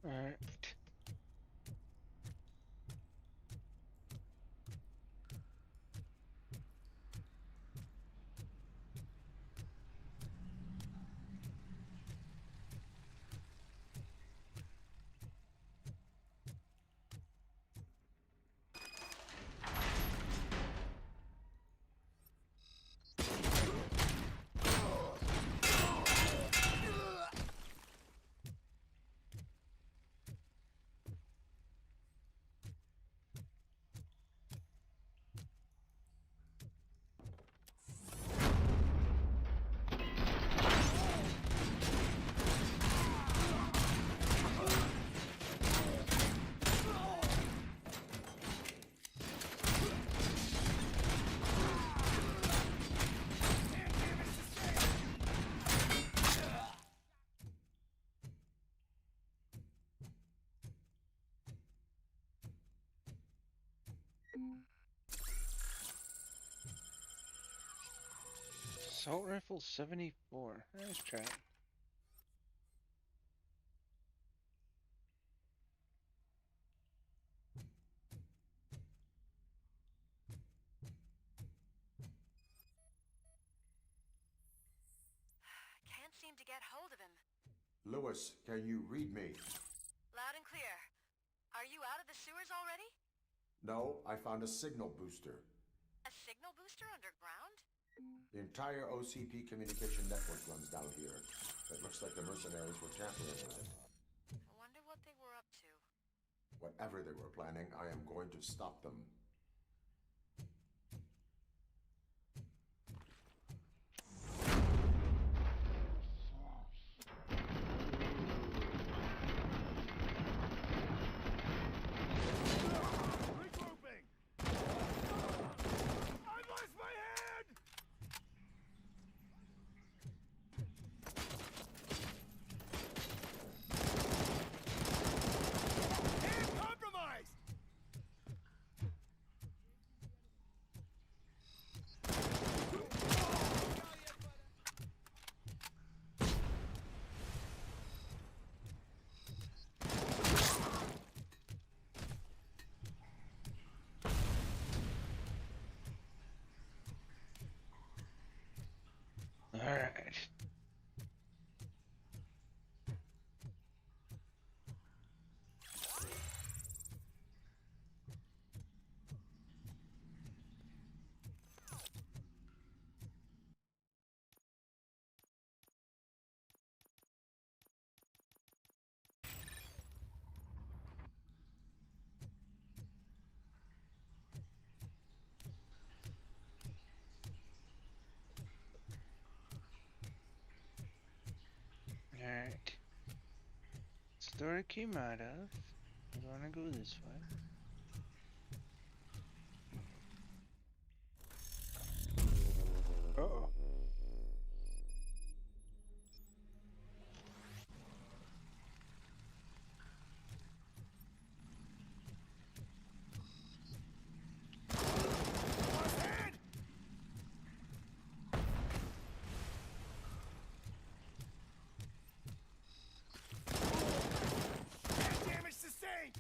Alright. Assault rifle 74. Let's try it. Can't seem to get hold of him. Lewis, can you read me? Loud and clear. Are you out of the sewers already? No, I found a signal booster. A signal booster underground? The entire OCP communication network runs down here. It looks like the mercenaries were tampering with it. I wonder what they were up to. Whatever they were planning, I am going to stop them. Regrouping! I lost my head! Hand compromised! Alright. Alright. Store came out of. We're gonna go this way. Uh-oh. Damage sustained!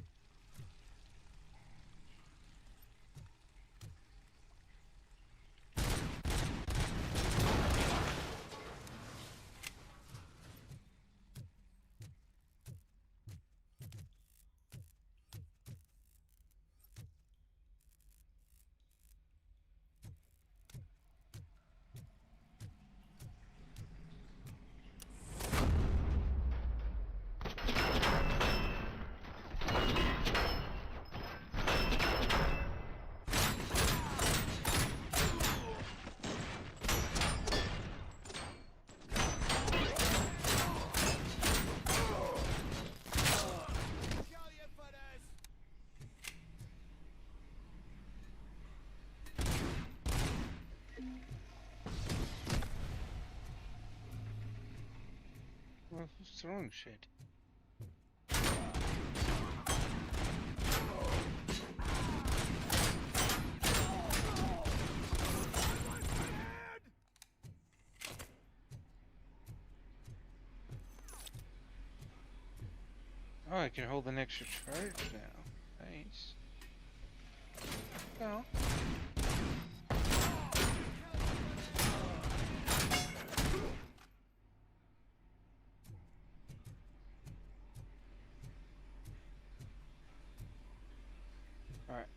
Well, who's throwing shit? Oh, I can hold an extra charge now. Nice. Oh. Alright.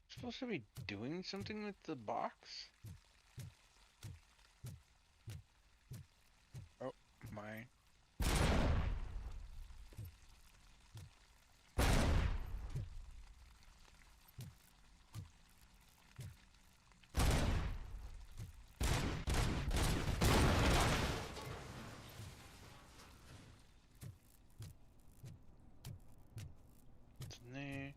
Supposed to be doing something with the box? Oh, mine. It's in there.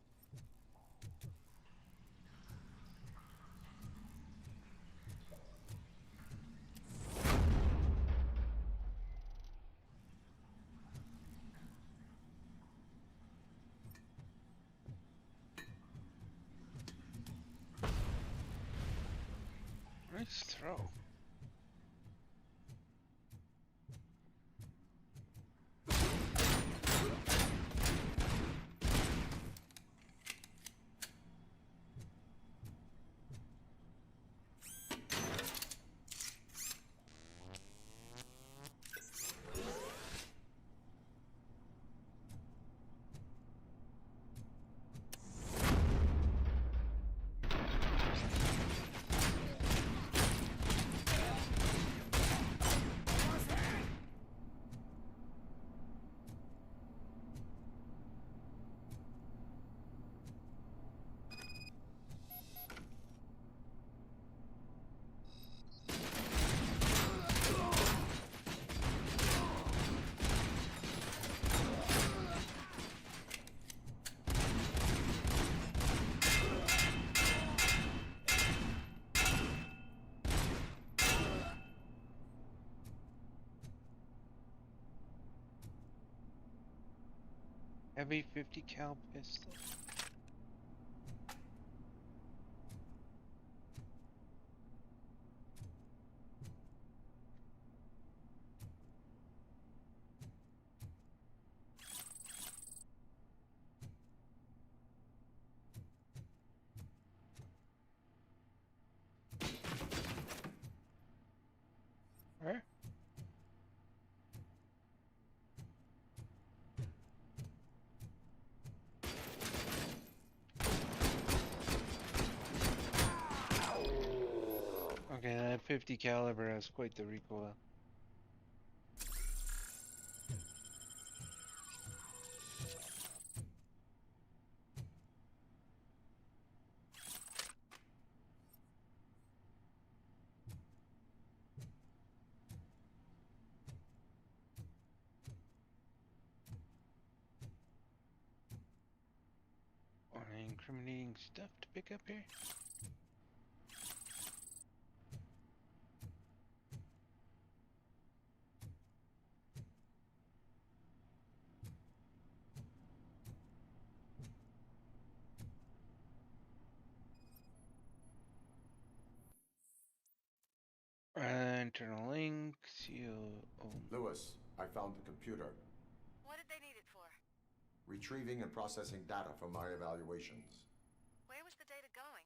Nice throw. Heavy 50 cal pistol. Where? Okay, that 50 caliber has quite the recoil. Any incriminating stuff to pick up here? Internal link, seal. Lewis, I found the computer. What did they need it for? Retrieving and processing data from my evaluations. Where was the data going?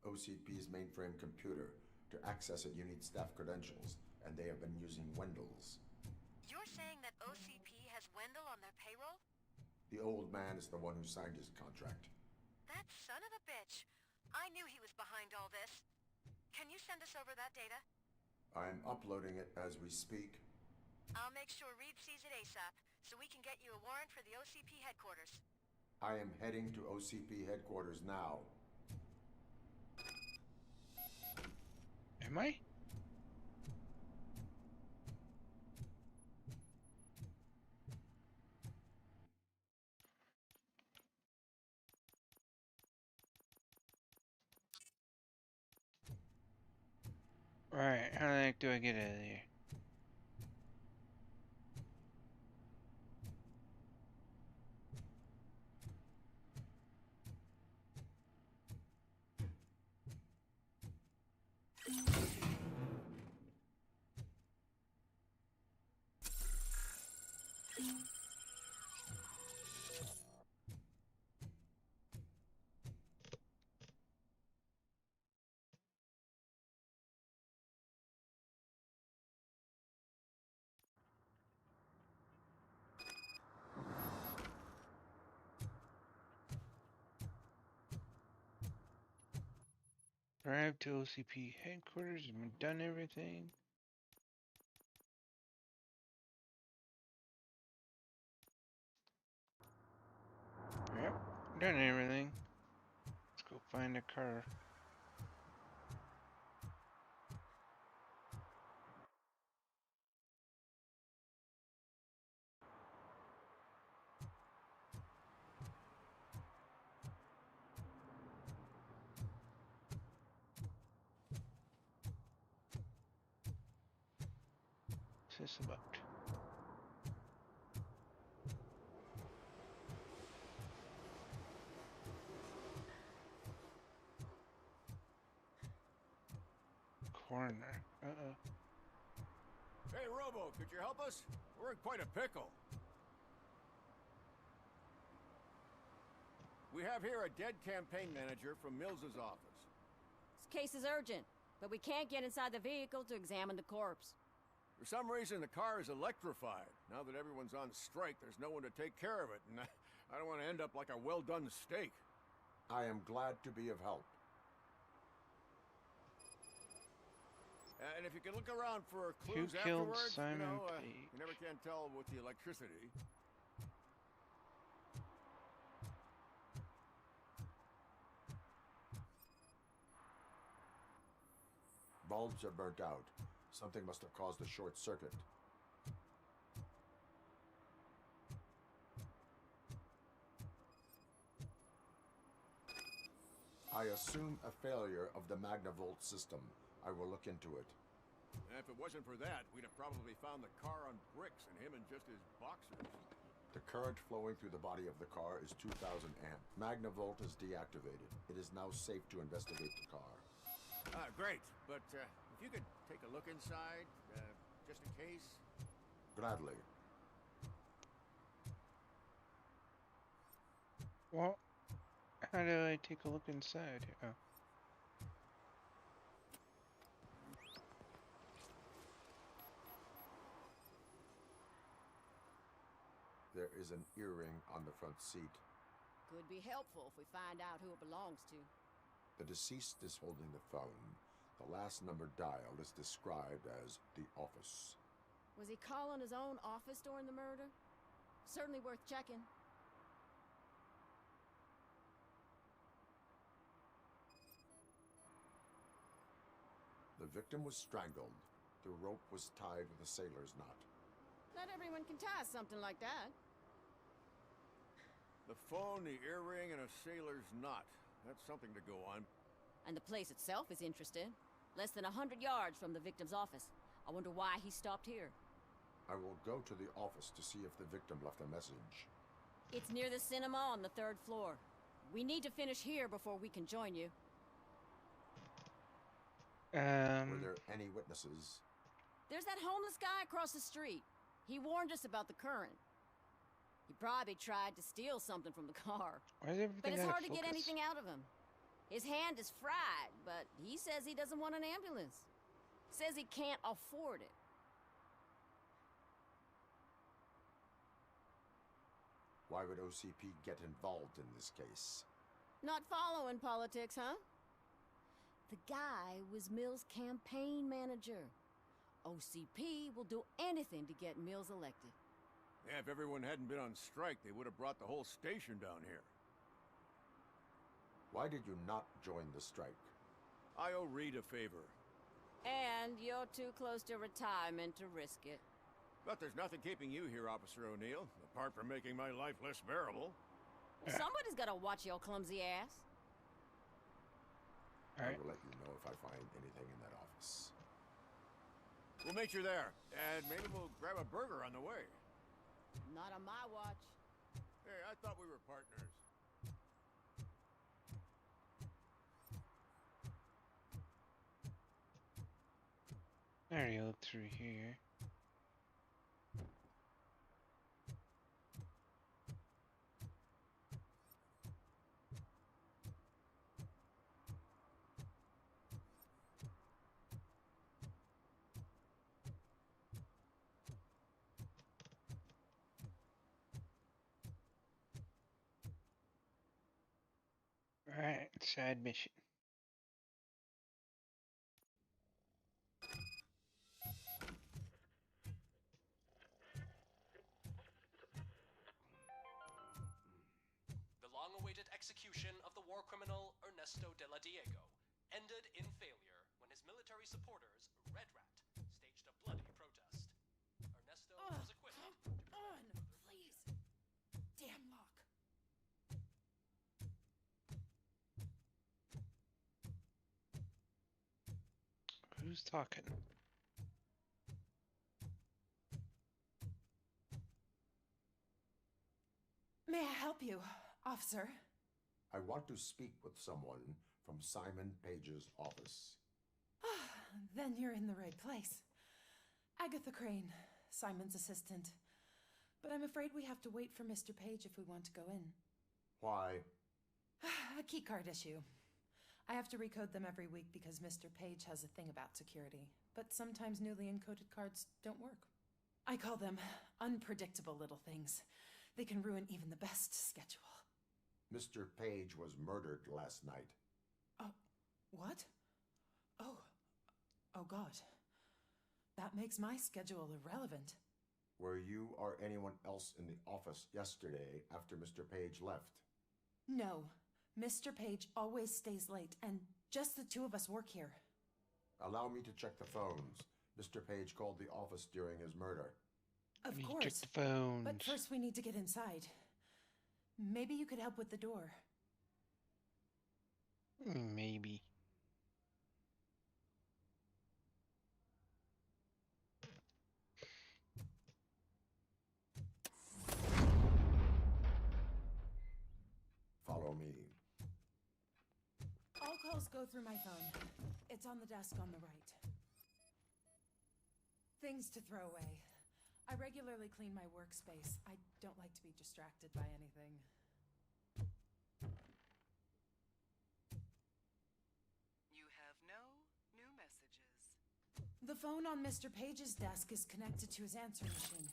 OCP's mainframe computer. To access it, you need staff credentials, and they have been using Wendell's. You're saying that OCP has Wendell on their payroll? The old man is the one who signed his contract. That son of a bitch. I knew he was behind all this. Can you send us over that data? I'm uploading it as we speak. I'll make sure Reed sees it ASAP, so we can get you a warrant for the OCP headquarters. I am heading to OCP headquarters now. Am I? Alright, how the heck do I get out of here? Drive to OCP headquarters and we've done everything. Yep, done everything. Let's go find a car. What's this about? Corner. Uh-oh. Hey, Robo, could you help us? We're in quite a pickle. We have here a dead campaign manager from Mills's office. This case is urgent, but we can't get inside the vehicle to examine the corpse. For some reason, the car is electrified. Now that everyone's on strike, there's no one to take care of it, and I don't want to end up like a well-done steak. I am glad to be of help. And if you can look around for Who clues killed afterwards, Simon you never can tell with the electricity. Bulbs are burnt out. Something must have caused a short circuit. I assume a failure of the Magnavolt system. I will look into it. And if it wasn't for that, we'd have probably found the car on bricks and him in just his boxers. The current flowing through the body of the car is 2000 amp. Magnavolt is deactivated. It is now safe to investigate the car. Great. But if you could take a look inside, just in case. Gladly. Well, how do I take a look inside? Oh. There is an earring on the front seat. Could be helpful if we find out who it belongs to. The deceased is holding the phone. The last number dialed is described as the office. Was he calling his own office during the murder? Certainly worth checking. The victim was strangled. The rope was tied with a sailor's knot. Not everyone can tie something like that. The phone, the earring, and a sailor's knot. That's something to go on. And the place itself is interesting. Less than 100 yards from the victim's office. I wonder why he stopped here. I will go to the office to see if the victim left a message. It's near the cinema on the 3rd floor. We need to finish here before we can join you. Were there any witnesses? There's that homeless guy across the street. He warned us about the current. He probably tried to steal something from the car. Why is everything But it's out of hard to get focus? anything out of him. His hand is fried, but he says he doesn't want an ambulance. Says he can't afford it. Why would OCP get involved in this case? Not following politics, huh? The guy was Mills' campaign manager. OCP will do anything to get Mills elected. Yeah, if everyone hadn't been on strike, they would have brought the whole station down here. Why did you not join the strike? I owe Reed a favor. And you're too close to retirement to risk it. But there's nothing keeping you here, Officer O'Neill, apart from making my life less bearable. Somebody's gotta watch your clumsy ass. I will let you know if I find anything in that office. We'll meet you there, and maybe we'll grab a burger on the way. Not on my watch. Hey, I thought we were partners. I already looked through here. Alright, side mission. The long-awaited execution of the war criminal Ernesto de la Diego ended in failure when his military supporters, Red Rat, staged a bloody protest. Ernesto was acquitted. On, please. Damn lock. Who's talking? May I help you, officer? I want to speak with someone from Simon Page's office. Then you're in the right place. Agatha Crane, Simon's assistant. But I'm afraid we have to wait for Mr. Page if we want to go in. Why? A keycard issue. I have to recode them every week because Mr. Page has a thing about security. But sometimes newly encoded cards don't work. I call them unpredictable little things. They can ruin even the best schedule. Mr. Page was murdered last night. Oh, what? Oh God. That makes my schedule irrelevant. Were you or anyone else in the office yesterday after Mr. Page left? No. Mr. Page always stays late, and just the two of us work here. Allow me to check the phones. Mr. Page called the office during his murder. Of Check course. the phones. But first we need to get inside. Maybe you could help with the door. Maybe. All calls go through my phone. It's on the desk on the right. Things to throw away. I regularly clean my workspace. I don't like to be distracted by anything. You have no new messages. The phone on Mr. Page's desk is connected to his answer machine.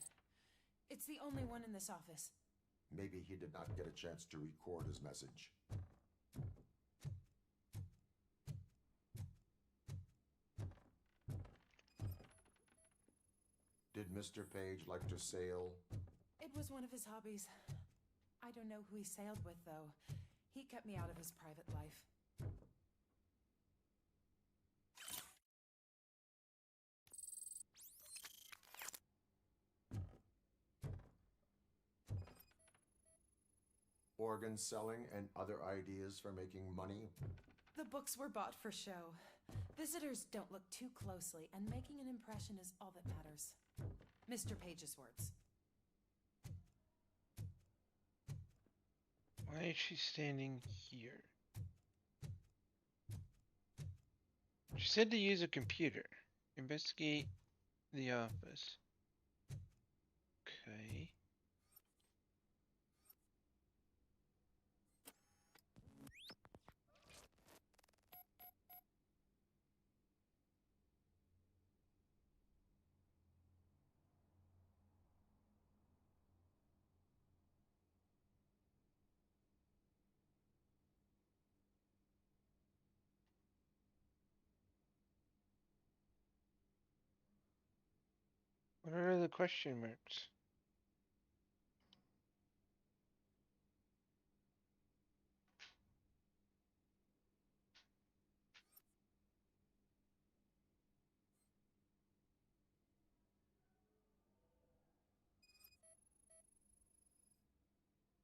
It's the only one in this office. Maybe he did not get a chance to record his message. Did Mr. Page like to sail? It was one of his hobbies. I don't know who he sailed with, though. He kept me out of his private life. Organ selling and other ideas for making money? The books were bought for show. Visitors don't look too closely, and making an impression is all that matters. Mr. Page's words. Why is she standing here? She said to use a computer. Investigate the office. Okay. What are the question marks?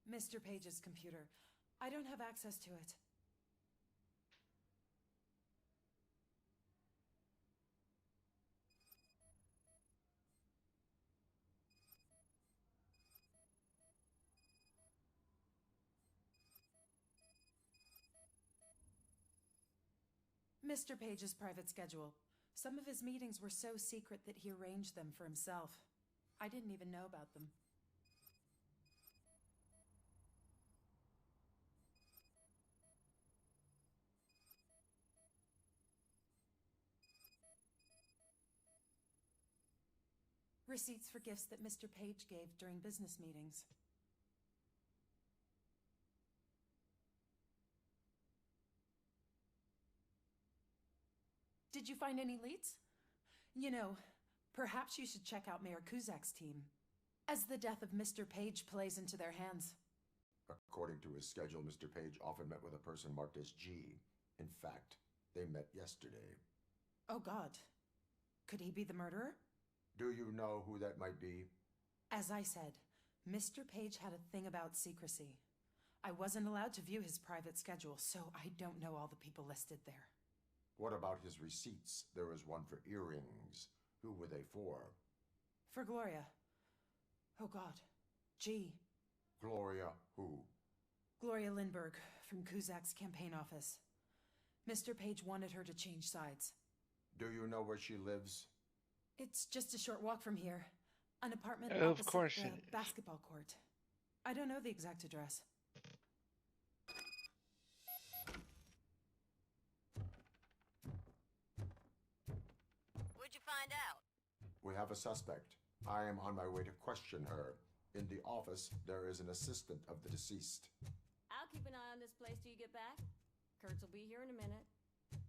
Mr. Page's computer. I don't have access to it. Mr. Page's private schedule. Some of his meetings were so secret that he arranged them for himself. I didn't even know about them. Receipts for gifts that Mr. Page gave during business meetings. Did you find any leads? You know, perhaps you should check out Mayor Kuzak's team, as the death of Mr. Page plays into their hands. According to his schedule, Mr. Page often met with a person marked as G. In fact, they met yesterday. Oh, God. Could he be the murderer? Do you know who that might be? As I said, Mr. Page had a thing about secrecy. I wasn't allowed to view his private schedule, so I don't know all the people listed there. What about his receipts? There was one for earrings. Who were they for? For Gloria. Oh, God. G. Gloria who? Gloria Lindbergh, from Kuzak's campaign office. Mr. Page wanted her to change sides. Do you know where she lives? It's just a short walk from here. An apartment Of opposite course the it is. basketball court. I don't know the exact address. What'd you find out? We have a suspect. I am on my way to question her. In the office, there is an assistant of the deceased. I'll keep an eye on this place till you get back. Kurtz will be here in a minute.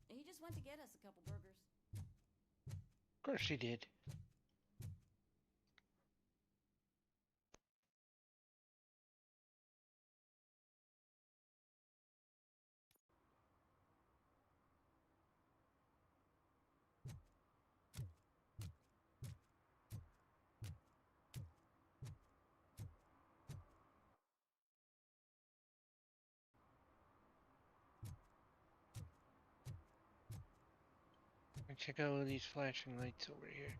He just went to get us a couple burgers. Of course she did. Check out all these flashing lights over here.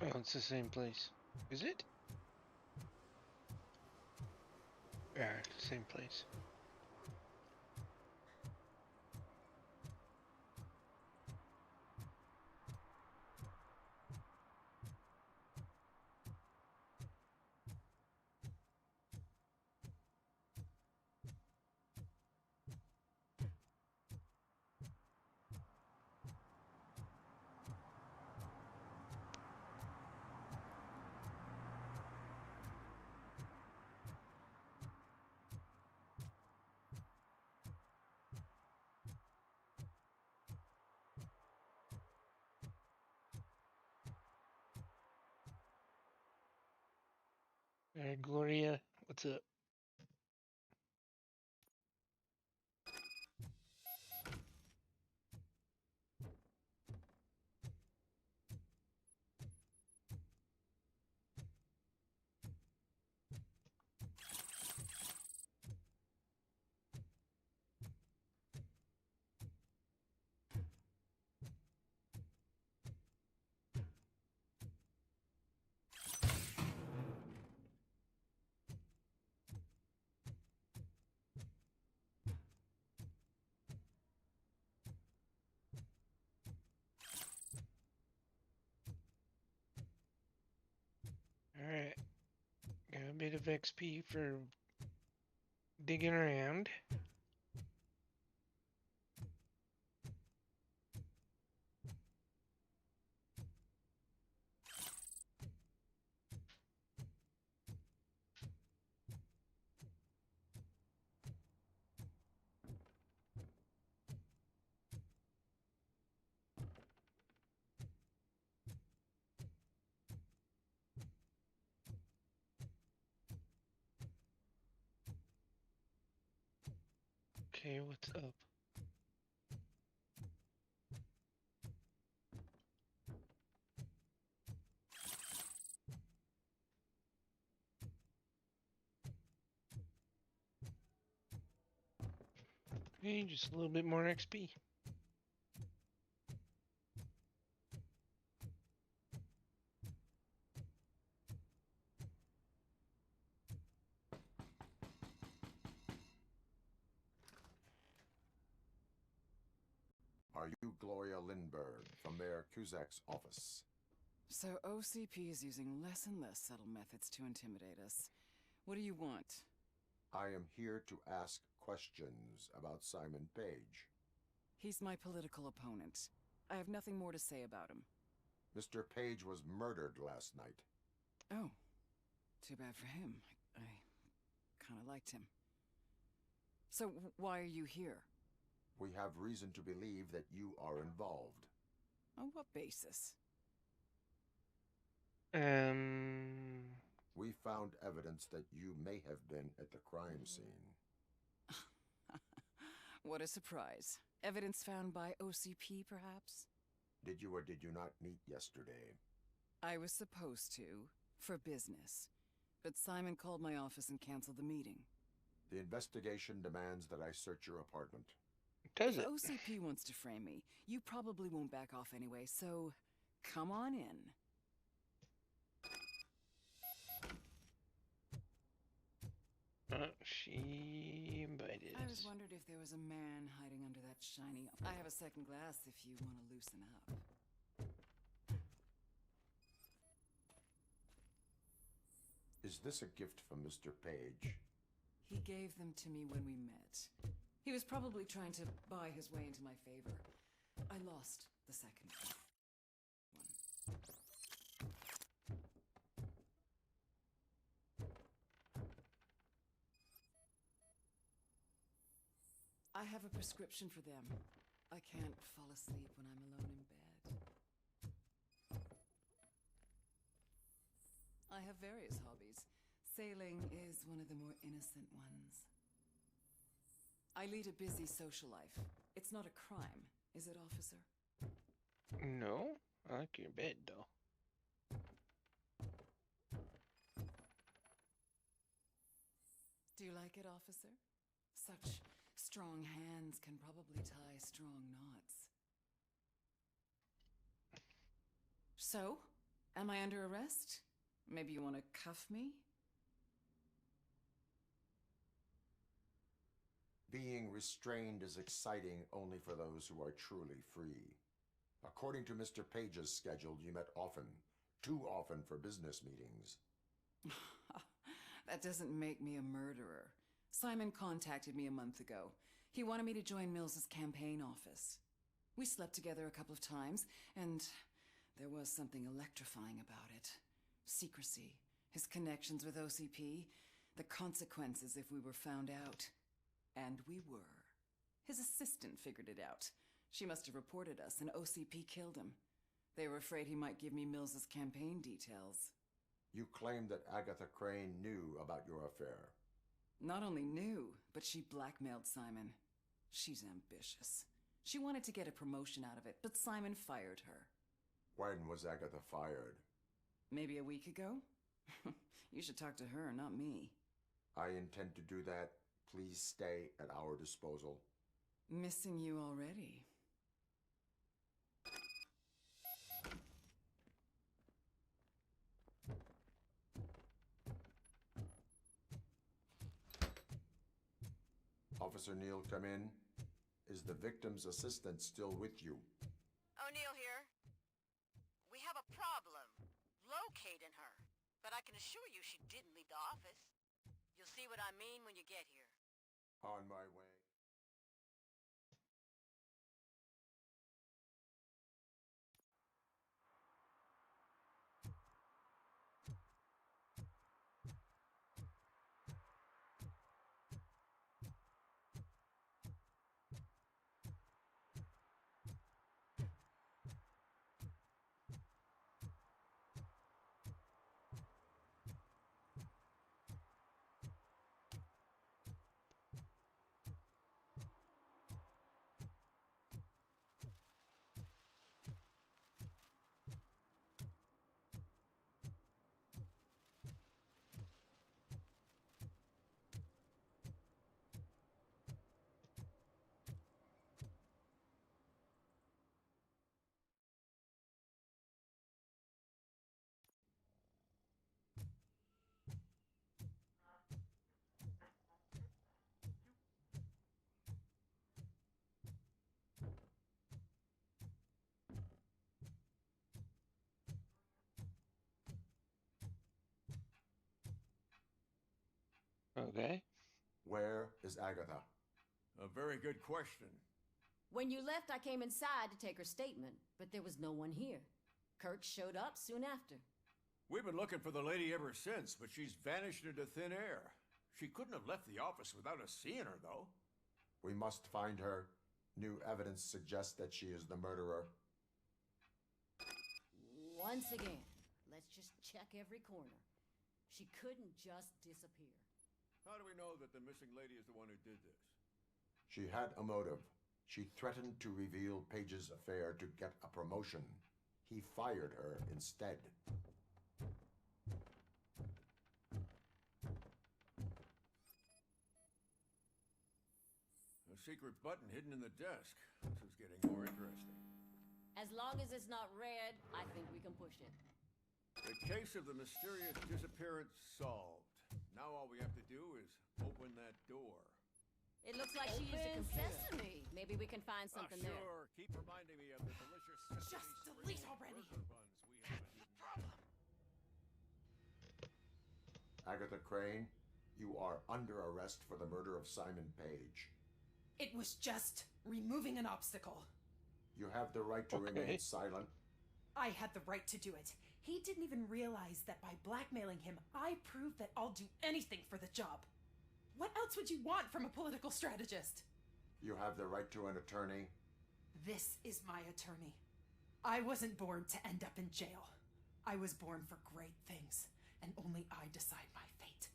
Oh, it's the same place. Is it? Yeah, same place. Alright, Gloria, what's up? Alright, got a bit of XP for digging around. Okay, what's up? Okay, just a little bit more XP. Are you Gloria Lindbergh from Mayor Cusack's office? So OCP is using less and less subtle methods to intimidate us. What do you want? I am here to ask questions about Simon Page. He's my political opponent. I have nothing more to say about him. Mr. Page was murdered last night. Oh, too bad for him. I kind of liked him. So why are you here? We have reason to believe that you are involved. On what basis? We found evidence that you may have been at the crime scene. What a surprise. Evidence found by OCP, perhaps? Did you or did you not meet yesterday? I was supposed to, for business. But Simon called my office and canceled the meeting. The investigation demands that I search your apartment. Does If it? OCP wants to frame me, you probably won't back off anyway, so come on in. She invited I us. was wondered if there was a man hiding under that shiny... I have a second glass if you want to loosen up. Is this a gift from Mr. Page? He gave them to me when we met. He was probably trying to buy his way into my favor. I lost the second one. I have a prescription for them. I can't fall asleep when I'm alone in bed. I have various hobbies. Sailing is one of the more innocent ones. I lead a busy social life. It's not a crime, is it, officer? No, I like your bed though. Do you like it, officer? Such strong hands can probably tie strong knots. So, Am I under arrest? Maybe you want to cuff me? Being restrained is exciting only for those who are truly free. According to Mr. Page's schedule, you met often, too often for business meetings. That doesn't make me a murderer. Simon contacted me a month ago. He wanted me to join Mills's campaign office. We slept together a couple of times, and there was something electrifying about it. Secrecy, his connections with OCP, the consequences if we were found out. And we were. His assistant figured it out. She must have reported us, and OCP killed him. They were afraid he might give me Mills's campaign details. You claim that Agatha Crane knew about your affair. Not only knew, but she blackmailed Simon. She's ambitious. She wanted to get a promotion out of it, but Simon fired her. When was Agatha fired? Maybe a week ago? You should talk to her, not me. I intend to do that. Please stay at our disposal. Missing you already. Officer Neal, come in. Is the victim's assistant still with you? O'Neill here. We have a problem locating her, but I can assure you she didn't leave the office. You'll see what I mean when you get here. On my way. Okay. Where is Agatha? A very good question. When you left, I came inside to take her statement, but there was no one here. Kirk showed up soon after. We've been looking for the lady ever since, but she's vanished into thin air. She couldn't have left the office without us seeing her, though. We must find her. New evidence suggests that she is the murderer. Once again, let's just check every corner. She couldn't just disappear. How do we know that the missing lady is the one who did this? She had a motive. She threatened to reveal Page's affair to get a promotion. He fired her instead. A secret button hidden in the desk. This is getting more interesting. As long as it's not red, I think we can push it. The case of the mysterious disappearance solved. Now all we have to do is open that door. It looks like she used a computer. Sesame. Maybe we can find something there. Sure. Keep reminding me of the delicious sesame Just delete already. buns we have. The problem. Agatha Crane, you are under arrest for the murder of Simon Page. It was just removing an obstacle. You have the right to remain silent. I had the right to do it. He didn't even realize that by blackmailing him, I proved that I'll do anything for the job. What else would you want from a political strategist? You have the right to an attorney. This is my attorney. I wasn't born to end up in jail. I was born for great things, and only I decide my fate.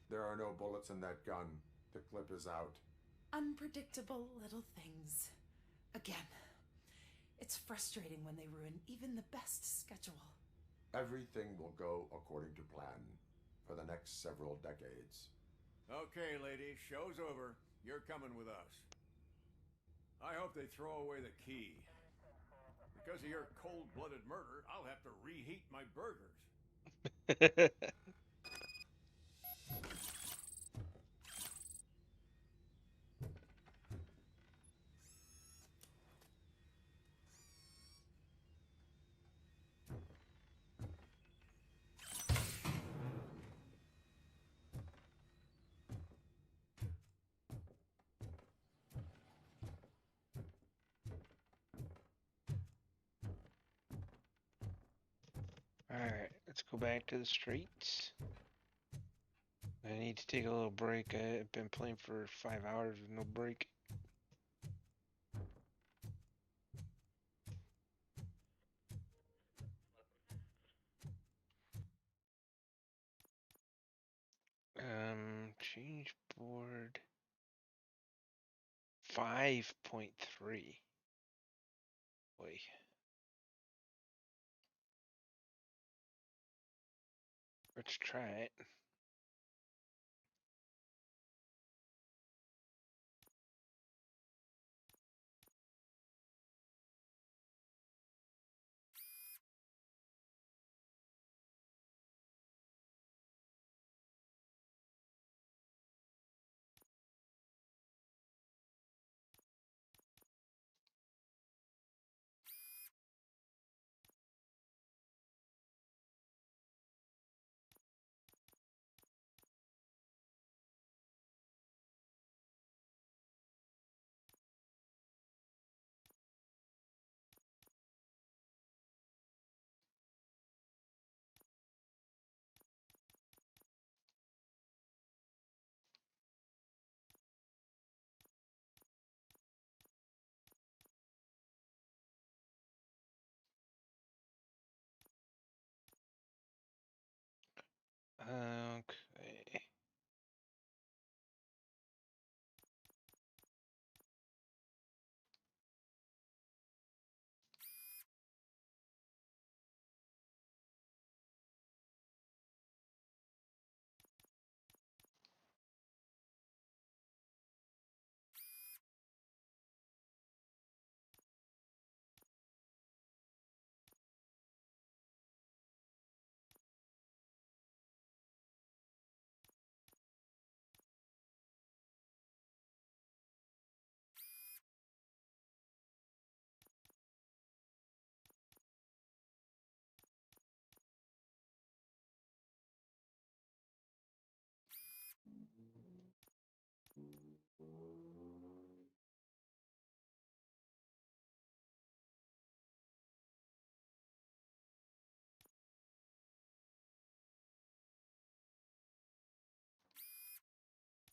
There are no bullets in that gun. The clip is out. Unpredictable little things. Again, it's frustrating when they ruin even the best schedule. Everything will go according to plan for the next several decades. Okay, lady, show's over. You're coming with us. I hope they throw away the key. Because of your cold-blooded murder, I'll have to reheat my burgers. Alright, let's go back to the streets. I need to take a little break. I've been playing for 5 hours with no break. Change board 5.3. Boy. Let's try it. Okay.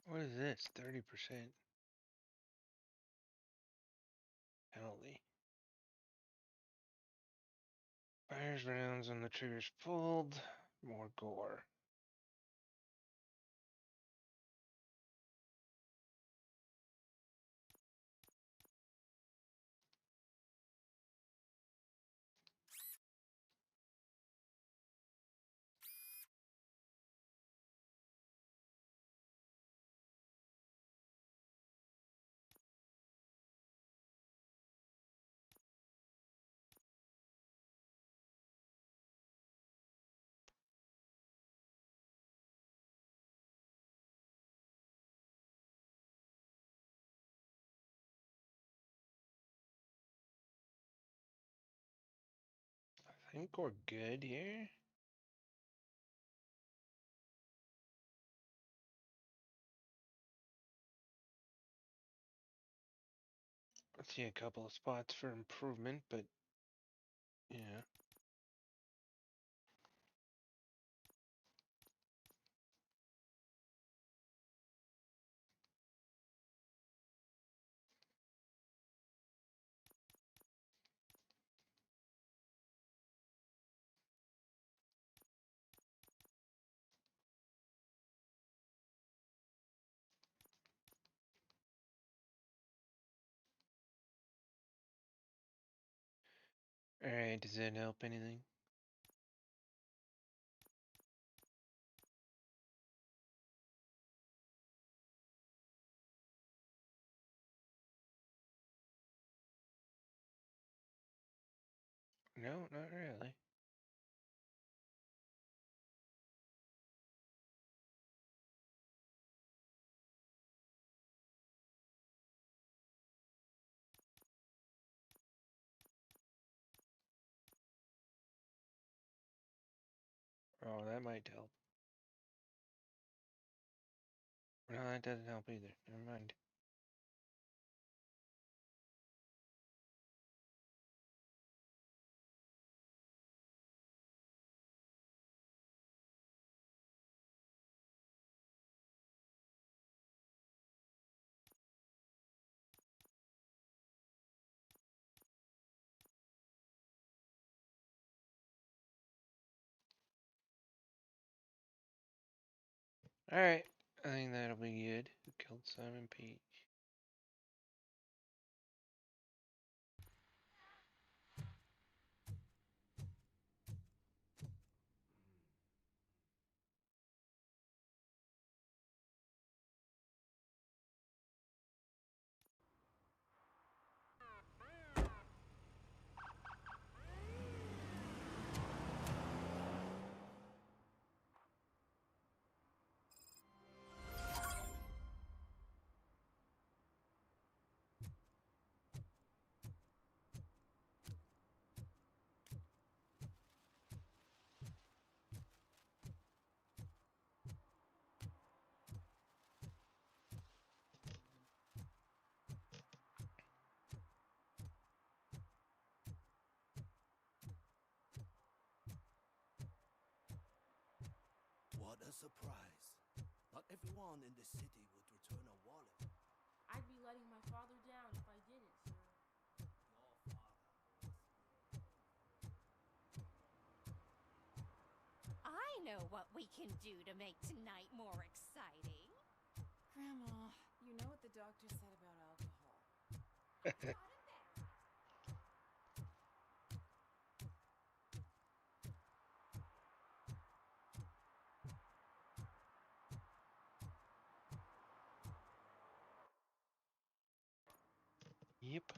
What is this? 30% penalty. Fires rounds when the trigger's pulled. More gore. I think we're good here. I see a couple of spots for improvement, but yeah. Alright, does that help anything? No, not really. Oh, that might help. No, that doesn't help either. Never mind. Alright, I think that'll be good. Who killed Simon Page? What a surprise. Not everyone in the city would return a wallet. I'd be letting my father down if I didn't, sir. Your father. I know what we can do to make tonight more exciting. Grandma, you know what the doctor said about alcohol. Yep.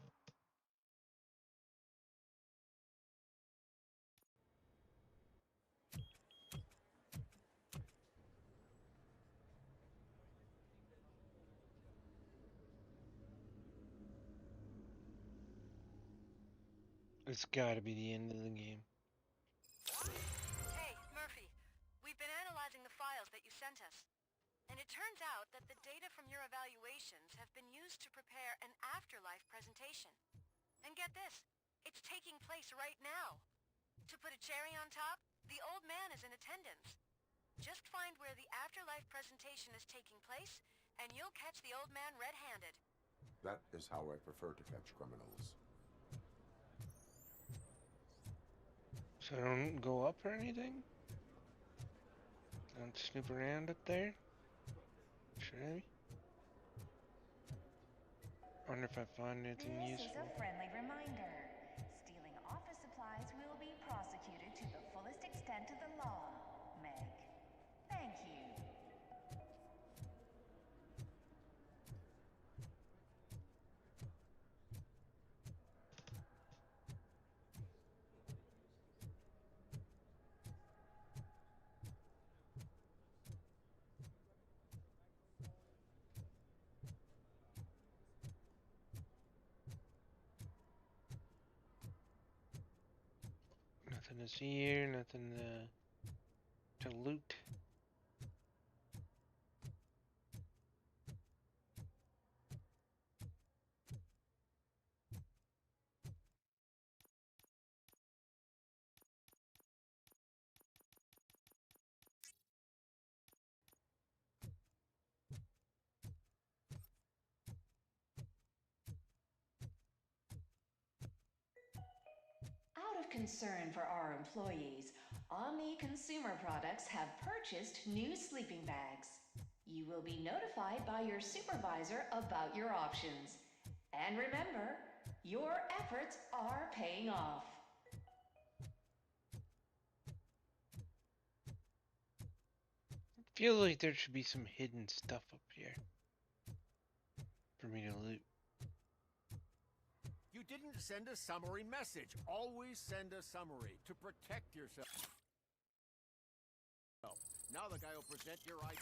It's gotta be the end of the game. Hey, Murphy. We've been analyzing the files that you sent us. And it turns out that the data from your evaluations have been used to prepare an afterlife presentation. And get this, it's taking place right now. To put a cherry on top, the old man is in attendance. Just find where the afterlife presentation is taking place, and you'll catch the old man red-handed. That is how I prefer to catch criminals. So I don't go up or anything? Don't snoop around up there? Should I? Wonder if I find anything This useful. is a friendly reminder. Stealing office supplies will be prosecuted to the fullest extent of the law, Meg. Thank you. Nothing is here, nothing to loot. Out of concern for our employees, Omni Consumer Products have purchased new sleeping bags. You will be notified by your supervisor about your options. And remember, your efforts are paying off. I feel like there should be some hidden stuff up here for me to loot. You didn't send a summary message. Always send a summary to protect yourself. Now the guy will present your ID.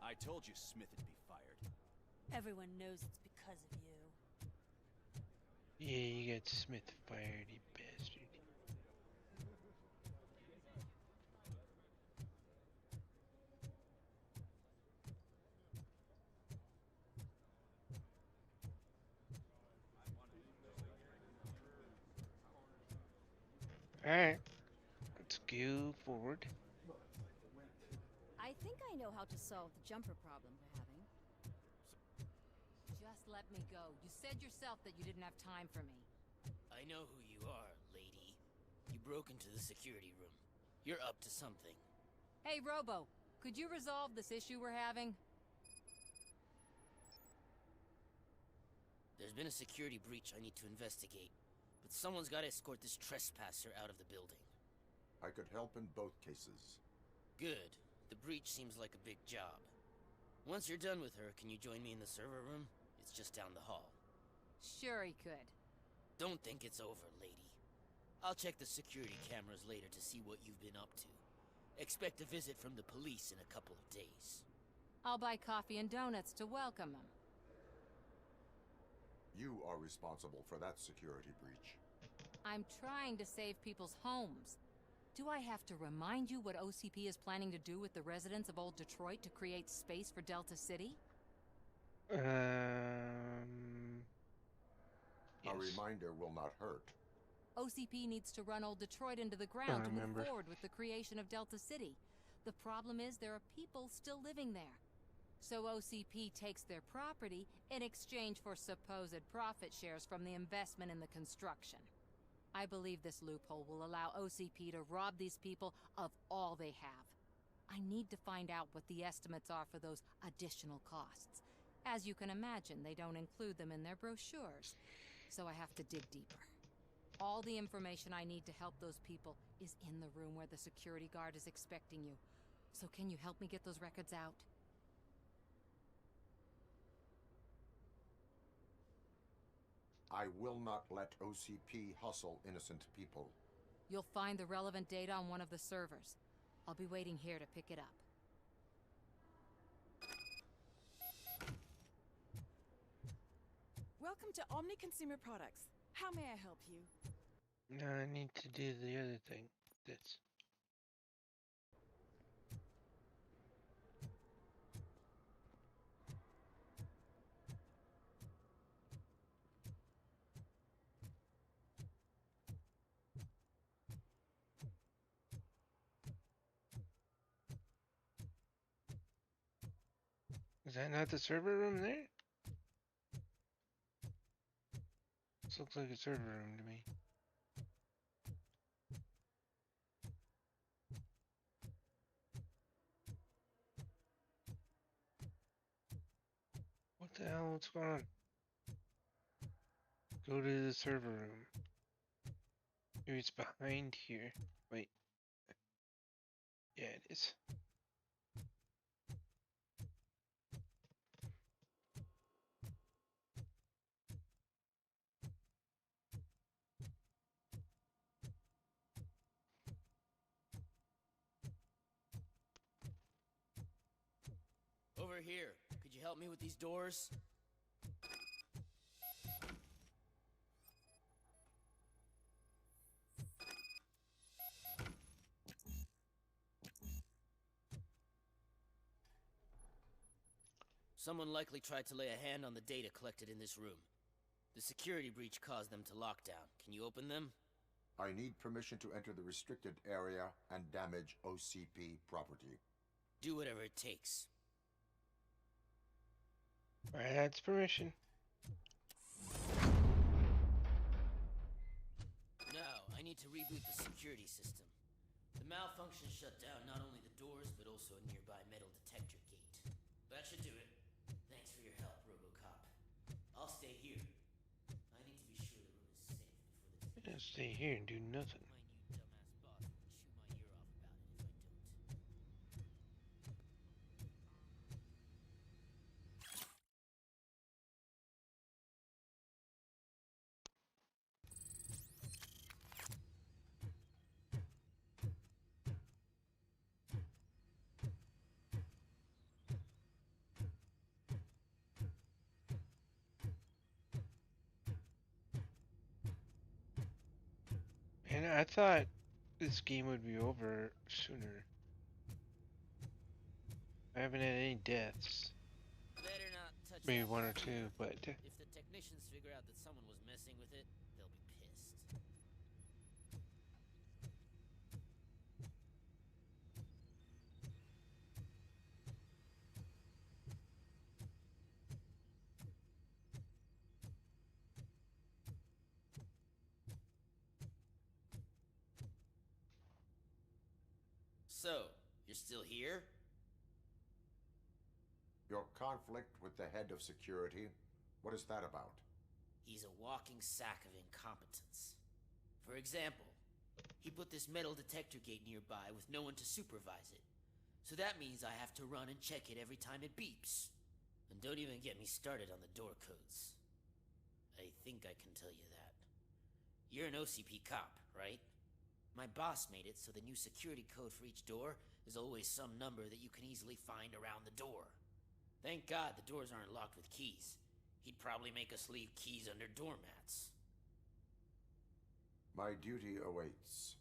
I told you Smith would be fired. Everyone knows it's because of you. Yeah, you got Smith fired, you bastard. Alright, let's go forward. I think I know how to solve the jumper problem we're having. Just let me go. You said yourself that you didn't have time for me. I know who you are, lady. You broke into the security room. You're up to something. Hey, Robo, could you resolve this issue we're having? There's been a security breach I need to investigate, but someone's got to escort this trespasser out of the building. I could help in both cases. Good. The breach seems like a big job. Once you're done with her, can you join me in the server room? It's just down the hall. Sure he could. Don't think it's over, lady. I'll check the security cameras later to see what you've been up to. Expect a visit from the police in a couple of days. I'll buy coffee and donuts to welcome him. You are responsible for that security breach. I'm trying to save people's homes. Do I have to remind you what OCP is planning to do with the residents of Old Detroit to create space for Delta City? A Yes. reminder will not hurt. OCP needs to run Old Detroit into the ground to move remember. forward with the creation of Delta City. The problem is there are people still living there. So OCP takes their property in exchange for supposed profit shares from the investment in the construction. I believe this loophole will allow OCP to rob these people of all they have. I need to find out what the estimates are for those additional costs. As you can imagine, they don't include them in their brochures, so I have to dig deeper. All the information I need to help those people is in the room where the security guard is expecting you. So can you help me get those records out? I will not let OCP hustle innocent people. You'll find the relevant data on one of the servers. I'll be waiting here to pick it up. Welcome to Omni Consumer Products. How may I help you? No, I need to do the other thing. This. Is that not the server room there? This looks like a server room to me. What the hell? What's going on? Go to the server room. Maybe it's behind here. Wait. Yeah, it is. Over here. Could you help me with these doors? Someone likely tried to lay a hand on the data collected in this room. The security breach caused them to lock down. Can you open them? I need permission to enter the restricted area and damage OCP property. Do whatever it takes. Alright, that's permission. to reboot the security system. The malfunction shut down not only the doors, but also a nearby metal detector gate. That should do it. Thanks for your help, RoboCop. I'll stay here. I need to be sure the room is safe before the... I'll stay here and do nothing. My new dumbass boss will chew my ear off about it if I don't. And I thought this game would be over sooner. I haven't had any deaths. Better not touch Maybe that one or computer. two, but If the technicians figure out that someone was messing with it, they'll be pissed. So, you're still here? Your conflict with the head of security, what is that about? He's a walking sack of incompetence. For example, he put this metal detector gate nearby with no one to supervise it. So that means I have to run and check it every time it beeps. And don't even get me started on the door codes. I think I can tell you that. You're an OCP cop, right? My boss made it so the new security code for each door is always some number that you can easily find around the door. Thank God the doors aren't locked with keys. He'd probably make us leave keys under doormats. My duty awaits.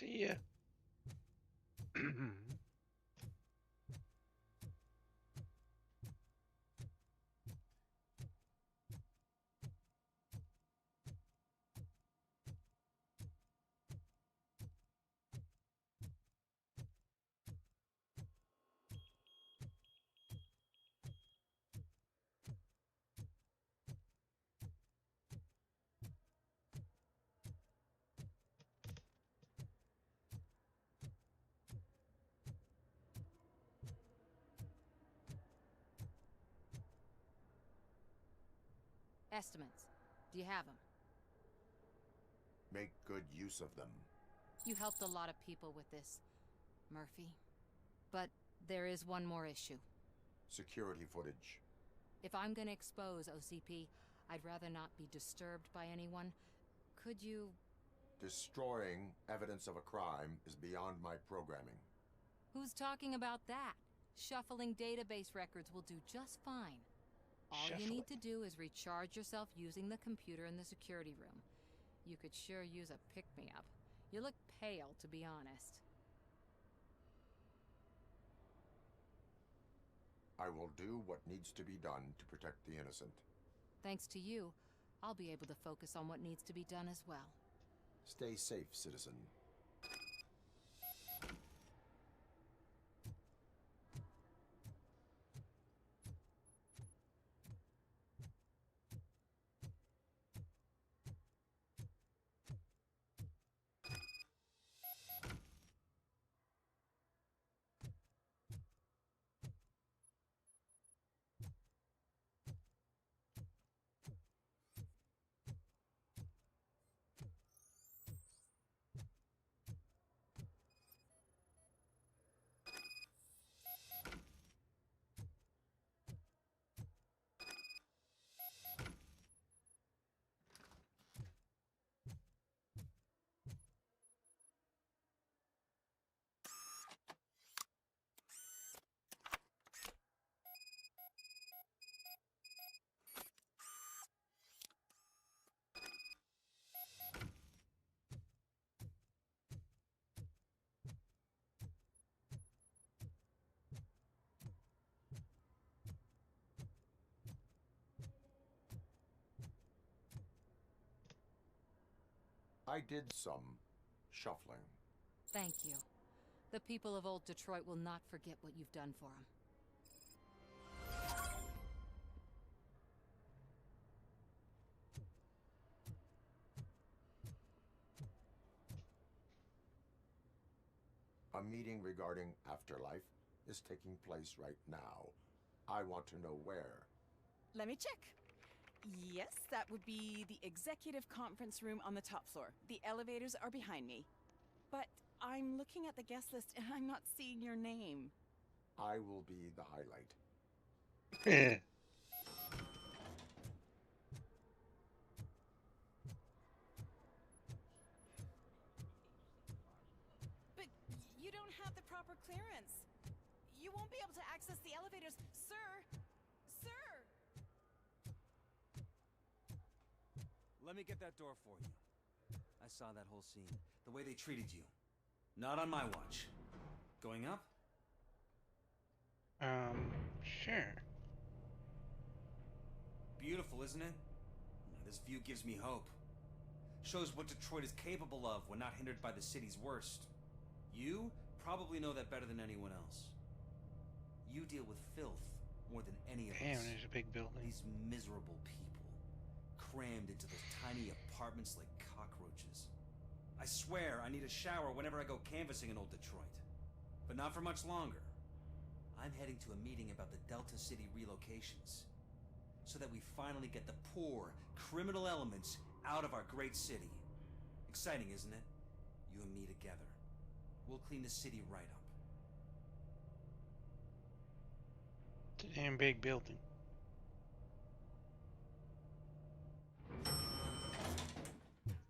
see ya. Estimates. Do you have them? Make good use of them. You helped a lot of people with this, Murphy. But there is one more issue. Security footage. If I'm gonna expose OCP, I'd rather not be disturbed by anyone. Could you... Destroying evidence of a crime is beyond my programming. Who's talking about that? Shuffling database records will do just fine. All you need to do is recharge yourself using the computer in the security room. You could sure use a pick-me-up. You look pale, to be honest. I will do what needs to be done to protect the innocent. Thanks to you, I'll be able to focus on what needs to be done as well. Stay safe, citizen. I did some shuffling. Thank you. The people of Old Detroit will not forget what you've done for them. A meeting regarding Afterlife is taking place right now. I want to know where. Let me check. Yes, that would be the executive conference room on the top floor. The elevators are behind me. But I'm looking at the guest list and I'm not seeing your name. I will be the highlight. But you don't have the proper clearance. You won't be able to access the elevators. Sir! Sir! Let me get that door for you. I saw that whole scene. The way they treated you. Not on my watch. Going up? Sure. Beautiful, isn't it? This view gives me hope. Shows what Detroit is capable of when not hindered by the city's worst. You probably know that better than anyone else. You deal with filth more than any of Damn, us. there's a big building. These miserable people, crammed into those tiny apartments like cockroaches. I swear I need a shower whenever I go canvassing in Old Detroit. But not for much longer. I'm heading to a meeting about the Delta City relocations, so that we finally get the poor, criminal elements out of our great city. Exciting, isn't it? You and me together. We'll clean the city right up. It's a damn big building.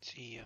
See ya.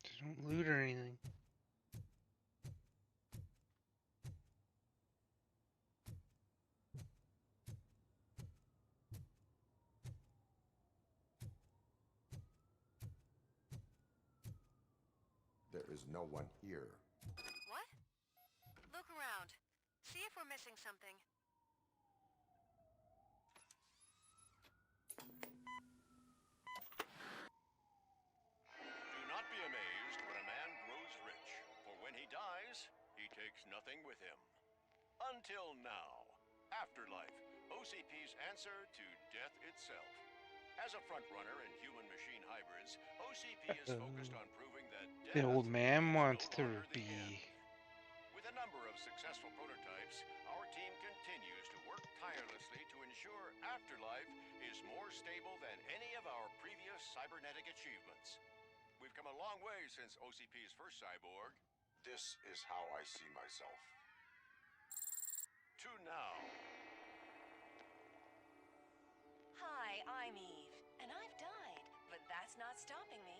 Just don't loot or anything. There is no one here. What? Look around. See if we're missing something. Do not be amazed when a man grows rich, for when he dies, he takes nothing with him. Until now. Afterlife, OCP's answer to death itself. As a frontrunner in human-machine hybrids, OCP is focused on proving that The death old man wants no to longer the be. end. With a number of successful prototypes, our team continues to work tirelessly to ensure Afterlife is more stable than any of our previous cybernetic achievements. We've come a long way since OCP's first cyborg. This is how I see myself. To now. Hi, I'm Eve, and I've died, but that's not stopping me.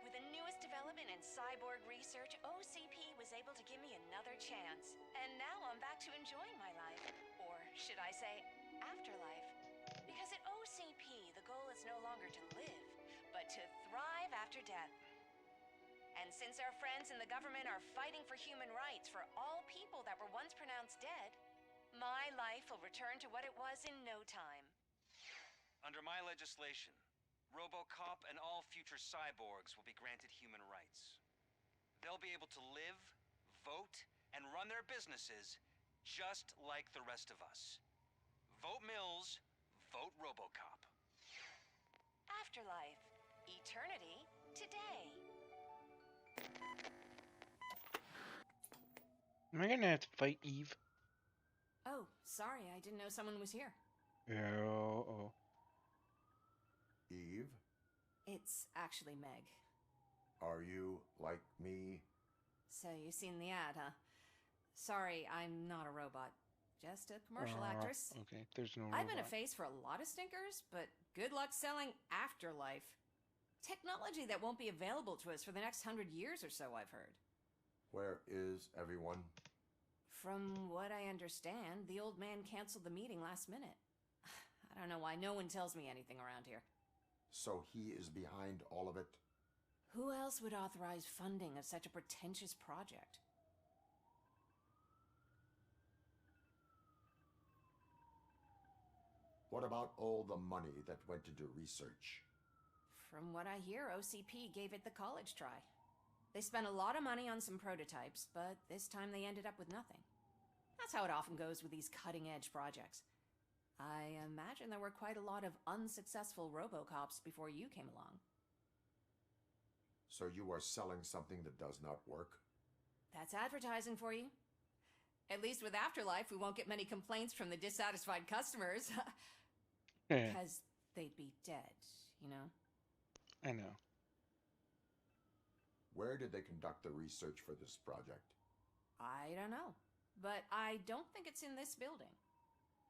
With the newest development in cyborg research, OCP was able to give me another chance. And now I'm back to enjoying my life. Or should I say, afterlife. Because at OCP, the goal is no longer to live, but to thrive after death. And since our friends in the government are fighting for human rights for all people that were once pronounced dead, my life will return to what it was in no time. Under my legislation, RoboCop and all future cyborgs will be granted human rights. They'll be able to live, vote, and run their businesses just like the rest of us. Vote Mills, vote RoboCop. Afterlife. Eternity today. Am I gonna have to fight Eve? Oh, sorry, I didn't know someone was here. Oh. Eve, It's actually Meg. are you like me? So you seen the ad, huh? Sorry, I'm not a robot. Just a commercial actress. Okay, there's no I've been a robot. face for a lot of stinkers, but good luck selling Afterlife. Technology that won't be available to us for the next 100 years or so, I've heard. Where is everyone? From what I understand, the old man canceled the meeting last minute. I don't know why no one tells me anything around here. So he is behind all of it? Who else would authorize funding of such a pretentious project? What about all the money that went into research? From what I hear, OCP gave it the college try. They spent a lot of money on some prototypes, but this time they ended up with nothing. That's how it often goes with these cutting-edge projects. I imagine there were quite a lot of unsuccessful RoboCops before you came along. So you are selling something that does not work? That's advertising for you. At least with Afterlife, we won't get many complaints from the dissatisfied customers. Because they'd be dead, you know? I know. Where did they conduct the research for this project? I don't know. But I don't think it's in this building.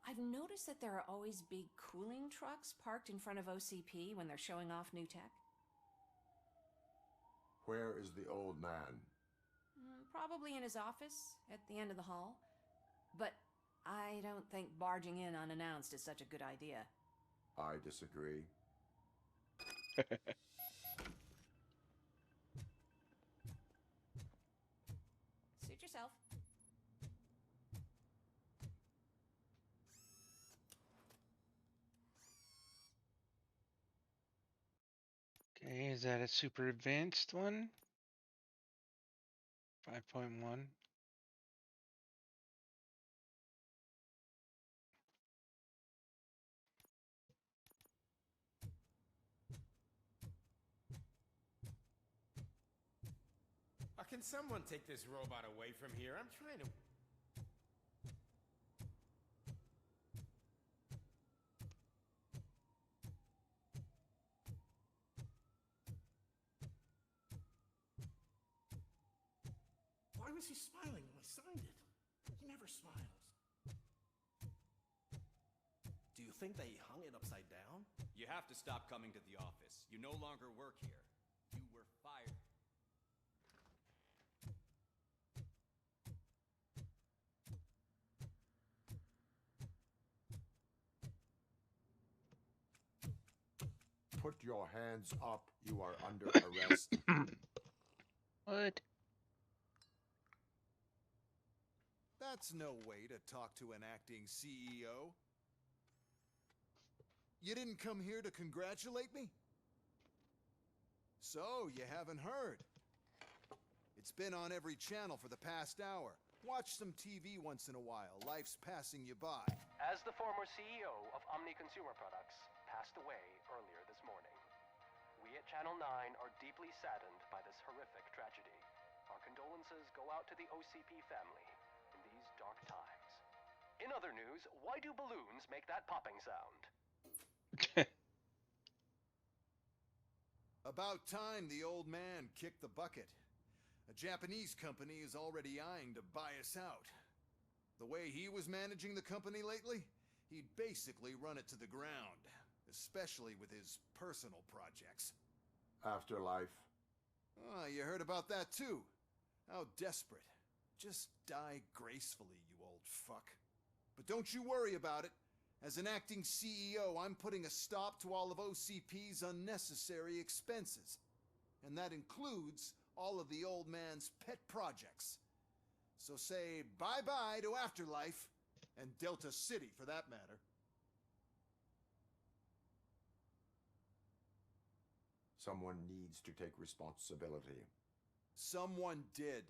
I've noticed that there are always big cooling trucks parked in front of OCP when they're showing off new tech. Where is the old man? Probably in his office, at the end of the hall. But I don't think barging in unannounced is such a good idea. I disagree. Suit yourself. Okay, is that a super advanced one? 5.1. Can someone take this robot away from here? I'm trying to... Why was he smiling when I signed it? He never smiles. Do you think they hung it upside down? You have to stop coming to the office. You no longer work here. You were fired. Put your hands up. You are under arrest. What? That's no way to talk to an acting CEO. You didn't come here to congratulate me? So, you haven't heard. It's been on every channel for the past hour. Watch some TV once in a while. Life's passing you by. As the former CEO of Omni Consumer Products passed away earlier this morning, we at Channel 9 are deeply saddened by this horrific tragedy. Our condolences go out to the OCP family in these dark times. In other news, why do balloons make that popping sound? About time the old man kicked the bucket. A Japanese company is already eyeing to buy us out. The way he was managing the company lately, he'd basically run it to the ground, especially with his personal projects. Afterlife. Ah, you heard about that too. How desperate. Just die gracefully, you old fuck. But don't you worry about it. As an acting CEO, I'm putting a stop to all of OCP's unnecessary expenses. And that includes all of the old man's pet projects. So say bye-bye to Afterlife, and Delta City for that matter. Someone needs to take responsibility. Someone did.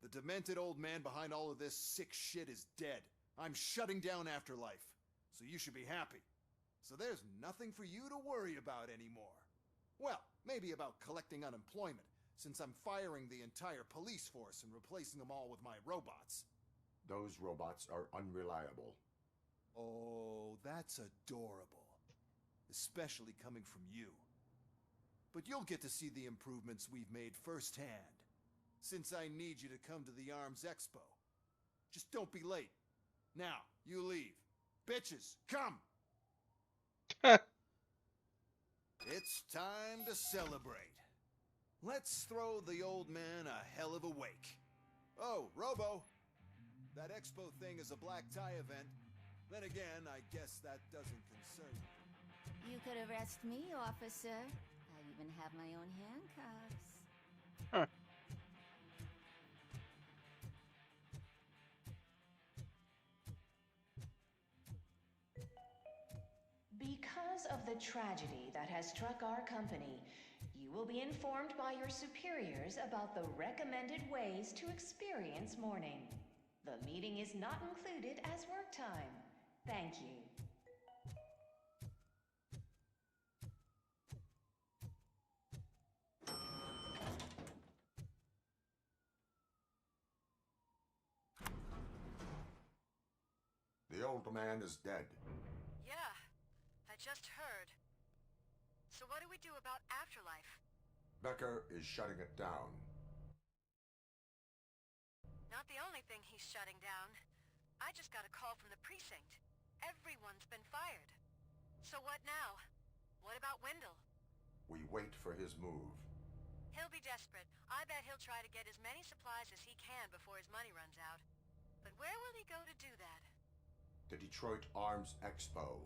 The demented old man behind all of this sick shit is dead. I'm shutting down Afterlife. So you should be happy. So there's nothing for you to worry about anymore. Well, maybe about collecting unemployment, since I'm firing the entire police force and replacing them all with my robots. Those robots are unreliable. Oh, that's adorable. Especially coming from you. But you'll get to see the improvements we've made firsthand, since I need you to come to the ARMS Expo. Just don't be late. Now, you leave. Bitches, come! It's time to celebrate. Let's throw the old man a hell of a wake. Oh, Robo! That expo thing is a black tie event. Then again, I guess that doesn't concern you. You could arrest me, officer. I even have my own handcuffs. Huh. Because of the tragedy that has struck our company, you will be informed by your superiors about the recommended ways to experience mourning. The meeting is not included as work time. Thank you. The old man is dead. Yeah, I just heard. So what do we do about Afterlife? Becker is shutting it down. Not the only thing he's shutting down. I just got a call from the precinct. Everyone's been fired. So what now? What about Wendell? We wait for his move. He'll be desperate. I bet he'll try to get as many supplies as he can before his money runs out. But where will he go to do that? The Detroit Arms Expo.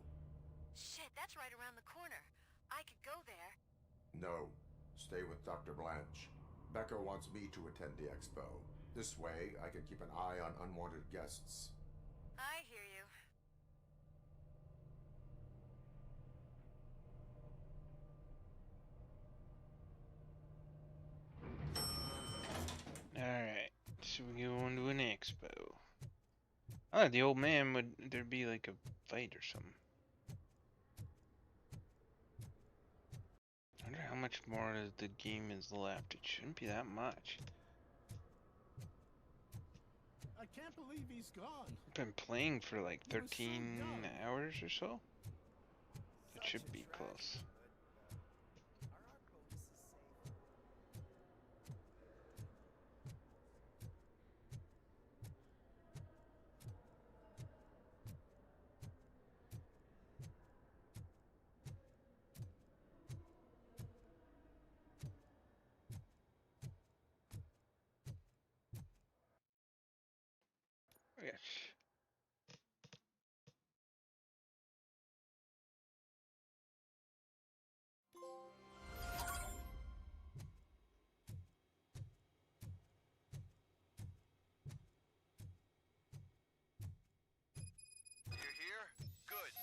Shit, that's right around the corner. I could go there. No, stay with Dr. Blanche. Becker wants me to attend the expo. This way, I can keep an eye on unwanted guests. I hear you. Alright, so we go into an expo. Oh, the old man would there'd be like a fight or something. I wonder how much more of the game is left. It shouldn't be that much. I can't believe he's gone. I've been playing for like He was so 13 young. hours or so. It should be close. Yes. You're here? Good.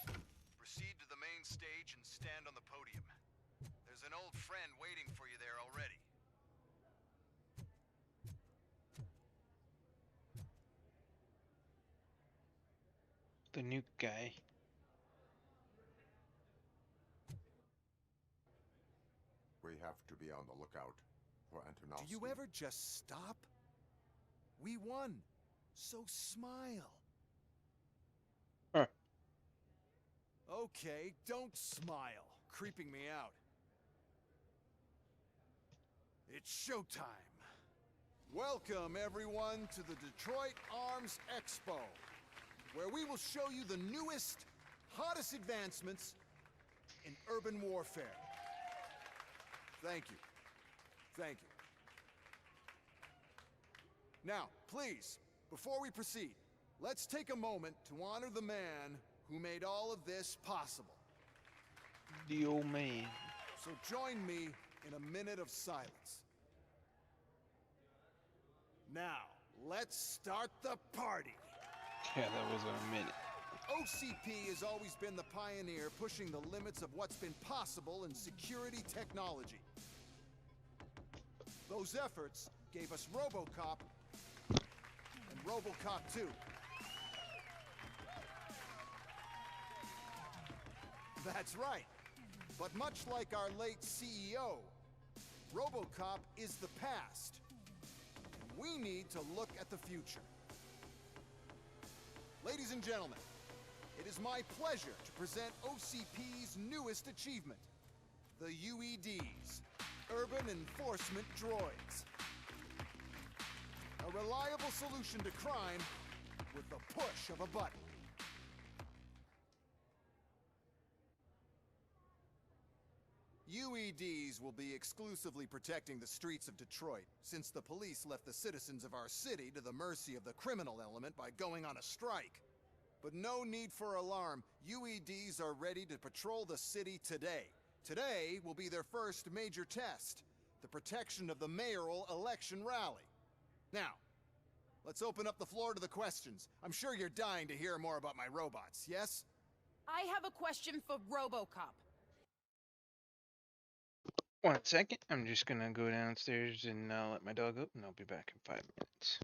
Proceed to the main stage and stand on the podium. There's an old friend waiting for you there already. The nuke guy. We have to be on the lookout for Antonovsky. Do you ever just stop? We won. So smile. Huh. Okay, don't smile. Creeping me out. It's showtime. Welcome, everyone, to the Detroit Arms Expo, where we will show you the newest, hottest advancements in urban warfare. Thank you. Thank you. Now, please, before we proceed, let's take a moment to honor the man who made all of this possible. The old man. So join me in a minute of silence. Now, let's start the party. Yeah, that was a minute. OCP has always been the pioneer pushing the limits of what's been possible in security technology. Those efforts gave us RoboCop and RoboCop 2. That's right. But much like our late CEO, RoboCop is the past. We need to look at the future. Ladies and gentlemen, it is my pleasure to present OCP's newest achievement, the UEDs, Urban Enforcement Droids. A reliable solution to crime with the push of a button. UEDs will be exclusively protecting the streets of Detroit, since the police left the citizens of our city to the mercy of the criminal element by going on a strike. But no need for alarm. UEDs are ready to patrol the city today. Today will be their first major test, the protection of the mayoral election rally. Now, let's open up the floor to the questions. I'm sure you're dying to hear more about my robots, yes? I have a question for RoboCop. 1 second. I'm just gonna go downstairs and let my dog out, and I'll be back in 5 minutes.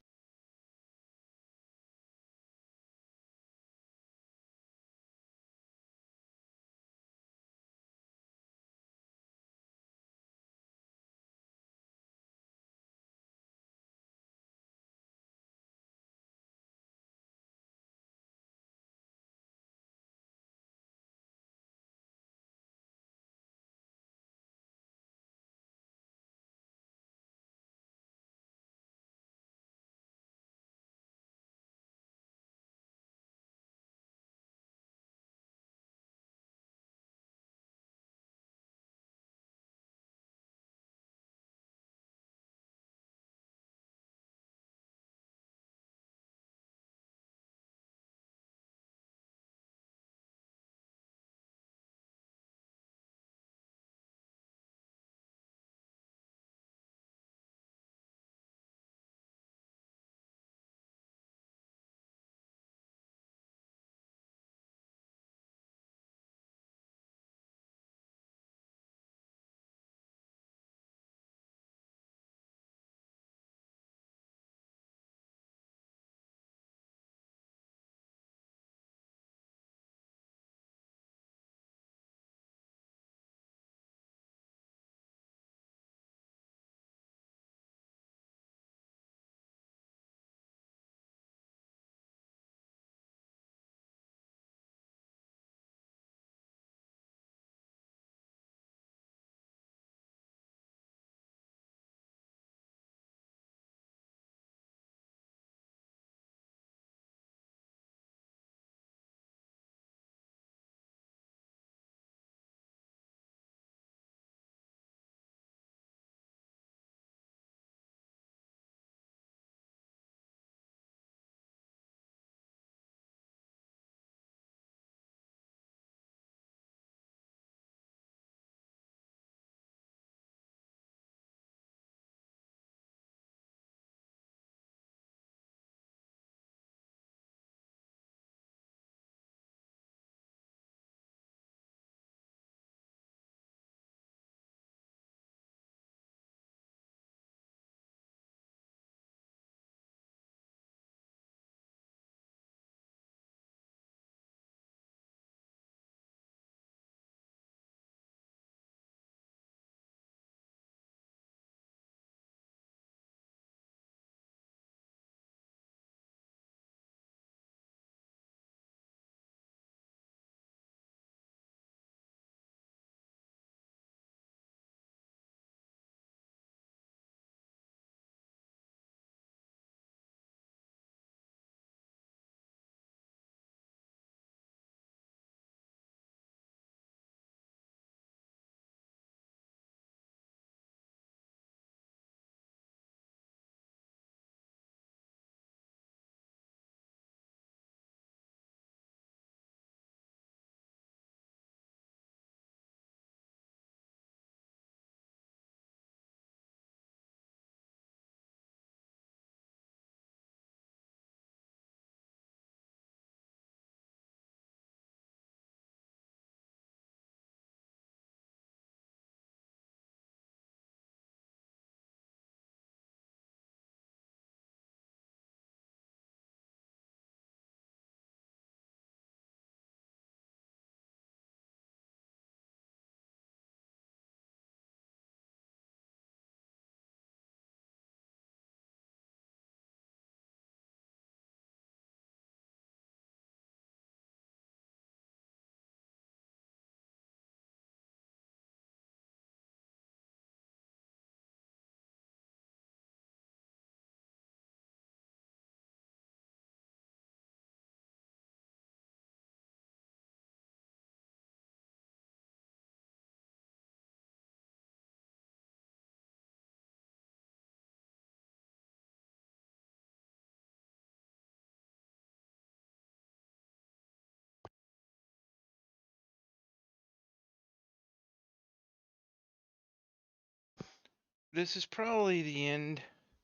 this is probably the end,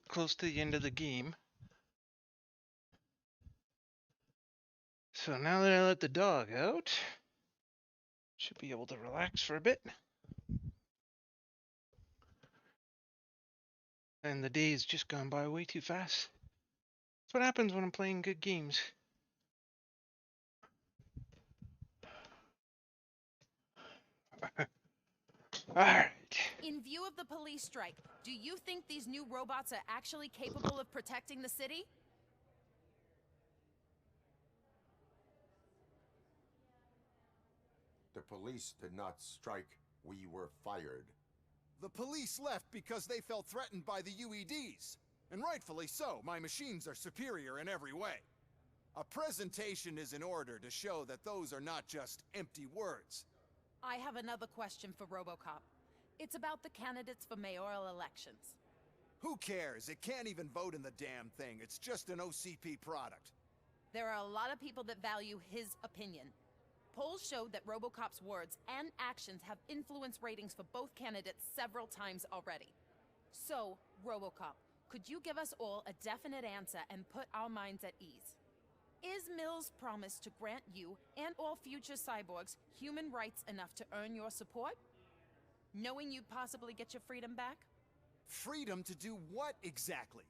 close to the end of the game. So now that I let the dog out, should be able to relax for a bit. And the day's just gone by way too fast. That's what happens when I'm playing good games. Alright. In view of the police strike, do you think these new robots are actually capable of protecting the city? The police did not strike. We were fired. The police left because they felt threatened by the UEDs. And rightfully so, my machines are superior in every way. A presentation is in order to show that those are not just empty words. I have another question for RoboCop. It's about the candidates for mayoral elections. Who cares? It can't even vote in the damn thing. It's just an OCP product. There are a lot of people that value his opinion. Polls showed that RoboCop's words and actions have influenced ratings for both candidates several times already. So, RoboCop, could you give us all a definite answer and put our minds at ease? Is Mills' promise to grant you and all future cyborgs human rights enough to earn your support? Knowing you'd possibly get your freedom back? Freedom to do what exactly?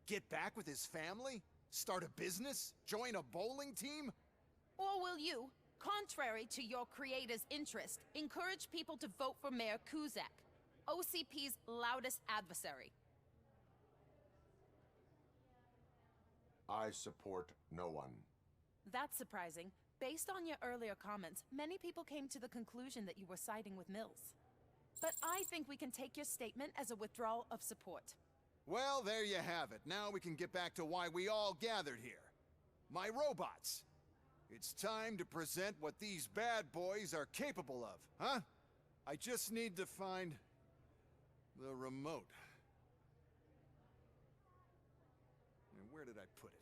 Get back with his family? Start a business? Join a bowling team? Or will you, contrary to your creator's interest, encourage people to vote for Mayor Kuzak, OCP's loudest adversary? I support no one. That's surprising. Based on your earlier comments, many people came to the conclusion that you were siding with Mills. But I think we can take your statement as a withdrawal of support. Well, there you have it. Now we can get back to why we all gathered here. My robots. It's time to present what these bad boys are capable of, huh? I just need to find the remote. And where did I put it?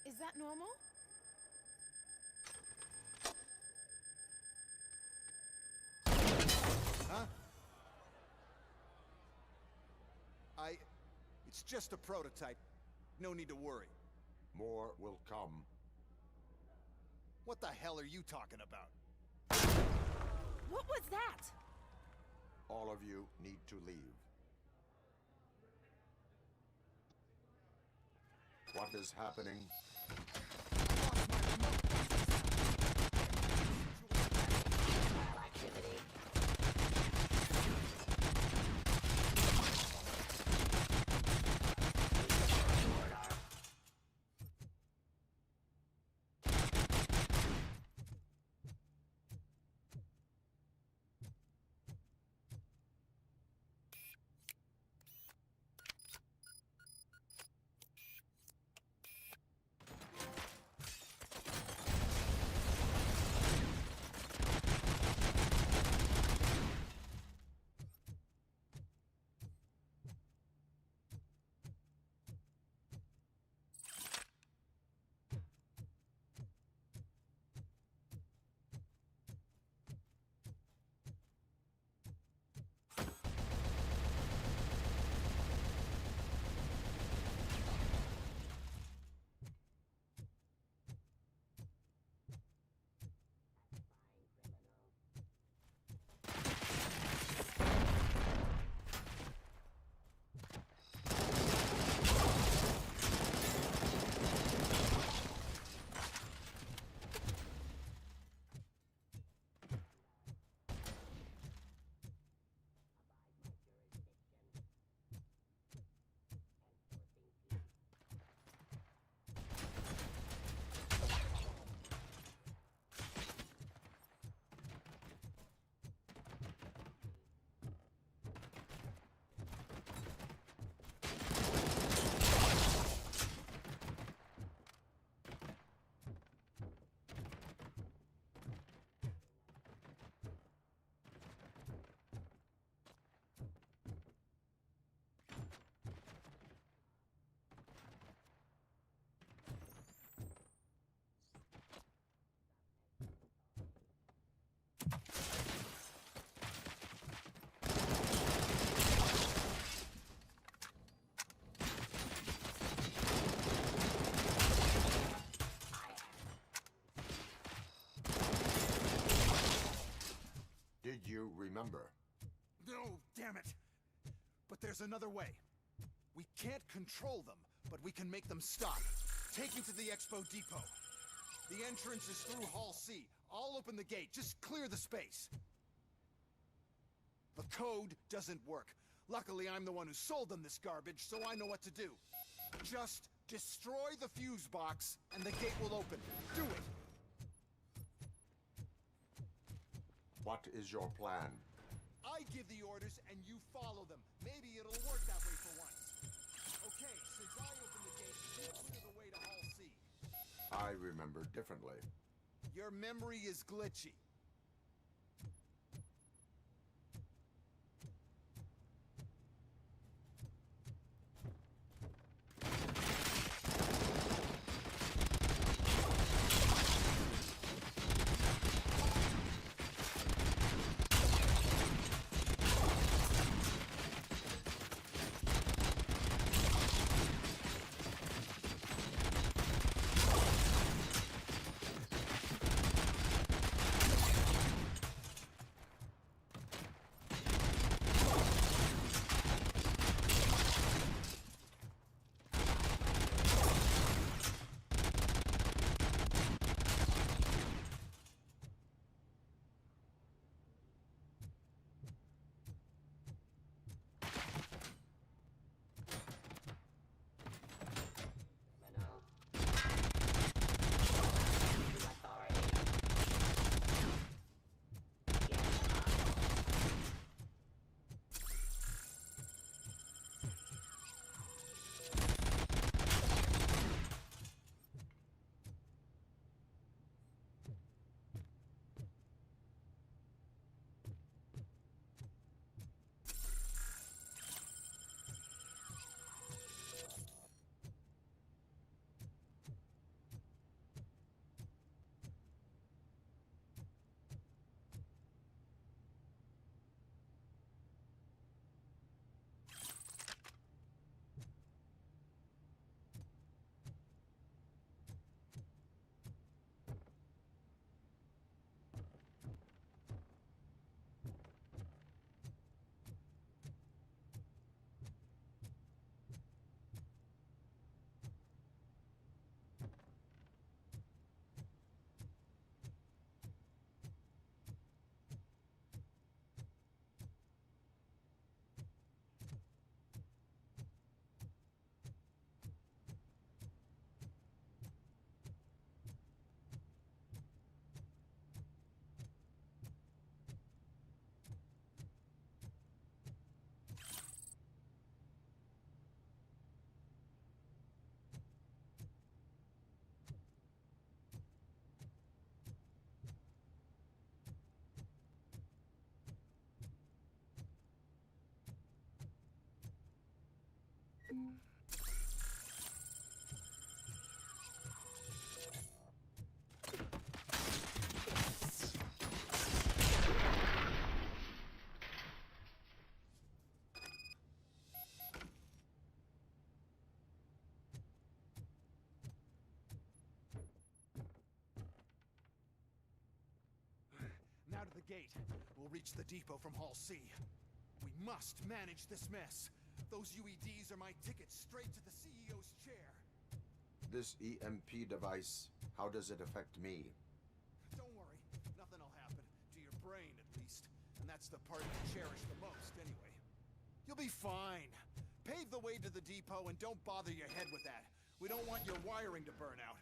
Is that normal? Huh? It's just a prototype. No need to worry. More will come. What the hell are you talking about? What was that? All of you need to leave. What is happening? damn it! But there's another way. We can't control them, but we can make them stop. Take me to the Expo Depot. The entrance is through Hall C. I'll open the gate. Just clear the space. The code doesn't work. Luckily, I'm the one who sold them this garbage, so I know what to do. Just destroy the fuse box, and the gate will open. Do it! What is your plan? I give the orders, and you follow them. Maybe it'll work that way for once. Okay, since I opened the gate, you clear the way to Hall C. I remember differently. Your memory is glitchy. Now to the gate. We'll reach the depot from Hall C. We must manage this mess. Those UEDs are my ticket straight to the CEO's chair. This EMP device, how does it affect me? Don't worry. Nothing'll happen. To your brain, at least. And that's the part you cherish the most, anyway. You'll be fine. Pave the way to the depot and don't bother your head with that. We don't want your wiring to burn out.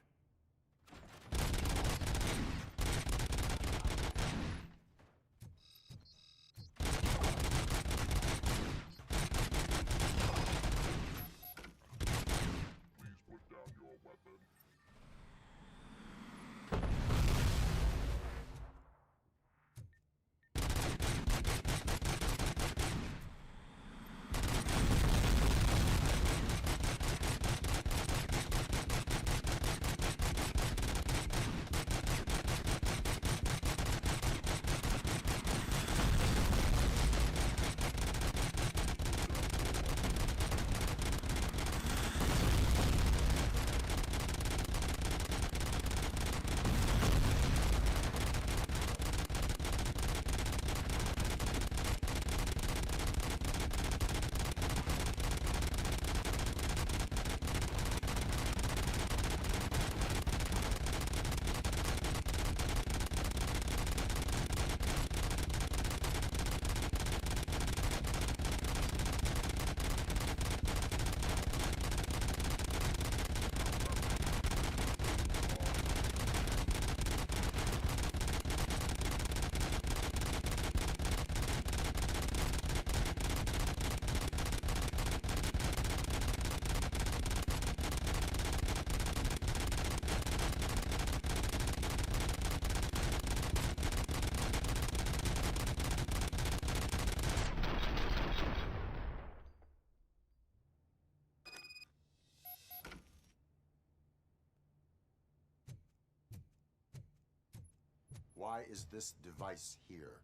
Why is this device here?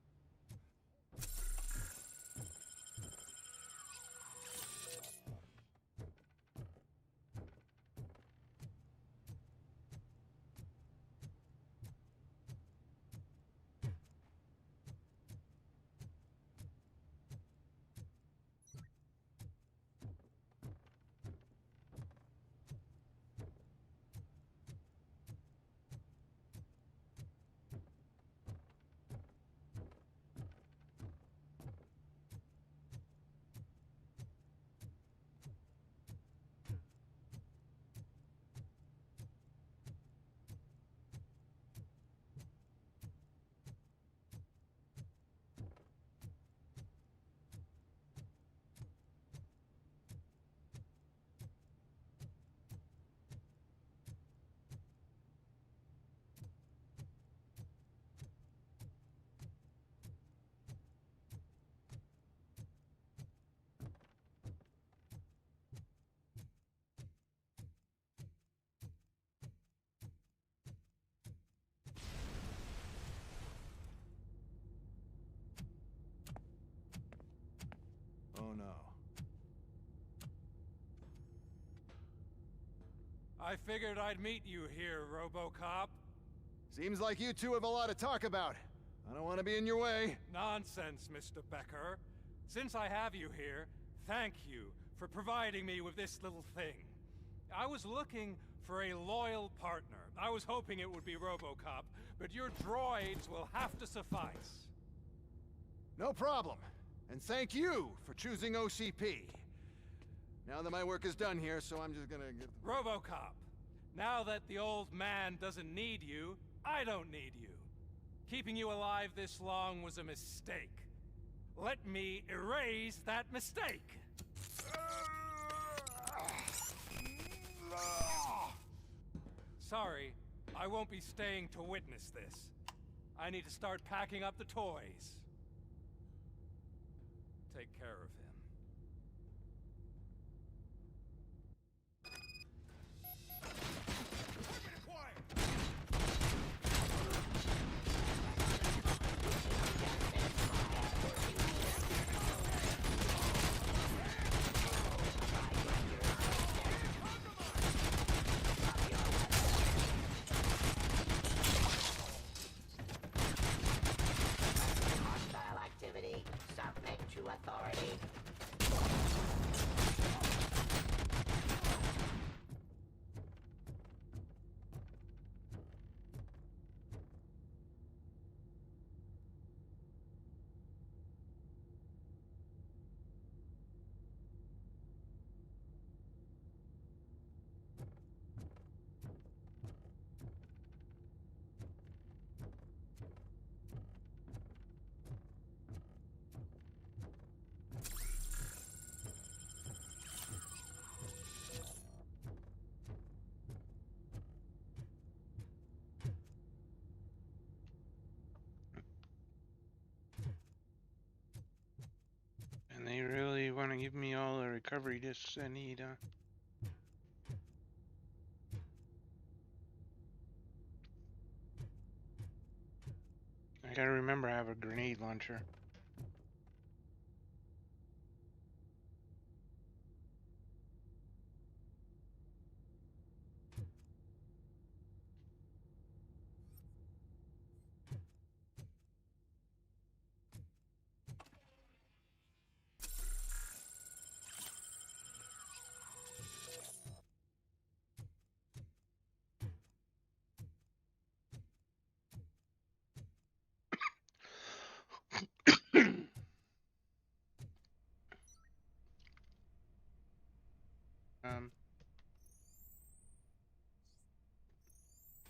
Oh no. I figured I'd meet you here, RoboCop. Seems like you two have a lot to talk about. I don't want to be in your way. Nonsense, Mr. Becker. Since I have you here, thank you for providing me with this little thing. I was looking for a loyal partner. I was hoping it would be RoboCop, but your droids will have to suffice. No problem. And thank you for choosing OCP. Now that my work is done here, so I'm just gonna get... RoboCop, now that the old man doesn't need you, I don't need you. Keeping you alive this long was a mistake. Let me erase that mistake! Sorry, I won't be staying to witness this. I need to start packing up the toys. Take care of him. Hostile activity. Submit to authority. And they really want to give me all the recovery discs I need, huh? I gotta remember I have a grenade launcher.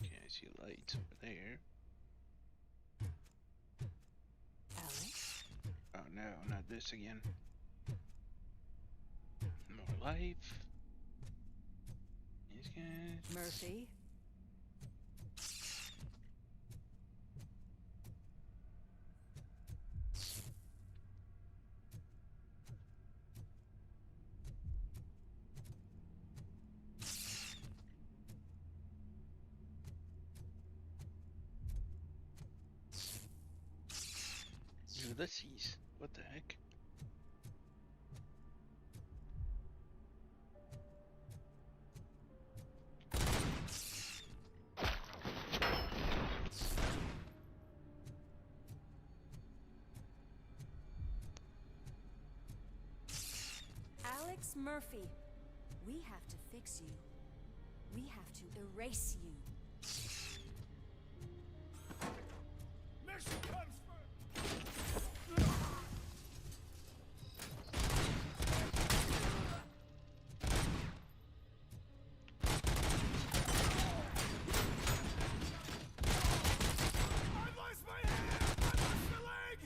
Okay, I see lights over there. Alex? Oh no, not this again. More life. These guys. Murphy? Ulysses. What the heck? Alex Murphy, we have to fix you. We have to erase you. Mission comes I lost my hand! I lost my leg!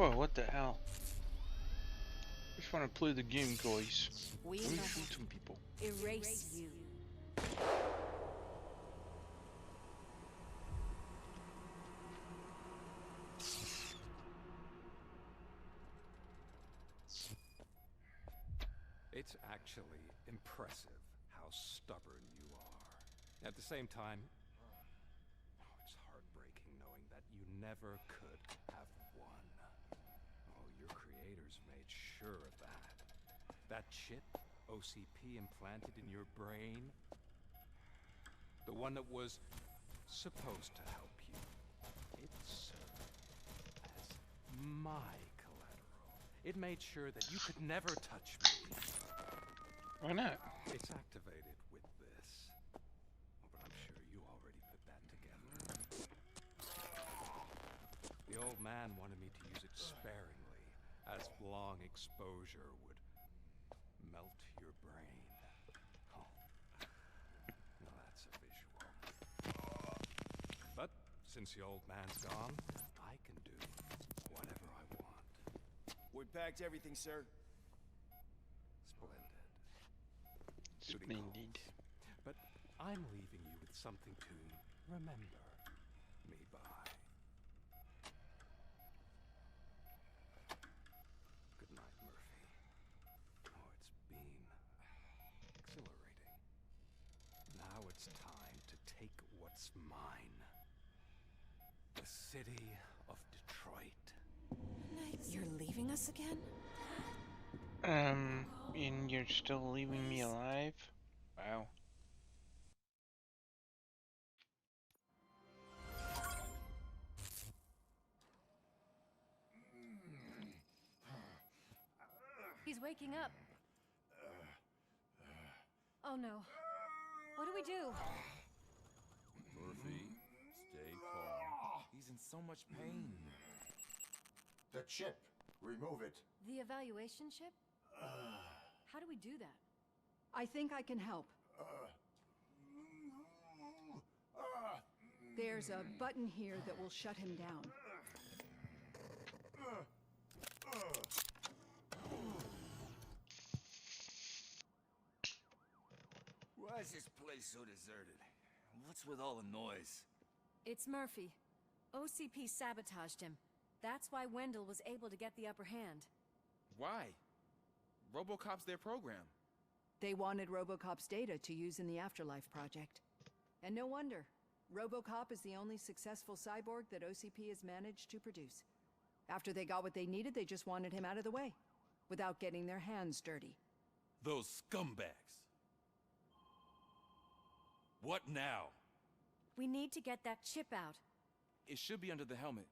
Oh, what the hell? Just want to play the game, guys. We Let me must shoot some people. erase you. It's actually impressive how stubborn you are. At the same time, it's heartbreaking knowing that you never could have won. Oh, your creators made sure of that. That chip OCP implanted in your brain, the one that was supposed to help you, it served as my collateral. It made sure that you could never touch me. Why not? It's activated with this. Oh, but I'm sure you already put that together. The old man wanted me to use it sparingly, as long exposure would melt your brain. Oh, now that's a visual. But since the old man's gone, I can do whatever I want. We packed everything, sir. Splendid. Splendid. But I'm leaving you with something to remember me by. Good night, Murphy. Oh, it's been exhilarating. Now it's time to take what's mine. The city of Detroit. You're leaving us again? And you're still leaving me alive? Wow. He's waking up. Oh no. What do we do? Murphy, stay calm. He's in so much pain. The chip. Remove it. The evaluation chip? How do we do that? I think I can help. There's a button here that will shut him down. Why is this place so deserted? What's with all the noise? It's Murphy. OCP sabotaged him. That's why Wendell was able to get the upper hand. Why? RoboCop's their program. They wanted RoboCop's data to use in the Afterlife project. And no wonder. RoboCop is the only successful cyborg that OCP has managed to produce. After they got what they needed, they just wanted him out of the way, without getting their hands dirty. Those scumbags. What now? We need to get that chip out. It should be under the helmet.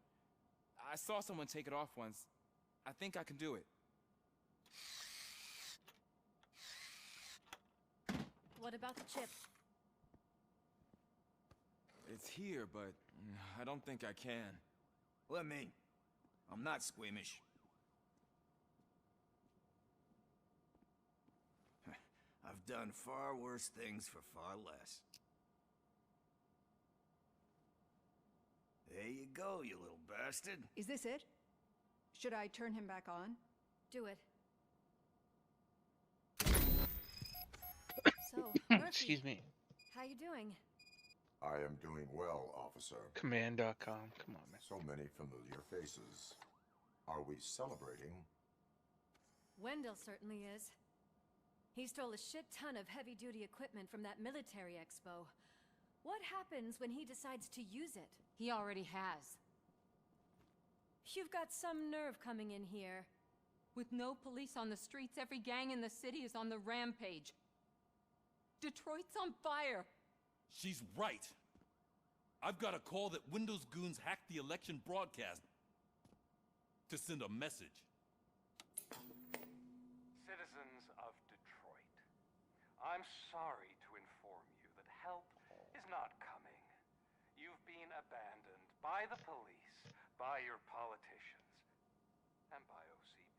I saw someone take it off once. I think I can do it. What about the chip? It's here, but I don't think I can. Let me. I'm not squeamish. I've done far worse things for far less. There you go, you little bastard. Is this it? Should I turn him back on? Do it. So, Murphy, Excuse me. how you doing? I am doing well, officer. Command.com. Come on, man. So many familiar faces. Are we celebrating? Wendell certainly is. He stole a shit ton of heavy-duty equipment from that military expo. What happens when he decides to use it? He already has. You've got some nerve coming in here. With no police on the streets, every gang in the city is on the rampage. Detroit's on fire. She's right. I've got a call that Windows goons hacked the election broadcast to send a message. Citizens of Detroit, I'm sorry to inform you that help is not coming. You've been abandoned by the police, by your politicians, and by OCP.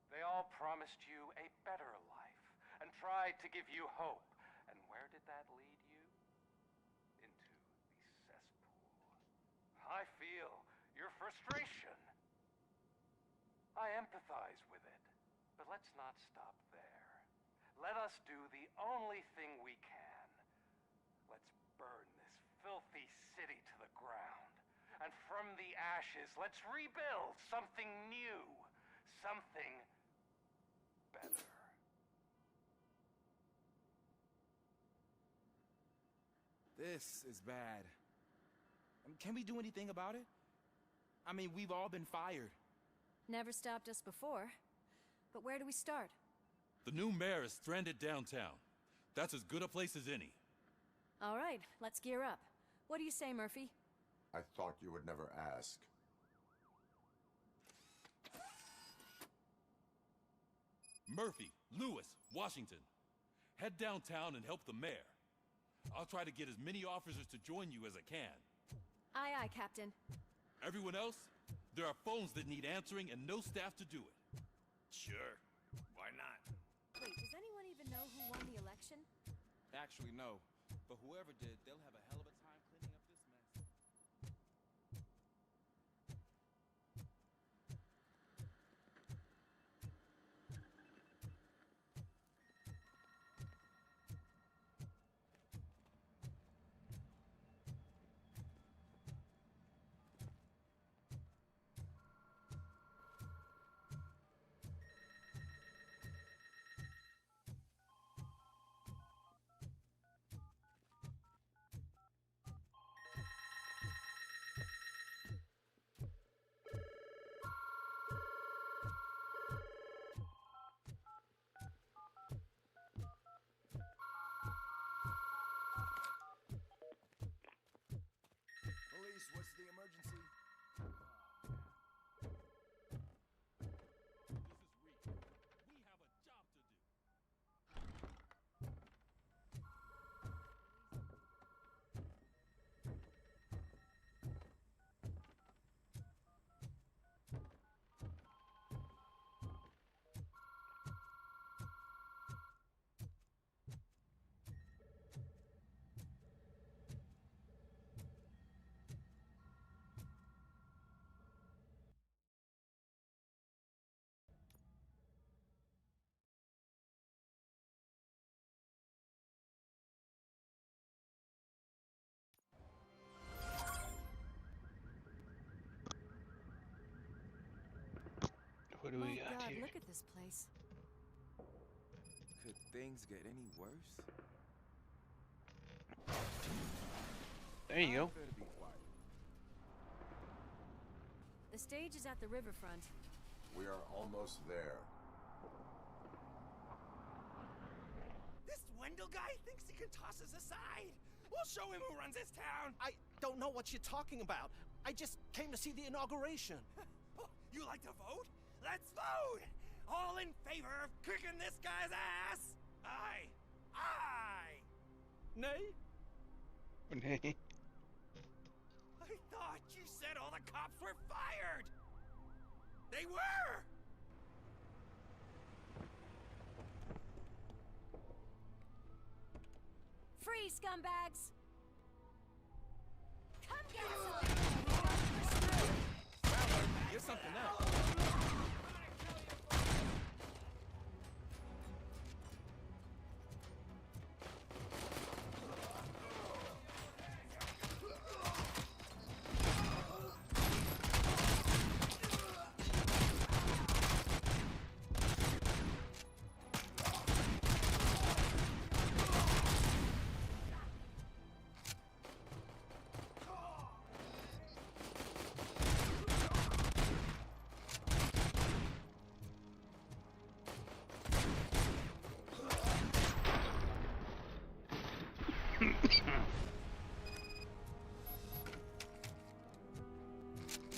They all promised you a better life and tried to give you hope. And where did that lead you? Into the cesspool. I feel your frustration. I empathize with it, but let's not stop there. Let us do the only thing we can. Let's burn this filthy city to the ground. And from the ashes, let's rebuild something new. Something better. This is bad. Can we do anything about it? I mean, we've all been fired. Never stopped us before. But where do we start? The new mayor is stranded downtown. That's as good a place as any. All right, let's gear up. What do you say, Murphy? I thought you would never ask. Murphy, Lewis, Washington. Head downtown and help the mayor. I'll try to get as many officers to join you as I can. Aye, aye, Captain. Everyone else, there are phones that need answering and no staff to do it. Sure. Why not? Wait, does anyone even know who won the election? Actually, no. But whoever did, they'll have a hell of a time cleaning up this mess. Police, what's the emergency? We have a job to do. What do we My got God, here? look at this place. Could things get any worse? There you go. Better be quiet. The stage is at the riverfront. We are almost there. This Wendell guy thinks he can toss us aside. We'll show him who runs this town. I don't know what you're talking about. I just came to see the inauguration. Oh, you like to vote? Let's vote! All in favor of kicking this guy's ass? Aye. Aye. Nay? Nay. I I thought you said all the cops were fired! They were! Free, scumbags! Come get some! You're something else.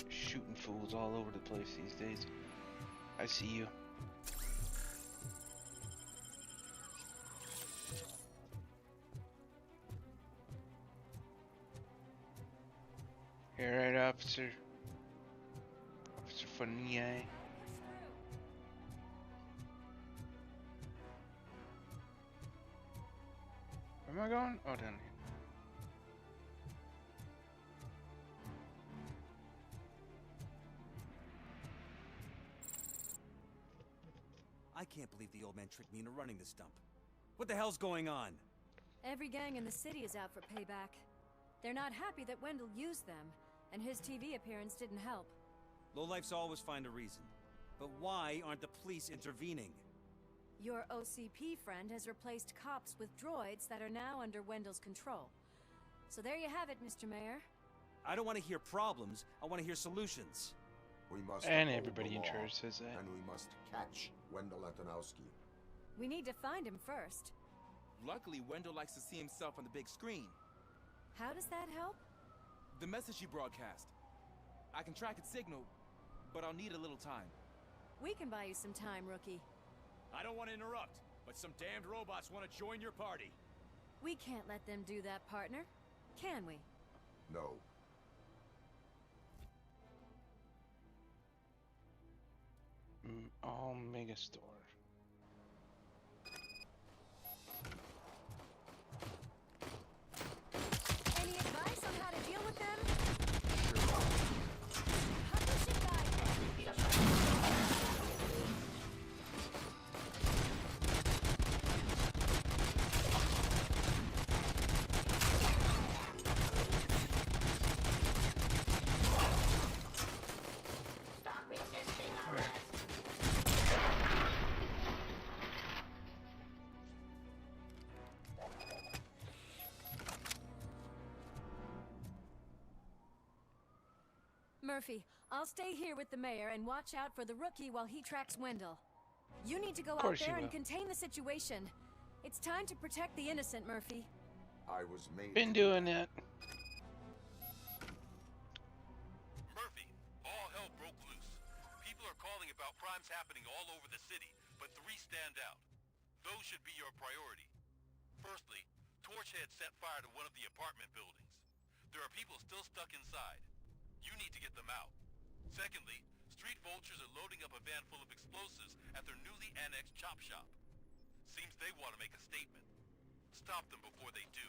Shooting fools all over the place these days. I see you. You're right, officer. Officer Funny. Where am I going? Oh, down here. I can't believe the old man tricked me into running this dump. What the hell's going on? Every gang in the city is out for payback. They're not happy that Wendell used them, and his TV appearance didn't help. Lowlifes always find a reason. But why aren't the police intervening? Your OCP friend has replaced cops with droids that are now under Wendell's control. So there you have it, Mr. Mayor. I don't want to hear problems, I want to hear solutions. We must And uphold everybody the in law, charge says that. And we must catch Wendell Atanowski. We need to find him first. Luckily, Wendell likes to see himself on the big screen. How does that help? The message you broadcast. I can track its signal, but I'll need a little time. We can buy you some time, rookie. I don't want to interrupt, but some damned robots want to join your party. We can't let them do that, partner. Can we? No. All Megastore. Any advice on how to deal with them? Publishing guide. Stop resisting arrest. Murphy, I'll stay here with the mayor and watch out for the rookie while he tracks Wendell. You need to go out course you there and will. contain the situation. It's time to protect the innocent, Murphy. I was made Been to do doing that. Murphy, all hell broke loose. People are calling about crimes happening all over the city, but 3 stand out. Those should be your priority. Firstly, Torchhead set fire to one of the apartment buildings. There are people still stuck inside. You need to get them out. Secondly, street vultures are loading up a van full of explosives at their newly annexed chop shop. Seems they want to make a statement. Stop them before they do.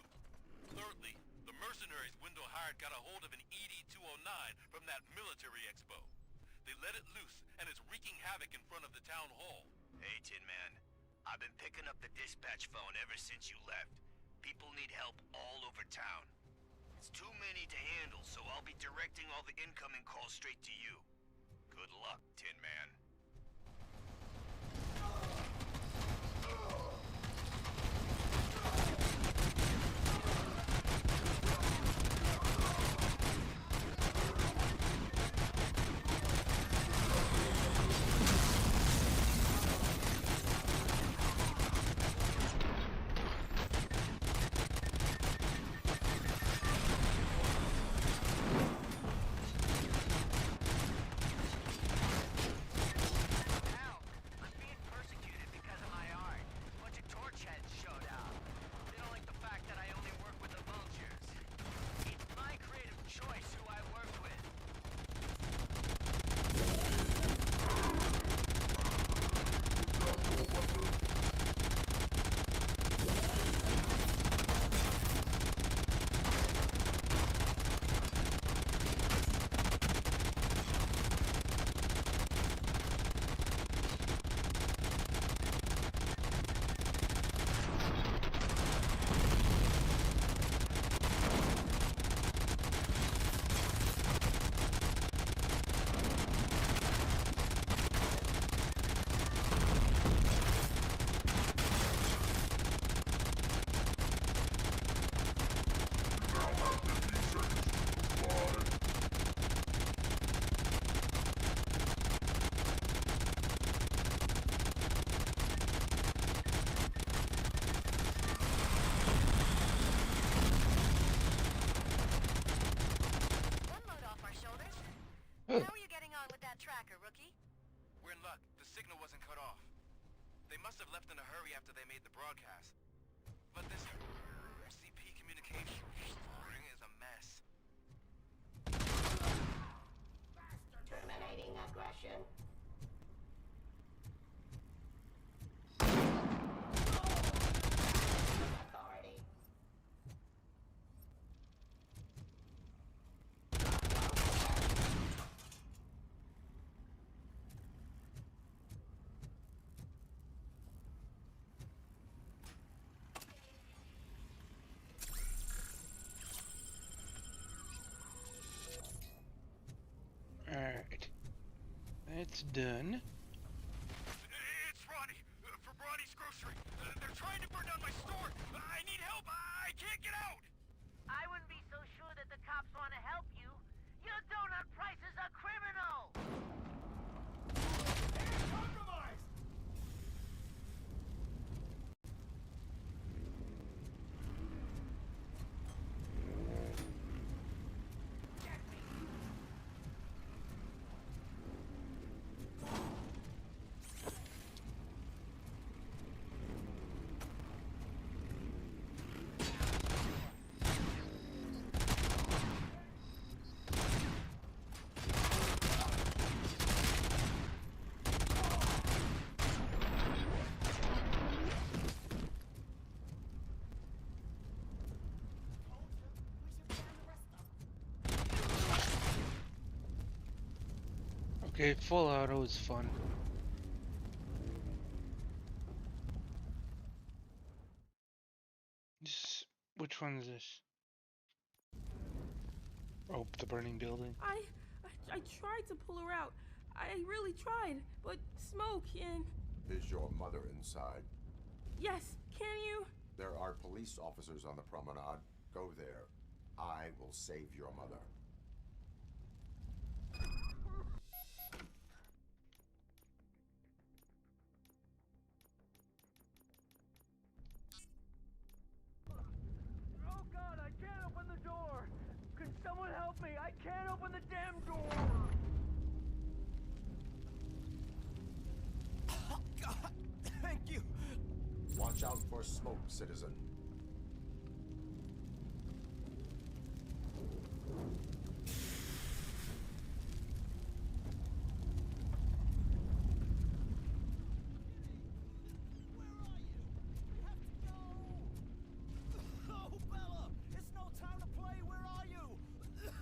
Thirdly, the mercenaries Wendell hired got a hold of an ED-209 from that military expo. They let it loose, and it's wreaking havoc in front of the town hall. Hey, Tin Man. I've been picking up the dispatch phone ever since you left. People need help all over town. It's too many to handle, so I'll be directing all the incoming calls straight to you. Good luck, Tin Man. They must have left in a hurry after they made the broadcast. But this CP communication ring is a mess. Terminating aggression. Authority. Alright. That's done. It's Ronnie, for Ronnie's Grocery. They're trying to burn down my store. I need help. I can't get out. I wouldn't be so sure that the cops want to help you. Your donut prices are criminal! Compromise! Okay, full auto is fun. Which one is this? Oh, the burning building. I tried to pull her out. I really tried, but smoke and... Is your mother inside? Yes, can you? There are police officers on the promenade. Go there. I will save your mother. Oh God, I can't open the door! Can someone help me? I can't open the damn door! Oh God, thank you! Watch out for smoke, citizen. Oh, Bella! It's no time to play! Where are you?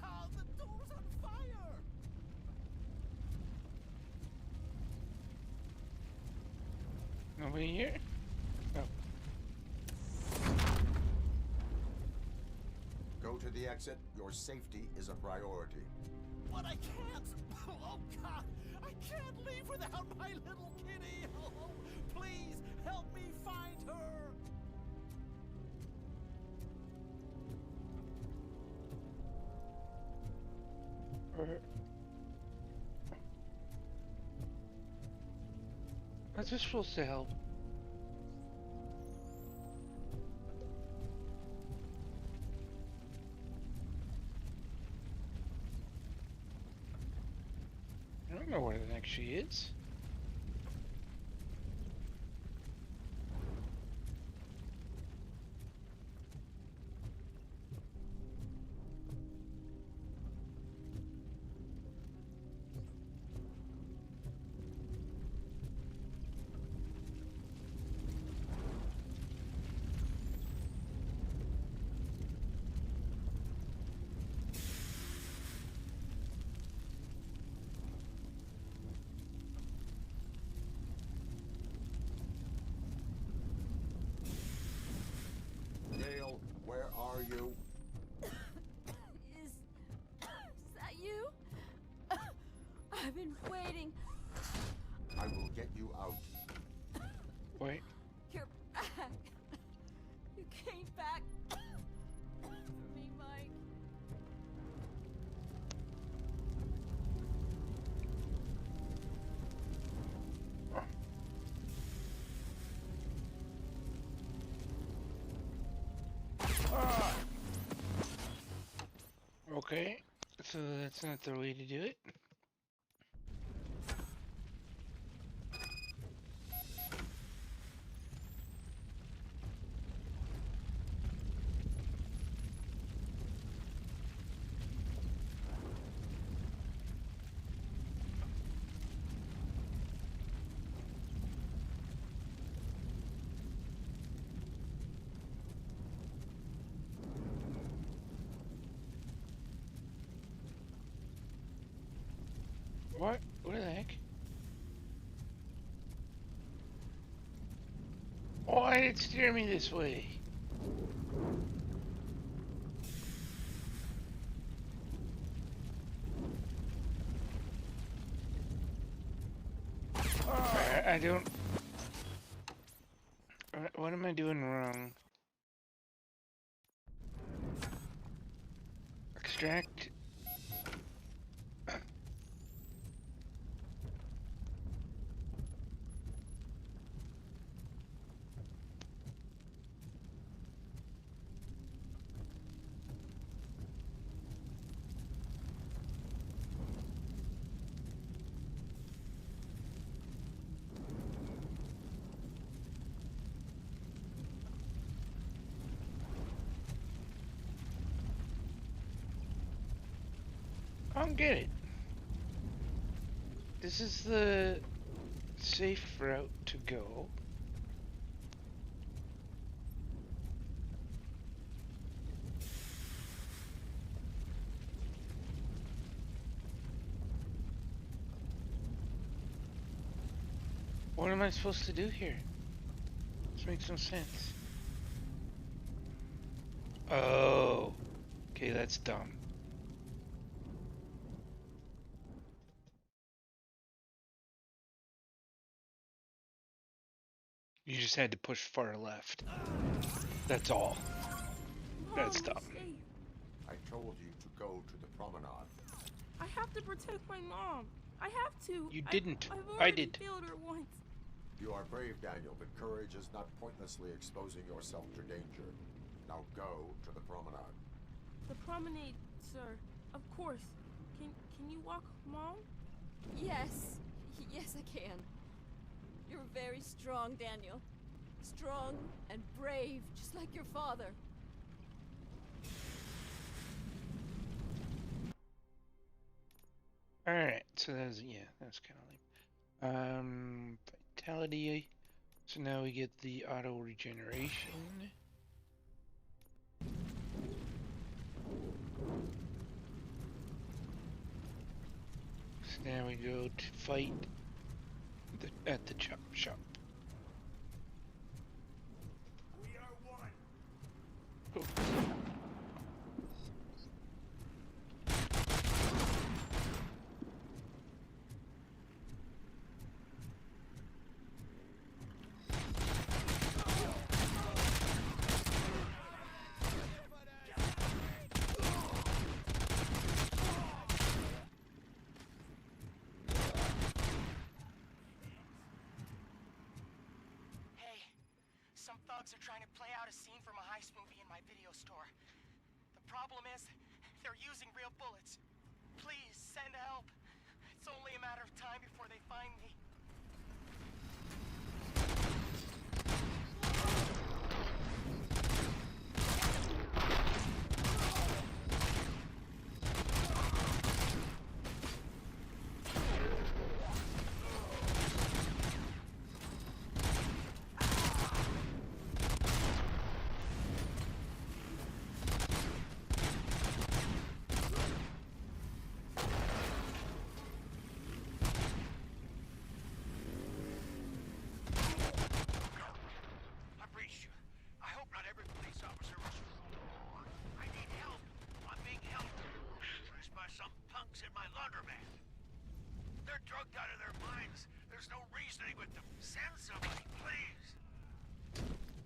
Oh, the door's on fire! Nobody here? Oh. Go to the exit. Your safety is a priority. But I can't! Oh God! I can't leave without my little kitty! Oh, please help me find her! How's this supposed to help? I don't know where the next she is. Gail, where are you? Is that you? I've been waiting. I will get you out. Wait. You're back. You came back for me, Mike. Okay, so that's not the way to do it. What? Where the heck? Why did it steer me this way? I don't... What am I doing wrong? Extract... I don't get it. This is the safe route to go. What am I supposed to do here? This makes no sense. Oh. Okay, that's dumb. You just had to push far left. That's all. That's dumb. I told you to go to the promenade. I have to protect my mom. I have to. You didn't. I've I already did. failed her once. You are brave, Daniel, but courage is not pointlessly exposing yourself to danger. Now go to the promenade. The promenade, sir. Of course. Can you walk, Mom? Yes. Yes, I can. You're very strong, Daniel. Strong and brave, just like your father. Alright, so that was, yeah, that was kind of lame. Vitality. So now we get the auto regeneration. So now we go to fight at the chop shop. We are one. Oh. Some thugs are trying to play out a scene from a heist movie in my video store. The problem is, they're using real bullets. Please, send help. It's only a matter of time before they find me. In my laundromat. They're drugged out of their minds. There's no reasoning with them. Send somebody, please.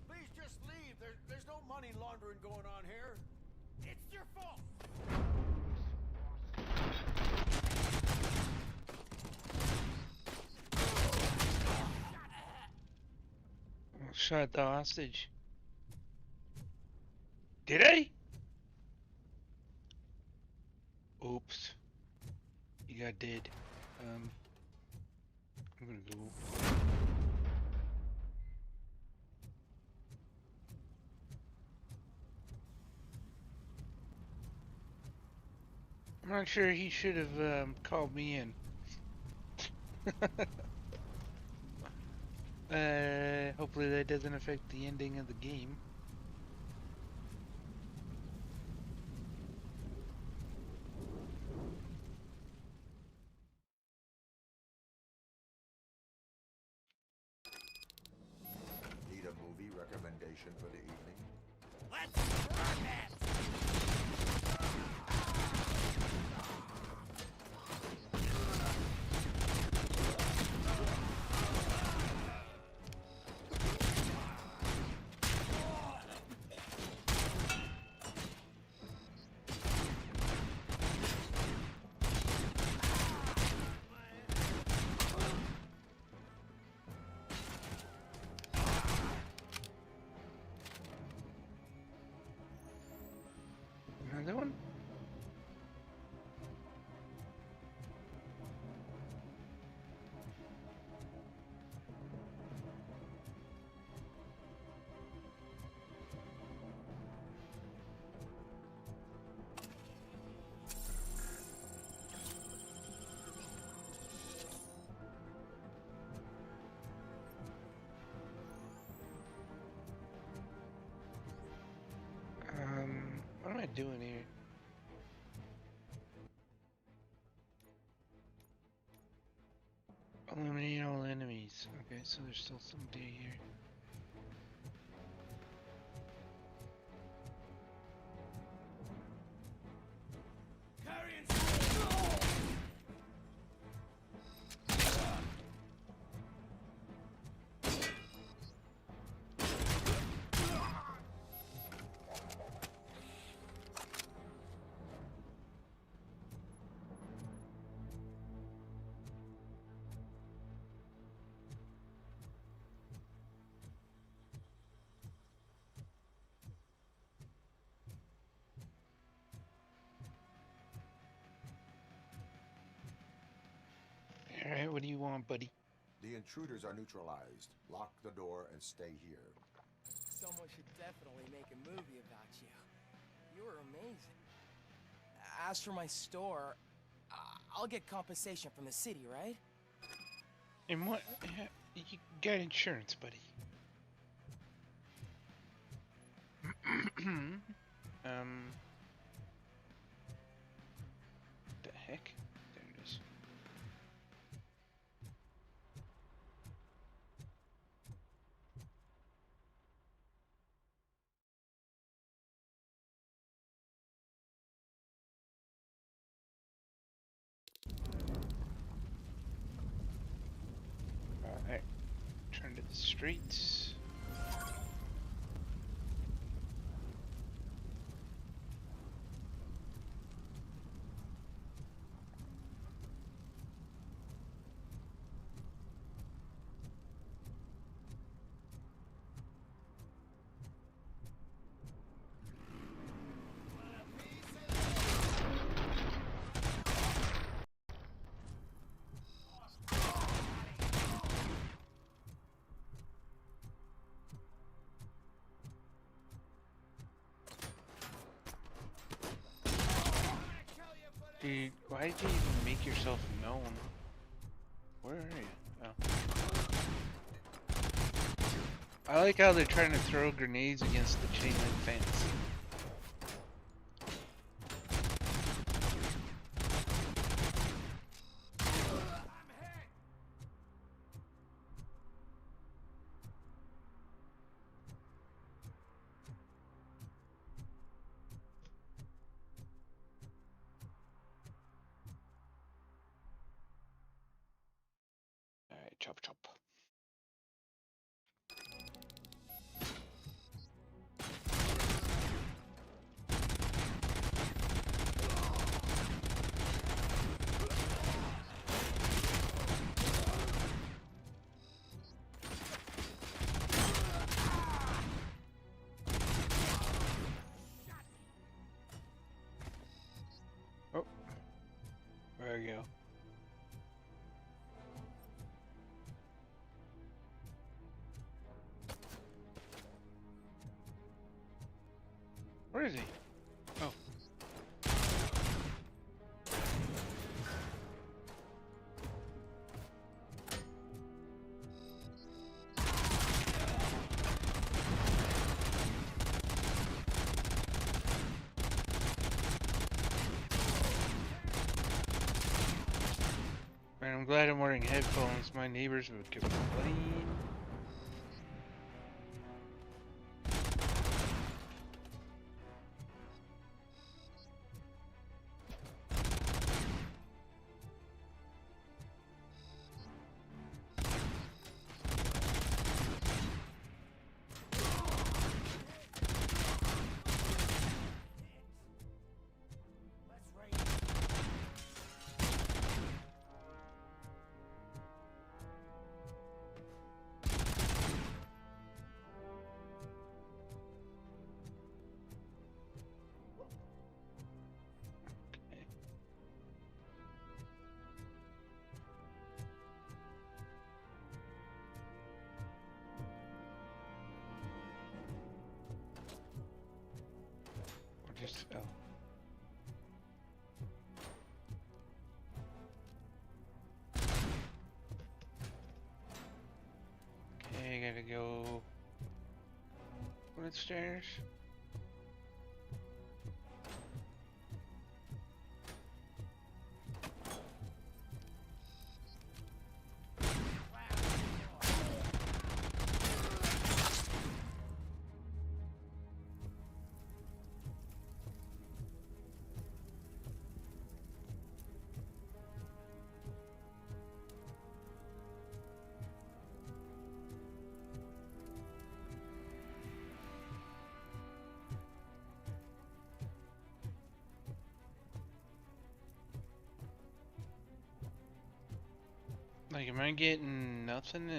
Please just leave. There's no money laundering going on here. It's your fault. Shot the hostage. Did I? Oops. You got dead. I'm gonna go. I'm not sure he should have called me in. Hopefully that doesn't affect the ending of the game. destination for the evening? Let's run it! Another one? What am I doing here? Eliminate all enemies. Okay, so there's still somebody here. Alright, what do you want, buddy? The intruders are neutralized. Lock the door and stay here. Someone should definitely make a movie about you. You were amazing. As for my store, I'll get compensation from the city, right? And what? You got insurance, buddy. The heck? There it is. Alright, turn to the streets. Dude, why did you even make yourself known? Where are you? Oh. I like how they're trying to throw grenades against the chain link fence. Alright, chop chop. Oh, there we go. Where is he? Oh. Man, I'm glad I'm wearing headphones. My neighbors would complain. go downstairs. Like, am I getting nothing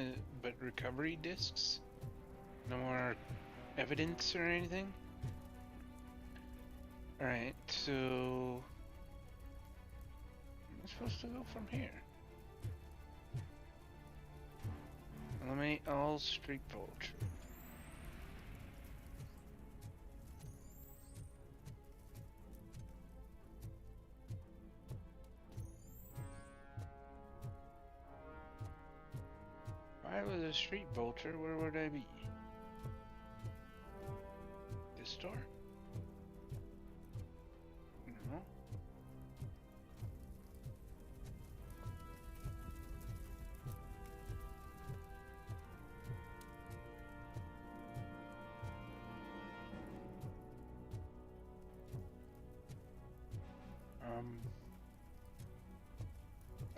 but recovery discs? No more evidence or anything? Alright, so... I'm supposed to go from here. Eliminate all street vultures. If I was a street vulture, where would I be? This store? No.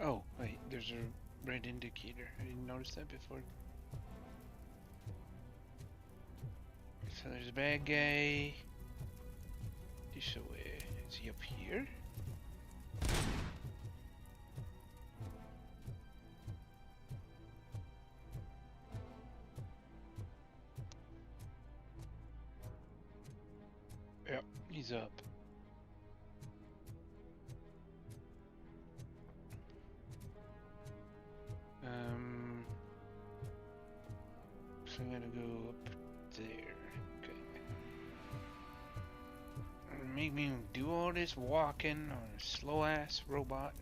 Oh, wait, there's a red indicator. I didn't notice that before. So there's a bad guy. This way. Is he up here? Yep, he's up. So I'm gonna go up there. Okay. Make me do all this walking on a slow ass robot.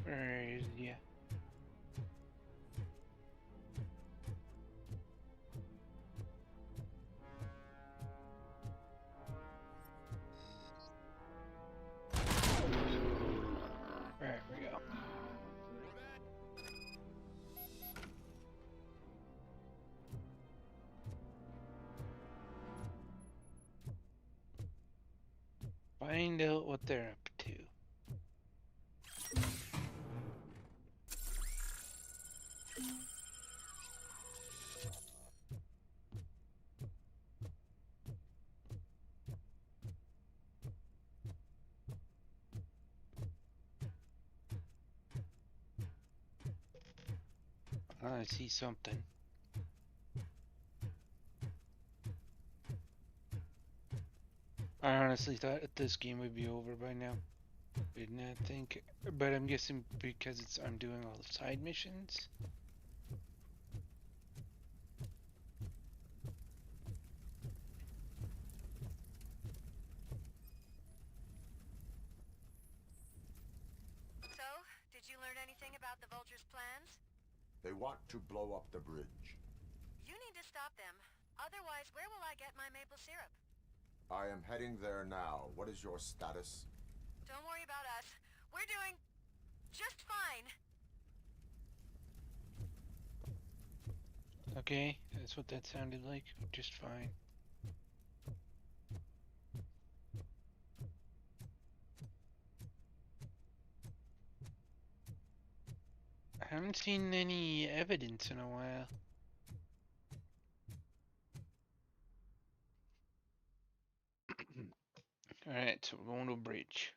Where is he? There we go. Find out what they're up to. I see something. I honestly thought this game would be over by now. Did not think, but I'm guessing because I'm doing all the side missions. So, did you learn anything about the Vulture's plans? They want to blow up the bridge. You need to stop them. Otherwise, where will I get my maple syrup? I am heading there now. What is your status? Don't worry about us. We're doing just fine. Okay, that's what that sounded like. Just fine. I haven't seen any evidence in a while. Alright, so we're going to a bridge.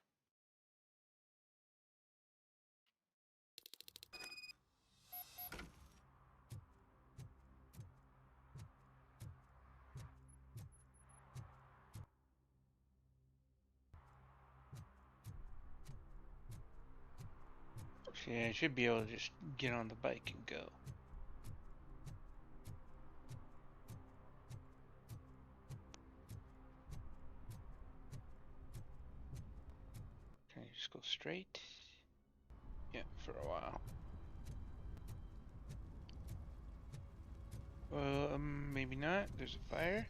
Yeah, I should be able to just get on the bike and go. Can I just go straight? Yeah, for a while. Maybe not. There's a fire.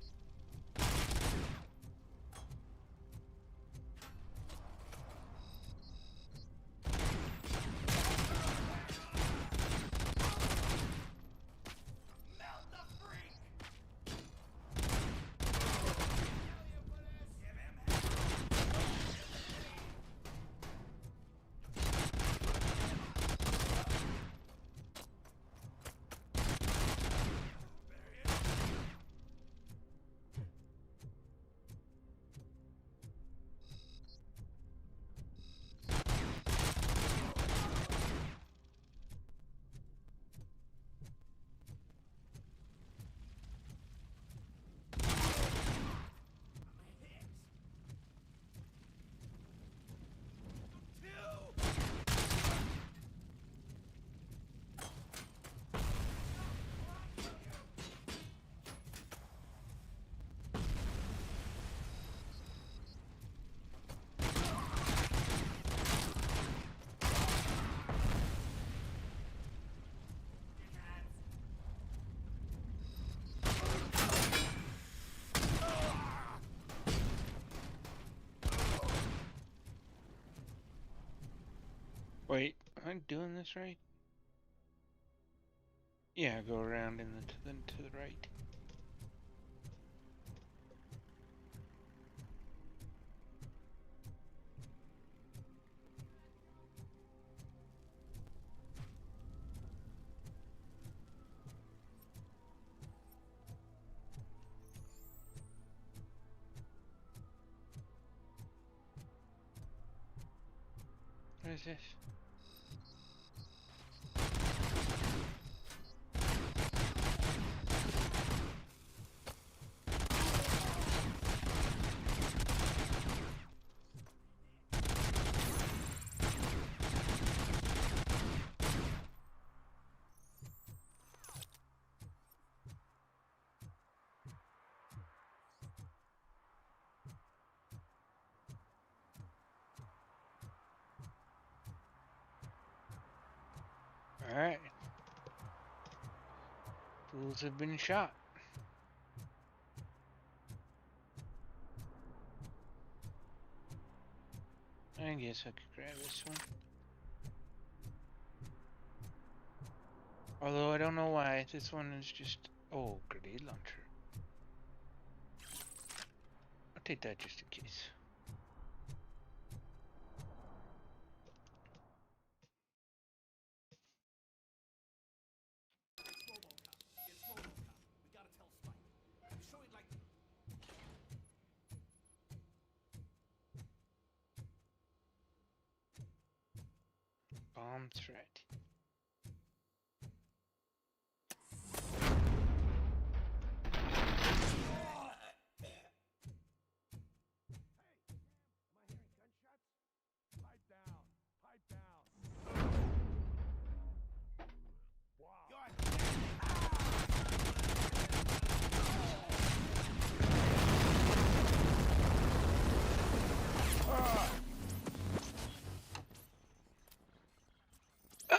Wait, am I doing this right? Yeah, go around and then to the right. What is this? Alright. Fools have been shot. I guess I could grab this one. Although I don't know why this one is just... Oh, grenade launcher. I'll take that just in case. Bomb threat.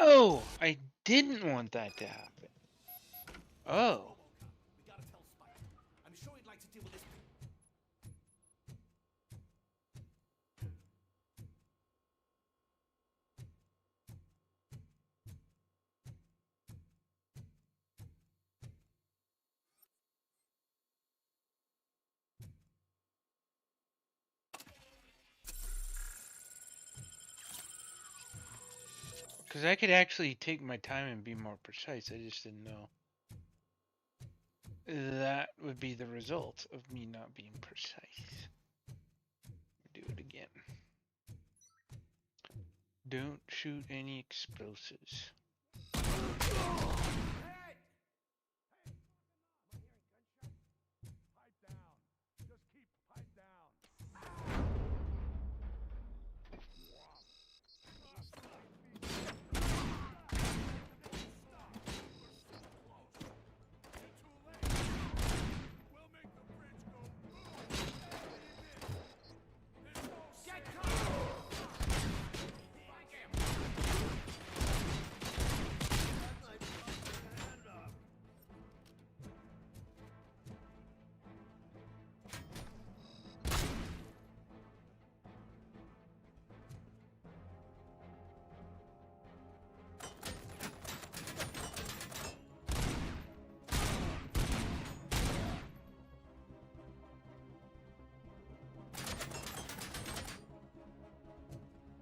Oh, I didn't want that to happen. Oh. I'm sure he'd like to deal with this. Because I could actually take my time and be more precise. I just didn't know. That would be the result of me not being precise. Do it again. Don't shoot any explosives.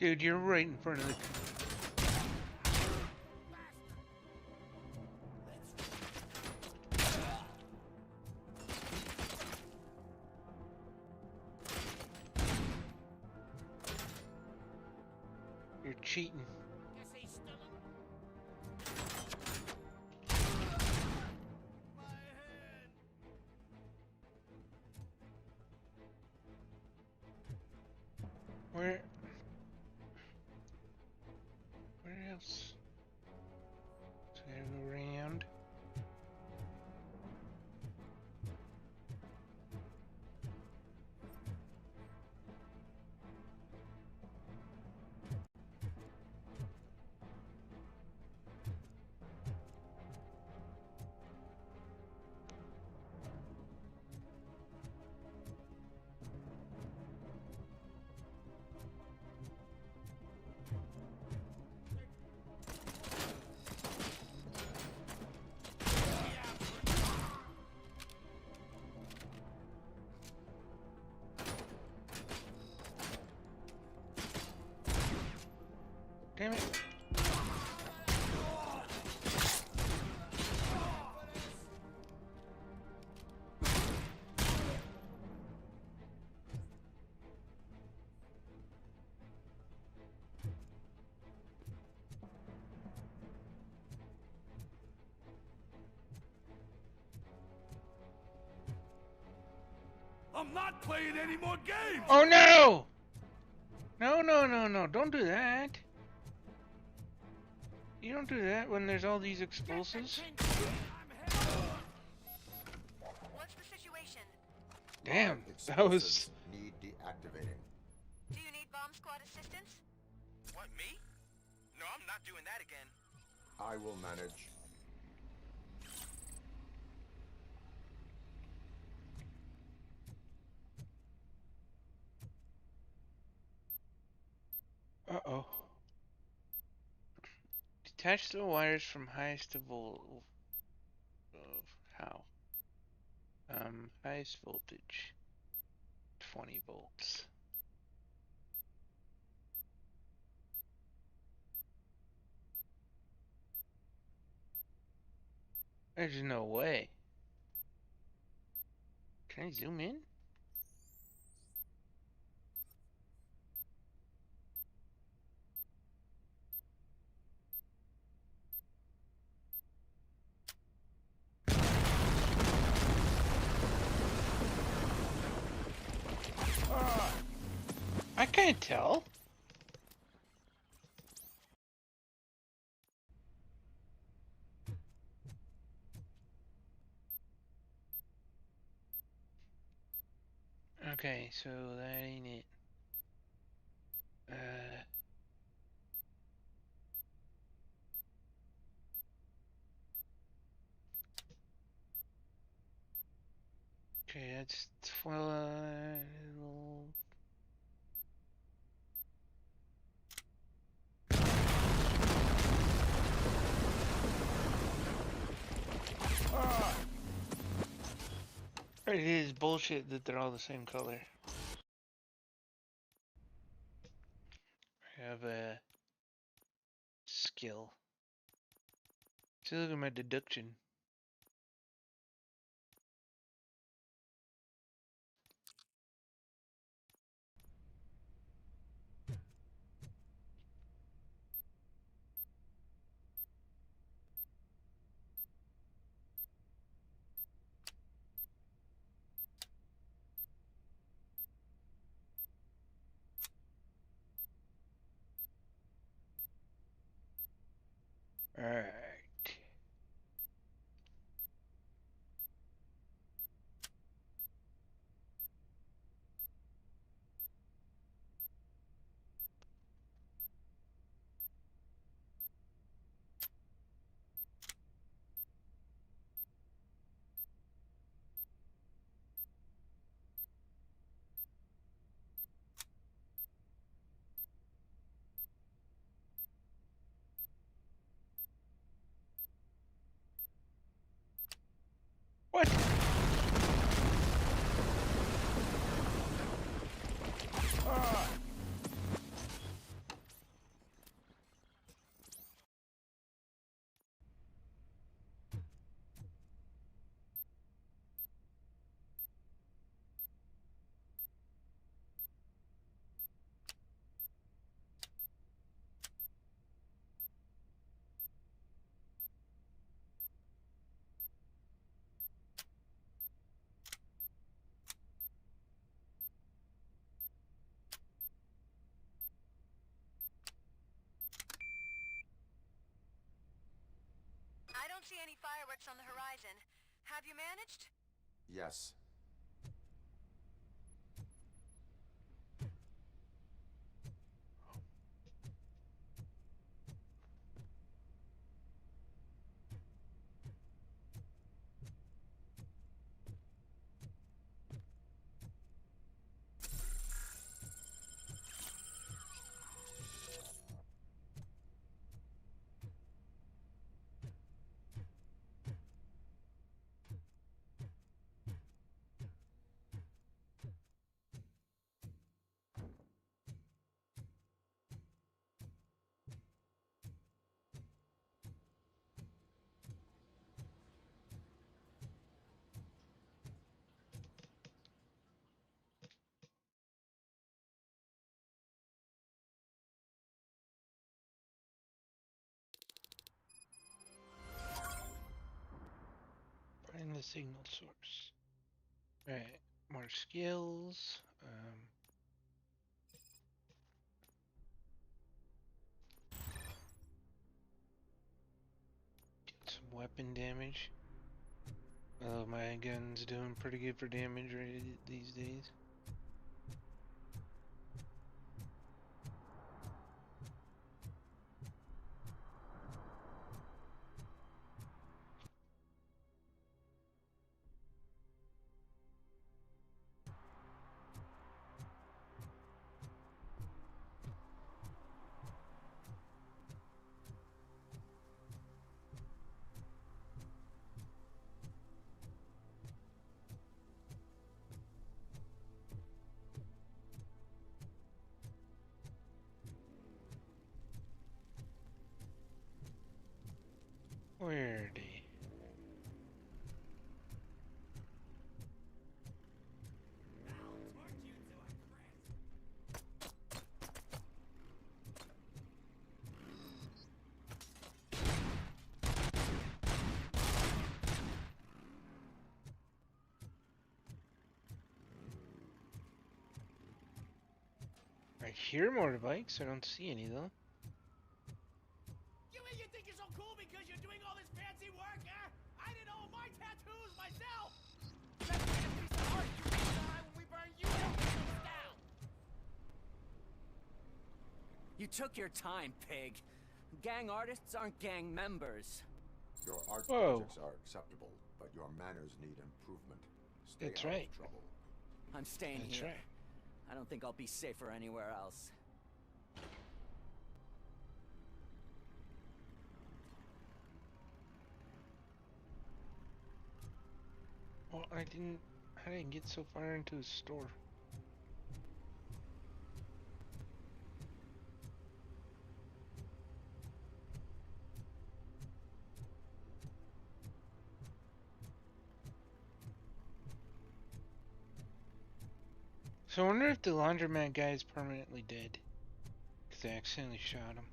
Dude, you're right in front of the... You're cheating. Where else? So I gotta go around. Damn it. I'm not playing any more games! Oh no! No, don't do that. You don't do that when there's all these explosives. What's the situation? Damn, that was... Need deactivating. Do you need bomb squad assistance? What, me? No, I'm not doing that again. I will manage. Uh-oh. Detach the wires from highest to how? Highest voltage. 20 volts. There's no way. Can I zoom in? I can't tell. Okay, so that ain't it. Okay, that's 12. It is bullshit that they're all the same color. I have a skill. See, look at my deduction. Alright. What? don't see any fireworks on the horizon. Have you managed? Yes. Find the signal source. Right, more skills. Get some weapon damage. Oh, my gun's doing pretty good for damage these days. Where'd he? I hear motorbikes, I don't see any though. You mean you think you're so cool because you're doing all this fancy work, huh? I did all my tattoos myself! That's a piece of art you can die when we burn you down! You took your time, pig. Gang artists aren't gang members. Your art projects are acceptable, but your manners need improvement. Stay That's out right. of trouble. I'm staying That's here. right. I don't think I'll be safer anywhere else. Well, I didn't get so far into his store. So I wonder if the laundromat guy is permanently dead. Because I accidentally shot him.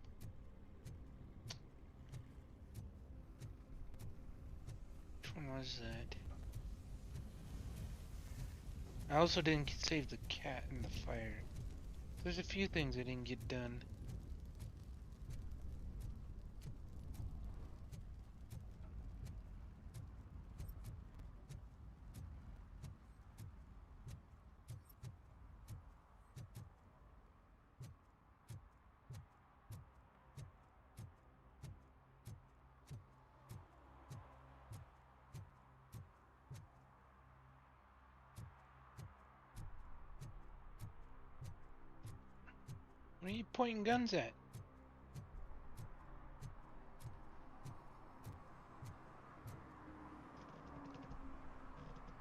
Which one was that? I also didn't save the cat in the fire. There's a few things I didn't get done. What are you pointing guns at?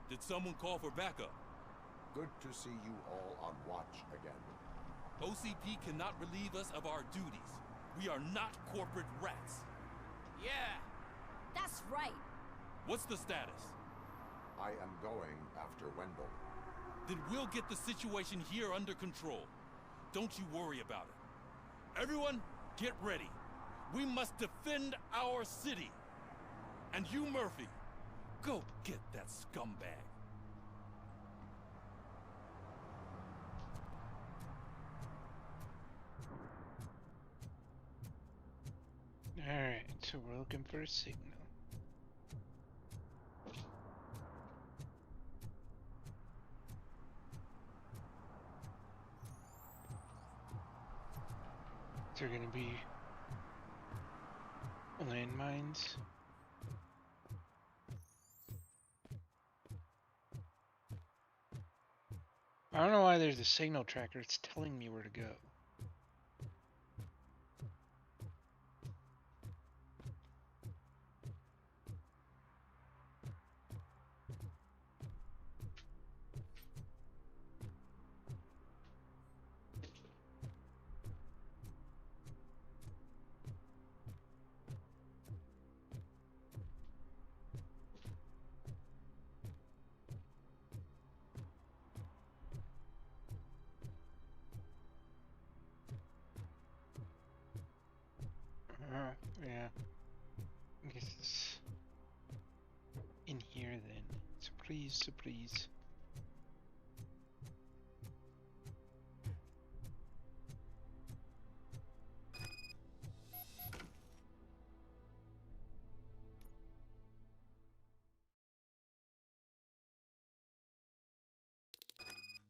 Did someone call for backup? Good to see you all on watch again. OCP cannot relieve us of our duties. We are not corporate rats. Yeah! That's right! What's the status? I am going after Wendell. Then we'll get the situation here under control. Don't you worry about it. Everyone, get ready. We must defend our city. And you, Murphy, go get that scumbag. Alright, so we're looking for a signal. there gonna be landmines? I don't know why there's a signal tracker. It's telling me where to go. Yeah. I guess it's in here then. Surprise, surprise.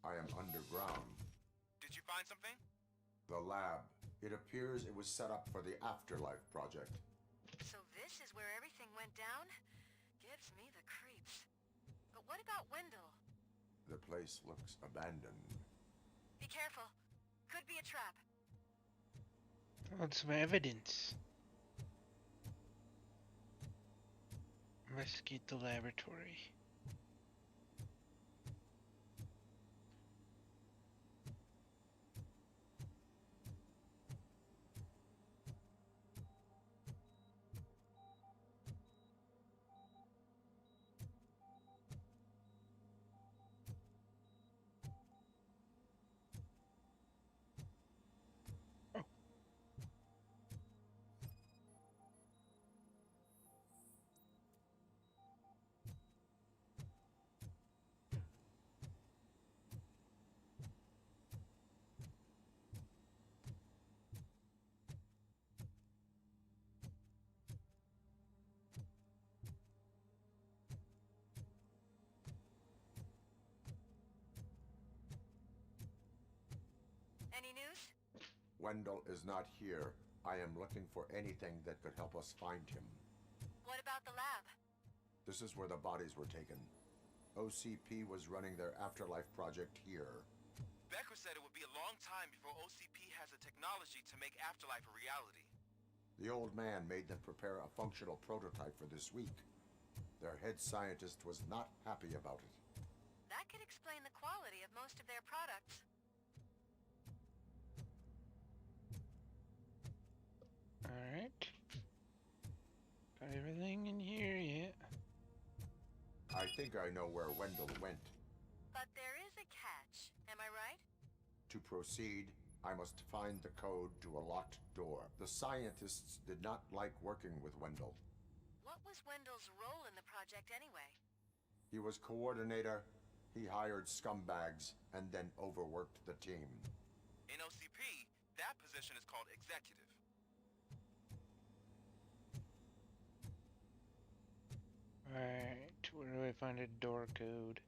I am underground. Did you find something? The lab. It appears it was set up for the Afterlife project. So this is where everything went down? Gives me the creeps. But what about Wendell? The place looks abandoned. Be careful. Could be a trap. Found some evidence. Investigate the laboratory. Any news? Wendell is not here. I am looking for anything that could help us find him. What about the lab? This is where the bodies were taken. OCP was running their Afterlife project here. Becker said it would be a long time before OCP has the technology to make Afterlife a reality. The old man made them prepare a functional prototype for this week. Their head scientist was not happy about it. That could explain the quality of most of their products. Alright. Got everything in here yet. I think I know where Wendell went. But there is a catch, am I right? To proceed, I must find the code to a locked door. The scientists did not like working with Wendell. What was Wendell's role in the project anyway? He was coordinator, he hired scumbags, and then overworked the team. In OCP, that position is called executive. Alright, where do I find a door code?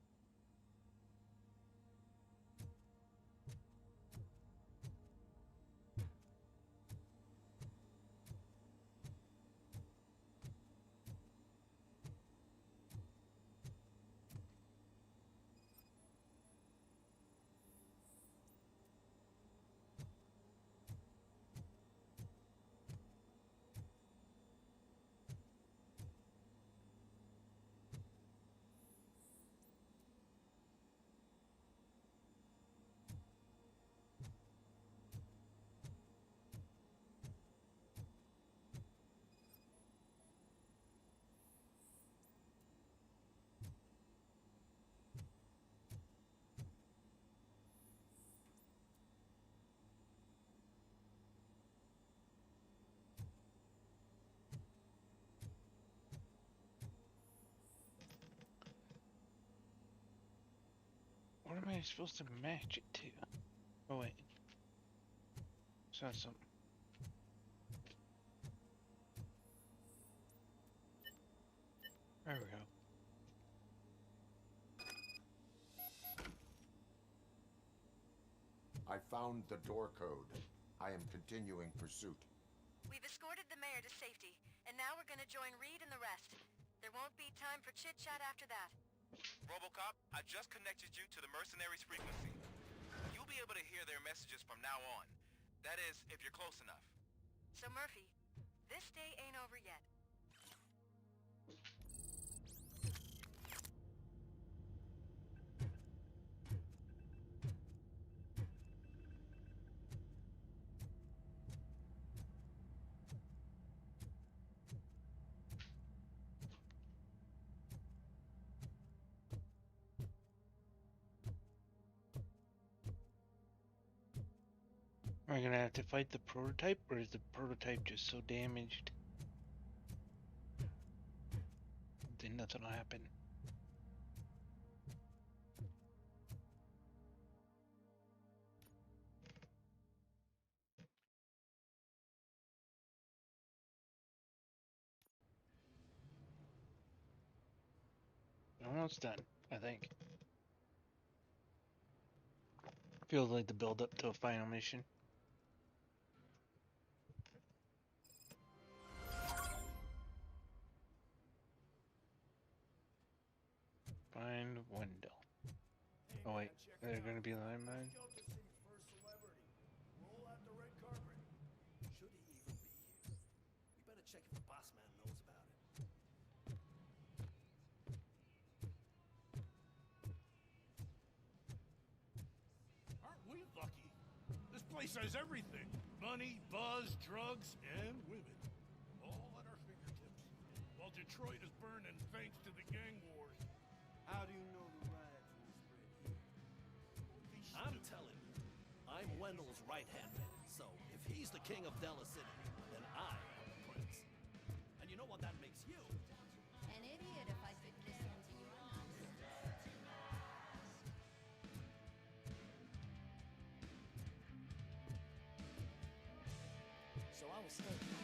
What am I supposed to match it to? Oh wait. It's not something. There we go. I found the door code. I am continuing pursuit. We've escorted the mayor to safety, and now we're gonna join Reed and the rest. There won't be time for chit-chat after that. RoboCop, I just connected you to the mercenaries' frequency. You'll be able to hear their messages from now on. That is, if you're close enough. So Murphy, this day ain't over yet. Am I gonna have to fight the prototype, or is the prototype just so damaged? Then nothing will happen. Almost done, I think. Feels like the build up to a final mission. Find window. Oh wait, they're gonna be landmine. Roll out the red carpet. Should he even be here? We better check if the boss man knows about it. Aren't we lucky? This place has everything. Money, buzz, drugs, and women. All at our fingertips. While Detroit is burning thanks to the gang wars. How do you know the riot was spread here? I'm telling you, I'm Wendell's right-hand man. So if he's the king of Della City, then I am the prince. And you know what that makes you? An idiot if I could listen to your nonsense. So I was thinking,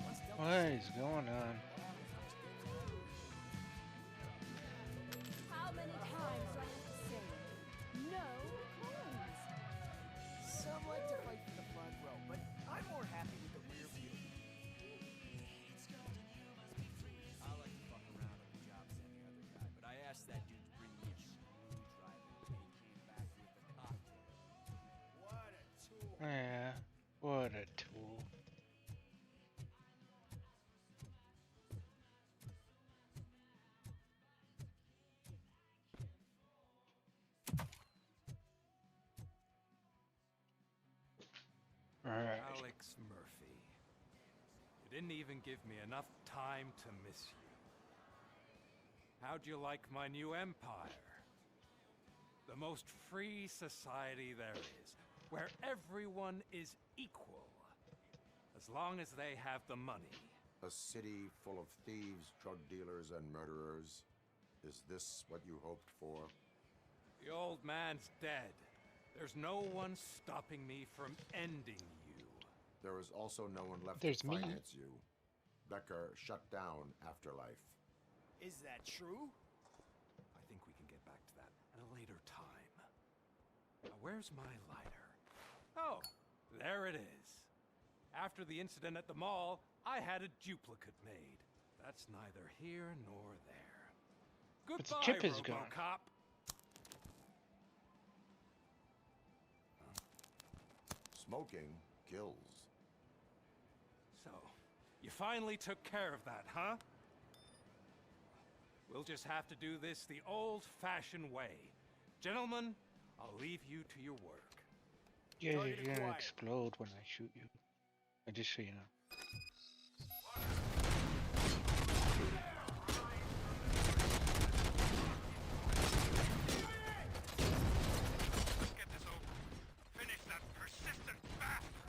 once Della What is going on? How many times do I have to say no coins? Some like to fight for the front row, but I'm more happy with the rear view. I like to fuck around on the job as any other guy, but I asked that dude to bring me a screwdriver, and he came back with a cocktail. What a tool. Yeah, what a tool. Alright. Alex Murphy. You didn't even give me enough time to miss you. How'd you like my new empire? The most free society there is, where everyone is equal, as long as they have the money. A city full of thieves, drug dealers, and murderers. Is this what you hoped for? The old man's dead. There's no one stopping me from ending you. There is also no one left There's to me. finance you. Becker shut down Afterlife. Is that true? I think we can get back to that at a later time. Now, where's my lighter? Oh, there it is. After the incident at the mall, I had a duplicate made. That's neither here nor there. But the Goodbye, chip is gone. RoboCop. Smoking kills. So, you finally took care of that, huh? We'll just have to do this the old-fashioned way. Gentlemen, I'll leave you to your work. Yeah, Target you're gonna acquired. explode when I shoot you. Just so you know. Let's get this over. Finish that persistent bastard.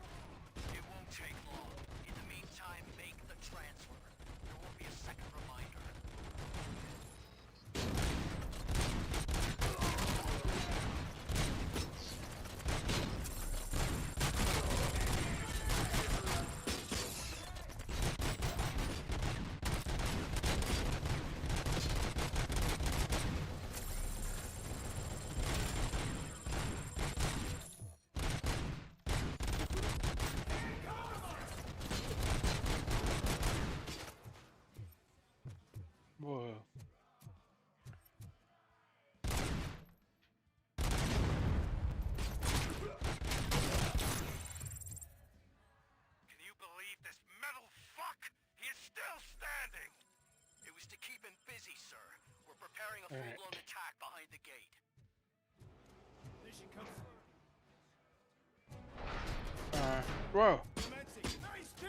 It won't take long. In the meantime, make the transfer. There won't be a second reminder. full-blown attack behind the gate. They should come Whoa. Nice too!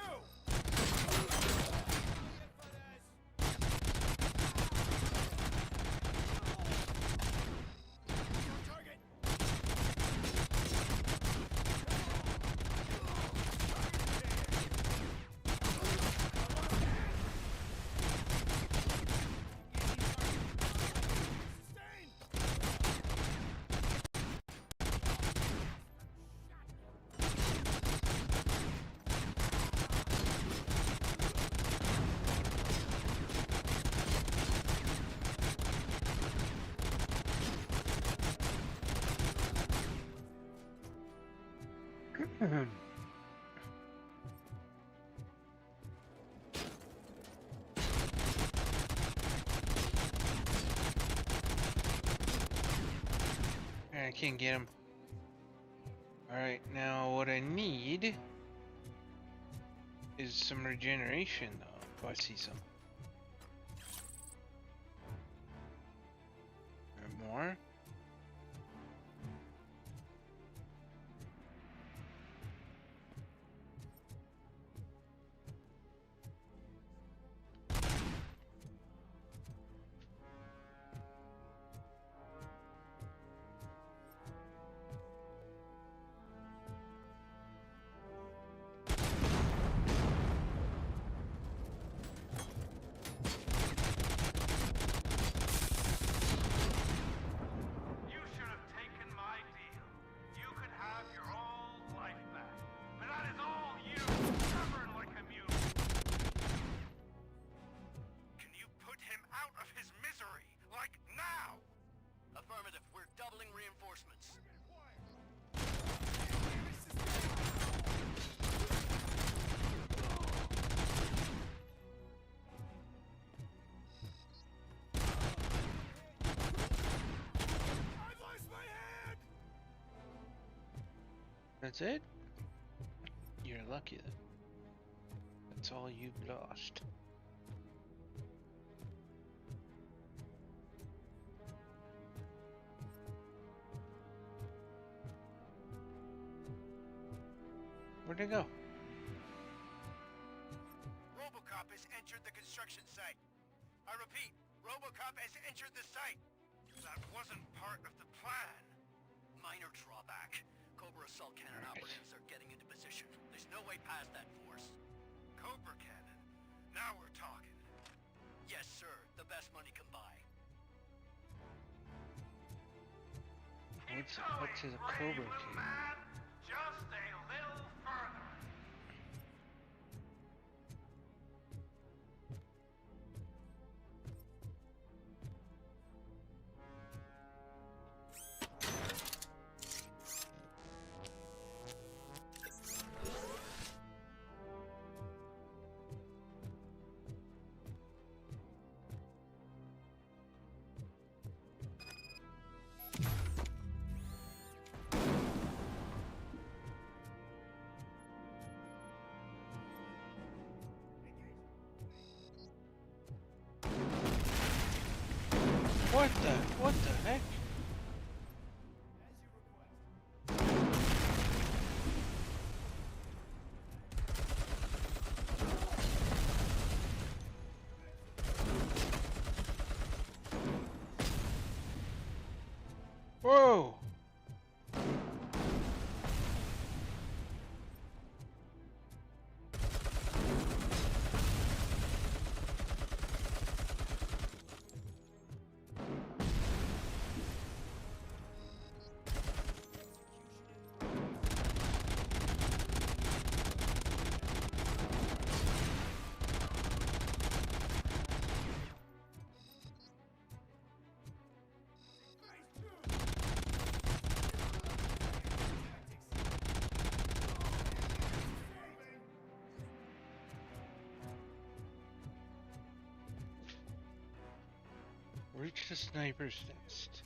I can't get him. Alright, now what I need is some regeneration though, if I see some. Or more. That's it? You're lucky then. That's all you've lost. Where'd it go? RoboCop has entered the construction site. I repeat, RoboCop has entered the site. That wasn't part of the plan. Minor drawback. Cobra assault cannon operatives are getting into position. There's no way past that force. Cobra cannon? Now we're talking. Yes, sir. The best money can buy. What's a Cobra cannon? Just a little further. What the heck? Whoa! Reach the sniper's nest.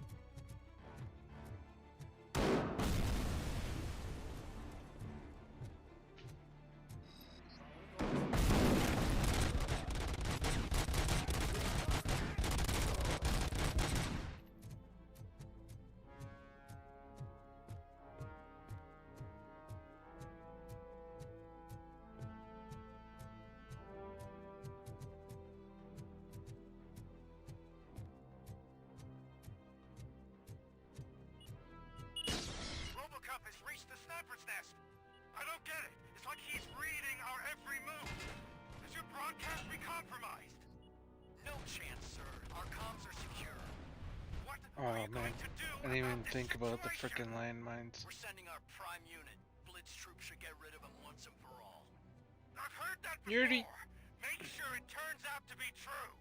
compromised. No chance, sir. Our comms are secure. What Oh are you man, going to do I didn't even about this think about the situation? frickin' landmines. We're sending our prime unit. Blitz troops should get rid of him once and for all. I've heard that before. Yuri. Make sure it turns out to be true.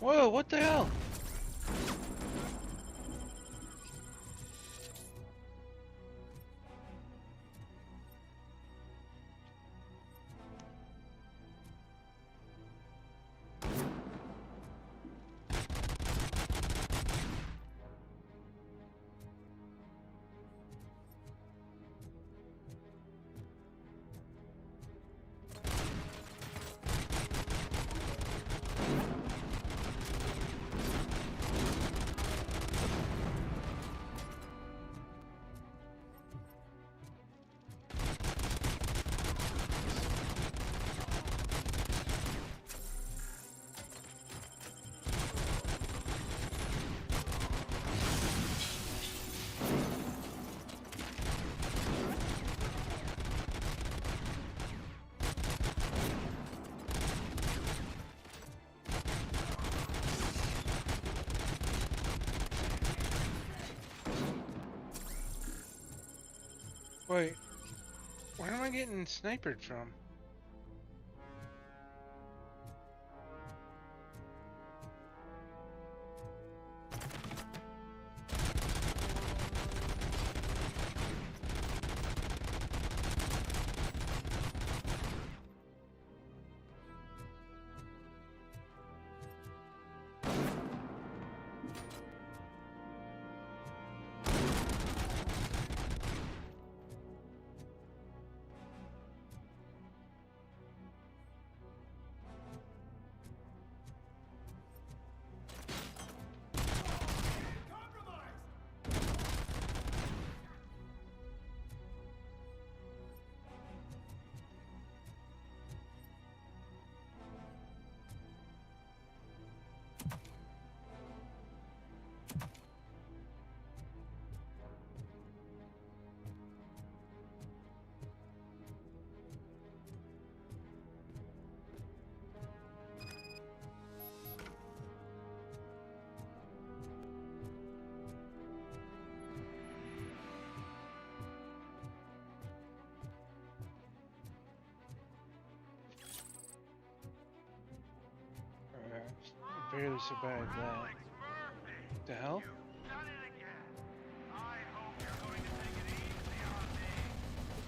Whoa, what the hell? Wait, where am I getting sniped from? Barely survived that. The hell?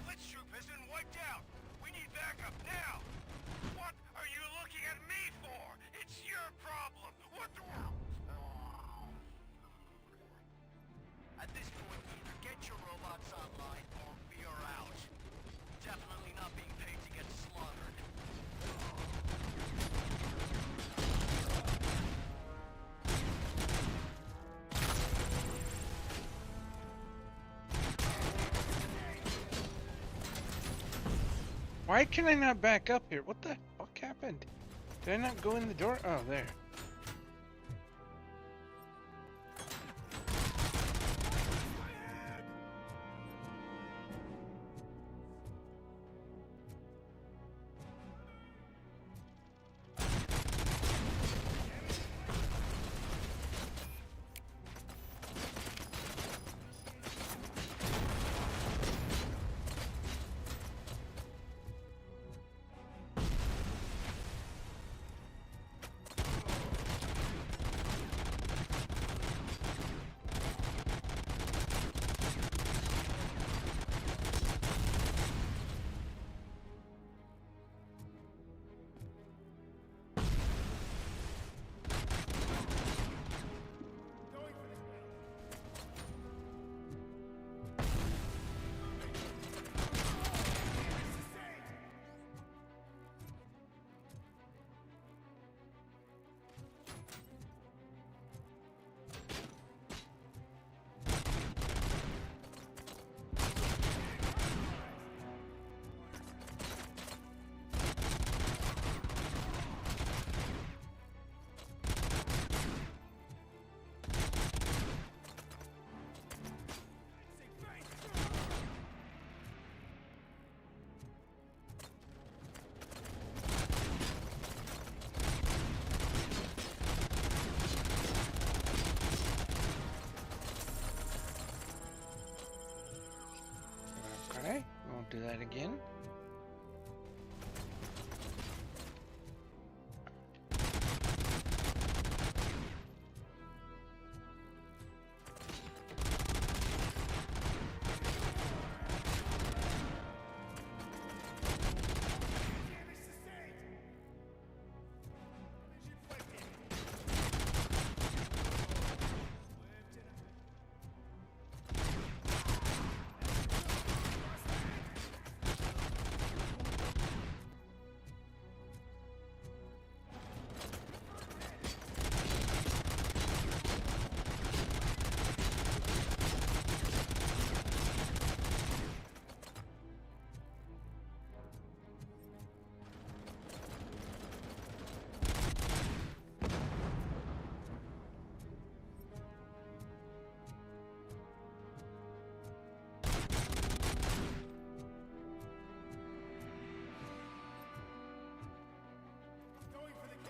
Blitz troop has been wiped out. We need backup now. What are you looking at me for? It's your problem. What the world? At this point, either get your robots online or we are out. Definitely not being paid to get slaughtered. Why can I not back up here? What the fuck happened? Did I not go in the door? Oh, there. Okay, won't do that again.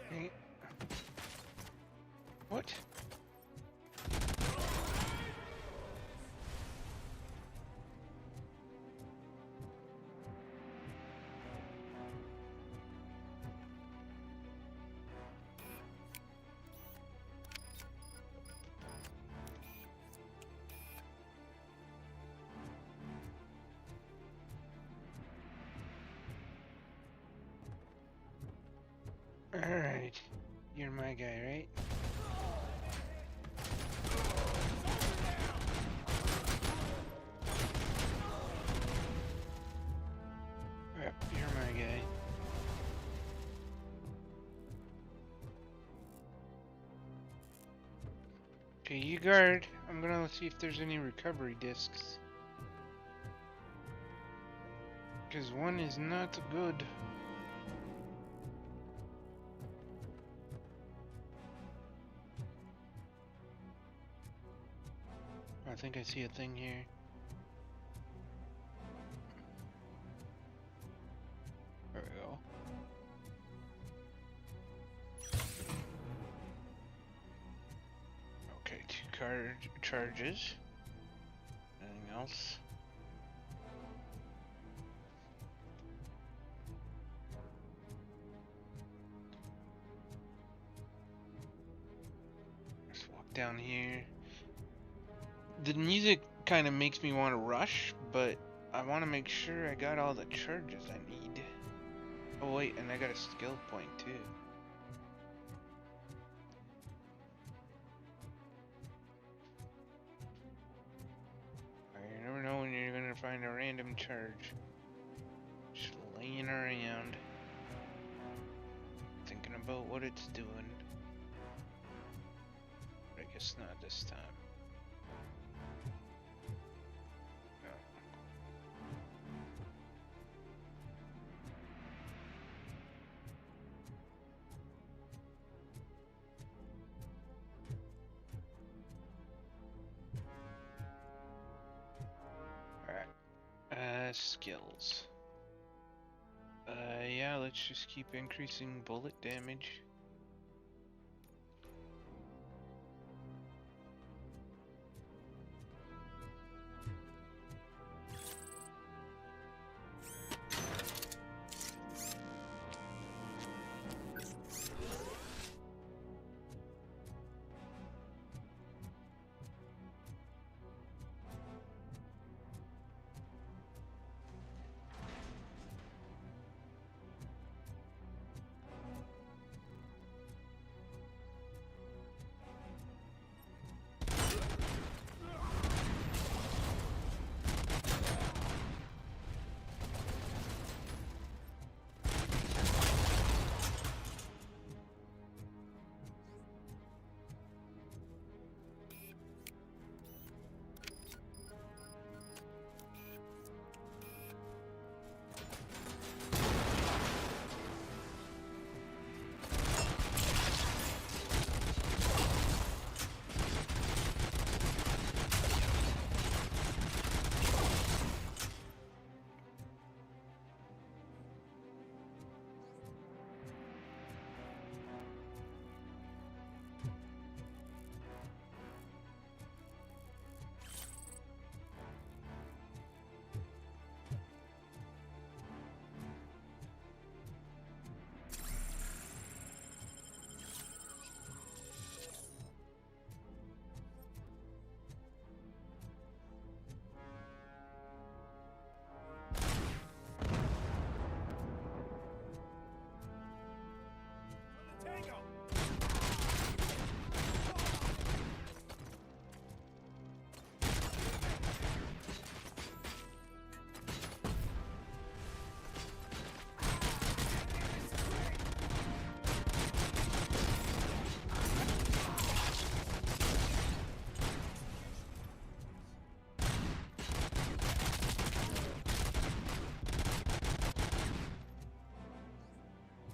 Hey. What? Alright. You're my guy, right? Yep, you're my guy. Okay, you guard. I'm gonna see if there's any recovery discs. Because one is not good. I think I see a thing here. There we go. Okay, 2 card charges. Anything else? Let's walk down here. The music kind of makes me want to rush, but I want to make sure I got all the charges I need. Oh wait, and I got a skill point too. You never know when you're gonna find a random charge just laying around, thinking about what it's doing. But I guess not this time. skills. Yeah, let's just keep increasing bullet damage.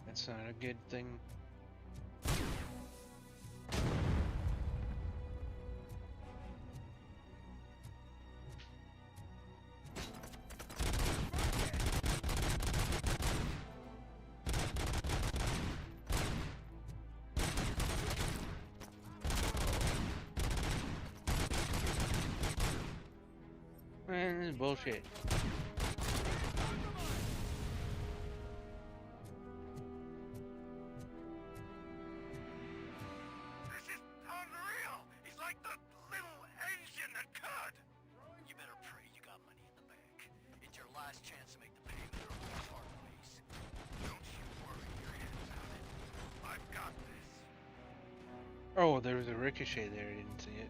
That's not a good thing. Man, this is bullshit. Chance to make the payment or lose hard ways. Don't you worry your head about it. I've got this. Oh, there was a ricochet there, I didn't see it.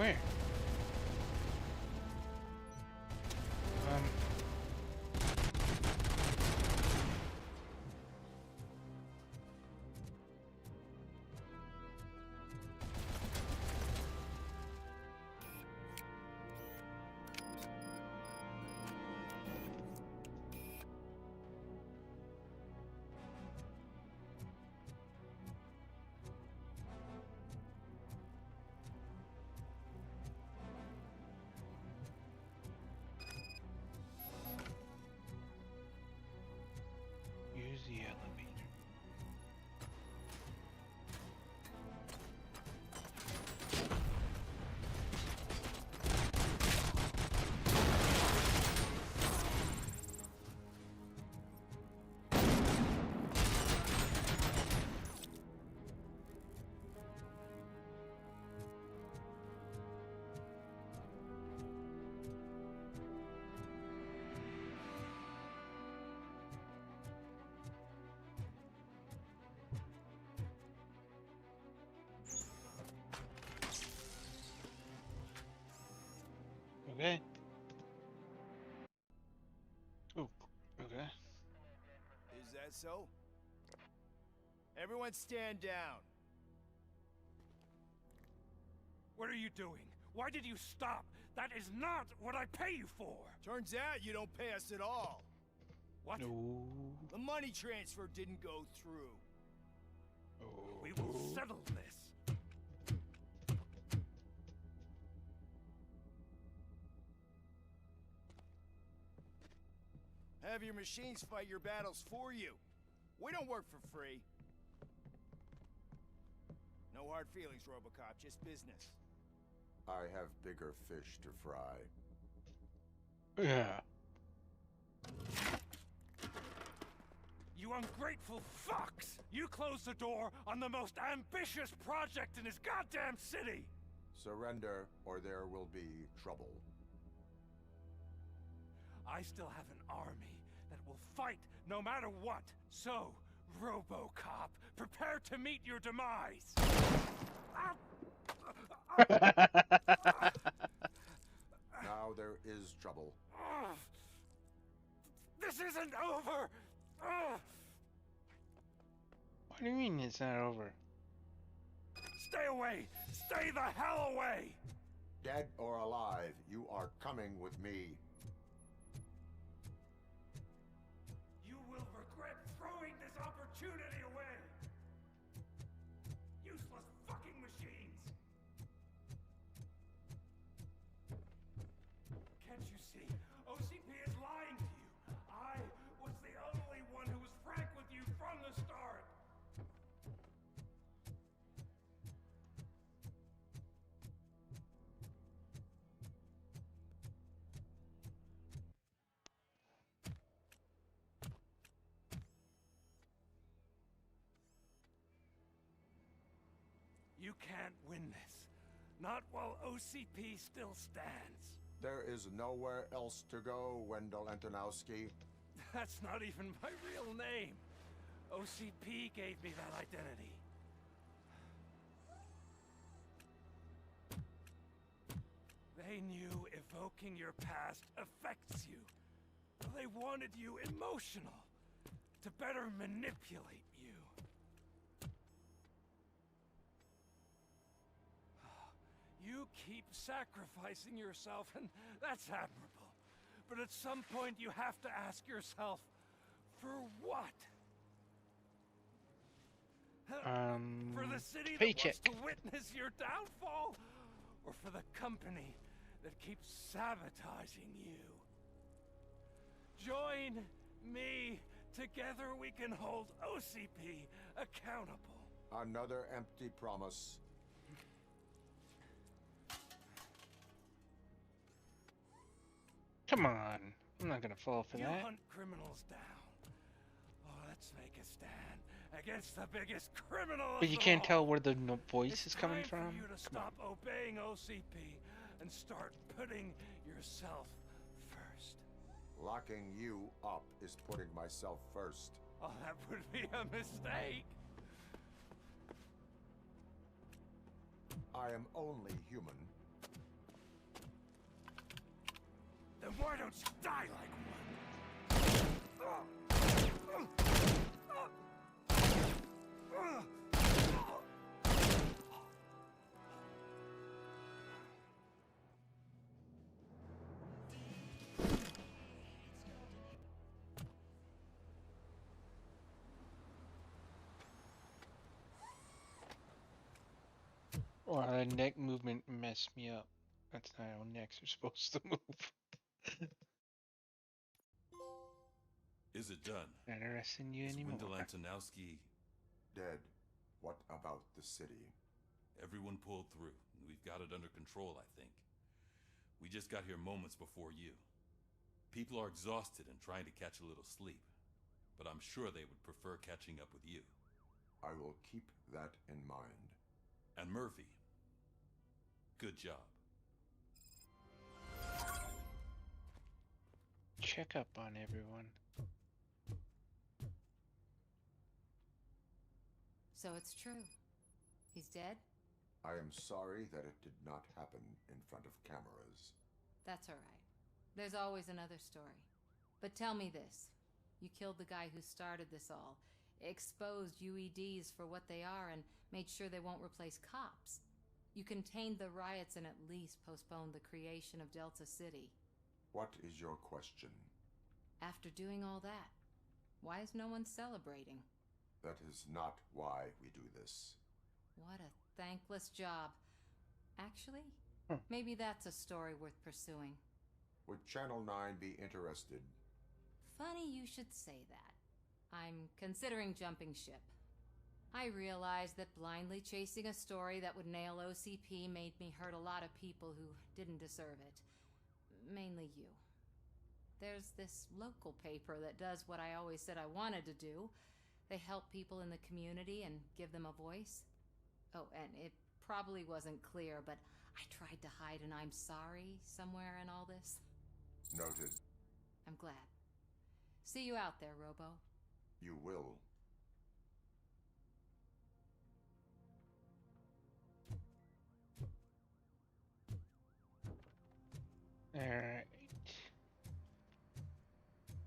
Where? Use the elevator. Okay. Oh, okay. Is that so? Everyone stand down. What are you doing? Why did you stop? That is not what I pay you for! Turns out you don't pay us at all. What? No. The money transfer didn't go through. We will settle this. Have your machines fight your battles for you. We don't work for free. No hard feelings, RoboCop, just business. I have bigger fish to fry. Yeah. You ungrateful fucks! You closed the door on the most ambitious project in this goddamn city! Surrender, or there will be trouble. I still have an army that will fight no matter what. So, RoboCop, prepare to meet your demise! Now there is trouble. This isn't over! What do you mean it's not over? Stay away! Stay the hell away! Dead or alive, you are coming with me. You will regret throwing this opportunity away! Useless fucking machines! Can't you see? OCP is lying to you! I was the only one who was frank with you from the start! You can't win this. Not while OCP still stands. There is nowhere else to go, Wendell Antonowski. That's not even my real name. OCP gave me that identity. They knew evoking your past affects you. They wanted you emotional, to better manipulate you. You keep sacrificing yourself, and that's admirable. But at some point you have to ask yourself, for what? For the city paycheck. that wants to witness your downfall? Or for the company that keeps sabotaging you? Join me. Together we can hold OCP accountable. Another empty promise. Come on. I'm not gonna fall for You that. hunt criminals down. Oh, let's make a stand against the biggest criminal of But you them can't all. tell where the voice It's is coming time from. for you to stop obeying OCP and start putting yourself first. Locking you up is putting myself first. Oh, that would be a mistake. I am only human. Why don't you die like one? Or the neck movement messed me up. That's not how necks are supposed to move. Is it done? Not interested in you anymore. Wendell Antonowski dead? What about the city? Everyone pulled through. We've got it under control, I think. We just got here moments before you. People are exhausted and trying to catch a little sleep, but I'm sure they would prefer catching up with you. I will keep that in mind. And Murphy, good job. Check up on everyone. So it's true. He's dead? I am sorry that it did not happen in front of cameras. That's all right. There's always another story. But tell me this. You killed the guy who started this all, exposed UEDs for what they are, and made sure they won't replace cops. You contained the riots and at least postponed the creation of Delta City. What is your question? After doing all that, why is no one celebrating? That is not why we do this. What a thankless job. Actually, maybe that's a story worth pursuing. Would Channel 9 be interested? Funny you should say that. I'm considering jumping ship. I realized that blindly chasing a story that would nail OCP made me hurt a lot of people who didn't deserve it. Mainly you. There's this local paper that does what I always said I wanted to do. They help people in the community and give them a voice. Oh, and it probably wasn't clear, but I tried to hide an I'm sorry somewhere in all this. Noted. I'm glad. See you out there, Robo. You will. Alright.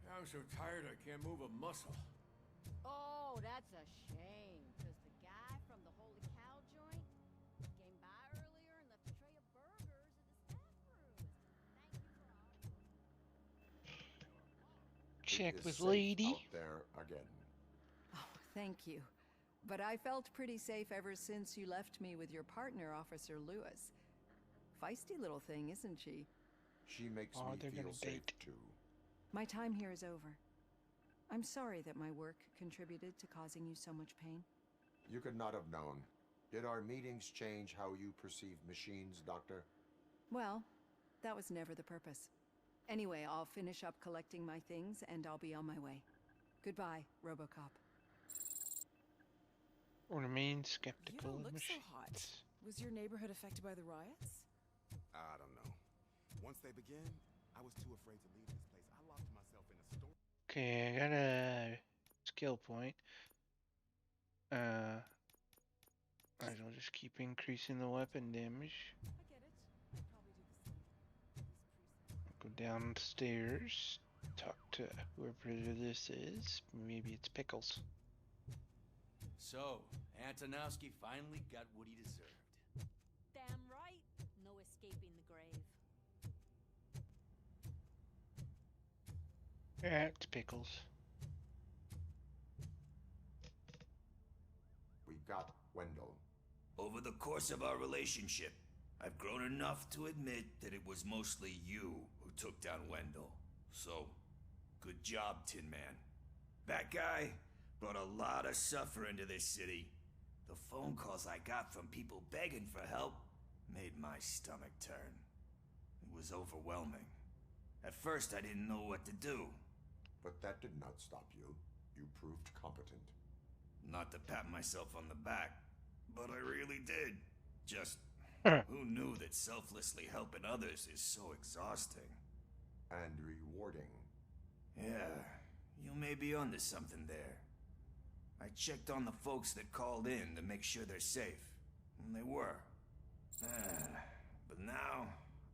I'm so tired I can't move a muscle. Oh, that's a shame, because the guy from the Holy Cow joint came by earlier and left a tray of burgers in the staff room. Thank you for Check It is with safe lady. out there again. Oh, thank you. But I felt pretty safe ever since you left me with your partner, Officer Lewis. Feisty little thing, isn't she? She makes Oh, me they're feel gonna safe date. too. My time here is over. I'm sorry that my work contributed to causing you so much pain. You could not have known. Did our meetings change how you perceive machines, Doctor? Well, that was never the purpose. Anyway, I'll finish up collecting my things and I'll be on my way. Goodbye, RoboCop. Remain You skeptical don't of look machines. so hot. Was your neighborhood affected by the riots? I don't know. Once they begin, I was too afraid to leave this place. I locked myself in a store. Okay, I got a skill point. Might as well just keep increasing the weapon damage. I get it. I'd probably do the same. Go downstairs, talk to whoever this is. Maybe it's Pickles. So, Antonowski finally got what he deserved. Damn right. No escaping the grave. Yeah, it's Pickles. We got Wendell. Over the course of our relationship, I've grown enough to admit that it was mostly you who took down Wendell. So, good job, Tin Man. That guy brought a lot of suffering to this city. The phone calls I got from people begging for help made my stomach turn. It was overwhelming. At first, I didn't know what to do. But that did not stop you. You proved competent. Not to pat myself on the back, but I really did. Just, who knew that selflessly helping others is so exhausting? And rewarding. Yeah, you may be onto something there. I checked on the folks that called in to make sure they're safe, and they were. But now,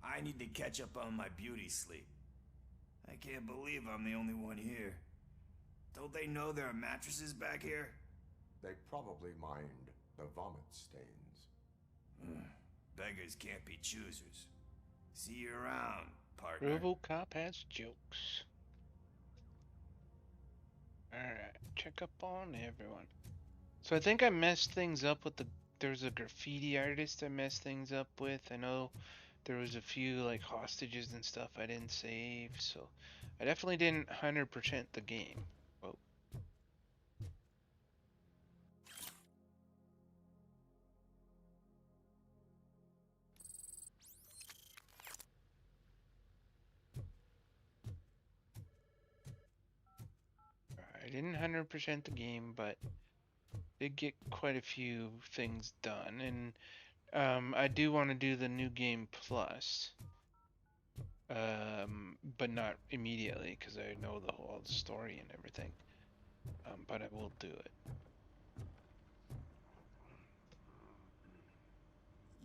I need to catch up on my beauty sleep. I can't believe I'm the only one here. Don't they know there are mattresses back here? They probably mind the vomit stains. Beggars can't be choosers. See you around, partner. RoboCop has jokes. Alright, check up on everyone. So I think I messed things up with there's a graffiti artist I messed things up with. I know there was a few like hostages and stuff I didn't save, so I definitely didn't 100% the game. Whoa. I didn't 100% the game, but did get quite a few things done, and I do want to do the new game plus, but not immediately because I know the whole story and everything. But I will do it.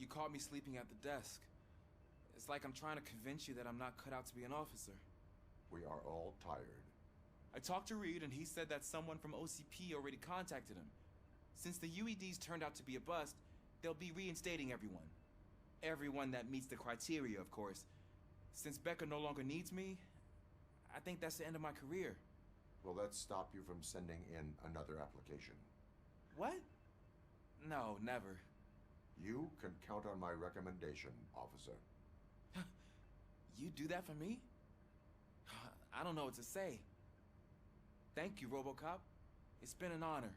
You caught me sleeping at the desk. It's like I'm trying to convince you that I'm not cut out to be an officer. We are all tired. I talked to Reed and he said that someone from OCP already contacted him. Since the UEDs turned out to be a bust, they'll be reinstating everyone. Everyone that meets the criteria, of course. Since Becca no longer needs me, I think that's the end of my career. Will that stop you from sending in another application? What? No, never. You can count on my recommendation, officer. You do that for me? I don't know what to say. Thank you, RoboCop. It's been an honor.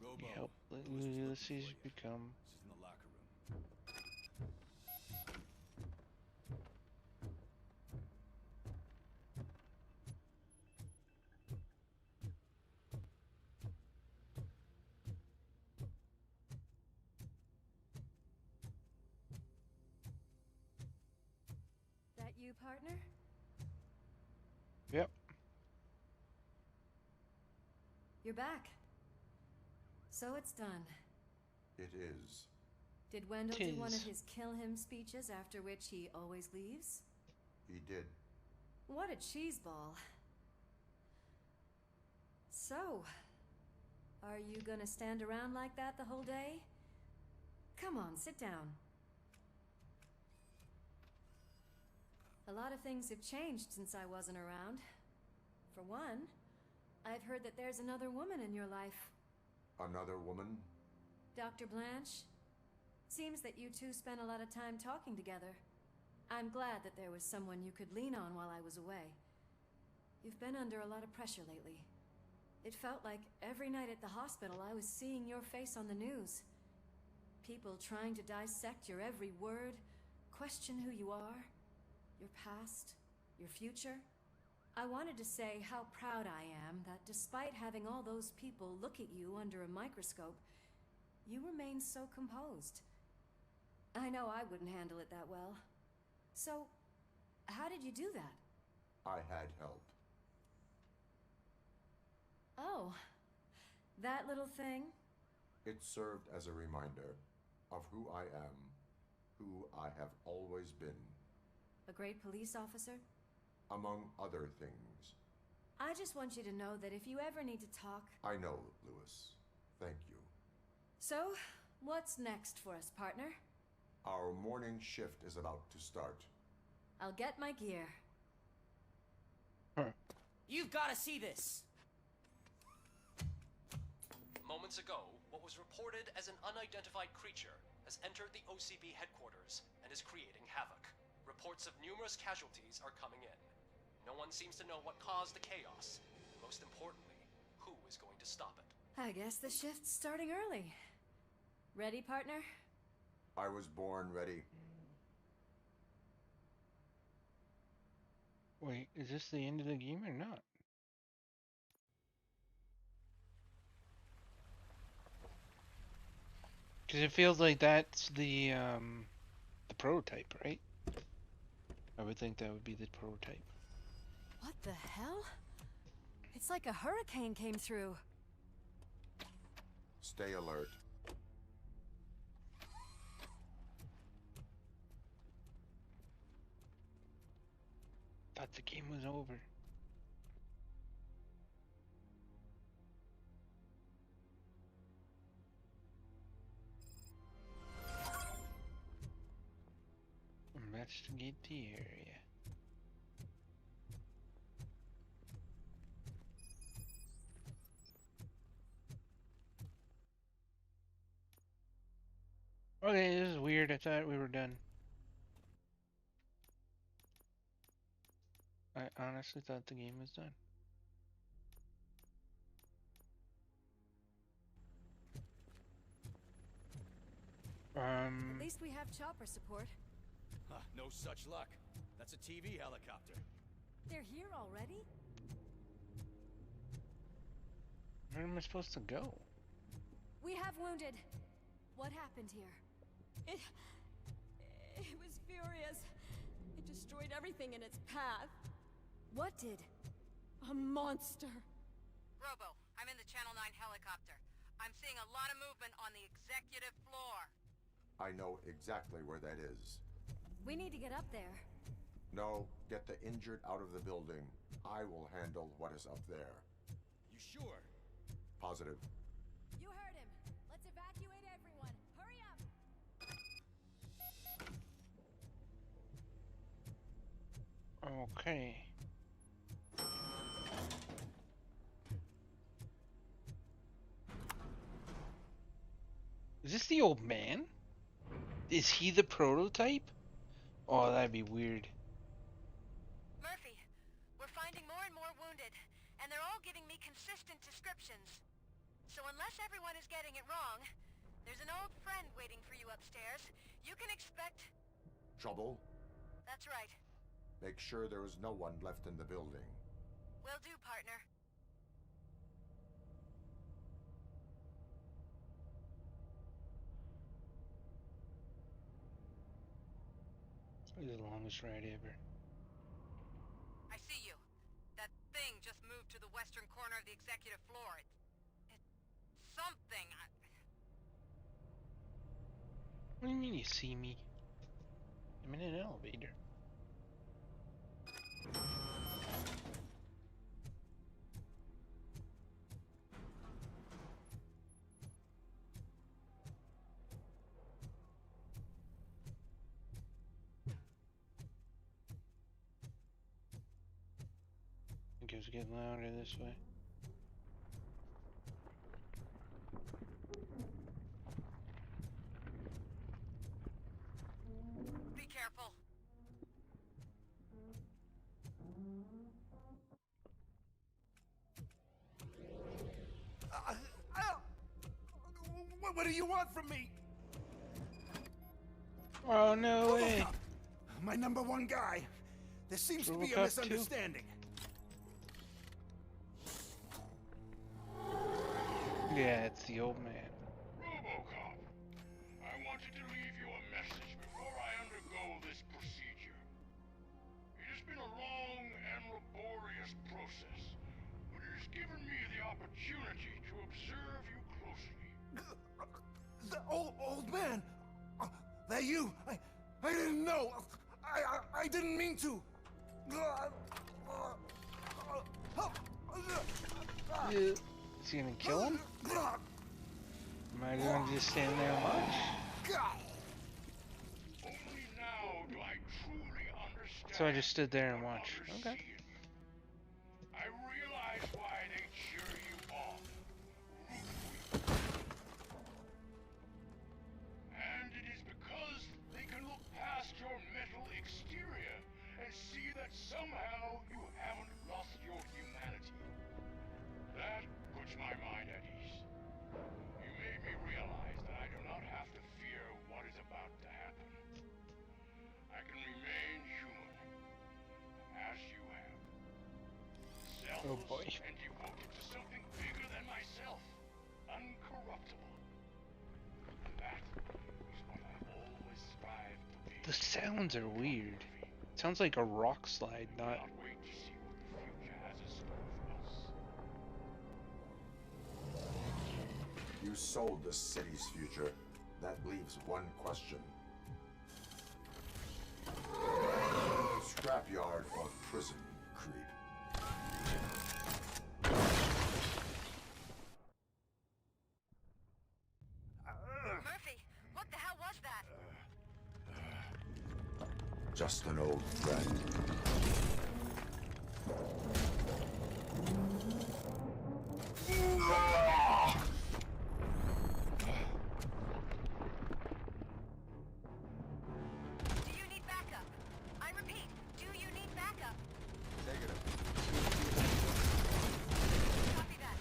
Robo, Help Ulysses become. she's in the locker room. That you, partner? Yep. You're back. So it's done. It is. Did Wendell do one of Tis. his kill him speeches after which he always leaves? He did. What a cheeseball. So, are you gonna stand around like that the whole day? Come on, sit down. A lot of things have changed since I wasn't around. For one, I've heard that there's another woman in your life. Another woman? Dr. Blanche? Seems that you two spent a lot of time talking together. I'm glad that there was someone you could lean on while I was away. You've been under a lot of pressure lately. It felt like every night at the hospital I was seeing your face on the news. People trying to dissect your every word, question who you are, your past, your future. I wanted to say how proud I am that despite having all those people look at you under a microscope, you remain so composed. I know I wouldn't handle it that well. So, how did you do that? I had help. Oh, that little thing? It served as a reminder of who I am, who I have always been. A great police officer? Among other things. I just want you to know that if you ever need to talk... I know, Lewis. Thank you. So, what's next for us, partner? Our morning shift is about to start. I'll get my gear. You've got to see this! Moments ago, what was reported as an unidentified creature has entered the OCP headquarters and is creating havoc. Reports of numerous casualties are coming in. No one seems to know what caused the chaos. Most importantly, who is going to stop it? I guess the shift's starting early. Ready, partner? I was born ready. Wait, is this the end of the game or not? Because it feels like that's the prototype, right? I would think that would be the prototype. What the hell? It's like a hurricane came through. Stay alert. Thought the game was over. Investigate the area. Okay, this is weird. I thought we were done. I honestly thought the game was done. At least we have chopper support. Huh, no such luck. That's a TV helicopter. They're here already? Where am I supposed to go? We have wounded. What happened here? It was furious. It destroyed everything in its path. What did? A monster. Robo, I'm in the Channel 9 helicopter. I'm seeing a lot of movement on the executive floor. I know exactly where that is. We need to get up there. No, get the injured out of the building. I will handle what is up there. You sure? Positive. You heard him. Let's evacuate everyone. Hurry up. Okay. Is this the old man? Is he the prototype? Oh, that'd be weird. Murphy, we're finding more and more wounded, and they're all giving me consistent descriptions. So unless everyone is getting it wrong, there's an old friend waiting for you upstairs. You can expect... Trouble? That's right. Make sure there is no one left in the building. Will do, partner. This is the longest ride ever. I see you. That thing just moved to the western corner of the executive floor. It's something. What do you mean you see me? I'm in an elevator. It goes getting louder this way. Be careful. What do you want from me? Oh, no way. RoboCop, my number one guy. There seems to be a RoboCop misunderstanding. Yeah, it's the old man. RoboCop, I wanted to leave you a message before I undergo this procedure. It has been a long and laborious process, but it has given me the opportunity to observe you closely. The old man. That you? I didn't know. I didn't mean to. Is he gonna kill him? Am I gonna just stand there and watch? Only now do I truly understand. So I just stood there and watched. Okay. I realize why they cheer you on. And it is because they can look past your metal exterior and see that somehow you haven't lost your humanity. That puts my mind at ease. You made me realize that I do not have to fear what is about to happen. I can remain human, as you have. Oh boy. And devoted to something bigger than myself. Uncorruptible. And that is what I always strive to be. The sounds are weird. It sounds like a rock slide, not... Cannot wait to see what the future has in store for us. You sold the city's future. That leaves one question. scrapyard or prison, creep. Murphy, what the hell was that? Just an old friend. Do you need backup? I repeat, do you need backup? Negative. Copy that.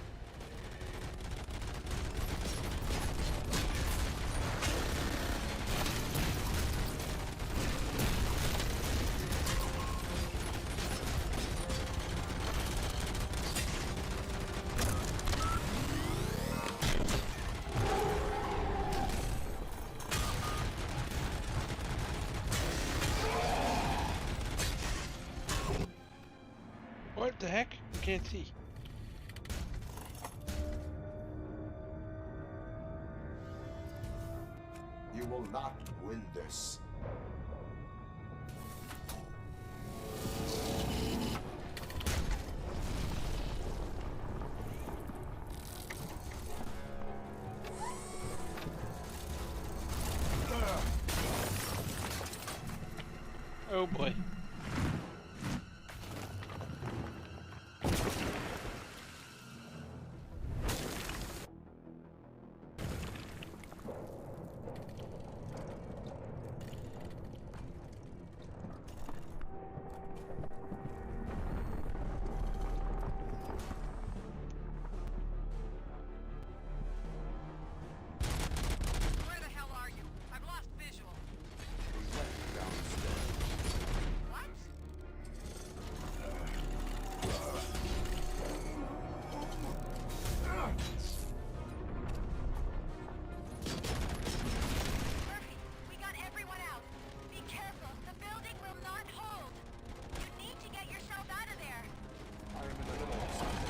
What the heck? Can't see. You will not win this. Oh boy. Where the hell are you? I've lost visual. We went downstairs. What? Murphy, we got everyone out. Be careful. The building will not hold. You need to get yourself out of there. I am in the middle of something.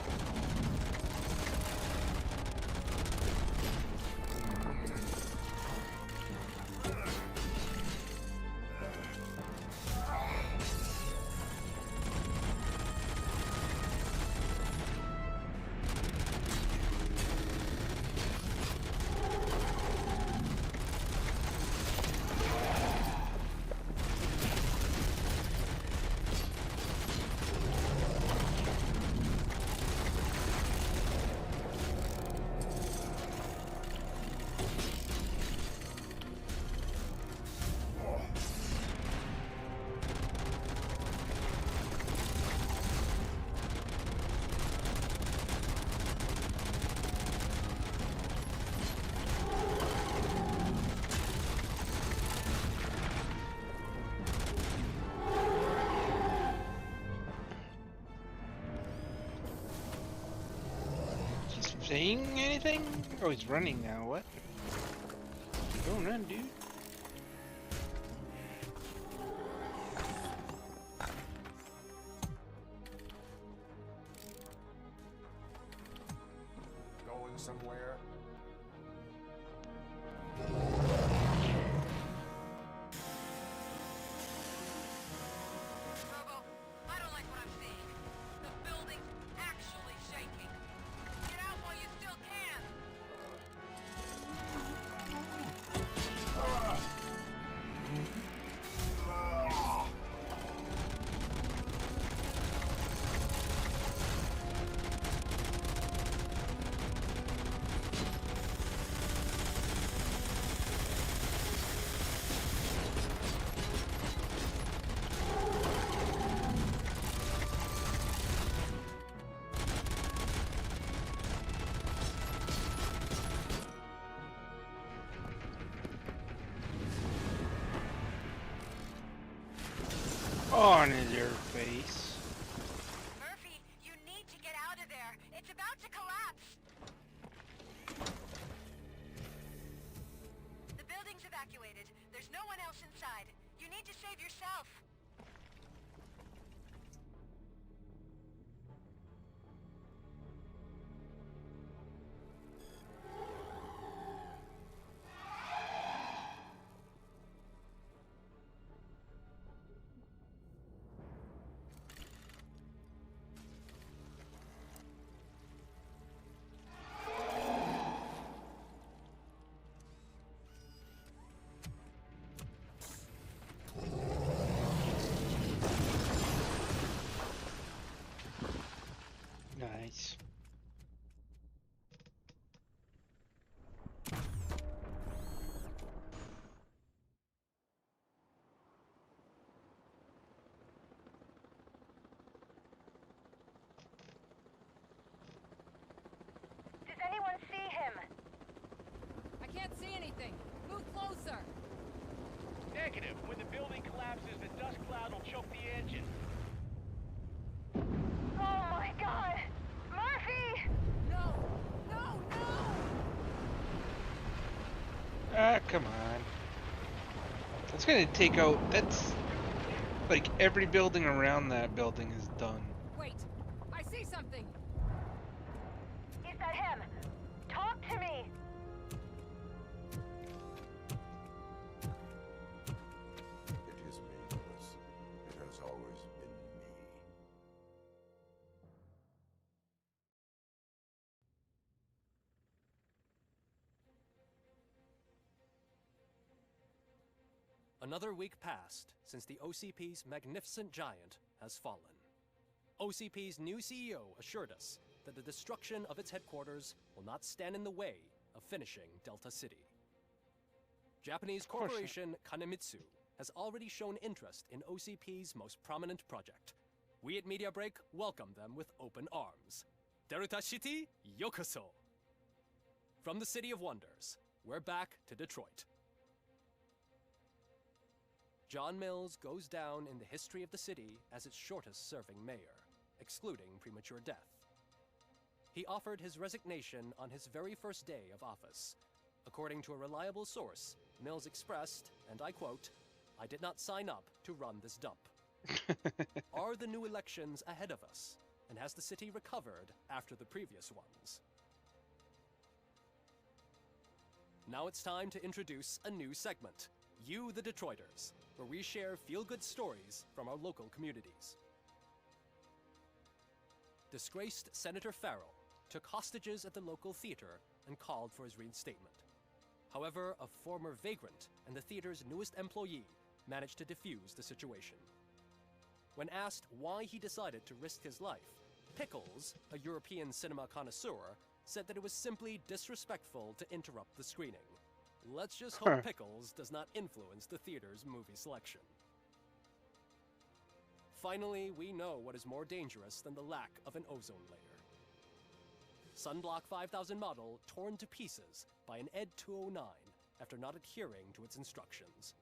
He's saying anything? Oh, he's running now. What? Don't run, dude. Going somewhere? Robo, I don't like what I'm seeing. The building's actually shaking. Get out while you still can. On your face. Murphy, you need to get out of there. It's about to collapse. The building's evacuated. There's no one else inside. You need to save yourself. can't see anything. Move closer. Negative. When the building collapses, the dust cloud will choke the engine. Oh my god! Murphy! No! No, no! Ah, come on. That's gonna take out... That's... Like, every building around that building is done. Wait! I see something! Is that him? Talk to me! It is me, Lewis. It has always been me. Another week passed since the OCP's magnificent giant has fallen. OCP's new CEO assured us that the destruction of its headquarters will not stand in the way of finishing Delta City. Japanese corporation Kanemitsu has already shown interest in OCP's most prominent project. We at Media Break welcome them with open arms. Delta City, yokoso! From the City of Wonders, we're back to Detroit. John Mills goes down in the history of the city as its shortest-serving mayor, excluding premature death. He offered his resignation on his very first day of office. According to a reliable source, Mills expressed, and I quote, "I did not sign up to run this dump." Are the new elections ahead of us? And has the city recovered after the previous ones? Now it's time to introduce a new segment, You the Detroiters, where we share feel-good stories from our local communities. Disgraced Senator Farrell took hostages at the local theater and called for his reinstatement. However, a former vagrant and the theater's newest employee managed to defuse the situation. When asked why he decided to risk his life, Pickles, a European cinema connoisseur, said that it was simply disrespectful to interrupt the screening. Let's just hope Pickles does not influence the theater's movie selection. Finally, we know what is more dangerous than the lack of an ozone layer. Sunblock 5000 model torn to pieces by an Ed 209 after not adhering to its instructions.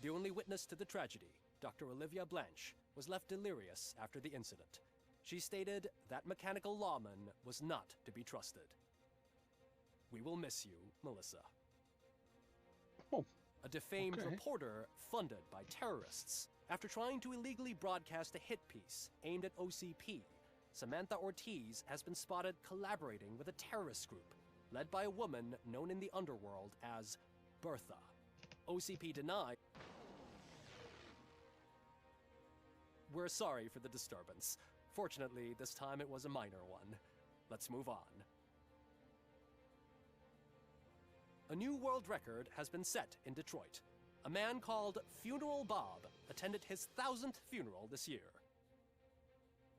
The only witness to the tragedy, Dr. Olivia Blanche, was left delirious after the incident. She stated that mechanical lawman was not to be trusted. We will miss you, Melissa. Oh, a defamed okay. reporter funded by terrorists. After trying to illegally broadcast a hit piece aimed at OCP, Samantha Ortiz has been spotted collaborating with a terrorist group led by a woman known in the underworld as Bertha. OCP denied. We're sorry for the disturbance. Fortunately, this time it was a minor one. Let's move on. A new world record has been set in Detroit. A man called Funeral Bob attended his 1000th funeral this year.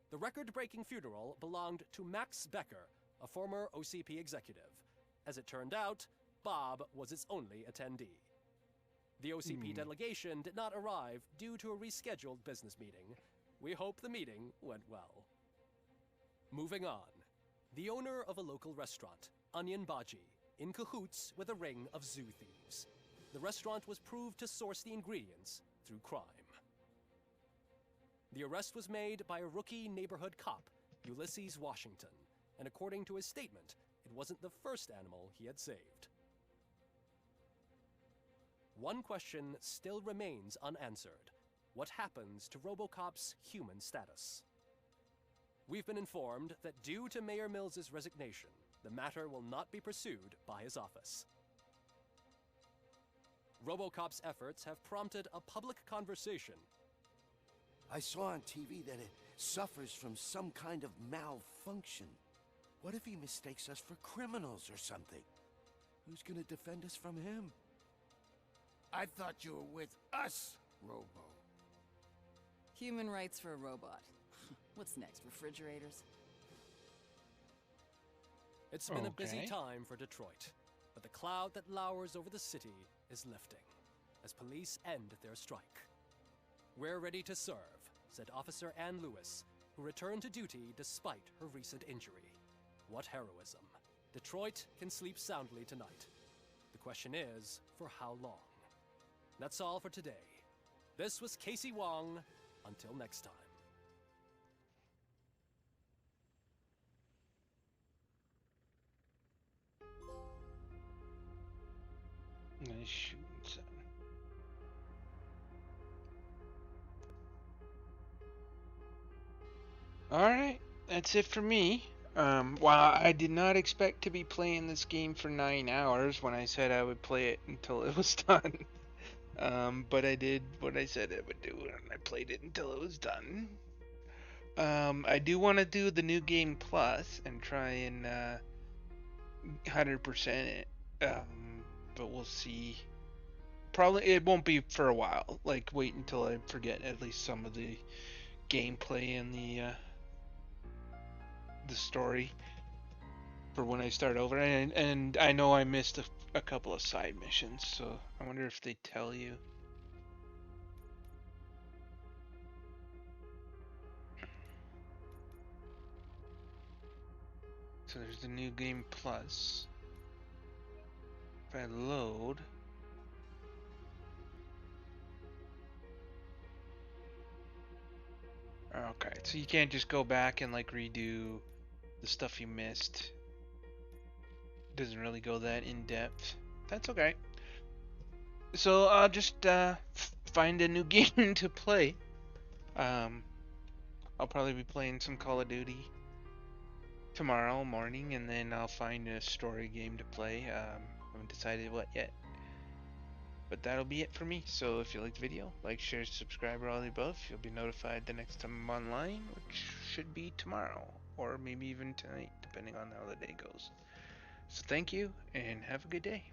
The record-breaking funeral belonged to Max Becker, a former OCP executive. As it turned out, Bob was its only attendee. The OCP delegation did not arrive due to a rescheduled business meeting. We hope the meeting went well. Moving on. The owner of a local restaurant, Onion Baji, in cahoots with a ring of zoo thieves. The restaurant was proved to source the ingredients through crime. The arrest was made by a rookie neighborhood cop, Ulysses Washington, and according to his statement, it wasn't the first animal he had saved. One question still remains unanswered. What happens to RoboCop's human status? We've been informed that due to Mayor Mills's resignation, the matter will not be pursued by his office. RoboCop's efforts have prompted a public conversation. I saw on TV that it suffers from some kind of malfunction. What if he mistakes us for criminals or something? Who's gonna defend us from him? I thought you were with us, Robo. Human rights for a robot. What's next, refrigerators? It's been a busy time for Detroit, but the cloud that lowers over the city is lifting as police end their strike. We're ready to serve, said Officer Ann Lewis, who returned to duty despite her recent injury. What heroism. Detroit can sleep soundly tonight. The question is, for how long? That's all for today. This was Casey Wong. Until next time. Nice shooting, son. Alright, that's it for me. While I did not expect to be playing this game for 9 hours when I said I would play it until it was done. But I did what I said I would do, and I played it until it was done. I do want to do the new game plus and try and 100% it. But we'll see. Probably it won't be for a while. Like wait until I forget at least some of the gameplay and the story for when I start over. And I know I missed a couple of side missions, so I wonder if they tell you. So there's the new game plus. If I load. Okay, so you can't just go back and like redo the stuff you missed. Doesn't really go that in depth. That's okay. So I'll just find a new game to play. I'll probably be playing some Call of Duty tomorrow morning, and then I'll find a story game to play. Haven't decided what yet. But that'll be it for me. So if you liked the video, like, share, subscribe, or all the above. You'll be notified the next time I'm online, which should be tomorrow, or maybe even tonight, depending on how the day goes. So thank you, and have a good day.